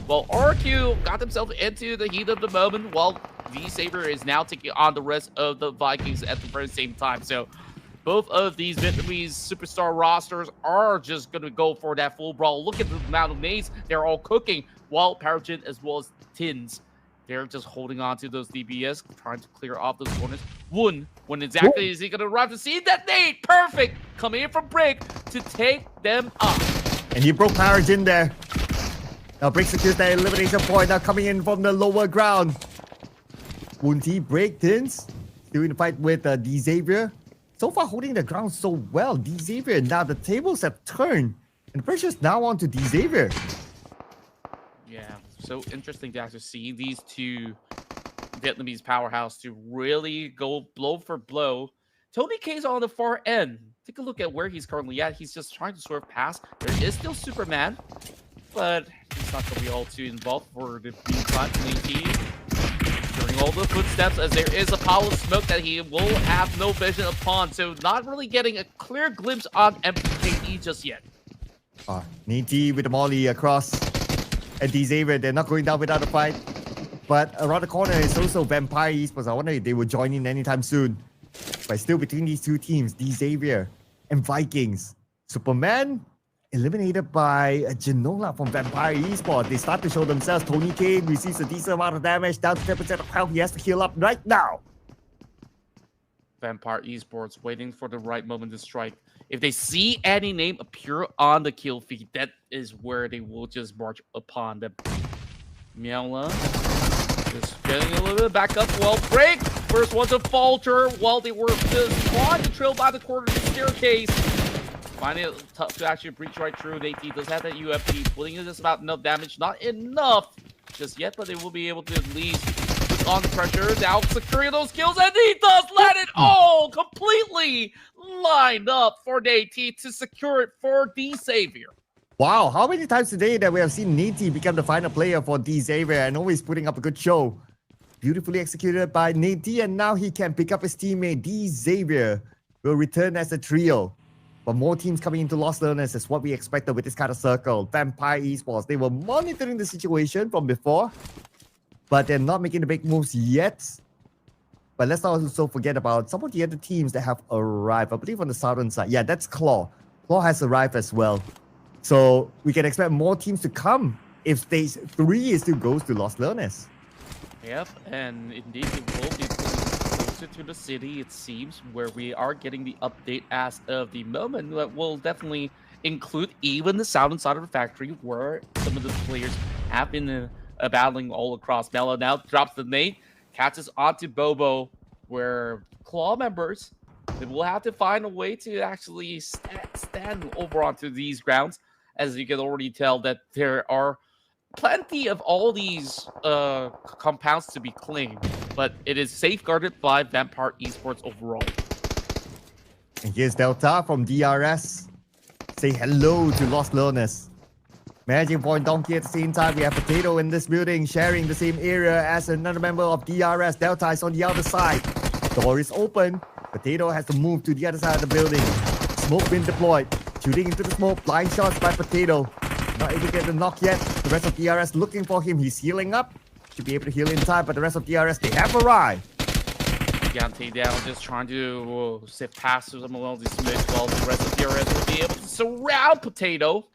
Well, RQ got themselves into the heat of the moment, while D-Saber is now taking on the rest of the Vikings at the very same time. So both of these Vietnamese superstar rosters are just going to go for that full brawl. Look at the amount of nades they're all cooking, while Paragen as well as Tins, they're just holding on to those DBS, trying to clear off those corners. When exactly is he going to arrive to see that nade? Perfect! Coming in from Brick to take them up. And he broke Paragen there. Now Brick secures that elimination point. Now coming in from the lower ground. Wunti break Tins. Still in the fight with D-Xavier. So far holding the ground so well. D-Xavier, now the tables have turned. And the pressure is now on to D-Xavier. Yeah, so interesting to actually see these two Vietnamese powerhouse to really go blow for blow. Tony K's on the far end. Take a look at where he's currently at. He's just trying to swerve past. There is still Superman, but he's not going to be all too involved for the meantime. During all the footsteps, as there is a pile of smoke that he will have no vision upon. So not really getting a clear glimpse on MPKE just yet. Niti with the molly across. And D-Xavier, they're not going down without a fight. But around the corner is also Vampire Esports. I wonder if they will join in anytime soon. But still between these two teams, D-Xavier and Vikings. Superman eliminated by Genola from Vampire Esports. They start to show themselves. Tony Kane receives a decent amount of damage, down to 10% of health. He has to heal up right now. Vampire Esports waiting for the right moment to strike. If they see any name appear on the kill feed, that is where they will just march upon them. Miaola just getting a little bit back up. Well, Break first one to falter while they were just trying to trail by the corner of the staircase. Finding it tough to actually breach right through. AT does have that UFP, putting in just about enough damage. Not enough just yet, but they will be able to at least put on the pressure. Now securing those kills, and he does let it all completely lined up for Nate to secure it for D-Xavier. Wow, how many times today that we have seen Nate become the final player for D-Xavier and always putting up a good show. Beautifully executed by Nate, and now he can pick up his teammate. D-Xavier will return as a trio. But more teams coming into Lost Learners is what we expected with this kind of circle. Vampire Esports, they were monitoring the situation from before, but they're not making the big moves yet. But let's not also forget about some of the other teams that have arrived. I believe on the southern side. Yeah, that's Claw. Claw has arrived as well. So we can expect more teams to come if stage 3 still goes to Lost Learners. Yep, and indeed it will be closer to the city, it seems, where we are getting the update as of the moment that will definitely include even the southern side of the factory where some of the players have been battling all across. Mello now drops the nade, catches onto Bobo, where Claw members, they will have to find a way to actually stand over onto these grounds. As you can already tell that there are plenty of all these compounds to be claimed, but it is safeguarded by Vampire Esports overall. And here's Delta from DRS. Say hello to Lost Learners. Managing Point Donkey at the same time. We have Potato in this building, sharing the same area as another member of DRS. Delta is on the other side. Door is open. Potato has to move to the other side of the building. Smoke been deployed. Shooting into the smoke. Blind shots by Potato. Not able to get the knock yet. The rest of DRS looking for him. He's healing up. Should be able to heal in time, but the rest of DRS, they have arrived. Yante down, just trying to sit past some of these smokes while the rest of DRS will be able to surround Potato.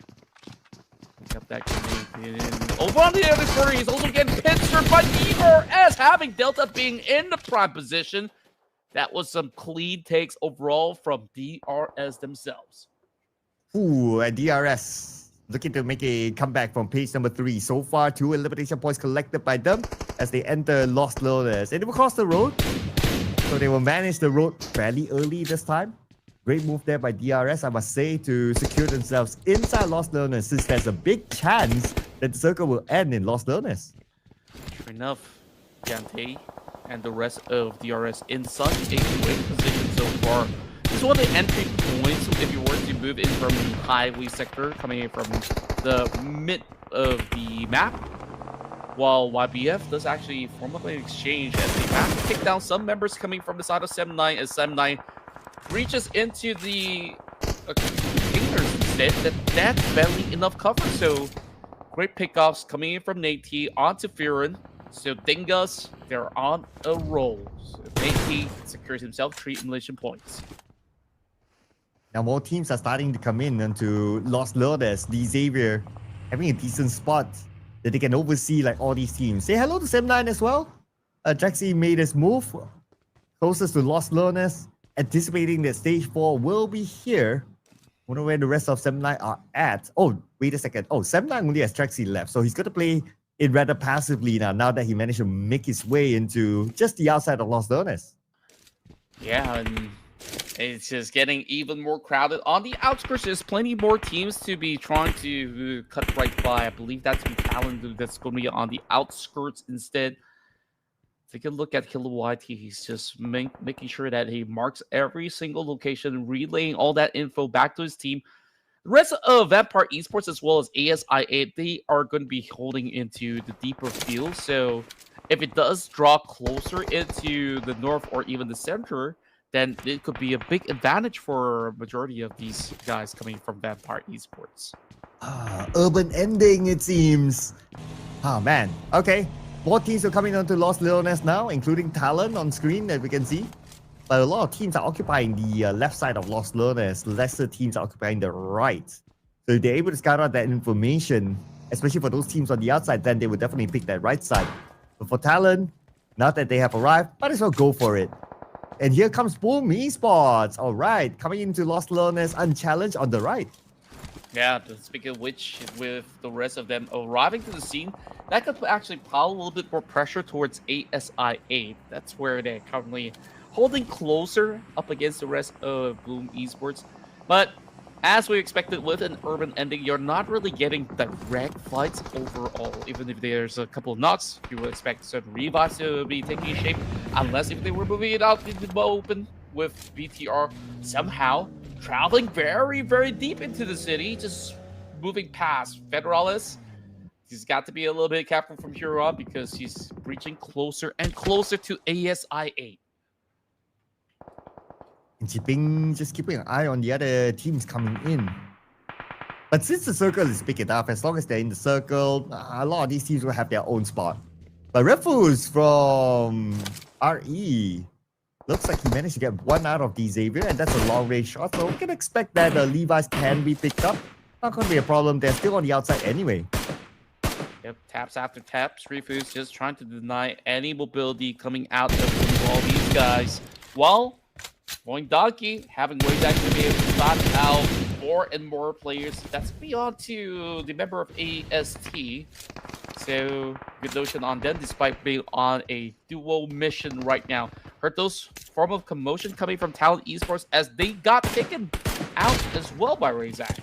Pick up that grenade in. Over on the other corner, he's also getting pincered by DRS, having Delta being in the prime position. That was some clean takes overall from DRS themselves. Ooh, and DRS looking to make a comeback from page number 3. So far, 2 elimination points collected by them as they enter Lost Learners. And they will cross the road, so they will manage the road fairly early this time. Great move there by DRS, I must say, to secure themselves inside Lost Learners, since there's a big chance that the circle will end in Lost Learners. Sure enough, Yante and the rest of DRS in such a great position so far. This is one of the entry points if you were to move in from the highway sector, coming in from the mid of the map. While YBF does actually form up an exchange as they have to kick down some members coming from the side of 7-9 as 7-9 reaches into the containers instead. That's barely enough cover. So great pickoffs coming in from Nate onto Firen. So Dingus, they're on a roll. So Nate secures himself 3 elimination points. Now more teams are starting to come in into Lost Learners. The Xavier having a decent spot that they can oversee like all these teams. Say hello to 7-9 as well. Jaxie made his move closest to Lost Learners, anticipating that stage 4 will be here. Wonder where the rest of 7-9 are at. Oh, wait a second. Oh, 7-9 only has Jaxie left, so he's going to play it rather passively now that he managed to make his way into just the outside of Lost Learners. Yeah, and it's just getting even more crowded. On the outskirts, there's plenty more teams to be trying to cut right by. I believe that's the talent that's going to be on the outskirts instead. Take a look at Killer YT. He's just making sure that he marks every single location, relaying all that info back to his team. The rest of Vampire Esports as well as ASIA, they are going to be holding into the deeper field. So if it does draw closer into the north or even the center, then it could be a big advantage for a majority of these guys coming from Vampire Esports. Urban ending, it seems. Oh, man. Okay. More teams are coming onto Lost Learners now, including Talon on screen that we can see. But a lot of teams are occupying the left side of Lost Learners. Lesser teams are occupying the right. So if they're able to scout out that information, especially for those teams on the outside, then they would definitely pick that right side. But for Talon, now that they have arrived, might as well go for it. And here comes Boom Esports. All right, coming into Lost Learners unchallenged on the right. Yeah, speaking of which, with the rest of them arriving to the scene, that could actually pile a little bit more pressure towards ASIA. That's where they're currently holding closer up against the rest of Bloom Esports. But as we expected with an urban ending, you're not really getting direct fights overall. Even if there's a couple of knocks, you would expect certain revives to be taking shape, unless if they were moving it out into the open with BTR somehow traveling very, very deep into the city, just moving past Federalis. He's got to be a little bit careful from here on because he's reaching closer and closer to ASIA. And Chipping just keeping an eye on the other teams coming in. But since the circle is big enough, as long as they're in the circle, a lot of these teams will have their own spot. But Refus from RE looks like he managed to get one out of the Xavier, and that's a long-range shot, so we can expect that Levi's can be picked up. Not going to be a problem. They're still on the outside anyway. Yep, taps after taps. Refus just trying to deny any mobility coming out of all these guys. While Going Donkey having ways actually be able to spot out more and more players. That's beyond to the member of AST. So good notion on them despite being on a duo mission right now. Heard those form of commotion coming from Talent Esports as they got taken out as well by Razak.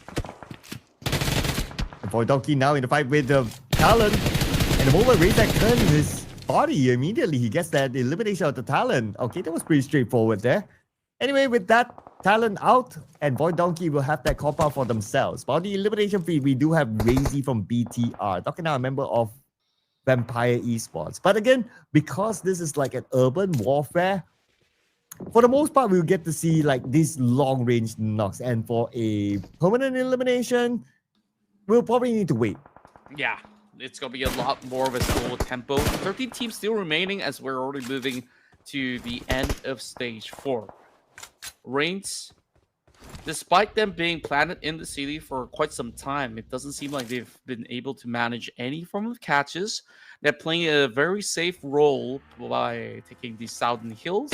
Boy Donkey now in the fight with Talon. And the moment Razak turns his body, immediately he gets that elimination of the Talon. Okay, that was pretty straightforward there. Anyway, with that Talon out, and Void Donkey will have that compound for themselves. But on the elimination feed, we do have Razy from BTR. Talking now a member of Vampire Esports. But again, because this is like an urban warfare, for the most part, we'll get to see like these long-range knocks. And for a permanent elimination, we'll probably need to wait. Yeah, it's going to be a lot more of a slow tempo. 13 teams still remaining as we're already moving to the end of stage 4. Reigns, despite them being planted in the city for quite some time, it doesn't seem like they've been able to manage any form of catches. They're playing a very safe role by taking the southern hills,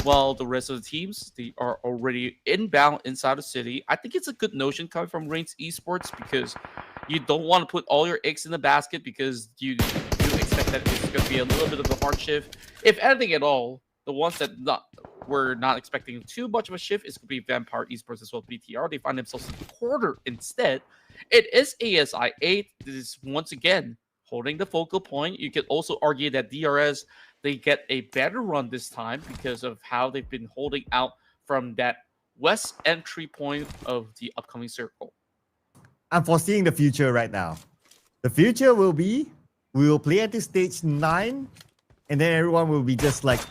while the rest of the teams, they are already inbound inside the city. I think it's a good notion coming from Reigns Esports because you don't want to put all your eggs in the basket because you do expect that it's going to be a little bit of a hard shift. If anything at all, the ones that we're not expecting too much of a shift is going to be Vampire Esports as well, BTR. They find themselves in the quarter instead. It is ASI 8. This is once again holding the focal point. You could also argue that DRS, they get a better run this time because of how they've been holding out from that west entry point of the upcoming circle. I'm foreseeing the future right now. The future will be, we will play at this stage 9, and then everyone will be just like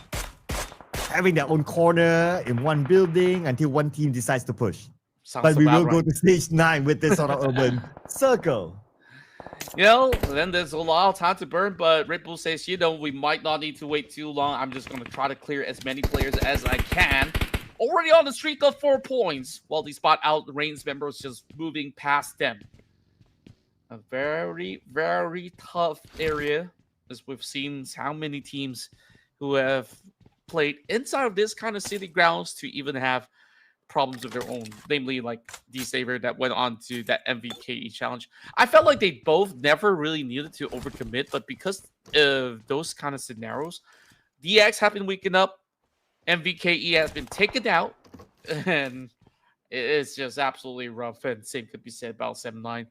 having their own corner in one building until one team decides to push. But we will go to stage 9 with this sort of urban circle. You know, then there's a lot of time to burn, but Red Bull says, you know, we might not need to wait too long. I'm just going to try to clear as many players as I can. Already on the streak of 4 points, while the spot out Reigns members just moving past them. A very, very tough area, as we've seen how many teams who have played inside of this kind of city grounds to even have problems of their own, namely like D-Saver that went on to that MVKE challenge. I felt like they both never really needed to overcommit, but because of those kind of scenarios, DX have been waking up, MVKE has been taken out, and it's just absolutely rough, and same could be said about 7-9.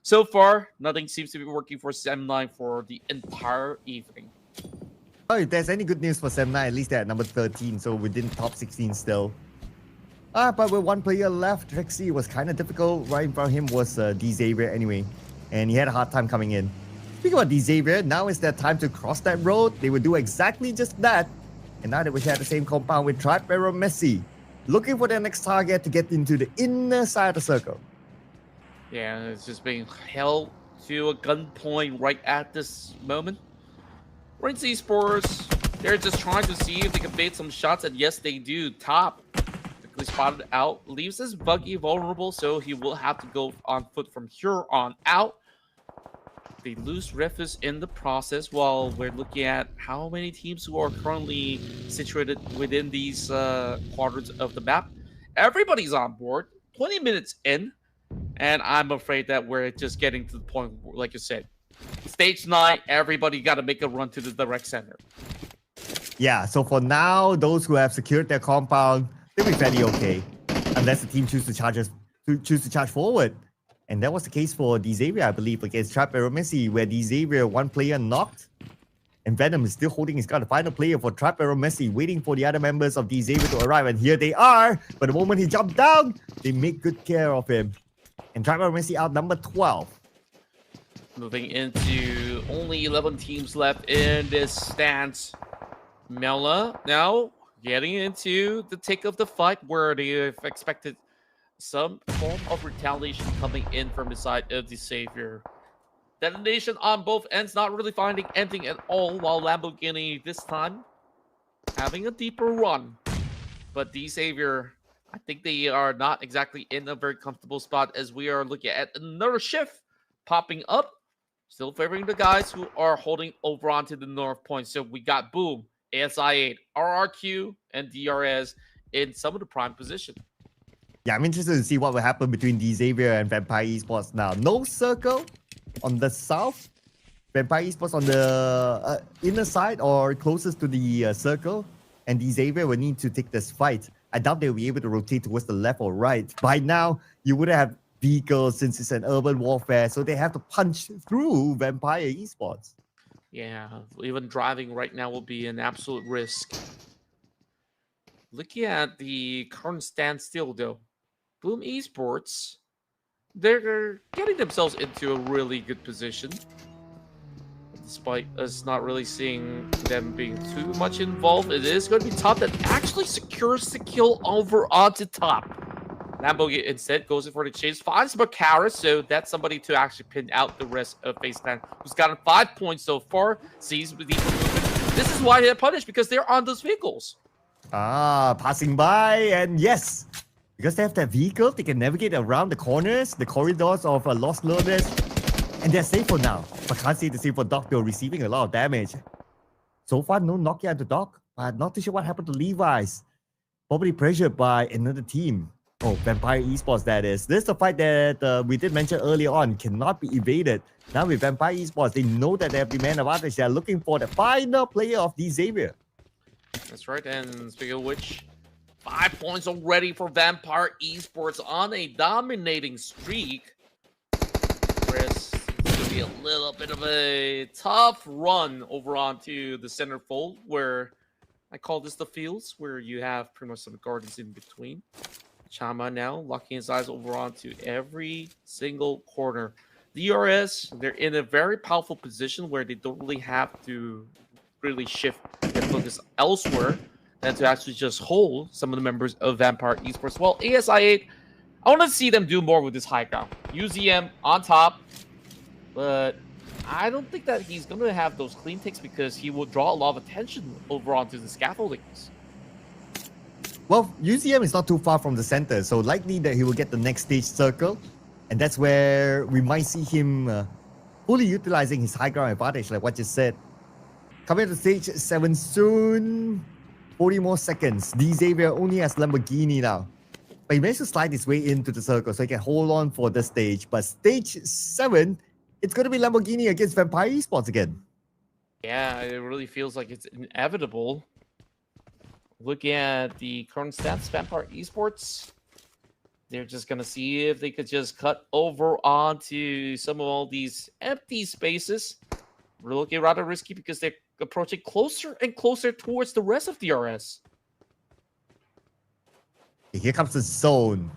So far, nothing seems to be working for 7-9 for the entire evening. Oh, if there's any good news for 7-9, at least they're at number 13, so within top 16 still. But with one player left, Trixie was kind of difficult. Right in front of him was D-Xavier anyway, and he had a hard time coming in. Speaking about D-Xavier, now is their time to cross that road. They will do exactly just that. And now that we share the same compound with Tribe Arrow Messi, looking for their next target to get into the inner side of the circle. Yeah, it's just being held to a gunpoint right at this moment. Reigns Esports, they're just trying to see if they can bait some shots, and yes, they do. Top quickly spotted out, leaves his buggy vulnerable, so he will have to go on foot from here on out. They lose Ruthless in the process, while we're looking at how many teams who are currently situated within these quadrants of the map. Everybody's on board, 20 minutes in, and I'm afraid that we're just getting to the point, like you said, stage 9, everybody got to make a run to the direct center. Yeah, so for now, those who have secured their compound, they'll be fairly okay, unless the team choose to charge forward. And that was the case for D-Xavier, I believe, against Trap Arrow Messi, where D-Xavier, one player knocked, and Venom is still holding his gun. The final player for Trap Arrow Messi, waiting for the other members of D-Xavier to arrive, and here they are. But the moment he jumped down, they make good care of him. And Trap Arrow Messi out number 12. Moving into only 11 teams left in this stance. Mela now getting into the thick of the fight, where they've expected some form of retaliation coming in from the side of the Savior. Detonation on both ends, not really finding anything at all, while Lamborghini this time having a deeper run. But the Savior, I think they are not exactly in a very comfortable spot, as we are looking at another shift popping up, still favoring the guys who are holding over onto the north point. So we got Boom, ASI8, RRQ, and DRS in some of the prime position. Yeah, I'm interested to see what will happen between D-Xavier and Vampire Esports now. No circle on the south. Vampire Esports on the inner side or closest to the circle. And D-Xavier will need to take this fight. I doubt they'll be able to rotate towards the left or right. By now, you would have vehicles since it's an urban warfare, so they have to punch through Vampire Esports. Yeah, even driving right now will be an absolute risk. Looking at the current standstill, though, Boom Esports, they're getting themselves into a really good position, despite us not really seeing them being too much involved. It is going to be Top that actually secures the kill over onto Top. Lambo instead goes in for the chase, finds Macaris, so that's somebody to actually pin out the rest of FaZe Clan, who's gotten 5 points so far. Sees with the movement. This is why they're punished, because they're on those vehicles. Passing by, and yes, because they have that vehicle, they can navigate around the corners, the corridors of Lost Lotus, and they're safe for now. But can't see the same for Doc, though, receiving a lot of damage. So far, no knockdown to Doc, but not too sure what happened to Levi's. Probably pressured by another team. Oh, Vampire Esports, that is. This is the fight that we did mention earlier on, cannot be evaded. Now with Vampire Esports, they know that they have the man advantage. They are looking for the final player of the Xavier. That's right, and speaking of which, 5 points already for Vampire Esports on a dominating streak. Whereas it's going to be a little bit of a tough run over onto the center fold, where I call this the fields, where you have pretty much some gardens in between. Chama now locking his eyes over onto every single corner. DRS, they're in a very powerful position where they don't really have to really shift their focus elsewhere than to actually just hold some of the members of Vampire Esports. Well, ASI8, I want to see them do more with this high ground. UZM on top, but I don't think that he's going to have those clean takes because he will draw a lot of attention over onto the scaffoldings. Well, UZM is not too far from the center, so likely that he will get the next stage circle. And that's where we might see him fully utilizing his high ground advantage, like what you said. Coming to stage 7 soon. 40 more seconds. D Xavier only has Lamborghini now. But he managed to slide his way into the circle, so he can hold on for the stage. But stage 7, it's going to be Lamborghini against Vampire Esports again. Yeah, it really feels like it's inevitable. Looking at the current stats, Vampire Esports, they're just going to see if they could just cut over onto some of all these empty spaces. We're looking rather risky because they're approaching closer and closer towards the rest of DRS. Here comes the zone.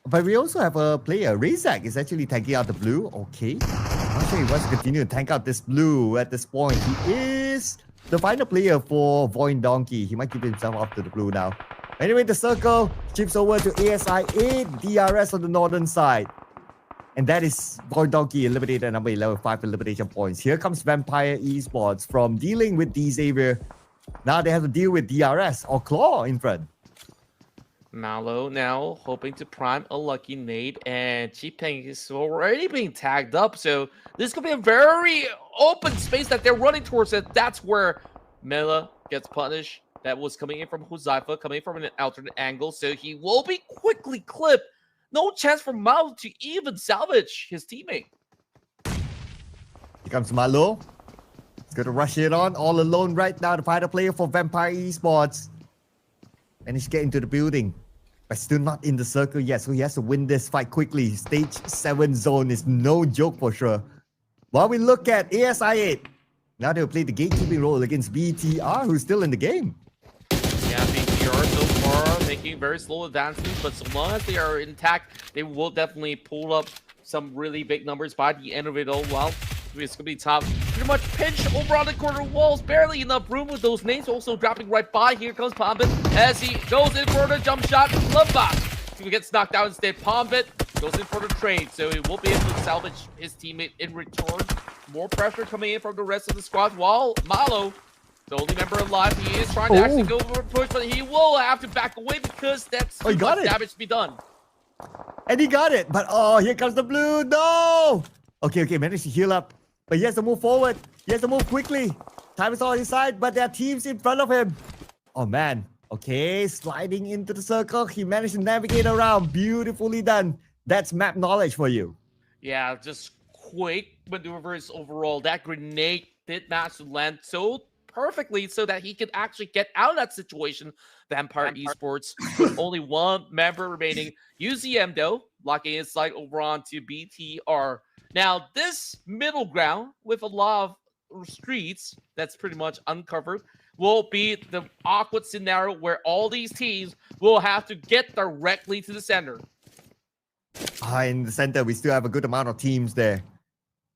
But we also have a player. Razak is actually tanking out the blue. Okay. Not sure he wants to continue to tank out this blue at this point. He is the final player for Void Donkey. He might keep himself up to the blue now. Anyway, the circle shifts over to ASI8, DRS on the northern side. And that is Void Donkey eliminated at number 11, 5 elimination points. Here comes Vampire Esports from dealing with D Xavier. Now they have to deal with DRS or Claw in front. Malo now hoping to prime a lucky nade, and Chipeng is already being tagged up, so this could be a very open space that they're running towards it. That's where Mela gets punished. That was coming in from Huzaifa, coming from an alternate angle, so he will be quickly clipped. No chance for Malo to even salvage his teammate. Here comes Malo. He's going to rush it on all alone right now, the final player for Vampire Esports. Managed to get into the building, but still not in the circle yet, so he has to win this fight quickly. Stage 7 zone is no joke for sure. While we look at ASI8, now they'll play the gatekeeping role against BTR, who's still in the game. Yeah, BTR so far making very slow advancements, but so long as they are intact, they will definitely pull up some really big numbers by the end of it all. Well, it's going to be tough. Pretty much pinch over on the corner walls. Barely enough room with those names also dropping right by. Here comes Pombit as he goes in for the jump shot. Love box. He gets knocked out instead. Pombit goes in for the trade, so he will be able to salvage his teammate in return. More pressure coming in from the rest of the squad, while Malo, the only member alive, he is trying to actually go for a push, but he will have to back away because that's too much damage to be done. And he got it, but oh, here comes the blue. No! Okay, managed to heal up. But he has to move forward. He has to move quickly. Time is on his side, but there are teams in front of him. Oh, man. Okay, sliding into the circle. He managed to navigate around. Beautifully done. That's map knowledge for you. Yeah, just quick maneuvers overall. That grenade did manage to land so perfectly so that he could actually get out of that situation. Vampire Esports with only one member remaining. UZM, though, locking his side over onto BTR. Now, this middle ground with a lot of streets that's pretty much uncovered will be the awkward scenario where all these teams will have to get directly to the center. In the center, we still have a good amount of teams there.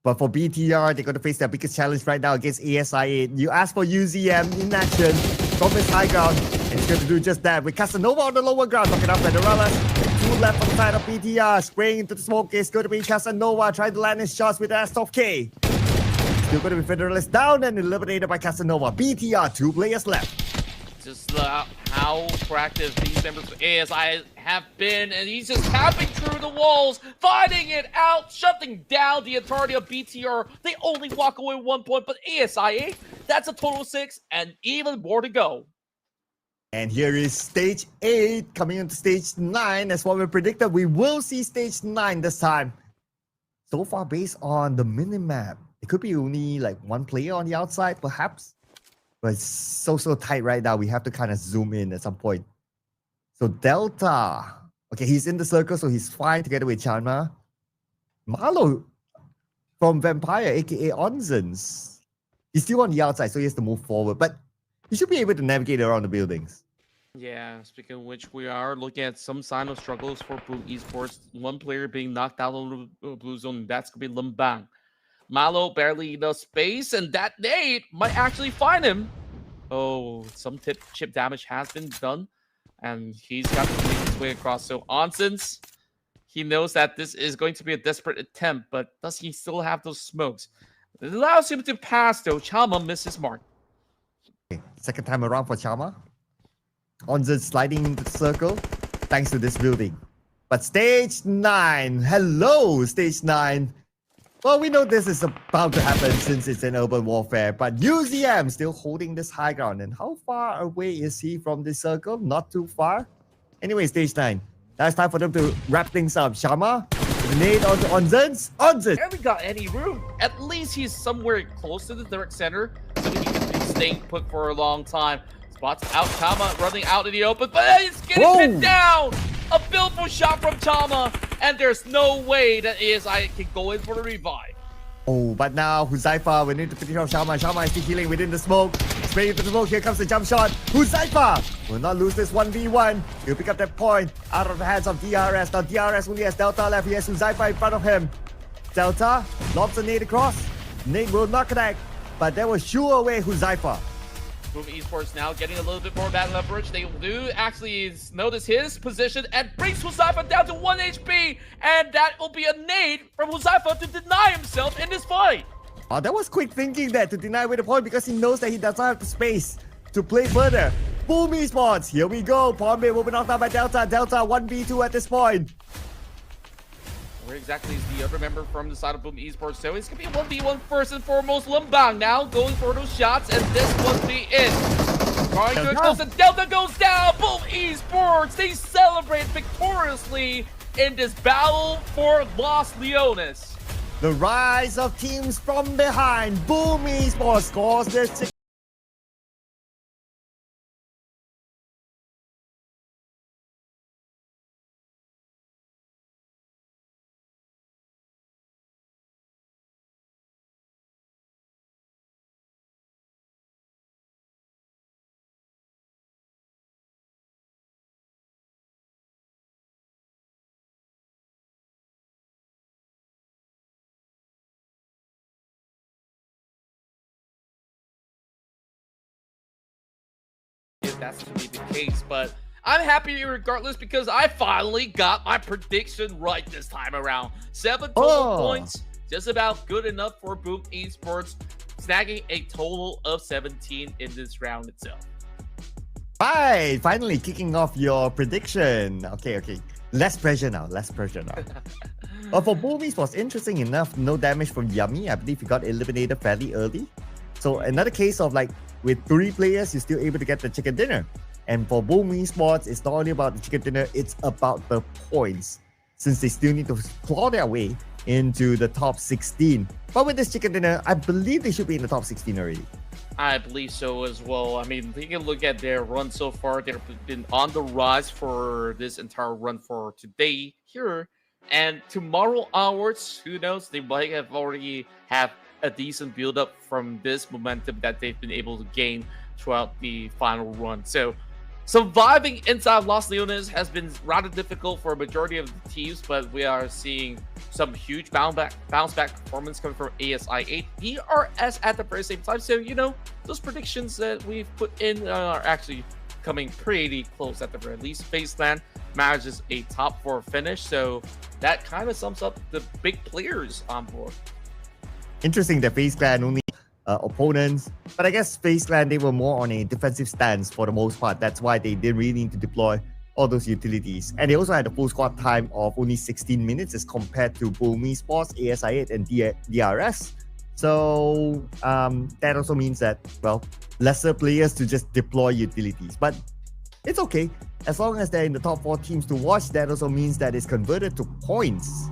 But for BTR, they're going to face their biggest challenge right now against ASI8. You asked for UZM in action from his high ground. And he's going to do just that with Casanova on the lower ground, knocking up Federellas. 2 left on the side of BTR, spraying into the smoke. It's going to be Casanova trying to land his shots with the S10. Still going to be Federellas down and eliminated by Casanova. BTR, 2 players left. Just how proactive these members of ASI have been, and he's just tapping through the walls, finding it out, shutting down the entirety of BTR. They only walk away 1 point, but ASI, that's a total of 6, and even more to go. And here is stage 8 coming into stage 9. That's what we predicted. We will see stage 9 this time. So far, based on the minimap, it could be only like 1 player on the outside, perhaps. But it's so tight right now. We have to kind of zoom in at some point. So Delta. Okay, he's in the circle, so he's fine together with Chanma. Marlo from Vampire, aka Onzens. He's still on the outside, so he has to move forward. But he should be able to navigate around the buildings. Yeah, speaking of which, we are looking at some sign of struggles for Boom Esports. 1 player being knocked out on the blue zone, and that's going to be Lumbang. Malo barely enough space, and that nade might actually find him. Oh, some chip damage has been done, and he's got to make his way across. So Onsens, he knows that this is going to be a desperate attempt, but does he still have those smokes? It allows him to pass, though. Chalma misses mark. Okay, second time around for Chalma. Onzens sliding into the circle, thanks to this building. But stage 9, hello, stage 9. Well, we know this is about to happen since it's an urban warfare, but UZM still holding this high ground. And how far away is he from this circle? Not too far. Anyway, stage 9. Now it's time for them to wrap things up. Shama, grenade onto Onzens. Onzens! Haven't got any room. At least he's somewhere close to the direct center, so he can be staying put for a long time. Spots out Chama running out in the open, but he's getting pinned down! A billful shot from Chama, and there's no way that ASI can go in for the revive. Oh, but now Huzaifa, we need to finish off Shama. Shama is still healing within the smoke. Spraying into the smoke, here comes the jump shot. Huzaifa will not lose this 1v1. He'll pick up that point out of the hands of DRS. Now DRS only has Delta left. He has Huzaifa in front of him. Delta lobs a nade across. Nade will not connect, but that will shoo away Huzaifa. Boom Esports now getting a little bit more bad leverage. They do actually notice his position and brings Huzaifa down to 1 HP. And that will be a nade from Huzaifa to deny himself in this fight. Oh, that was quick thinking there to deny away the point because he knows that he doesn't have the space to play further. Boom Esports, here we go. Pubg will be knocked out by Delta. Delta 1v2 at this point. Where exactly is the other member from the side of Boom Esports? So it's going to be a 1v1 first and foremost. Lumbang now going for those shots, and this must be it. Trying to close, and Delta goes down. Boom Esports, they celebrate victoriously in this battle for Los Leones. The rise of teams from behind. Boom Esports scores this. If that's to be the case, but I'm happy regardless because I finally got my prediction right this time around. 7 total points, just about good enough for Boom Esports, snagging a total of 17 in this round itself. Right, finally kicking off your prediction. Okay. Less pressure now. But for Boom Esports, interesting enough, no damage from Yummy. I believe he got eliminated fairly early. So another case of like, with 3 players, you're still able to get the chicken dinner. And for Boom Esports, it's not only about the chicken dinner, it's about the points. Since they still need to claw their way into the top 16. But with this chicken dinner, I believe they should be in the top 16 already. I believe so as well. I mean, take a look at their run so far. They've been on the rise for this entire run for today here. And tomorrow onwards, who knows, they might have already have a decent build up from this momentum that they've been able to gain throughout the final run. So surviving inside Los Leones has been rather difficult for a majority of the teams, but we are seeing some huge bounce back performance coming from ASI 8, ERS at the very same time. So, you know, those predictions that we've put in are actually coming pretty close at the very least. Faceland manages a top 4 finish, so that kind of sums up the big players on board. Interesting that FaZe Clan only opponents, but I guess FaZe Clan, they were more on a defensive stance for the most part. That's why they didn't really need to deploy all those utilities. And they also had a full squad time of only 16 minutes as compared to Boom Esports, ASI8, and DRS. So that also means that, well, lesser players to just deploy utilities. But it's okay. As long as they're in the top 4 teams to watch, that also means that it's converted to points.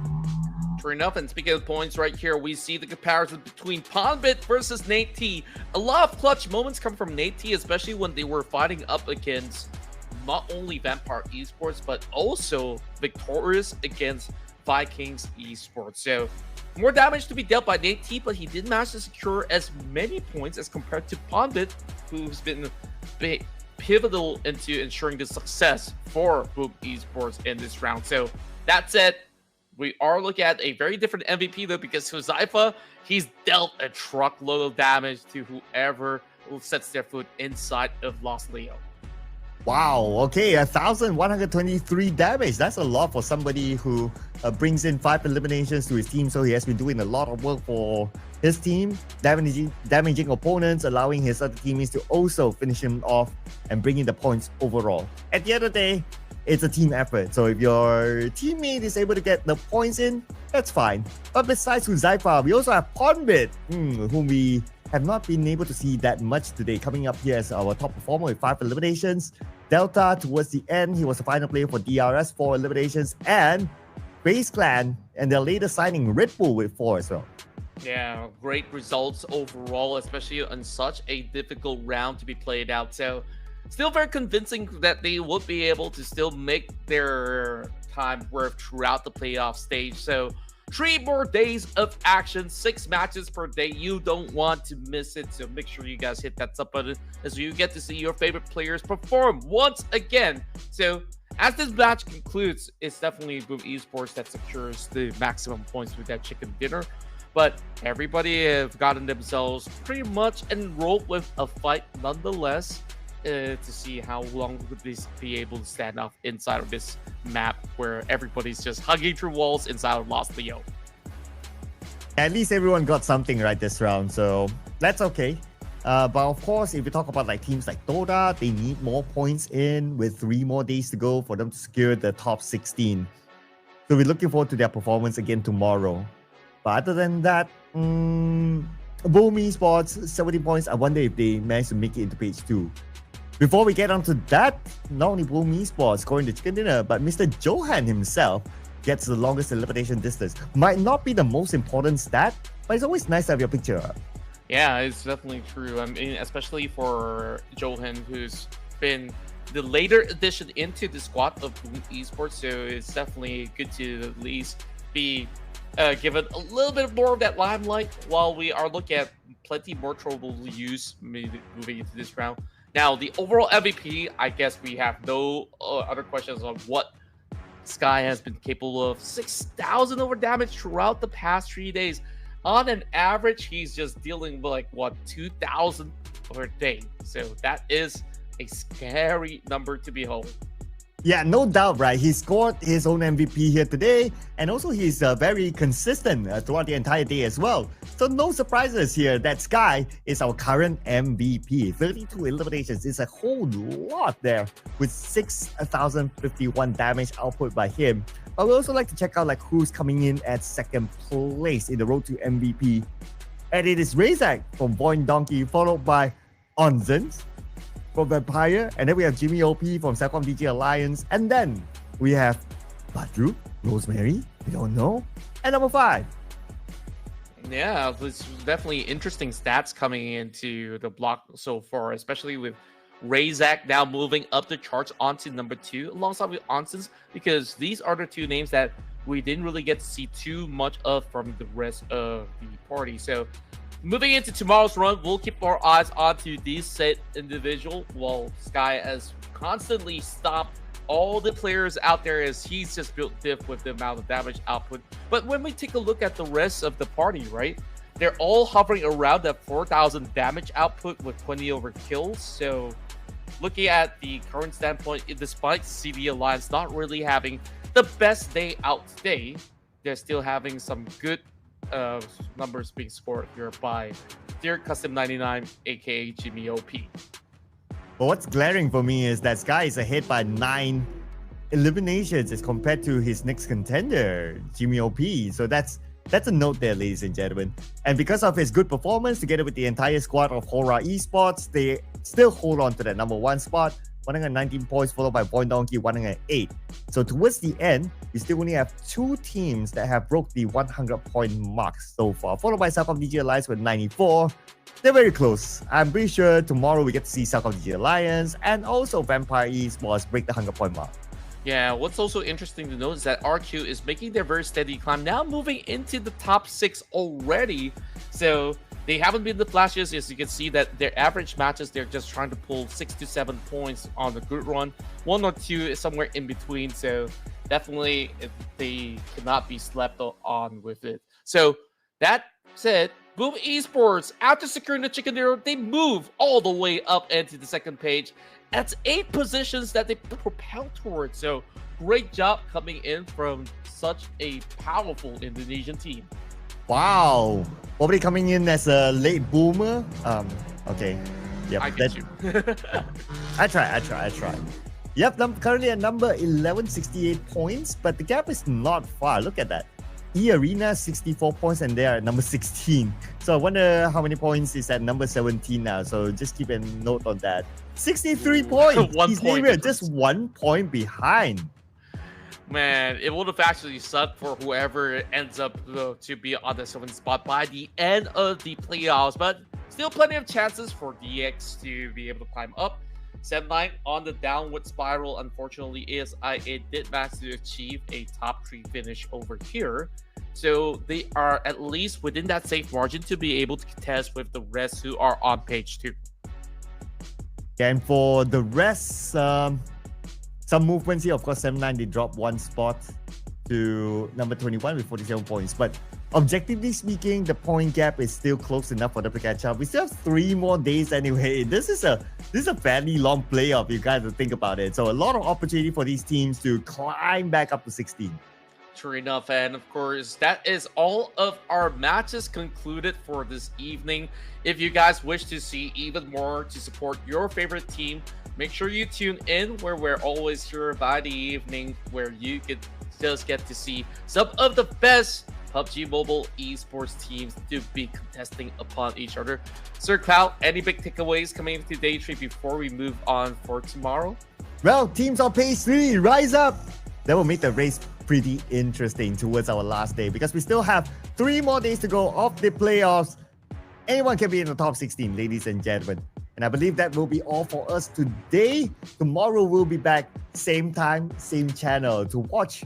True enough, and speaking of points right here, we see the comparison between Pubg versus Nate T. A lot of clutch moments come from Nate T, especially when they were fighting up against not only Vampire Esports, but also victorious against Vikings Esports. So more damage to be dealt by Nate T, but he did manage to secure as many points as compared to Pubg, who's been pivotal into ensuring the success for Pubg Esports in this round. So that said, we are looking at a very different MVP though, because Huzaifa, he's dealt a truckload of damage to whoever sets their foot inside of Lost Leo. Wow, okay, 1,123 damage. That's a lot for somebody who brings in 5 eliminations to his team. So he has been doing a lot of work for his team, damaging opponents, allowing his other teammates to also finish him off and bring in the points overall. At the end of the day, it's a team effort. So if your teammate is able to get the points in, that's fine. But besides Huzaifa, we also have Pubg, whom we have not been able to see that much today, coming up here as our top performer with 5 eliminations. Delta, towards the end, he was the final player for DRS, 4 eliminations, and FaZe Clan and their latest signing, Red Bull, with 4 as well. Yeah, great results overall, especially on such a difficult round to be played out. So still very convincing that they would be able to still make their time worth throughout the playoff stage. So 3 more days of action, 6 matches per day. You don't want to miss it, so make sure you guys hit that sub button as you get to see your favorite players perform once again. So as this match concludes, it's definitely Boom Esports that secures the maximum points with that chicken dinner. But everybody have gotten themselves pretty much enrolled with a fight nonetheless, to see how long would this be able to stand off inside of this map where everybody's just hugging through walls inside of Lost Leo. At least everyone got something right this round, so that's okay. But of course, if you talk about like teams like Dota, they need more points in with 3 more days to go for them to secure the top 16. So we're looking forward to their performance again tomorrow. But other than that, Boom Esports, 70 points. I wonder if they manage to make it into page 2. Before we get onto that, not only Boom Esports scoring the chicken dinner, but Mr. Johan himself gets the longest elimination distance. Might not be the most important stat, but it's always nice to have your picture up. Yeah, it's definitely true. I mean, especially for Johan, who's been the later addition into the squad of Boom Esports, so it's definitely good to at least be given a little bit more of that limelight while we are looking at plenty more trouble use moving into this round. Now, the overall MVP, I guess we have no other questions on what Sky has been capable of. 6,000 over damage throughout the past 3 days. On an average, he's just dealing with like, what, 2,000 per day. So that is a scary number to behold. Yeah, no doubt, right? He scored his own MVP here today, and also he's very consistent throughout the entire day as well. So no surprises here that Sky is our current MVP. 32 eliminations is a whole lot there, with 6,051 damage output by him. But we also like to check out like who's coming in at 2nd place in the road to MVP. And it is Razak from Void Donkey, followed by Onzens from Vampire, and then we have Jimmy OP from Celcom DG Alliance, and then we have Badru, Rosemary, we don't know, and number 5. Yeah, there's definitely interesting stats coming into the block so far, especially with Razak now moving up the charts onto number 2 alongside with Onsens, because these are the 2 names that we didn't really get to see too much of from the rest of the party. So moving into tomorrow's run, we'll keep our eyes onto these set individual, while Sky has constantly stopped all the players out there as he's just built diff with the amount of damage output. But when we take a look at the rest of the party, right, they're all hovering around that 4,000 damage output with 20 over kills. So looking at the current standpoint, despite CV Alliance not really having the best day out today, they're still having some good numbers being scored here by Dear Custom 99, aka Jimmy OP. But what's glaring for me is that Sky is ahead by 9 eliminations as compared to his next contender, Jimmy OP. So that's a note there, ladies and gentlemen. And because of his good performance, together with the entire squad of Hora Esports, they still hold on to that number 1 spot. 119 points, followed by Point Donkey 108. So towards the end, we still only have 2 teams that have broke the 100-point mark so far, followed by South of DJ Alliance with 94. They're very close. I'm pretty sure tomorrow we get to see South of DJ Alliance and also Vampire Esports break the 100-point mark. Yeah, what's also interesting to note is that RQ is making their very steady climb, now moving into the top 6 already. So they haven't been the flashiest, as you can see that their average matches, they're just trying to pull 6 to 7 points on the good run. 1 or 2 is somewhere in between, so definitely they cannot be slept on with it. So that said, Boom Esports, after securing the Chicken Dinner, they move all the way up into the second page. That's 8 positions that they propel towards. So great job coming in from such a powerful Indonesian team. Wow. Probably coming in as a late boomer. Okay. Yep. I get you. I try. Yep, I'm currently at number 11, 68 points, but the gap is not far. Look at that. E-Arena, 64 points, and they are at number 16. So I wonder how many points is at number 17 now. So just keep a note on that. 63 points. 1 He's point. just 1 point behind. Man, it would have actually sucked for whoever ends up to be on the 7th spot by the end of the playoffs, but still plenty of chances for DX to be able to climb up. 7-9 on the downward spiral, unfortunately, is it did manage to achieve a top 3 finish over here. So they are at least within that safe margin to be able to contest with the rest who are on page 2. And for the rest, some movements here. Of course, 7-9, they dropped 1 spot to number 21 with 47 points. But objectively speaking, the point gap is still close enough for them to catch up. We still have 3 more days anyway. This is a fairly long playoff, if you guys to think about it. So a lot of opportunity for these teams to climb back up to 16. True enough, and of course, that is all of our matches concluded for this evening. If you guys wish to see even more to support your favorite team, make sure you tune in where we're always here by the evening, where you could just get to see some of the best PUBG Mobile esports teams to be contesting upon each other. Sir Cloud, any big takeaways coming into day 3 before we move on for tomorrow? Well, teams on page 3, rise up! That will make the race pretty interesting towards our last day, because we still have 3 more days to go of the playoffs. Anyone can be in the top 16, ladies and gentlemen. And I believe that will be all for us today. Tomorrow we'll be back, same time, same channel, to watch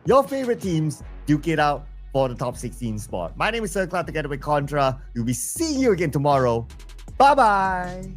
your favorite teams duke it out for the top 16 spot. My name is Sir Cloud together with Contra. We'll be seeing you again tomorrow. Bye-bye.